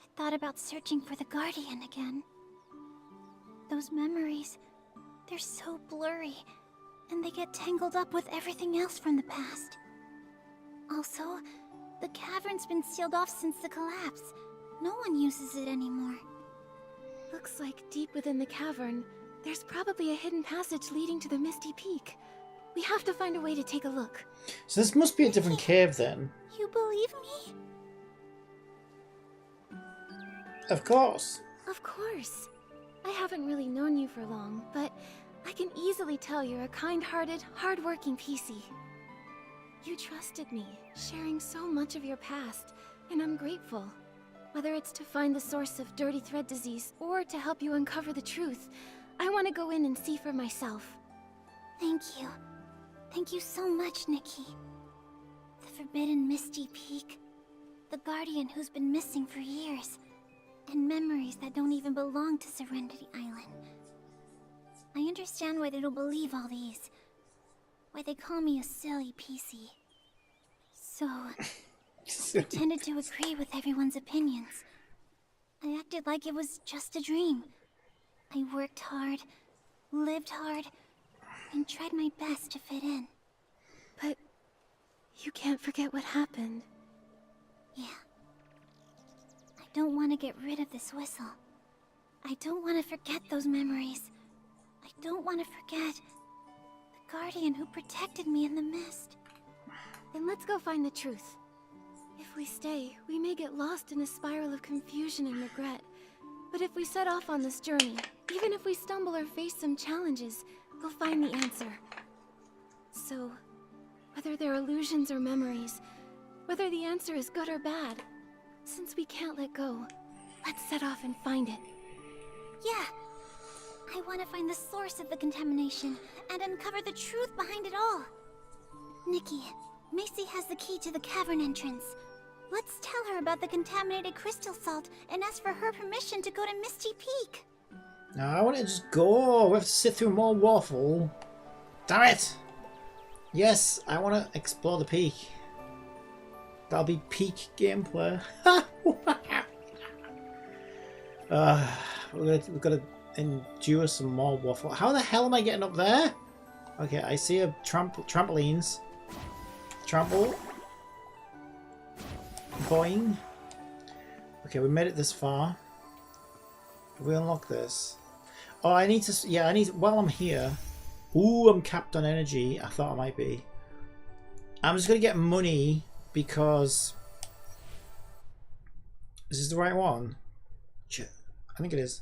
I thought about searching for the Guardian again. Those memories, they're so blurry, and they get tangled up with everything else from the past. Also, the cavern's been sealed off since the collapse. No one uses it anymore. Looks like deep within the cavern, there's probably a hidden passage leading to the Misty Peak. We have to find a way to take a look. So this must be a different cave then. You believe me? Of course. Of course. I haven't really known you for long, but I can easily tell you're a kind-hearted, hard-working PC. You trusted me, sharing so much of your past, and I'm grateful. Whether it's to find the source of dirty thread disease or to help you uncover the truth, I want to go in and see for myself. Thank you. Thank you so much, Nikki. The Forbidden Misty Peak. The Guardian who's been missing for years. And memories that don't even belong to Serenity Island. I understand why they don't believe all these. Why they call me a silly PC. So, I tended to agree with everyone's opinions. I acted like it was just a dream. I worked hard, lived hard, and tried my best to fit in. But you can't forget what happened. Yeah. I don't want to get rid of this whistle. I don't want to forget those memories. I don't want to forget the guardian who protected me in the mist. Then let's go find the truth. If we stay, we may get lost in a spiral of confusion and regret. But if we set off on this journey, even if we stumble or face some challenges, we'll find the answer. So, whether they're illusions or memories, whether the answer is good or bad, since we can't let go, let's set off and find it. Yeah. I want to find the source of the contamination and uncover the truth behind it all. Nikki, Macy has the key to the cavern entrance. Let's tell her about the contaminated crystal salt and ask for her permission to go to Misty Peak. No, I want to just go. We have to sit through more waffle. Damn it! Yes, I want to explore the peak. That'll be peak gameplay. We've got to endure some more waffle. How the hell am I getting up there? Okay, I see a trampolines. Trample. Boing. Okay, we made it this far. Have we unlocked this? Oh, I need to... Yeah, I need... While I'm here... Ooh, I'm capped on energy. I thought I might be. I'm just going to get money because... Is this the right one? I think it is.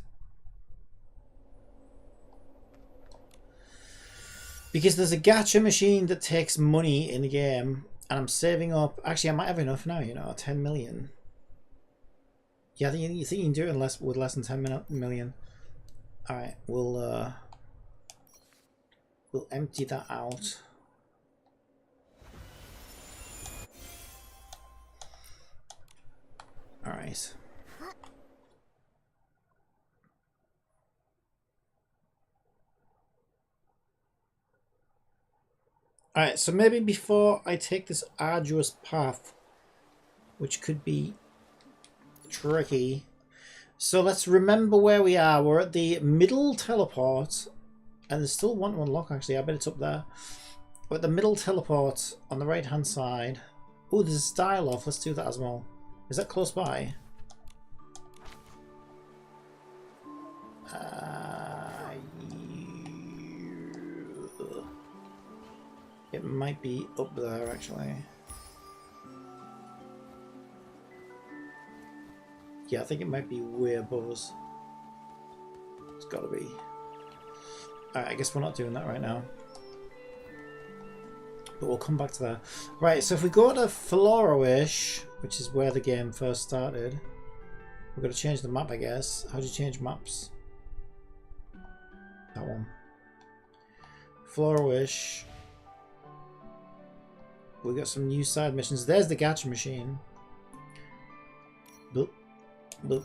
Because there's a gacha machine that takes money in the game. And I'm saving up... Actually, I might have enough now, you know, 10 million. Yeah, you think you can do it with less than 10 million. Alright, we'll empty that out. Alright. Alright, so maybe before I take this arduous path, which could be tricky, so let's remember where we are. We're at the middle teleport, and there's still one to unlock actually. I bet it's up there. We're at the middle teleport on the right hand side. Oh, there's a style off. Let's do that as well. Is that close by? It might be up there actually. Yeah, I think it might be way above us. It's gotta be. Alright, I guess we're not doing that right now. But we'll come back to that. Right, so if we go to Flora-ish, which is where the game first started, we're gonna change the map, I guess. How do you change maps? That one. Flora-ish. We got some new side missions. There's the gacha machine. Boop. Boop.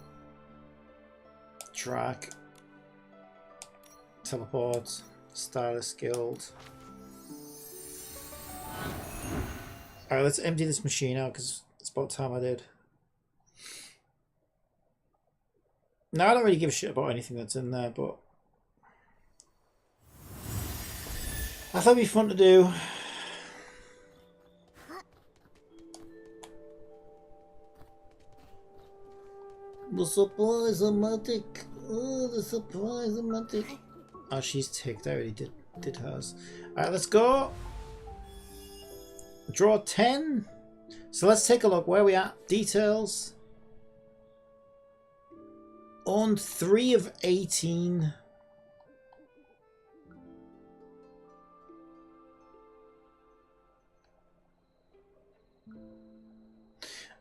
Track. Teleport. Stylist Guild. Alright, let's empty this machine out because it's about time I did. Now, I don't really give a shit about anything that's in there, but I thought it'd be fun to do. The surprise-o-matic. Oh, the surprise-o-matic. Oh, she's ticked. I already did hers. Alright, let's go. Draw 10. So let's take a look where we at. Details. On 3 of 18.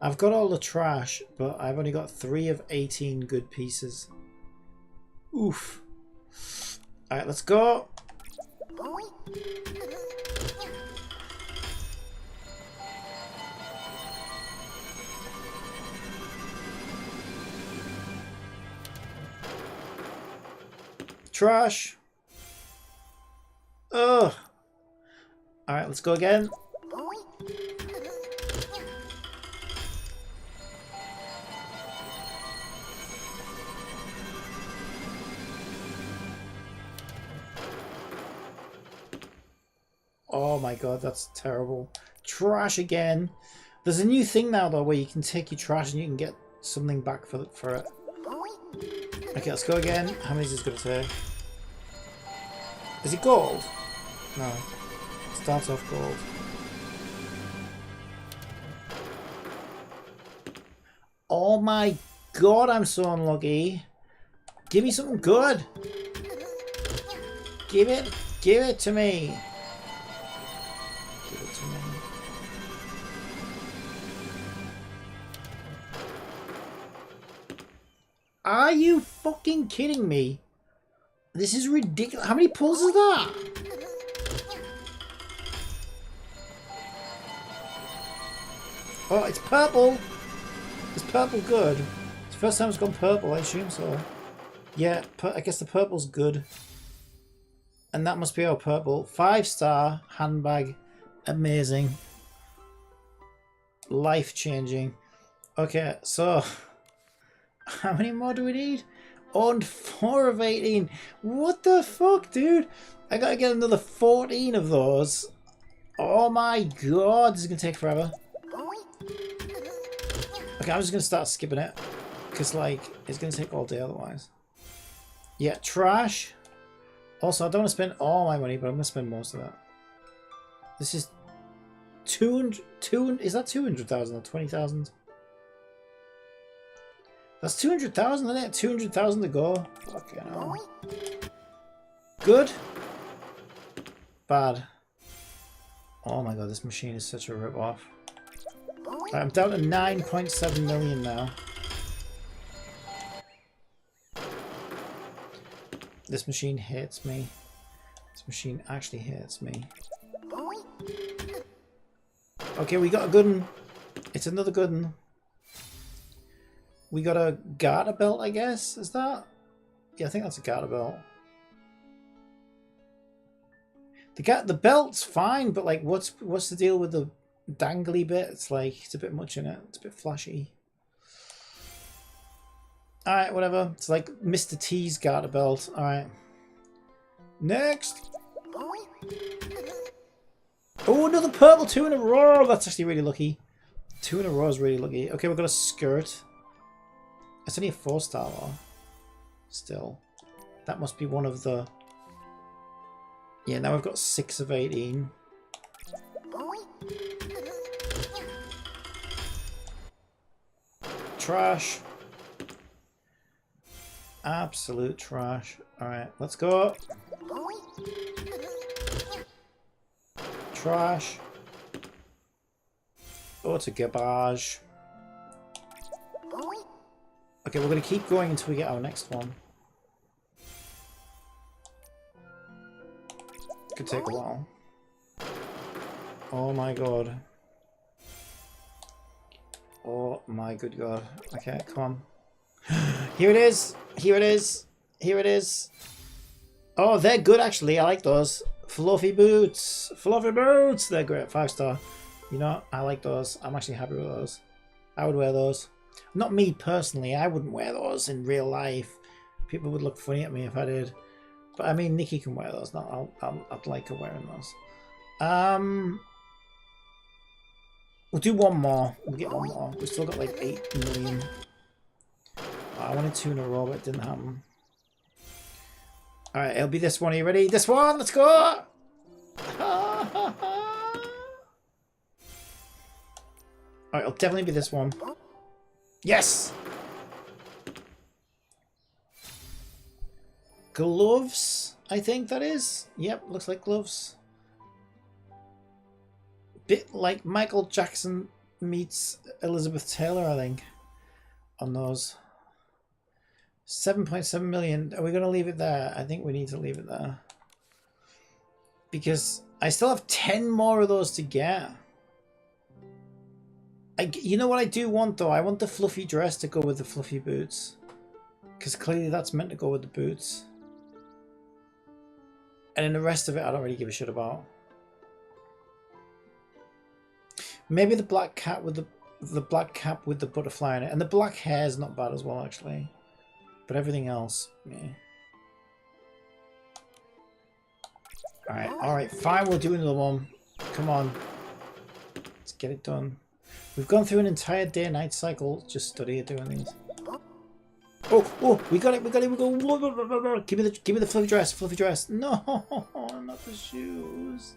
I've got all the trash, but I've only got 3 of 18 good pieces. Oof. Alright, let's go. Trash. Ugh. Alright, let's go again. Oh my god, that's terrible. Trash again. There's a new thing now though where you can take your trash and you can get something back for it. Okay, let's go again. How many is this going to take? Is it gold? No. It starts off gold. Oh my god, I'm so unlucky. Give me something good. Give it to me. Give it to me. Are you fucking kidding me? This is ridiculous. How many pulls is that? Oh, it's purple. Is purple good? It's the first time it's gone purple, I assume so. Yeah, I guess the purple's good. And that must be our purple. 5-star handbag. Amazing. Life-changing. Okay, so... How many more do we need? Oh, and 4 of 18. What the fuck, dude? I gotta get another 14 of those. Oh my god, this is gonna take forever. Okay, I'm just gonna start skipping it. Because, like, it's gonna take all day otherwise. Yeah, trash. Also, I don't want to spend all my money, but I'm gonna spend most of that. This is 200... Is that 200,000 or 20,000? That's 200,000, isn't it? 200,000 to go. Fucking hell. Good. Bad. Oh my god, this machine is such a rip-off. I'm down to 9.7 million now. This machine hates me. This machine actually hates me. Okay, we got a good one. It's another good one. We got a garter belt, I guess. Is that? Yeah, I think that's a garter belt. The belt's fine, but like, what's the deal with the dangly bit? It's like it's a bit much in it. It's a bit flashy. All right, whatever. It's like Mr. T's garter belt. All right. Next. Oh, another purple 2 in a row. That's actually really lucky. 2 in a row is really lucky. Okay, we've got a skirt. It's only a 4-star though. Still. That must be one of the... Yeah, now we've got 6 of 18. Trash. Absolute trash. Alright, let's go. Trash. Oh, it's a garbage. Okay, we're going to keep going until we get our next one. Could take a while. Oh my god. Oh my good god. Okay, come on. Here it is! Here it is! Here it is! Oh, they're good actually. I like those. Fluffy boots! Fluffy boots! They're great. 5-star. You know, I like those. I'm actually happy with those. I would wear those. Not me personally, I wouldn't wear those in real life. People would look funny at me if I did. But I mean, Nikki can wear those. No, I'd like her wearing those. We'll do one more. We'll get one more. We've still got like 8 million. I wanted 2 in a row, but it didn't happen. Alright, it'll be this one. Are you ready? This one! Let's go! Alright, it'll definitely be this one. Yes! Gloves, I think that is. Yep, looks like gloves. Bit like Michael Jackson meets Elizabeth Taylor, I think, on those. 7.7 million. Are we going to leave it there? I think we need to leave it there. Because I still have 10 more of those to get. You know what I do want though? I want the fluffy dress to go with the fluffy boots. Because clearly that's meant to go with the boots. And then the rest of it I don't really give a shit about. Maybe the black cat with the black cap with the butterfly in it. And the black hair is not bad as well actually. But everything else, me. Alright, fine, we'll do another one. Come on. Let's get it done. We've gone through an entire day-night cycle just studying doing these. Oh, we got it, we go. Give me the fluffy dress. No, not the shoes.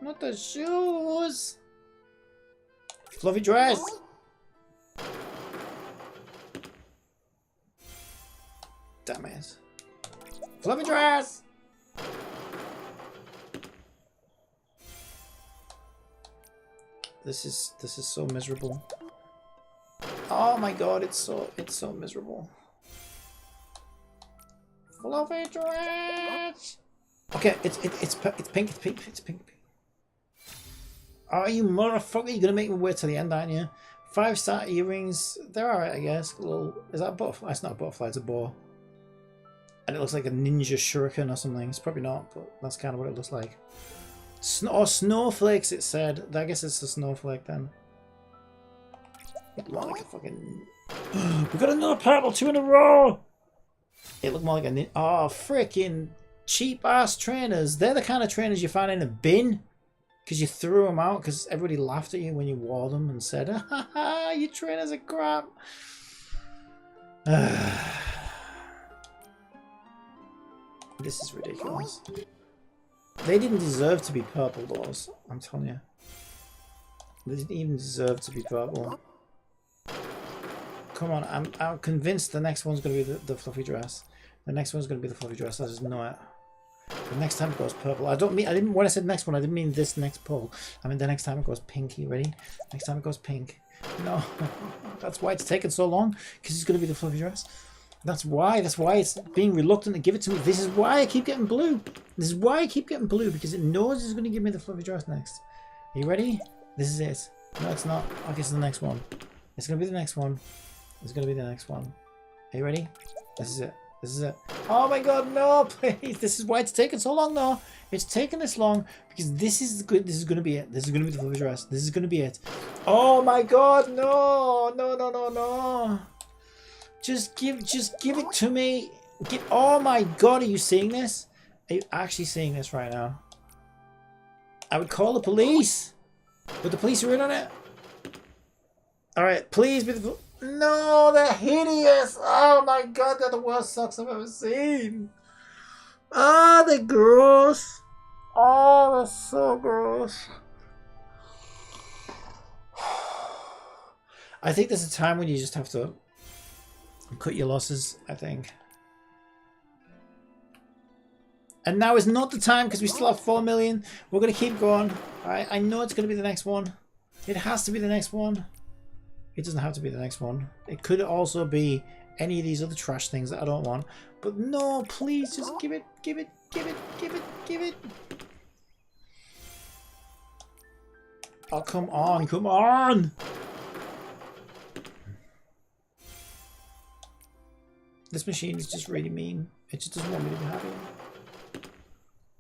Not the shoes. Fluffy dress. Damn it. Fluffy dress. This is so miserable. Oh my god, it's so miserable. Fluffy dress. Okay, it's pink. Oh, you motherfucker! You're gonna make me wait till the end, aren't you? 5-star earrings. They're alright, I guess. A little. Is that a butterfly? It's not a butterfly. It's a bow. And it looks like a ninja shuriken or something. It's probably not, but that's kind of what it looks like. Snowflakes, it said. I guess it's a snowflake then. It looked like a fucking... We got another purple, 2 in a row! It looked more like a... Oh, freaking cheap-ass trainers. They're the kind of trainers you find in a bin. Because you threw them out because everybody laughed at you when you wore them and said, ha ha, your trainers are crap. This is ridiculous. They didn't deserve to be purple, those. I'm telling you. They didn't even deserve to be purple. Come on, I'm convinced the next one's going to be the fluffy dress. The next one's going to be the fluffy dress. I just know it. The next time it goes purple. When I said next one, I didn't mean this next pull. I mean the next time it goes pink. You ready? Next time it goes pink. No. That's why it's taken so long. Because it's going to be the fluffy dress. That's why it's being reluctant to give it to me. This is why I keep getting blue. This is why I keep getting blue, because it knows it's going to give me the fluffy dress next. Are you ready? This is it. No, it's not. Okay, it's the next one. It's going to be the next one. It's going to be the next one. Are you ready? This is it. This is it. Oh my god, no, please. This is why it's taken so long, though. It's taken this long because this is good. This is going to be it. This is going to be the fluffy dress. This is going to be it. Oh my god, no. No. Just give it to me. Oh my god, are you seeing this? Are you actually seeing this right now? I would call the police. But the police are in on it. Alright, please be the... No, they're hideous. Oh my god, they're the worst socks I've ever seen. Oh, they're gross. Oh, they're so gross. I think there's a time when you just have to cut your losses, I think. And now is not the time because we still have 4 million. We're going to keep going. Alright, I know it's going to be the next one. It has to be the next one. It doesn't have to be the next one. It could also be any of these other trash things that I don't want. But no, please just give it. Oh, come on. This machine is just really mean. It just doesn't want me to be happy.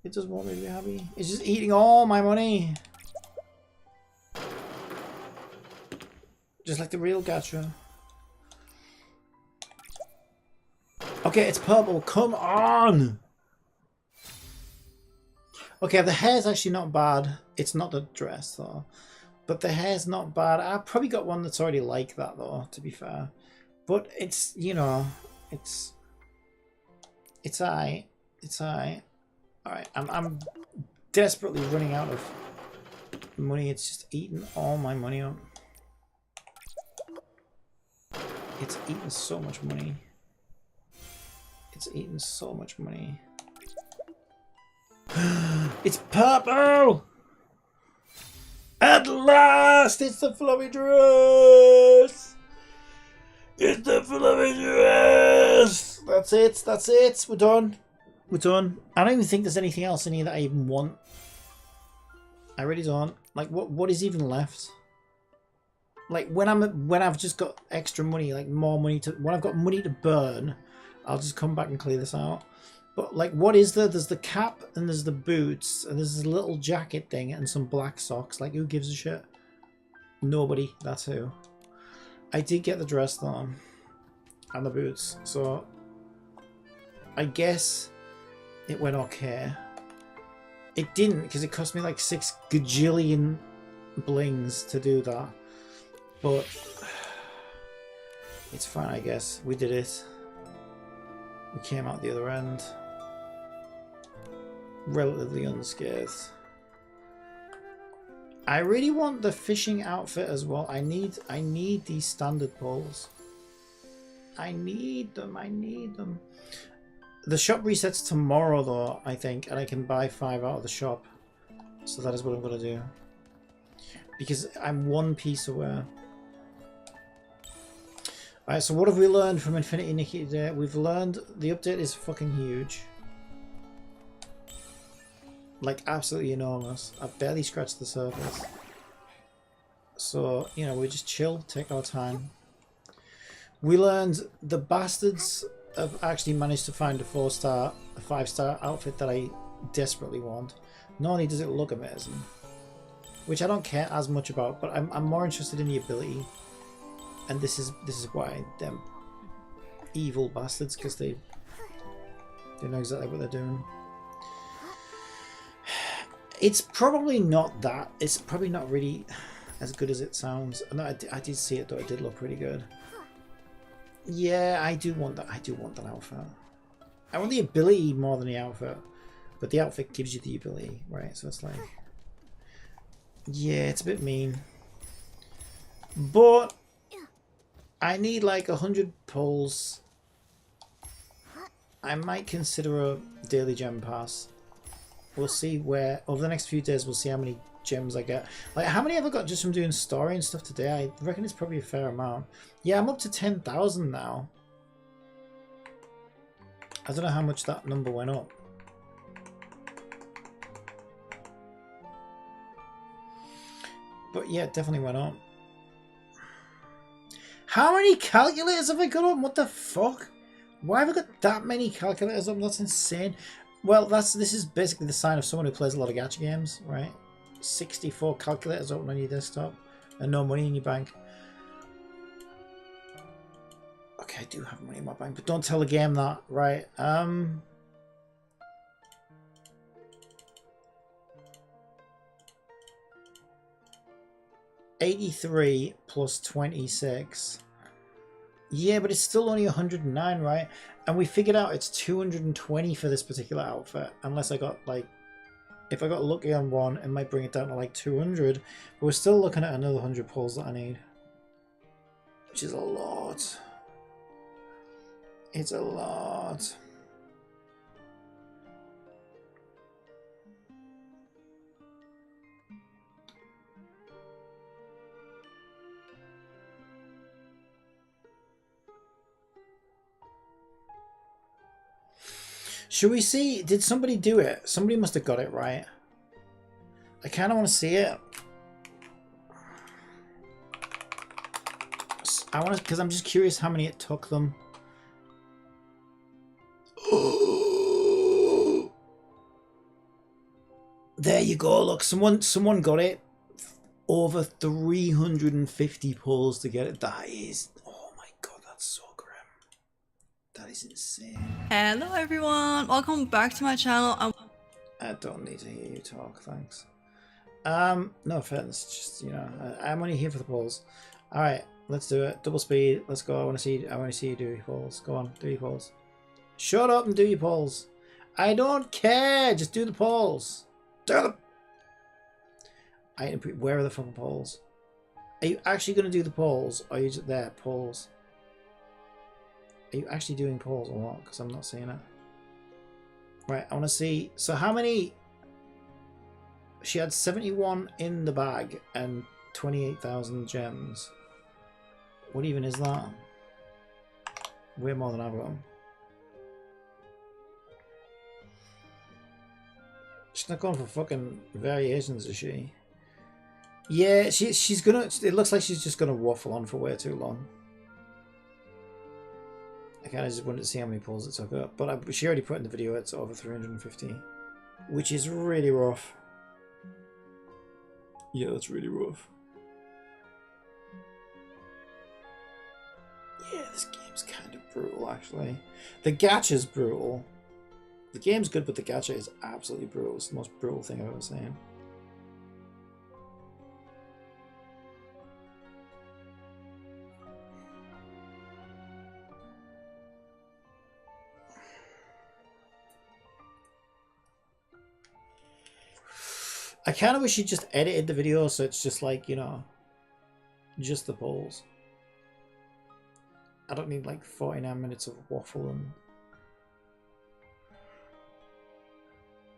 It doesn't want me to be happy. It's just eating all my money. Just like the real gacha. Okay, it's purple. Come on! Okay, the hair's actually not bad. It's not the dress, though. But the hair's not bad. I've probably got one that's already like that, though, to be fair. But it's, you know, it's alright. It's alright. Alright, I'm desperately running out of money. It's just eating all my money up. It's eating so much money. It's eating so much money. It's purple! At last! It's the fluffy dress! It's the fluffy dress! That's it. We're done. We're done. I don't even think there's anything else in here that I even want. I really don't. Like, what is even left? Like, when I've just got extra money, like more money when I've got money to burn, I'll just come back and clear this out. But like, what is there? There's the cap and there's the boots and there's this little jacket thing and some black socks. Like, who gives a shit? Nobody. That's who. I did get the dress though, and the boots, so I guess it went okay. It didn't, because it cost me like 6 gajillion blings to do that. But it's fine, I guess. We did it. We came out the other end relatively unscathed. I really want the fishing outfit as well. I need these standard poles. I need them. The shop resets tomorrow though, I think, and I can buy 5 out of the shop. So that is what I'm gonna do. Because I'm one piece away. Alright, so what have we learned from Infinity Nikki today? We've learned the update is fucking huge. Like, absolutely enormous. I've barely scratched the surface. So, you know, we just chill, take our time. We learned the bastards have actually managed to find a 5-star outfit that I desperately want. Not only does it look amazing, which I don't care as much about, but I'm more interested in the ability. And this is why them evil bastards, because they know exactly what they're doing. It's probably not that. It's probably not really as good as it sounds. No, I did see it though. It did look pretty good. Yeah, I do want that. I do want that outfit. I want the ability more than the outfit, but the outfit gives you the ability, right? So it's like, yeah, it's a bit mean, but I need like 100 pulls. I might consider a daily gem pass. We'll see where over the next few days. We'll see how many gems I get. Like, how many have I got just from doing story and stuff today? I reckon it's probably a fair amount. Yeah, I'm up to 10,000 now. I don't know how much that number went up. But yeah, it definitely went up. How many calculators have I got up? What the fuck? Why have I got that many calculators up? That's insane. Well, this is basically the sign of someone who plays a lot of gacha games, right? 64 calculators open on your desktop and no money in your bank. Okay, I do have money in my bank, but don't tell the game that, right? 83 plus 26. Yeah, but it's still only 109, right? And we figured out it's 220 for this particular outfit, unless I got like, if I got lucky on one, it might bring it down to like 200. But we're still looking at another 100 pulls that I need, which is a lot. It's a lot. Should we see? Did somebody do it? Somebody must have got it right. I kind of want to see it. I want to, because I'm just curious how many it took them. There you go. Look, someone got it. Over 350 pulls to get it. That is, oh my god, that's so grim. That is insane. Hello everyone, welcome back to my channel. I don't need to hear you talk, thanks. No offense, just, you know, I'm only here for the pulls. All right, let's do it. Double speed. Let's go. I want to see you do your pulls. Go on, do your pulls. Shut up and do your pulls. I don't care. Just do the pulls. Do them. Where are the fucking polls? Are you actually going to do the polls? Or are you just there? Polls. Are you actually doing polls or what? Because I'm not seeing it. Right, I want to see. So how many? She had 71 in the bag and 28,000 gems. What even is that? Way more than I've got. She's not going for fucking variations, is she? Yeah, she's gonna. It looks like she's just gonna waffle on for way too long. I kind of just wanted to see how many pulls it took up, but she already put in the video it's over 350, which is really rough. Yeah, that's really rough. Yeah, this game's kind of brutal, actually. The gacha's brutal. The game's good, but the gacha is absolutely brutal. It's the most brutal thing I've ever seen. I kind of wish you just edited the video so it's just like, you know, just the polls. I don't need like 49 minutes of waffle and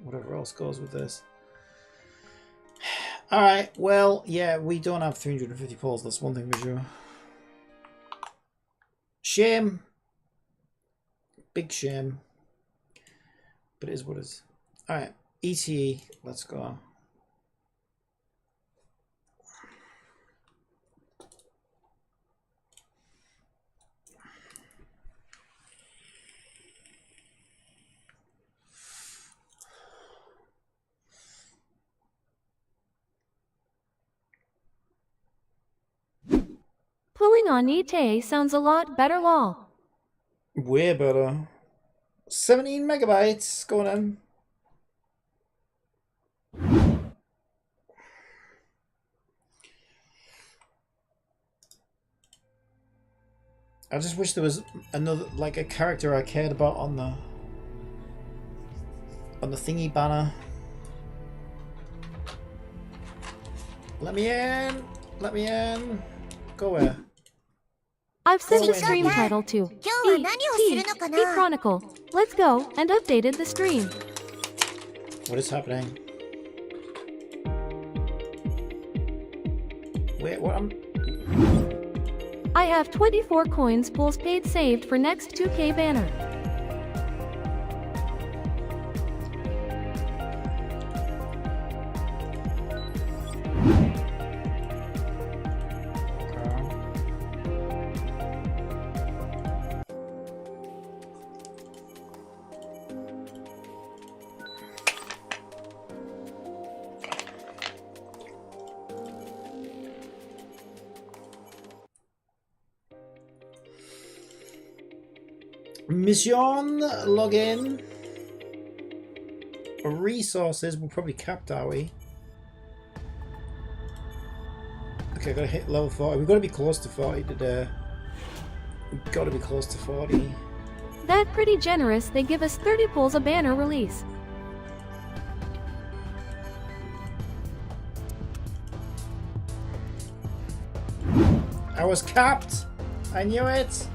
whatever else goes with this. Alright, well, yeah, we don't have 350 polls. That's one thing for sure. Shame. Big shame. But it is what it is. Alright, E.T.E, let's go. Pulling on E.T.E sounds a lot better, lol. Way better. 17 megabytes going in. I just wish there was another, like a character I cared about on the thingy banner. Let me in! Let me in! Go where? I've sent a stream title to E.T.E Chronicle. Let's go, and updated the stream. What is happening? Wait, what? I have 24 coins pools paid saved for next 2K banner. Mission login. Resources, we're probably capped, are we? Okay, I've got to hit level 40. We've got to be close to 40 today. We've got to be close to 40. That pretty generous. They give us 30 pulls a banner release. I was capped. I knew it.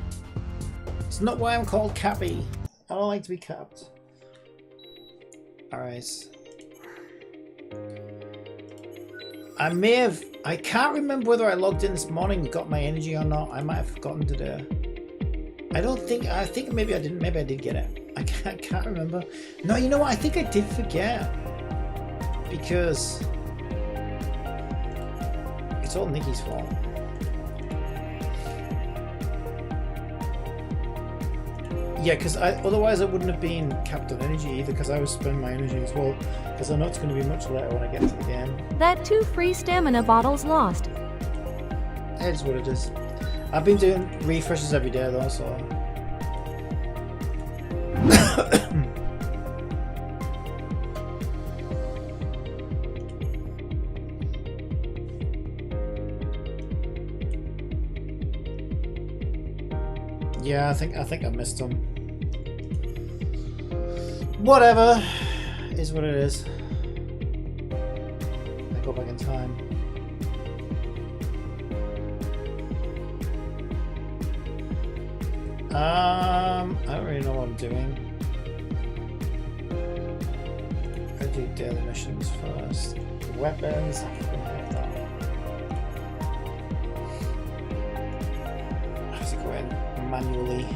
It's not why I'm called Cappy. I don't like to be capped. Alright. I can't remember whether I logged in this morning and got my energy or not. I might have forgotten today. I think maybe I didn't. Maybe I did get it. I can't remember. No, you know what? I think I did forget. Because it's all Nikki's fault. Yeah, because otherwise I wouldn't have been capped on energy either, because I was spending my energy as well, because I know it's going to be much later when I get to the game. That 2 free stamina bottles lost. It is what it is. I've been doing refreshes every day though, so... yeah, I think I missed them. Whatever, is what it is. I go back in time. I don't really know what I'm doing. I do daily missions first. Weapons. I have to go in manually.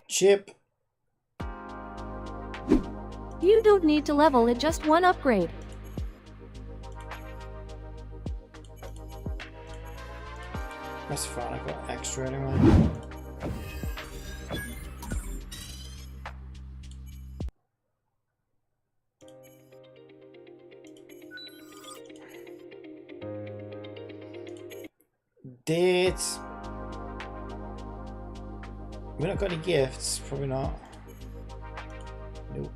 Chip. You don't need to level it, just one upgrade. That's fine, I've got extra anyway. Dates. We not got any gifts, probably not. Nope.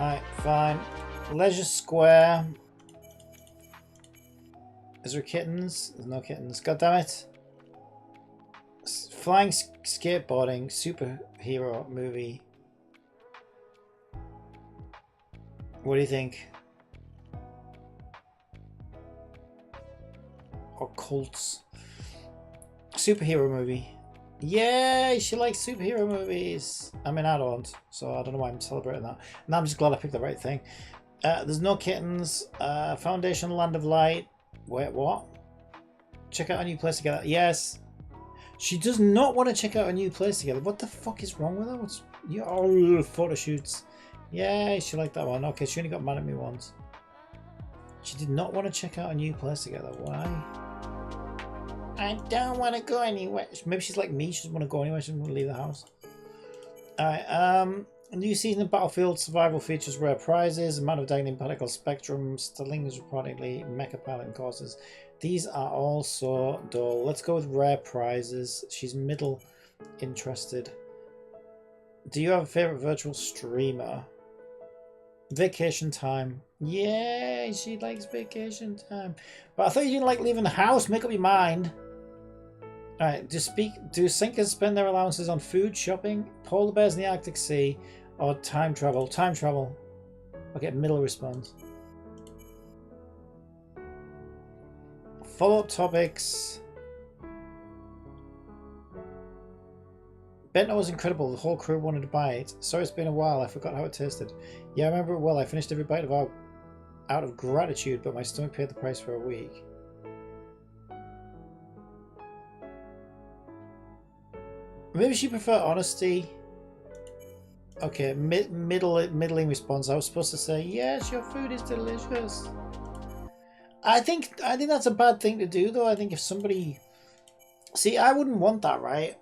Alright, fine. Leisure Square. Is there kittens? There's no kittens. God damn it. Flying skateboarding superhero movie. What do you think? Or cults? Superhero movie. Yay! She likes superhero movies. I mean, I don't, so I don't know why I'm celebrating that. And I'm just glad I picked the right thing. There's no kittens. Foundation Land of Light. Wait, what? Check out a new place together. Yes. She does not want to check out a new place together. What the fuck is wrong with her? What's photo shoots? Yay, she liked that one. Okay, she only got mad at me once. She did not want to check out a new place together. Why? I don't want to go anywhere. Maybe she's like me. She doesn't want to go anywhere. She doesn't want to leave the house. Alright, a new season of Battlefield Survival features rare prizes, amount of diagonal particle spectrum, Sterling's reportedly mecha pilot courses. These are also dull. Let's go with rare prizes. She's middle interested. Do you have a favorite virtual streamer? Vacation time. Yay, she likes vacation time. But I thought you didn't like leaving the house. Make up your mind. Alright, do sinkers spend their allowances on food, shopping, polar bears in the Arctic Sea, or time travel? Time travel. Okay, middle response. Follow-up topics. Bento was incredible. The whole crew wanted to buy it. Sorry it's been a while. I forgot how it tasted. Yeah, I remember it well. I finished every bite out of gratitude, but my stomach paid the price for a week. Maybe she prefer honesty. Okay, middling response. I was supposed to say, yes, your food is delicious. I think that's a bad thing to do, though. I think if somebody... See, I wouldn't want that, right?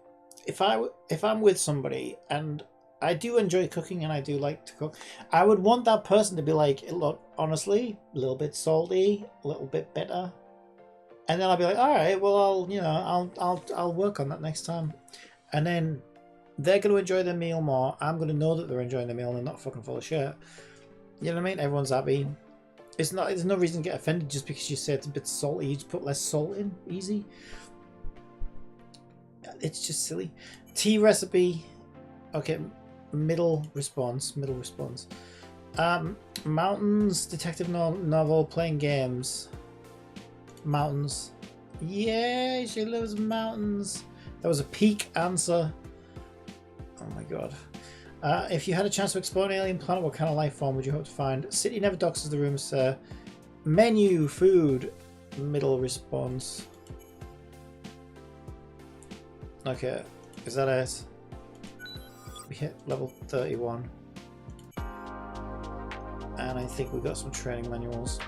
If I'm with somebody and I do enjoy cooking and I do like to cook, I would want that person to be like, look, honestly, a little bit salty, a little bit bitter, and then I'll be like, all right, well, I'll work on that next time, and then they're going to enjoy their meal more. I'm going to know that they're enjoying the meal and they're not fucking full of shit. You know what I mean? Everyone's happy. There's no reason to get offended just because you say it's a bit salty. You just put less salt in. Easy. It's just silly. Tea recipe. Okay, middle response. Mountains, detective novel, playing games. Mountains. Yay, she loves mountains. That was a peak answer. Oh my god. If you had a chance to explore an alien planet, what kind of life form would you hope to find? City never docks as the room, sir. Menu, food, middle response. Okay, is that it? We hit level 31. And I think we got some training manuals.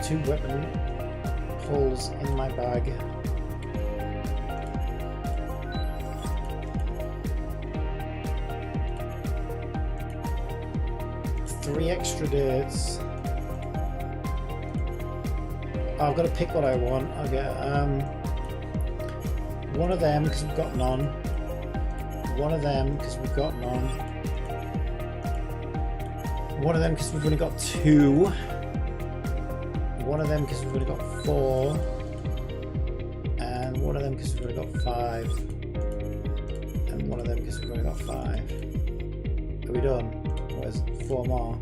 Two weapon holes in my bag. Three extra dates. Oh, I've got to pick what I want. Okay, one of them because we've got none. One of them because we've got none. One of them because we've only got two. One of them because we've only got 4, and one of them because we've only got 5, and one of them because we've only got 5. Are we done? Where's 4 more?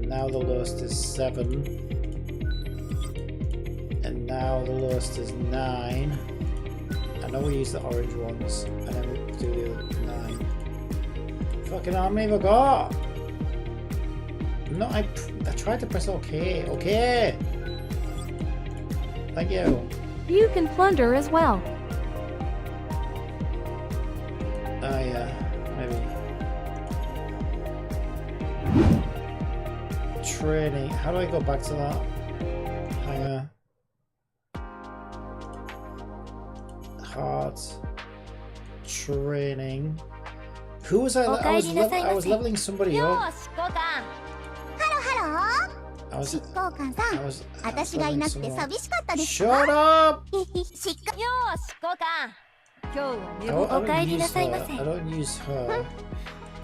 Now the lowest is 7, and now the lowest is 9. I know we use the orange ones, and then we do the other 9. Fucking how many have I got? No, I tried to press OK. Okay. Thank you. You can plunder as well. Oh yeah, maybe. Training. How do I go back to that? Hang on. Hard. Training. Who was I? I was leveling somebody up. I was leveling someone. Shut up! I don't use her.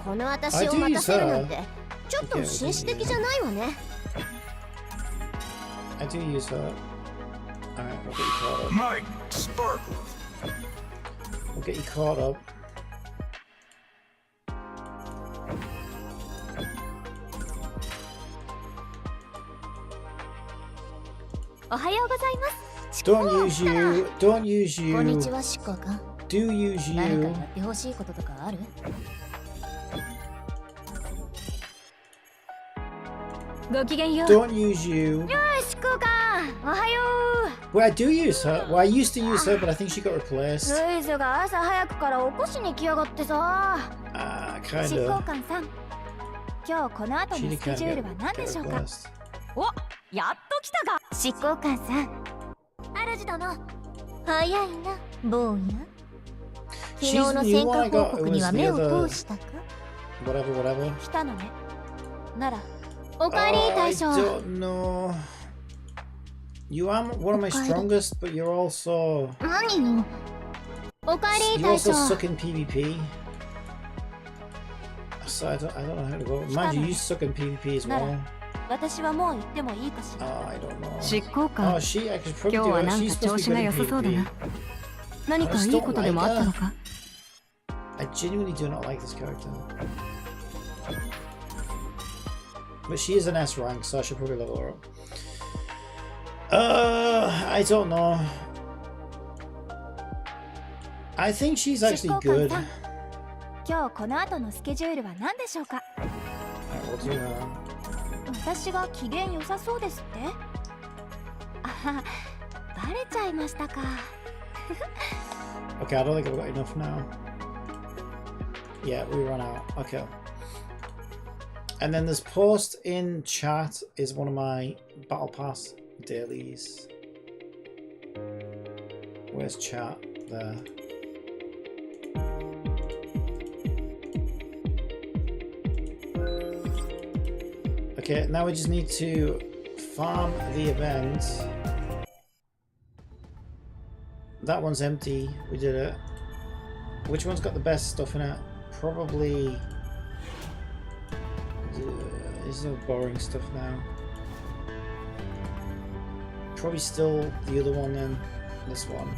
この私を待たせるなんてちょっと紳士的じゃないわね。I do use her. Alright, we'll get you caught up. Mike, Sparkle. We'll get you caught up. Don't use you. Don't use you. こんにちは、執行官。 Do use 何か you. やってほしいこととかある？ ごきげんよう。 Don't use you. よし、執行官。おはよう。 Well, I do use her. Well, I used to use her, but I think she got replaced. ルイズが朝早くから起こしに来やがってさ。執行 Kinda. 官さん。今日この後 She の did スケジュー kinda ルは何 get でしょうか。 replaced. お、やっと来たか。執行官さん。主殿。早いな、坊や。昨日 She's の the new 戦 one I 果報 got. 告 It に was は the 目を other. 通したか。 Whatever. 来たのね。なら、おかえ Oh, り I 大将。 don't know. You are one of my strongest, but you're also. 何の？おかえり You 大将。 also suck in PvP. So I don't know how to go. Mind you, you suck in PvP as well. 私はもう行ってもいいかしら。 I don't know. 執行官。 Oh, she. I could probably 今日 do は it. なん She's か調 supposed 子 to が be 良 good さそうだ in な。 PvP. 何かいいことでもあったのか？ I genuinely do not like this character. But she is an S rank, so I should probably level her up. I don't know. I think she's actually good. 今日この後のスケジュールは何でしょうか？ Alright, we'll do that. 私が機嫌良さそうですって？あは、バレちゃいましたか。Okay, I don't think I've got enough now. Yeah, we run out. Okay. And then there's post in chat is one of my battle pass dailies. Where's chat? There. Okay, now we just need to farm the event. That one's empty. We did it. Which one's got the best stuff in it? Probably... There's no boring stuff now. Probably still the other one then. This one.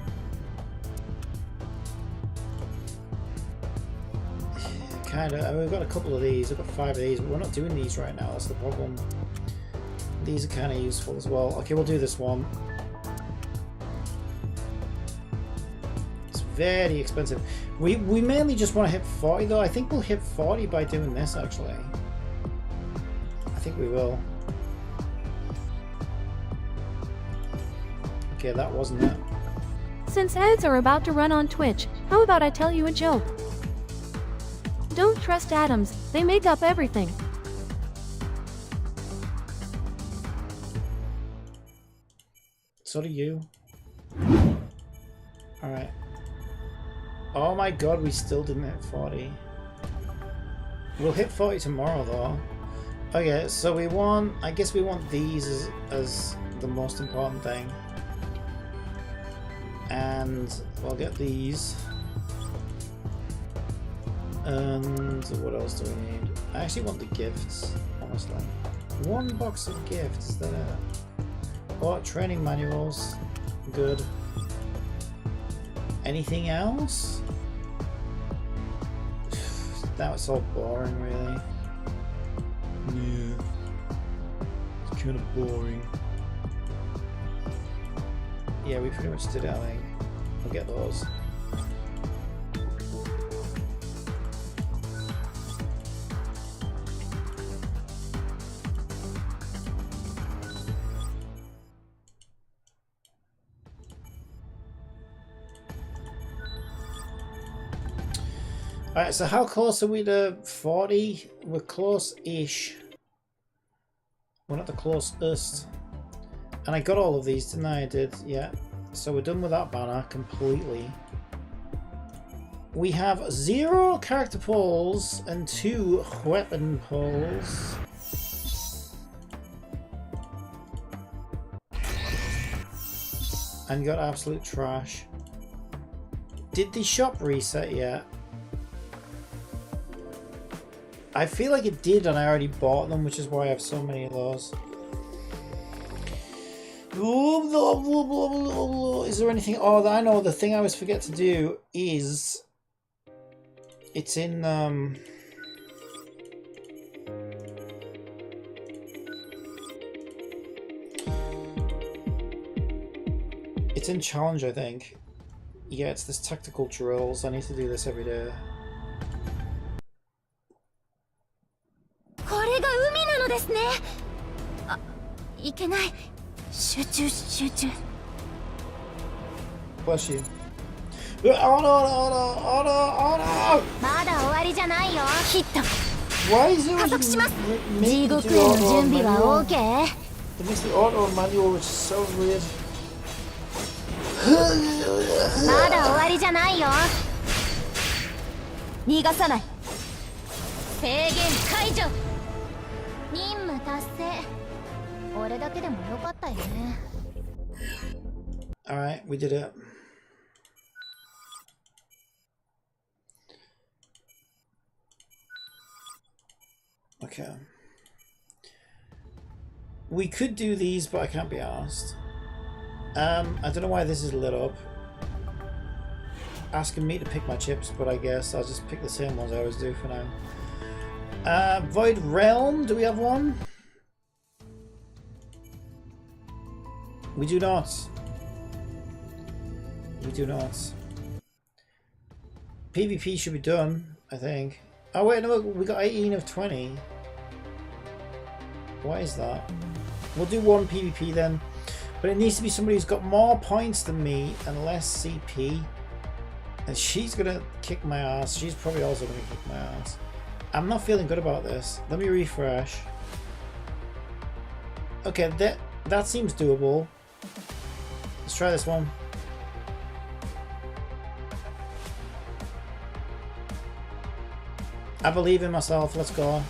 Kinda. I mean, we've got a couple of these. We've got 5 of these, but we're not doing these right now. That's the problem. These are kind of useful as well. Okay, we'll do this one. It's very expensive. We mainly just want to hit 40 though. I think we'll hit 40 by doing this actually. I think we will. Okay, that wasn't it. Since ads are about to run on Twitch, how about I tell you a joke? Don't trust atoms, they make up everything. So do you. Alright. Oh my god, we still didn't hit 40. We'll hit 40 tomorrow though. Okay, so we want... I guess we want these as the most important thing. And we'll get these. And what else do we need? I actually want the gifts, honestly. 1 box of gifts, that oh, training manuals. Good. Anything else? That's all boring, really. Yeah. It's kind of boring. Yeah, we pretty much did it, I think. We'll get those. Alright, so how close are we to 40? We're close-ish. We're not the closest. And I got all of these, didn't I? I did, yeah. So we're done with that banner completely. We have 0 character pulls and 2 weapon pulls. And got absolute trash. Did the shop reset yet? I feel like it did and I already bought them, which is why I have so many of those. Is there anything? Oh, I know. The thing I always forget to do is it's in it's in challenge, I think. Yeah, it's this tactical drills. I need to do this every day. Bless you. Oh no, oh no, oh no, oh no! Why is it making me do auto manual? It makes the auto manual, which is so weird. Alright, we did it. Okay. We could do these, but I can't be asked. I don't know why this is lit up. Asking me to pick my chips, but I guess I'll just pick the same ones I always do for now. Void Realm, do we have one? We do not. We do not. PvP should be done, I think. Oh wait, no, we got 18 of 20. Why is that? We'll do one PvP then. But it needs to be somebody who's got more points than me and less CP. And she's gonna kick my ass. She's probably also gonna kick my ass. I'm not feeling good about this. Let me refresh. Okay, that seems doable. Let's try this one. I believe in myself. Let's go.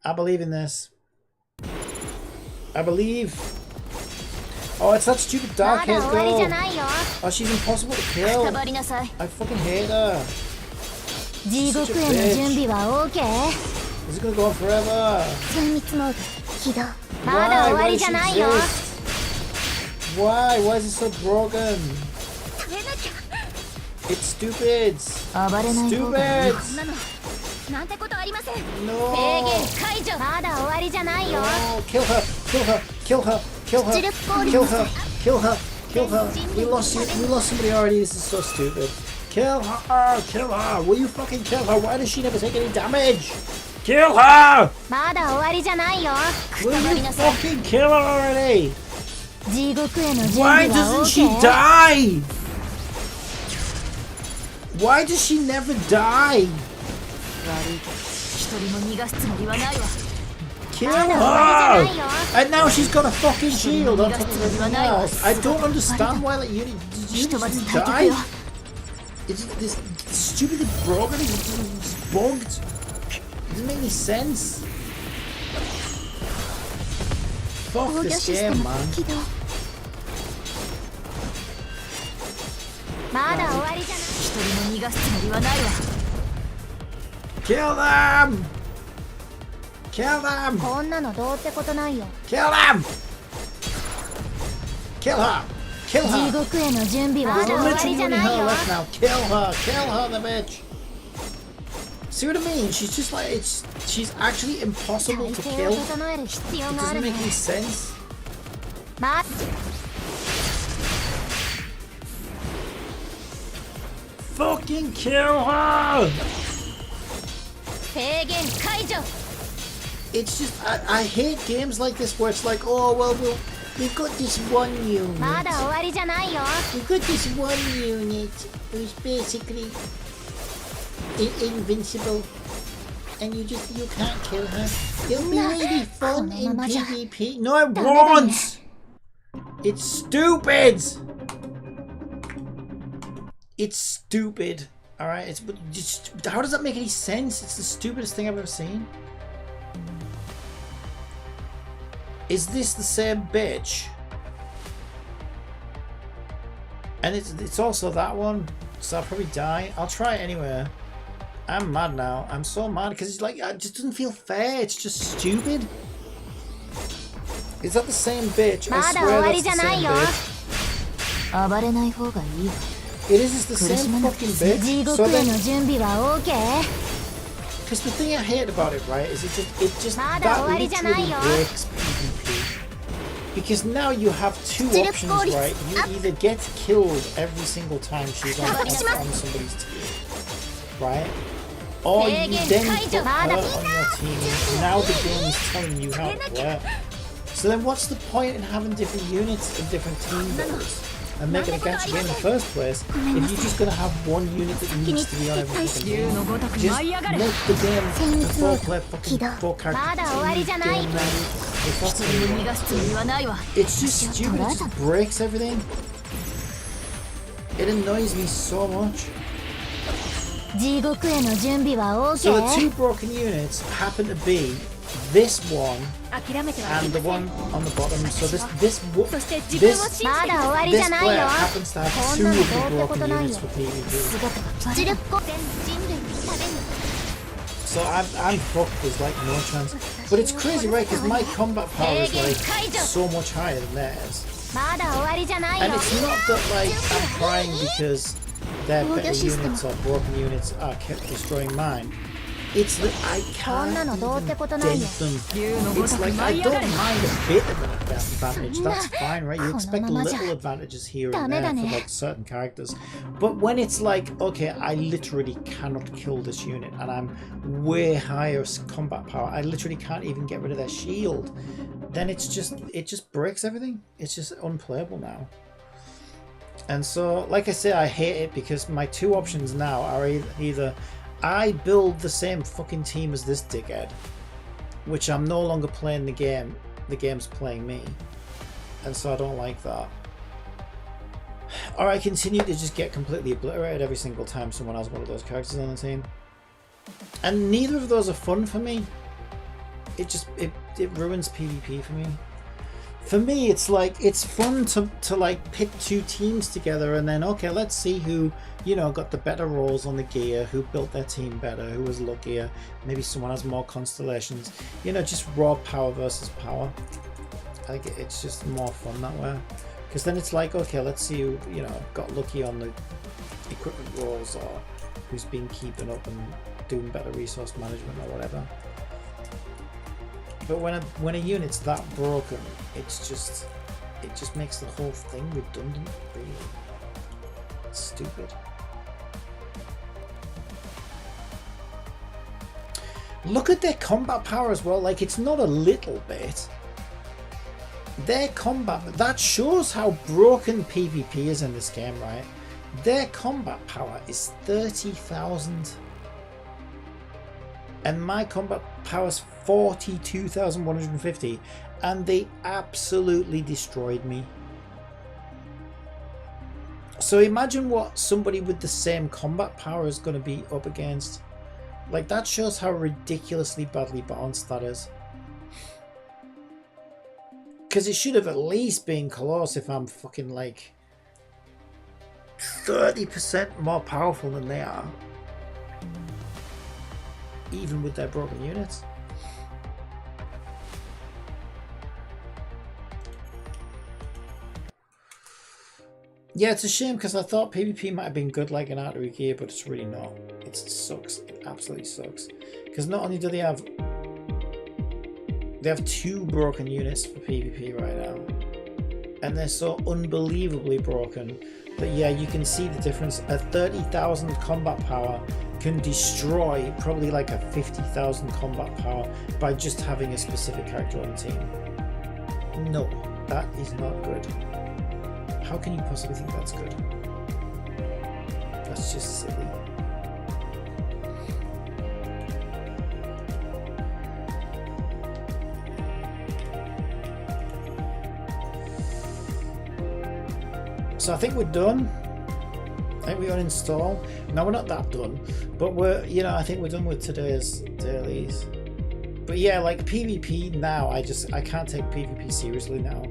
I believe in this. I believe. Oh, it's that stupid dark-haired girl. Oh, she's impossible to kill. I fucking hate her. She's such a bitch. This is gonna go on forever. Why? Why does she exist? Why? Why is it so broken? It's stupid. Stupid. No. No. Kill her. Kill her. Kill her. Kill her. Kill her. Kill her. Kill her. We lost somebody already. This is so stupid. Kill her. Kill her. Will you fucking kill her? Why does she never take any damage? Kill her. Will you fucking kill her already? Why doesn't she die? Why does she never die? Kill her! And now she's got a fucking shield on top of everything else. I don't understand why that unit just die. It's this stupidly broken, it's bugged. It doesn't make any sense. Fuck this game, man. Kill them! Kill them! Kill them! Kill her! Kill her! There's literally only her left now. Kill her! Kill her, the bitch! See what I mean? She's just like, she's actually impossible to kill. It doesn't make any sense. Fucking kill her! It's just, I hate games like this where it's like, oh, well, we've got this one unit. We've got this one unit. It was basically invincible. And you can't kill her. It'll be really fun in PvP. No, it won't! It's stupid! It's stupid. Alright, it's just, how does that make any sense? It's the stupidest thing I've ever seen. Is this the same bitch? And it's also that one, so I'll probably die. I'll try it anyway. I'm mad now. I'm so mad because it's like, it just doesn't feel fair. It's just stupid. Is that the same bitch? I swear that's the same bitch. It is the same fucking bitch. So then, because the thing I hate about it, right, is it just that literally breaks PvP. Because now you have two options, right? You either get killed every single time she's on somebody's team, right? Or you then put her on your team. Now the game is telling you how to play. So then what's the point in having different units and different team builders and making a gacha game in the first place if you're just going to have one unit that needs to be on every fucking game? Just make the game a 4-player fucking 4-character team game now. If that's what you want. It's just stupid, it just breaks everything. It annoys me so much. So the two broken units happen to be this one and the one on the bottom. So this player happens to have two of the broken units for PvP. So I'm fucked. There's like no chance. But it's crazy, right? Because my combat power is like so much higher than theirs. And it's not that like I'm crying because their better units or broken units are kept destroying mine. It's that I can't even dent them. It's like I don't mind a bit of an advantage. That's fine, right? You expect little advantages here and there for like certain characters. But when it's like, okay, I literally cannot kill this unit and I'm way higher combat power. I literally can't even get rid of their shield. Then it just breaks everything. It's just unplayable now. And so, like I say, I hate it because my two options now are either I build the same fucking team as this dickhead, which I'm no longer playing the game, the game's playing me, and so I don't like that. Or I continue to just get completely obliterated every single time someone has one of those characters on the team. And neither of those are fun for me. It ruins PvP for me. For me, it's like, it's fun to like pit two teams together and then, okay, let's see who, you know, got the better rolls on the gear, who built their team better, who was luckier, maybe someone has more constellations, you know, just raw power versus power. I think it's just more fun that way. Because then it's like, okay, let's see who, you know, got lucky on the equipment rolls or who's been keeping up and doing better resource management or whatever. But when a unit's that broken, it just makes the whole thing redundant, really. It's stupid. Look at their combat power as well, like it's not a little bit. Their combat, that shows how broken PvP is in this game, right? Their combat power is 30,000. And my combat power is 42,150, and they absolutely destroyed me. So imagine what somebody with the same combat power is going to be up against. Like, that shows how ridiculously badly balanced that is. Because it should have at least been close if I'm fucking like 30% more powerful than they are. Even with their broken units. Yeah, it's a shame because I thought PvP might have been good like an artery gear, but it's really not. It sucks. It absolutely sucks. Because not only do they have two broken units for PvP right now, and they're so unbelievably broken that yeah, you can see the difference. A 30,000 combat power can destroy probably like a 50,000 combat power by just having a specific character on the team. No, that is not good. How can you possibly think that's good? That's just silly. So I think we're done. I think we uninstall. No, we're not that done, but we're, you know, I think we're done with today's dailies. But yeah, like PvP now, I can't take PvP seriously now,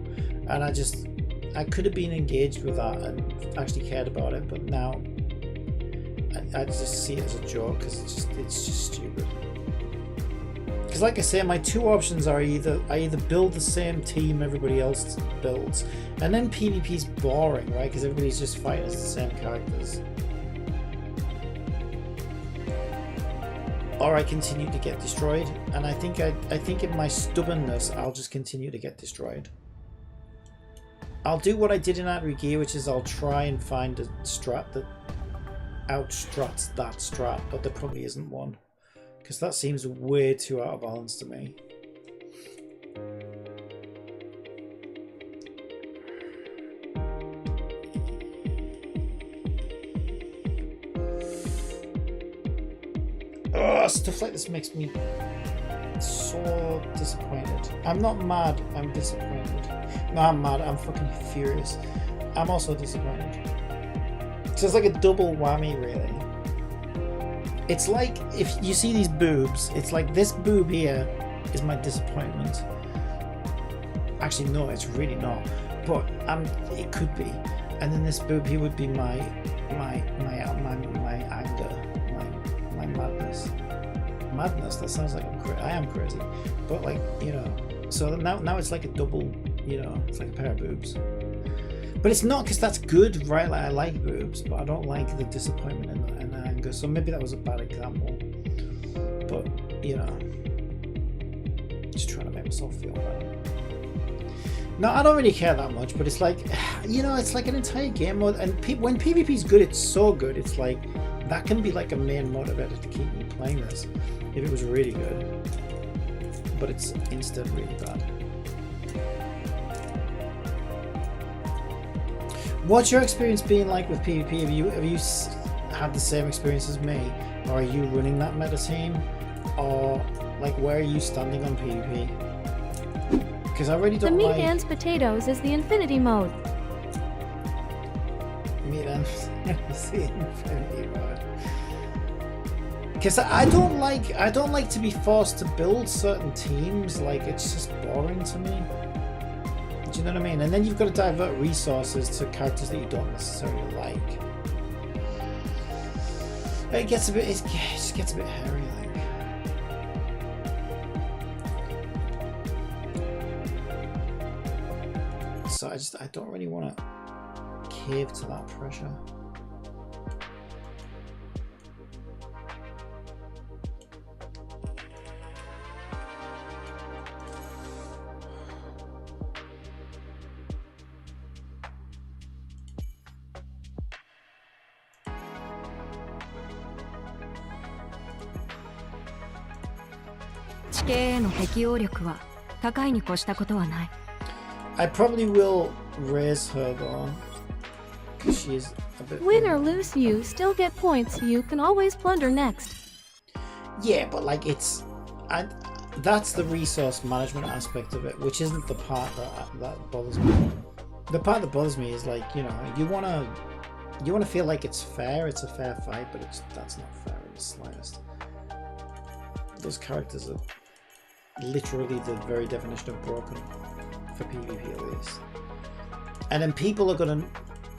and I could have been engaged with that and actually cared about it, but now I just see it as a joke because it's just stupid. Because like I say, my two options are I either build the same team everybody else builds, and then PvP's boring, right? Because everybody's just fighting as the same characters. Or I continue to get destroyed, and I think in my stubbornness, I'll just continue to get destroyed. I'll do what I did in Outry Gear, which is I'll try and find a strat that outstruts that strat, but there probably isn't one. Because that seems way too out of balance to me. Oh, stuff like this makes me so disappointed. I'm not mad, I'm disappointed. No, I'm mad, I'm fucking furious. I'm also disappointed. So it's like a double whammy, really. It's like, if you see these boobs, it's like this boob here is my disappointment. Actually, no, it's really not. But it could be. And then this boob here would be my anger, my madness. Madness, that sounds like I am crazy. But like, you know, so now it's like a double, you know, it's like a pair of boobs. But it's not, because that's good, right? Like, I like boobs, but I don't like the disappointment and the anger. So maybe that was a bad example. But, you know, just trying to make myself feel better. No, I don't really care that much, but it's like, you know, it's like an entire game mode. And when PvP's good, it's so good. It's like, that can be like a main motivator to keep me playing this, if it was really good. But it's instead really bad. What's your experience being like with PvP? Have you had the same experience as me? Or are you running that meta team? Or like, where are you standing on PvP? Because I really don't like... The meat and potatoes is the infinity mode. Meat and is the infinity mode. Because I don't like to be forced to build certain teams. Like, it's just boring to me. Do you know what I mean? And then you've got to divert resources to characters that you don't necessarily like. It just gets a bit hairy, I think. So I don't really want to cave to that pressure. I probably will raise her though, because she's a bit... Win or lose, you still get points. You can always plunder next. Yeah, but like that's the resource management aspect of it, which isn't the part that bothers me. The part that bothers me is like, you know, you wanna feel like it's fair, it's a fair fight, but that's not fair in the slightest. Those characters are literally the very definition of broken, for PvP at least. And then people are gonna,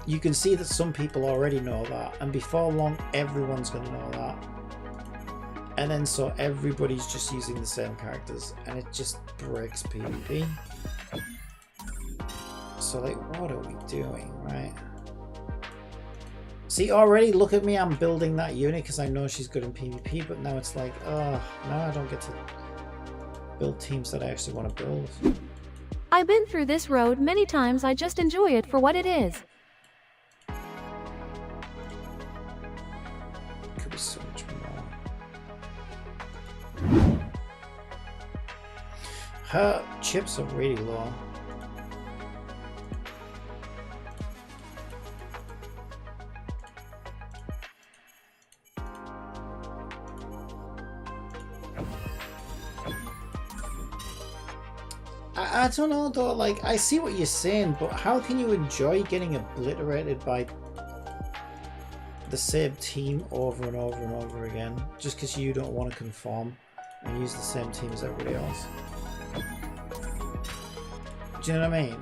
you can see that some people already know that, and before long everyone's gonna know that. And then so everybody's just using the same characters, and it just breaks PvP. So like, what are we doing, right? See, already look at me, I'm building that unit because I know she's good in PvP, but now it's like, oh, now I don't get to build teams that I actually want to build. I've been through this road many times. I just enjoy it for what it is. Could be so much more. Her chips are really low. I don't know though, like, I see what you're saying, but how can you enjoy getting obliterated by the same team over and over and over again, just because you don't want to conform and use the same team as everybody else? Do you know what I mean?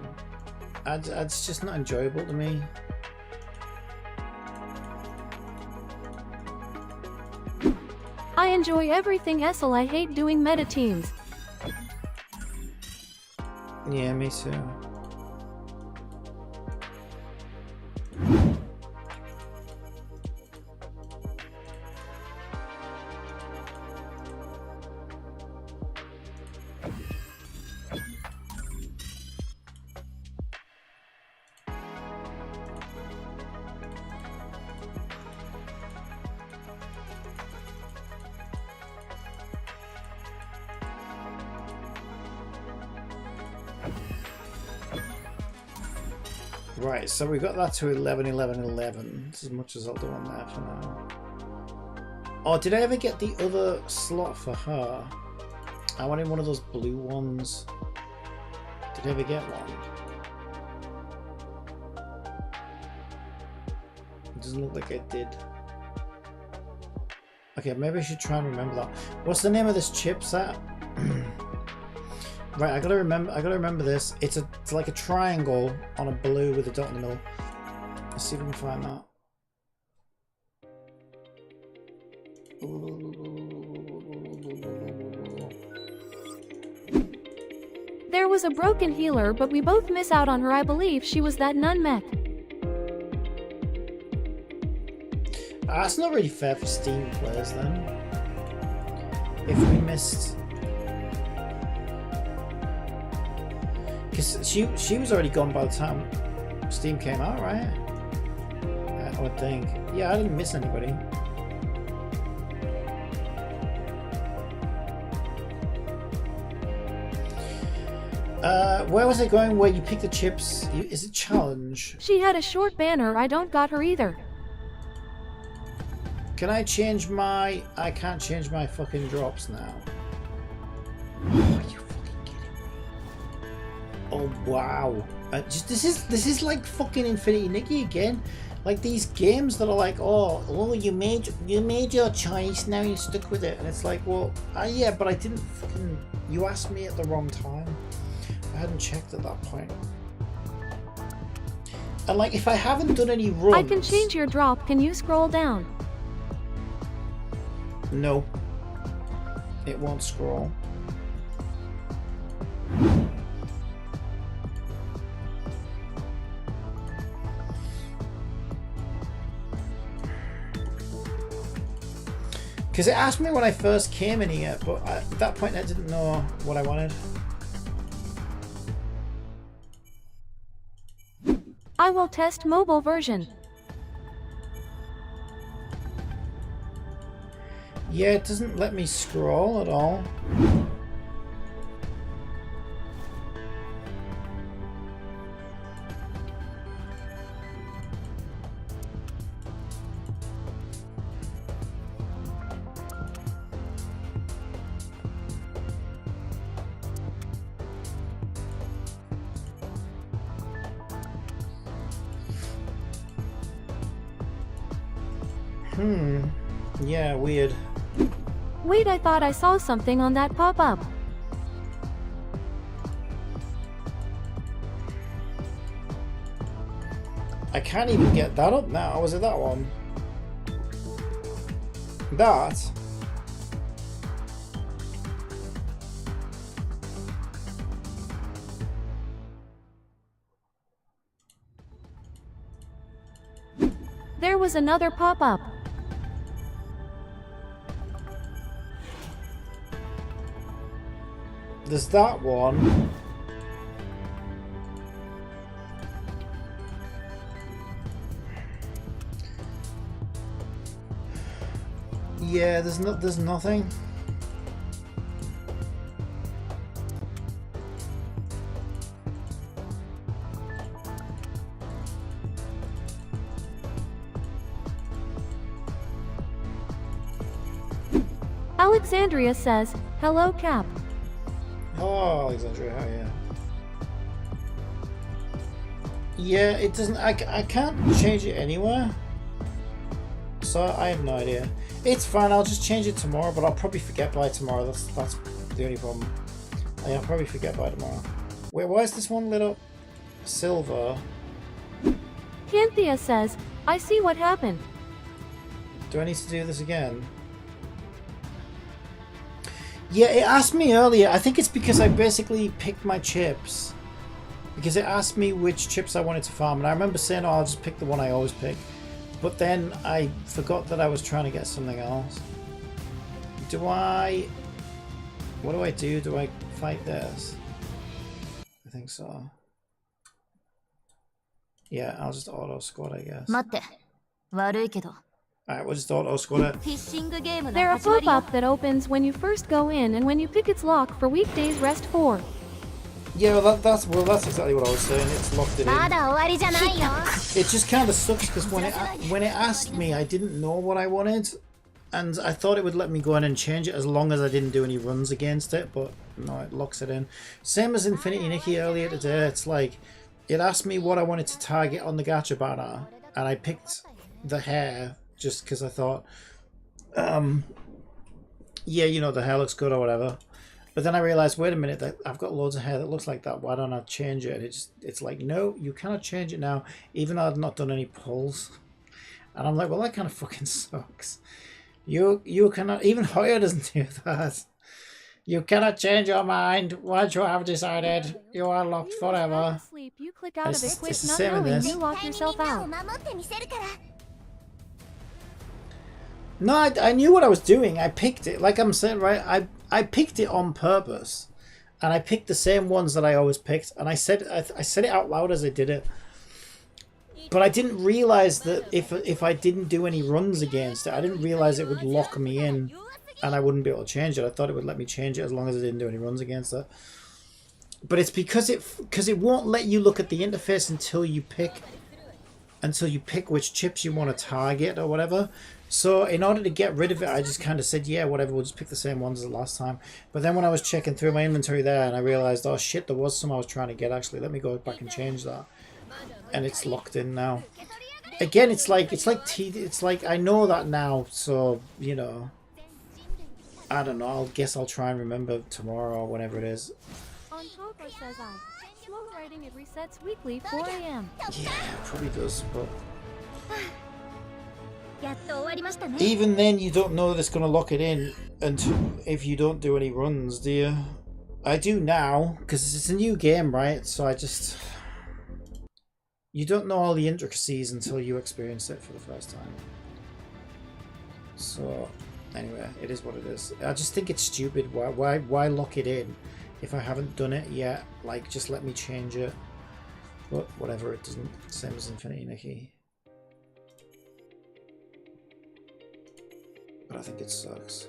It's just not enjoyable to me. I enjoy everything Essel. I hate doing meta teams. Yeah, me too. Right, so we got that to 11, 11, 11. That's as much as I'll do on that for now. Oh, did I ever get the other slot for her? I wanted one of those blue ones. Did I ever get one? It doesn't look like I did. Okay, maybe I should try and remember that. What's the name of this chipset? Right, I gotta remember this. It's like a triangle on a blue with a dot in the middle. Let's see if we can find that. There was a broken healer, but we both miss out on her. I believe she was that nun mech. That's not really fair for Steam players then. If we missed... Because she was already gone by the time Steam came out, right? I would think. Yeah, I didn't miss anybody. Where was it going? Where you pick the chips? Is it challenge? She had a short banner. I don't got her either. Can I change my... I can't change my fucking drops now. Oh wow! This is like fucking Infinity Nikki again. Like these games that are like, oh, you made your choice, now you're stuck with it, and it's like, well, yeah, but I didn't fucking. You asked me at the wrong time. I hadn't checked at that point. And like, if I haven't done any runs, I can change your drop. Can you scroll down? No, it won't scroll. Because it asked me when I first came in here, but at that point I didn't know what I wanted. I will test mobile version. Yeah, it doesn't let me scroll at all. Yeah, weird. Wait, I thought I saw something on that pop-up. I can't even get that up now. Was it that one? That? There was another pop-up. There's that one. Yeah, there's nothing. Alexandria says, "Hello, Cap." Oh, Alexandria, oh yeah. Yeah, it doesn't. I can't change it anywhere. So I have no idea. It's fine. I'll just change it tomorrow, but I'll probably forget by tomorrow. That's the only problem. I'll probably forget by tomorrow. Wait, why is this one lit up silver? Cynthia says, I see what happened. Do I need to do this again? Yeah, it asked me earlier. I think it's because I basically picked my chips. Because it asked me which chips I wanted to farm, and I remember saying, oh, I'll just pick the one I always pick. But then I forgot that I was trying to get something else. What do I do? Do I fight this? I think so. Yeah, I'll just auto squad, I guess. Alright, we'll just auto squad it. There a pop-up that opens when you first go in and when you pick its lock for weekdays rest 4. Yeah, well, that's exactly what I was saying. It's locked it in. It just kind of sucks because when it asked me, I didn't know what I wanted, and I thought it would let me go in and change it as long as I didn't do any runs against it, but no, it locks it in. Same as Infinity Nikki earlier today. It's like it asked me what I wanted to target on the gacha banner, and I picked the hair just because I thought, yeah, you know, the hair looks good or whatever. But then I realized, wait a minute, that I've got loads of hair that looks like that. Why don't I change it? And it's like, no, you cannot change it now, even though I've not done any pulls. And I'm like, well, that kind of fucking sucks. You cannot, even Hoya doesn't do that. You cannot change your mind once you have decided you are locked forever. You click out of it quick, it's the not same in knowing this. you lock yourself out. No, I knew what I was doing. I picked it. Like I'm saying, right? I picked it on purpose. And I picked the same ones that I always picked. And I said it out loud as I did it. But I didn't realize that if I didn't do any runs against it, I didn't realize it would lock me in and I wouldn't be able to change it. I thought it would let me change it as long as I didn't do any runs against it. But it's because it won't let you look at the interface until you pick which chips you want to target or whatever. So in order to get rid of it, I just kind of said, yeah, whatever, we'll just pick the same ones as the last time. But then when I was checking through my inventory there and I realized, oh shit, there was some I was trying to get actually. Let me go back and change that. And it's locked in now. Again, it's like I know that now, so, you know, I don't know, guess I'll try and remember tomorrow or whenever it is. On Topper says I. Slow writing it resets weekly 4 AM. Yeah, it probably does, but even then you don't know that it's going to lock it in until if you don't do any runs, do you? I do now, because it's a new game, right? So you don't know all the intricacies until you experience it for the first time. So anyway, it is what it is. I just think it's stupid. Why lock it in if I haven't done it yet? Like, just let me change it. But whatever, it doesn't. Same as Infinity Nikki. But I think it sucks.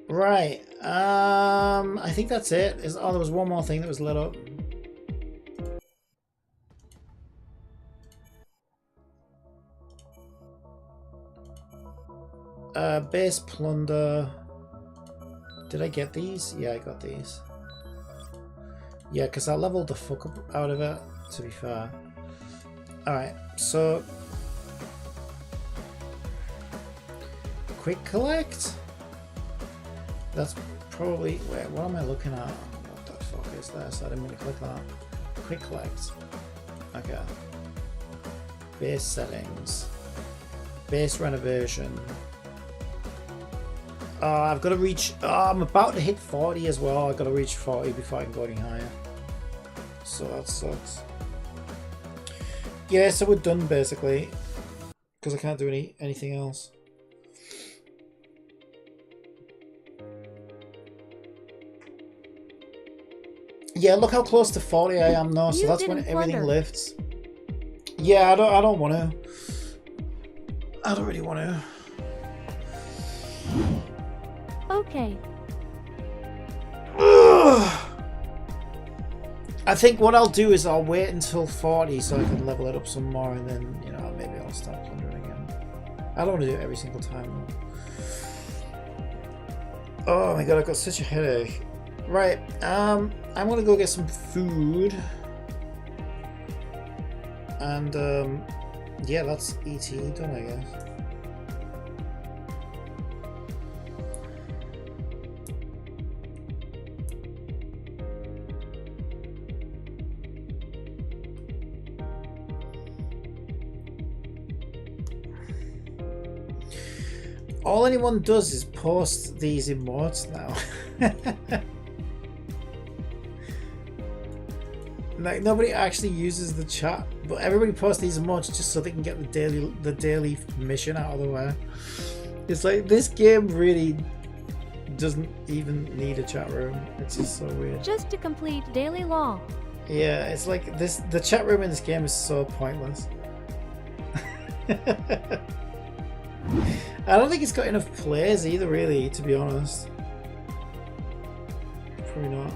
Right. I think that's it. Oh, there was one more thing that was lit up. Base plunder. Did I get these? Yeah, I got these. Yeah, because I leveled the fuck up out of it, to be fair. Alright, so quick collect? That's probably... Wait, what am I looking at? What the fuck is this? I didn't mean to click that. Quick collect. Okay. Base settings. Base renovation. I've got to reach... I'm about to hit 40 as well. I've got to reach 40 before I can go any higher. So that sucks. Yeah, so we're done basically. Because I can't do anything else. Yeah, look how close to 40 I am now. So that's when everything lifts. Yeah, I don't want to. I don't really want to. Okay. I think what I'll do is I'll wait until 40 so I can level it up some more, and then, you know, maybe I'll start plundering again. I don't want to do it every single time though. Oh my god, I've got such a headache. Right, I'm gonna go get some food. And yeah, that's E.T.E done, I guess. All anyone does is post these emotes now. Like, nobody actually uses the chat, but everybody posts these emotes just so they can get the daily mission out of the way. It's like, this game really doesn't even need a chat room. It's just so weird. Just to complete daily law. Yeah, it's like this. The chat room in this game is so pointless. I don't think it's got enough players either, really, to be honest. Probably not.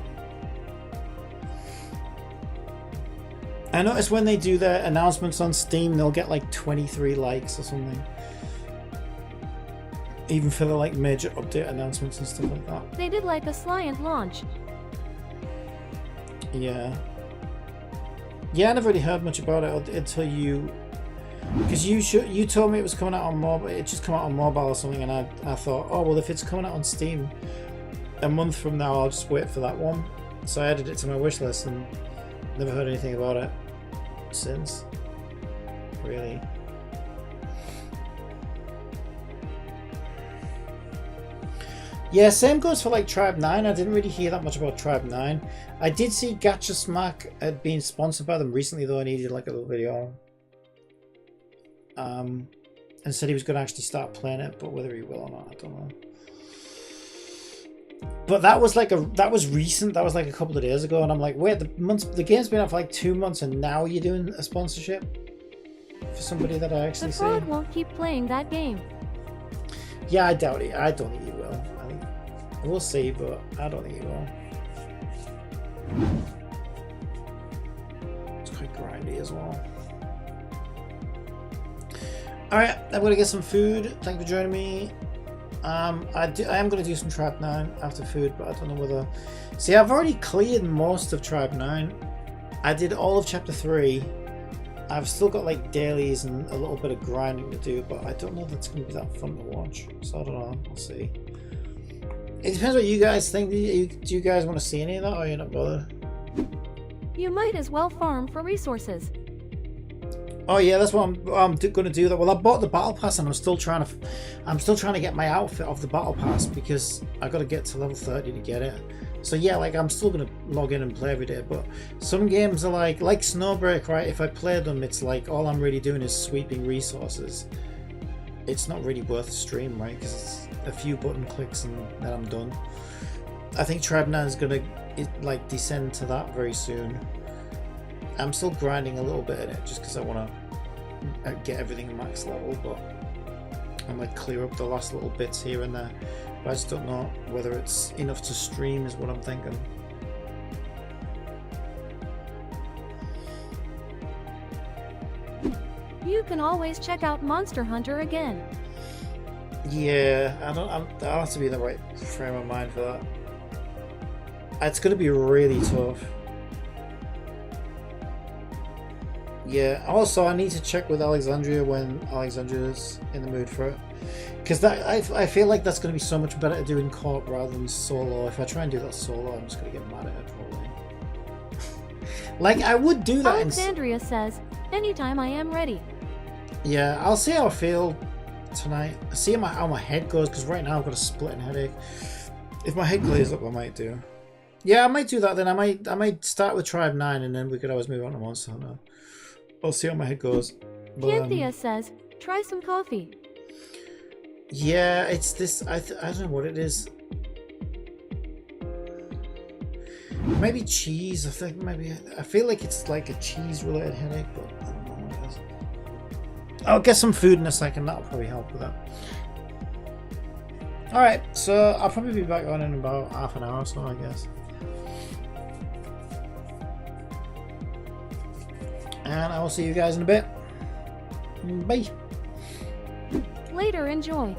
I noticed when they do their announcements on Steam, they'll get like 23 likes or something. Even for the like major update announcements and stuff like that. They did like a Sliant launch. Yeah. Yeah, I never really heard much about it until you... Because you told me it was coming out on mobile, it just come out on mobile or something, and I thought, oh well, if it's coming out on Steam a month from now, I'll just wait for that one. So I added it to my wish list and never heard anything about it since, really. Yeah, same goes for like Tribe 9. I didn't really hear that much about Tribe 9. I did see Gacha Smack being sponsored by them recently, though. I needed like a little video. And said he was going to actually start playing it, but whether he will or not, I don't know. But that was like that was recent. That was like a couple of days ago, and I'm like, wait, the game's been out for like 2 months, and now you're doing a sponsorship for somebody that I actually see. The fraud won't keep playing that game. Yeah, I doubt it. I don't think he will. I think we'll see, but I don't think he will. It's quite grindy as well. Alright, I'm going to get some food. Thank you for joining me. I am going to do some Tribe 9 after food, but I don't know whether... See, I've already cleared most of Tribe 9. I did all of Chapter 3. I've still got like dailies and a little bit of grinding to do, but I don't know if it's going to be that fun to watch. So I don't know. We'll see. It depends what you guys think. Do you guys want to see any of that, or are you not bothered? You might as well farm for resources. Oh yeah, that's what I'm going to do. That. Well, I bought the battle pass, and I'm still trying to get my outfit off the battle pass because I got to get to level 30 to get it. So yeah, like I'm still going to log in and play every day. But some games are like Snowbreak, right? If I play them, it's like all I'm really doing is sweeping resources. It's not really worth the stream, right? Because it's a few button clicks and then I'm done. I think Tribe 9 is going to like descend to that very soon. I'm still grinding a little bit in it just because I want to get everything max level, but I might clear up the last little bits here and there. But I just don't know whether it's enough to stream is what I'm thinking. You can always check out Monster Hunter again. Yeah, I'll have to be in the right frame of mind for that. It's going to be really tough. Yeah, also I need to check with Alexandria when Alexandria's in the mood for it. Because I feel like that's going to be so much better to do in co-op rather than solo. If I try and do that solo, I'm just going to get mad at it probably. Like, I would do that Alexandria says, anytime I am ready. Yeah, I'll see how I feel tonight. See how my head goes, because right now I've got a splitting headache. If my head clears up, I might do. Yeah, I might do that then. I might start with Tribe 9 and then we could always move on to Monster Hunter. I'll see how my head goes. Cynthia says, try some coffee. Yeah, it's this. I don't know what it is. Maybe cheese. I feel like it's like a cheese-related headache, but I don't know what it is. I'll get some food in a second. That'll probably help with that. All right, so I'll probably be back on in about half an hour or so, I guess. And I will see you guys in a bit. Bye. Later, enjoy.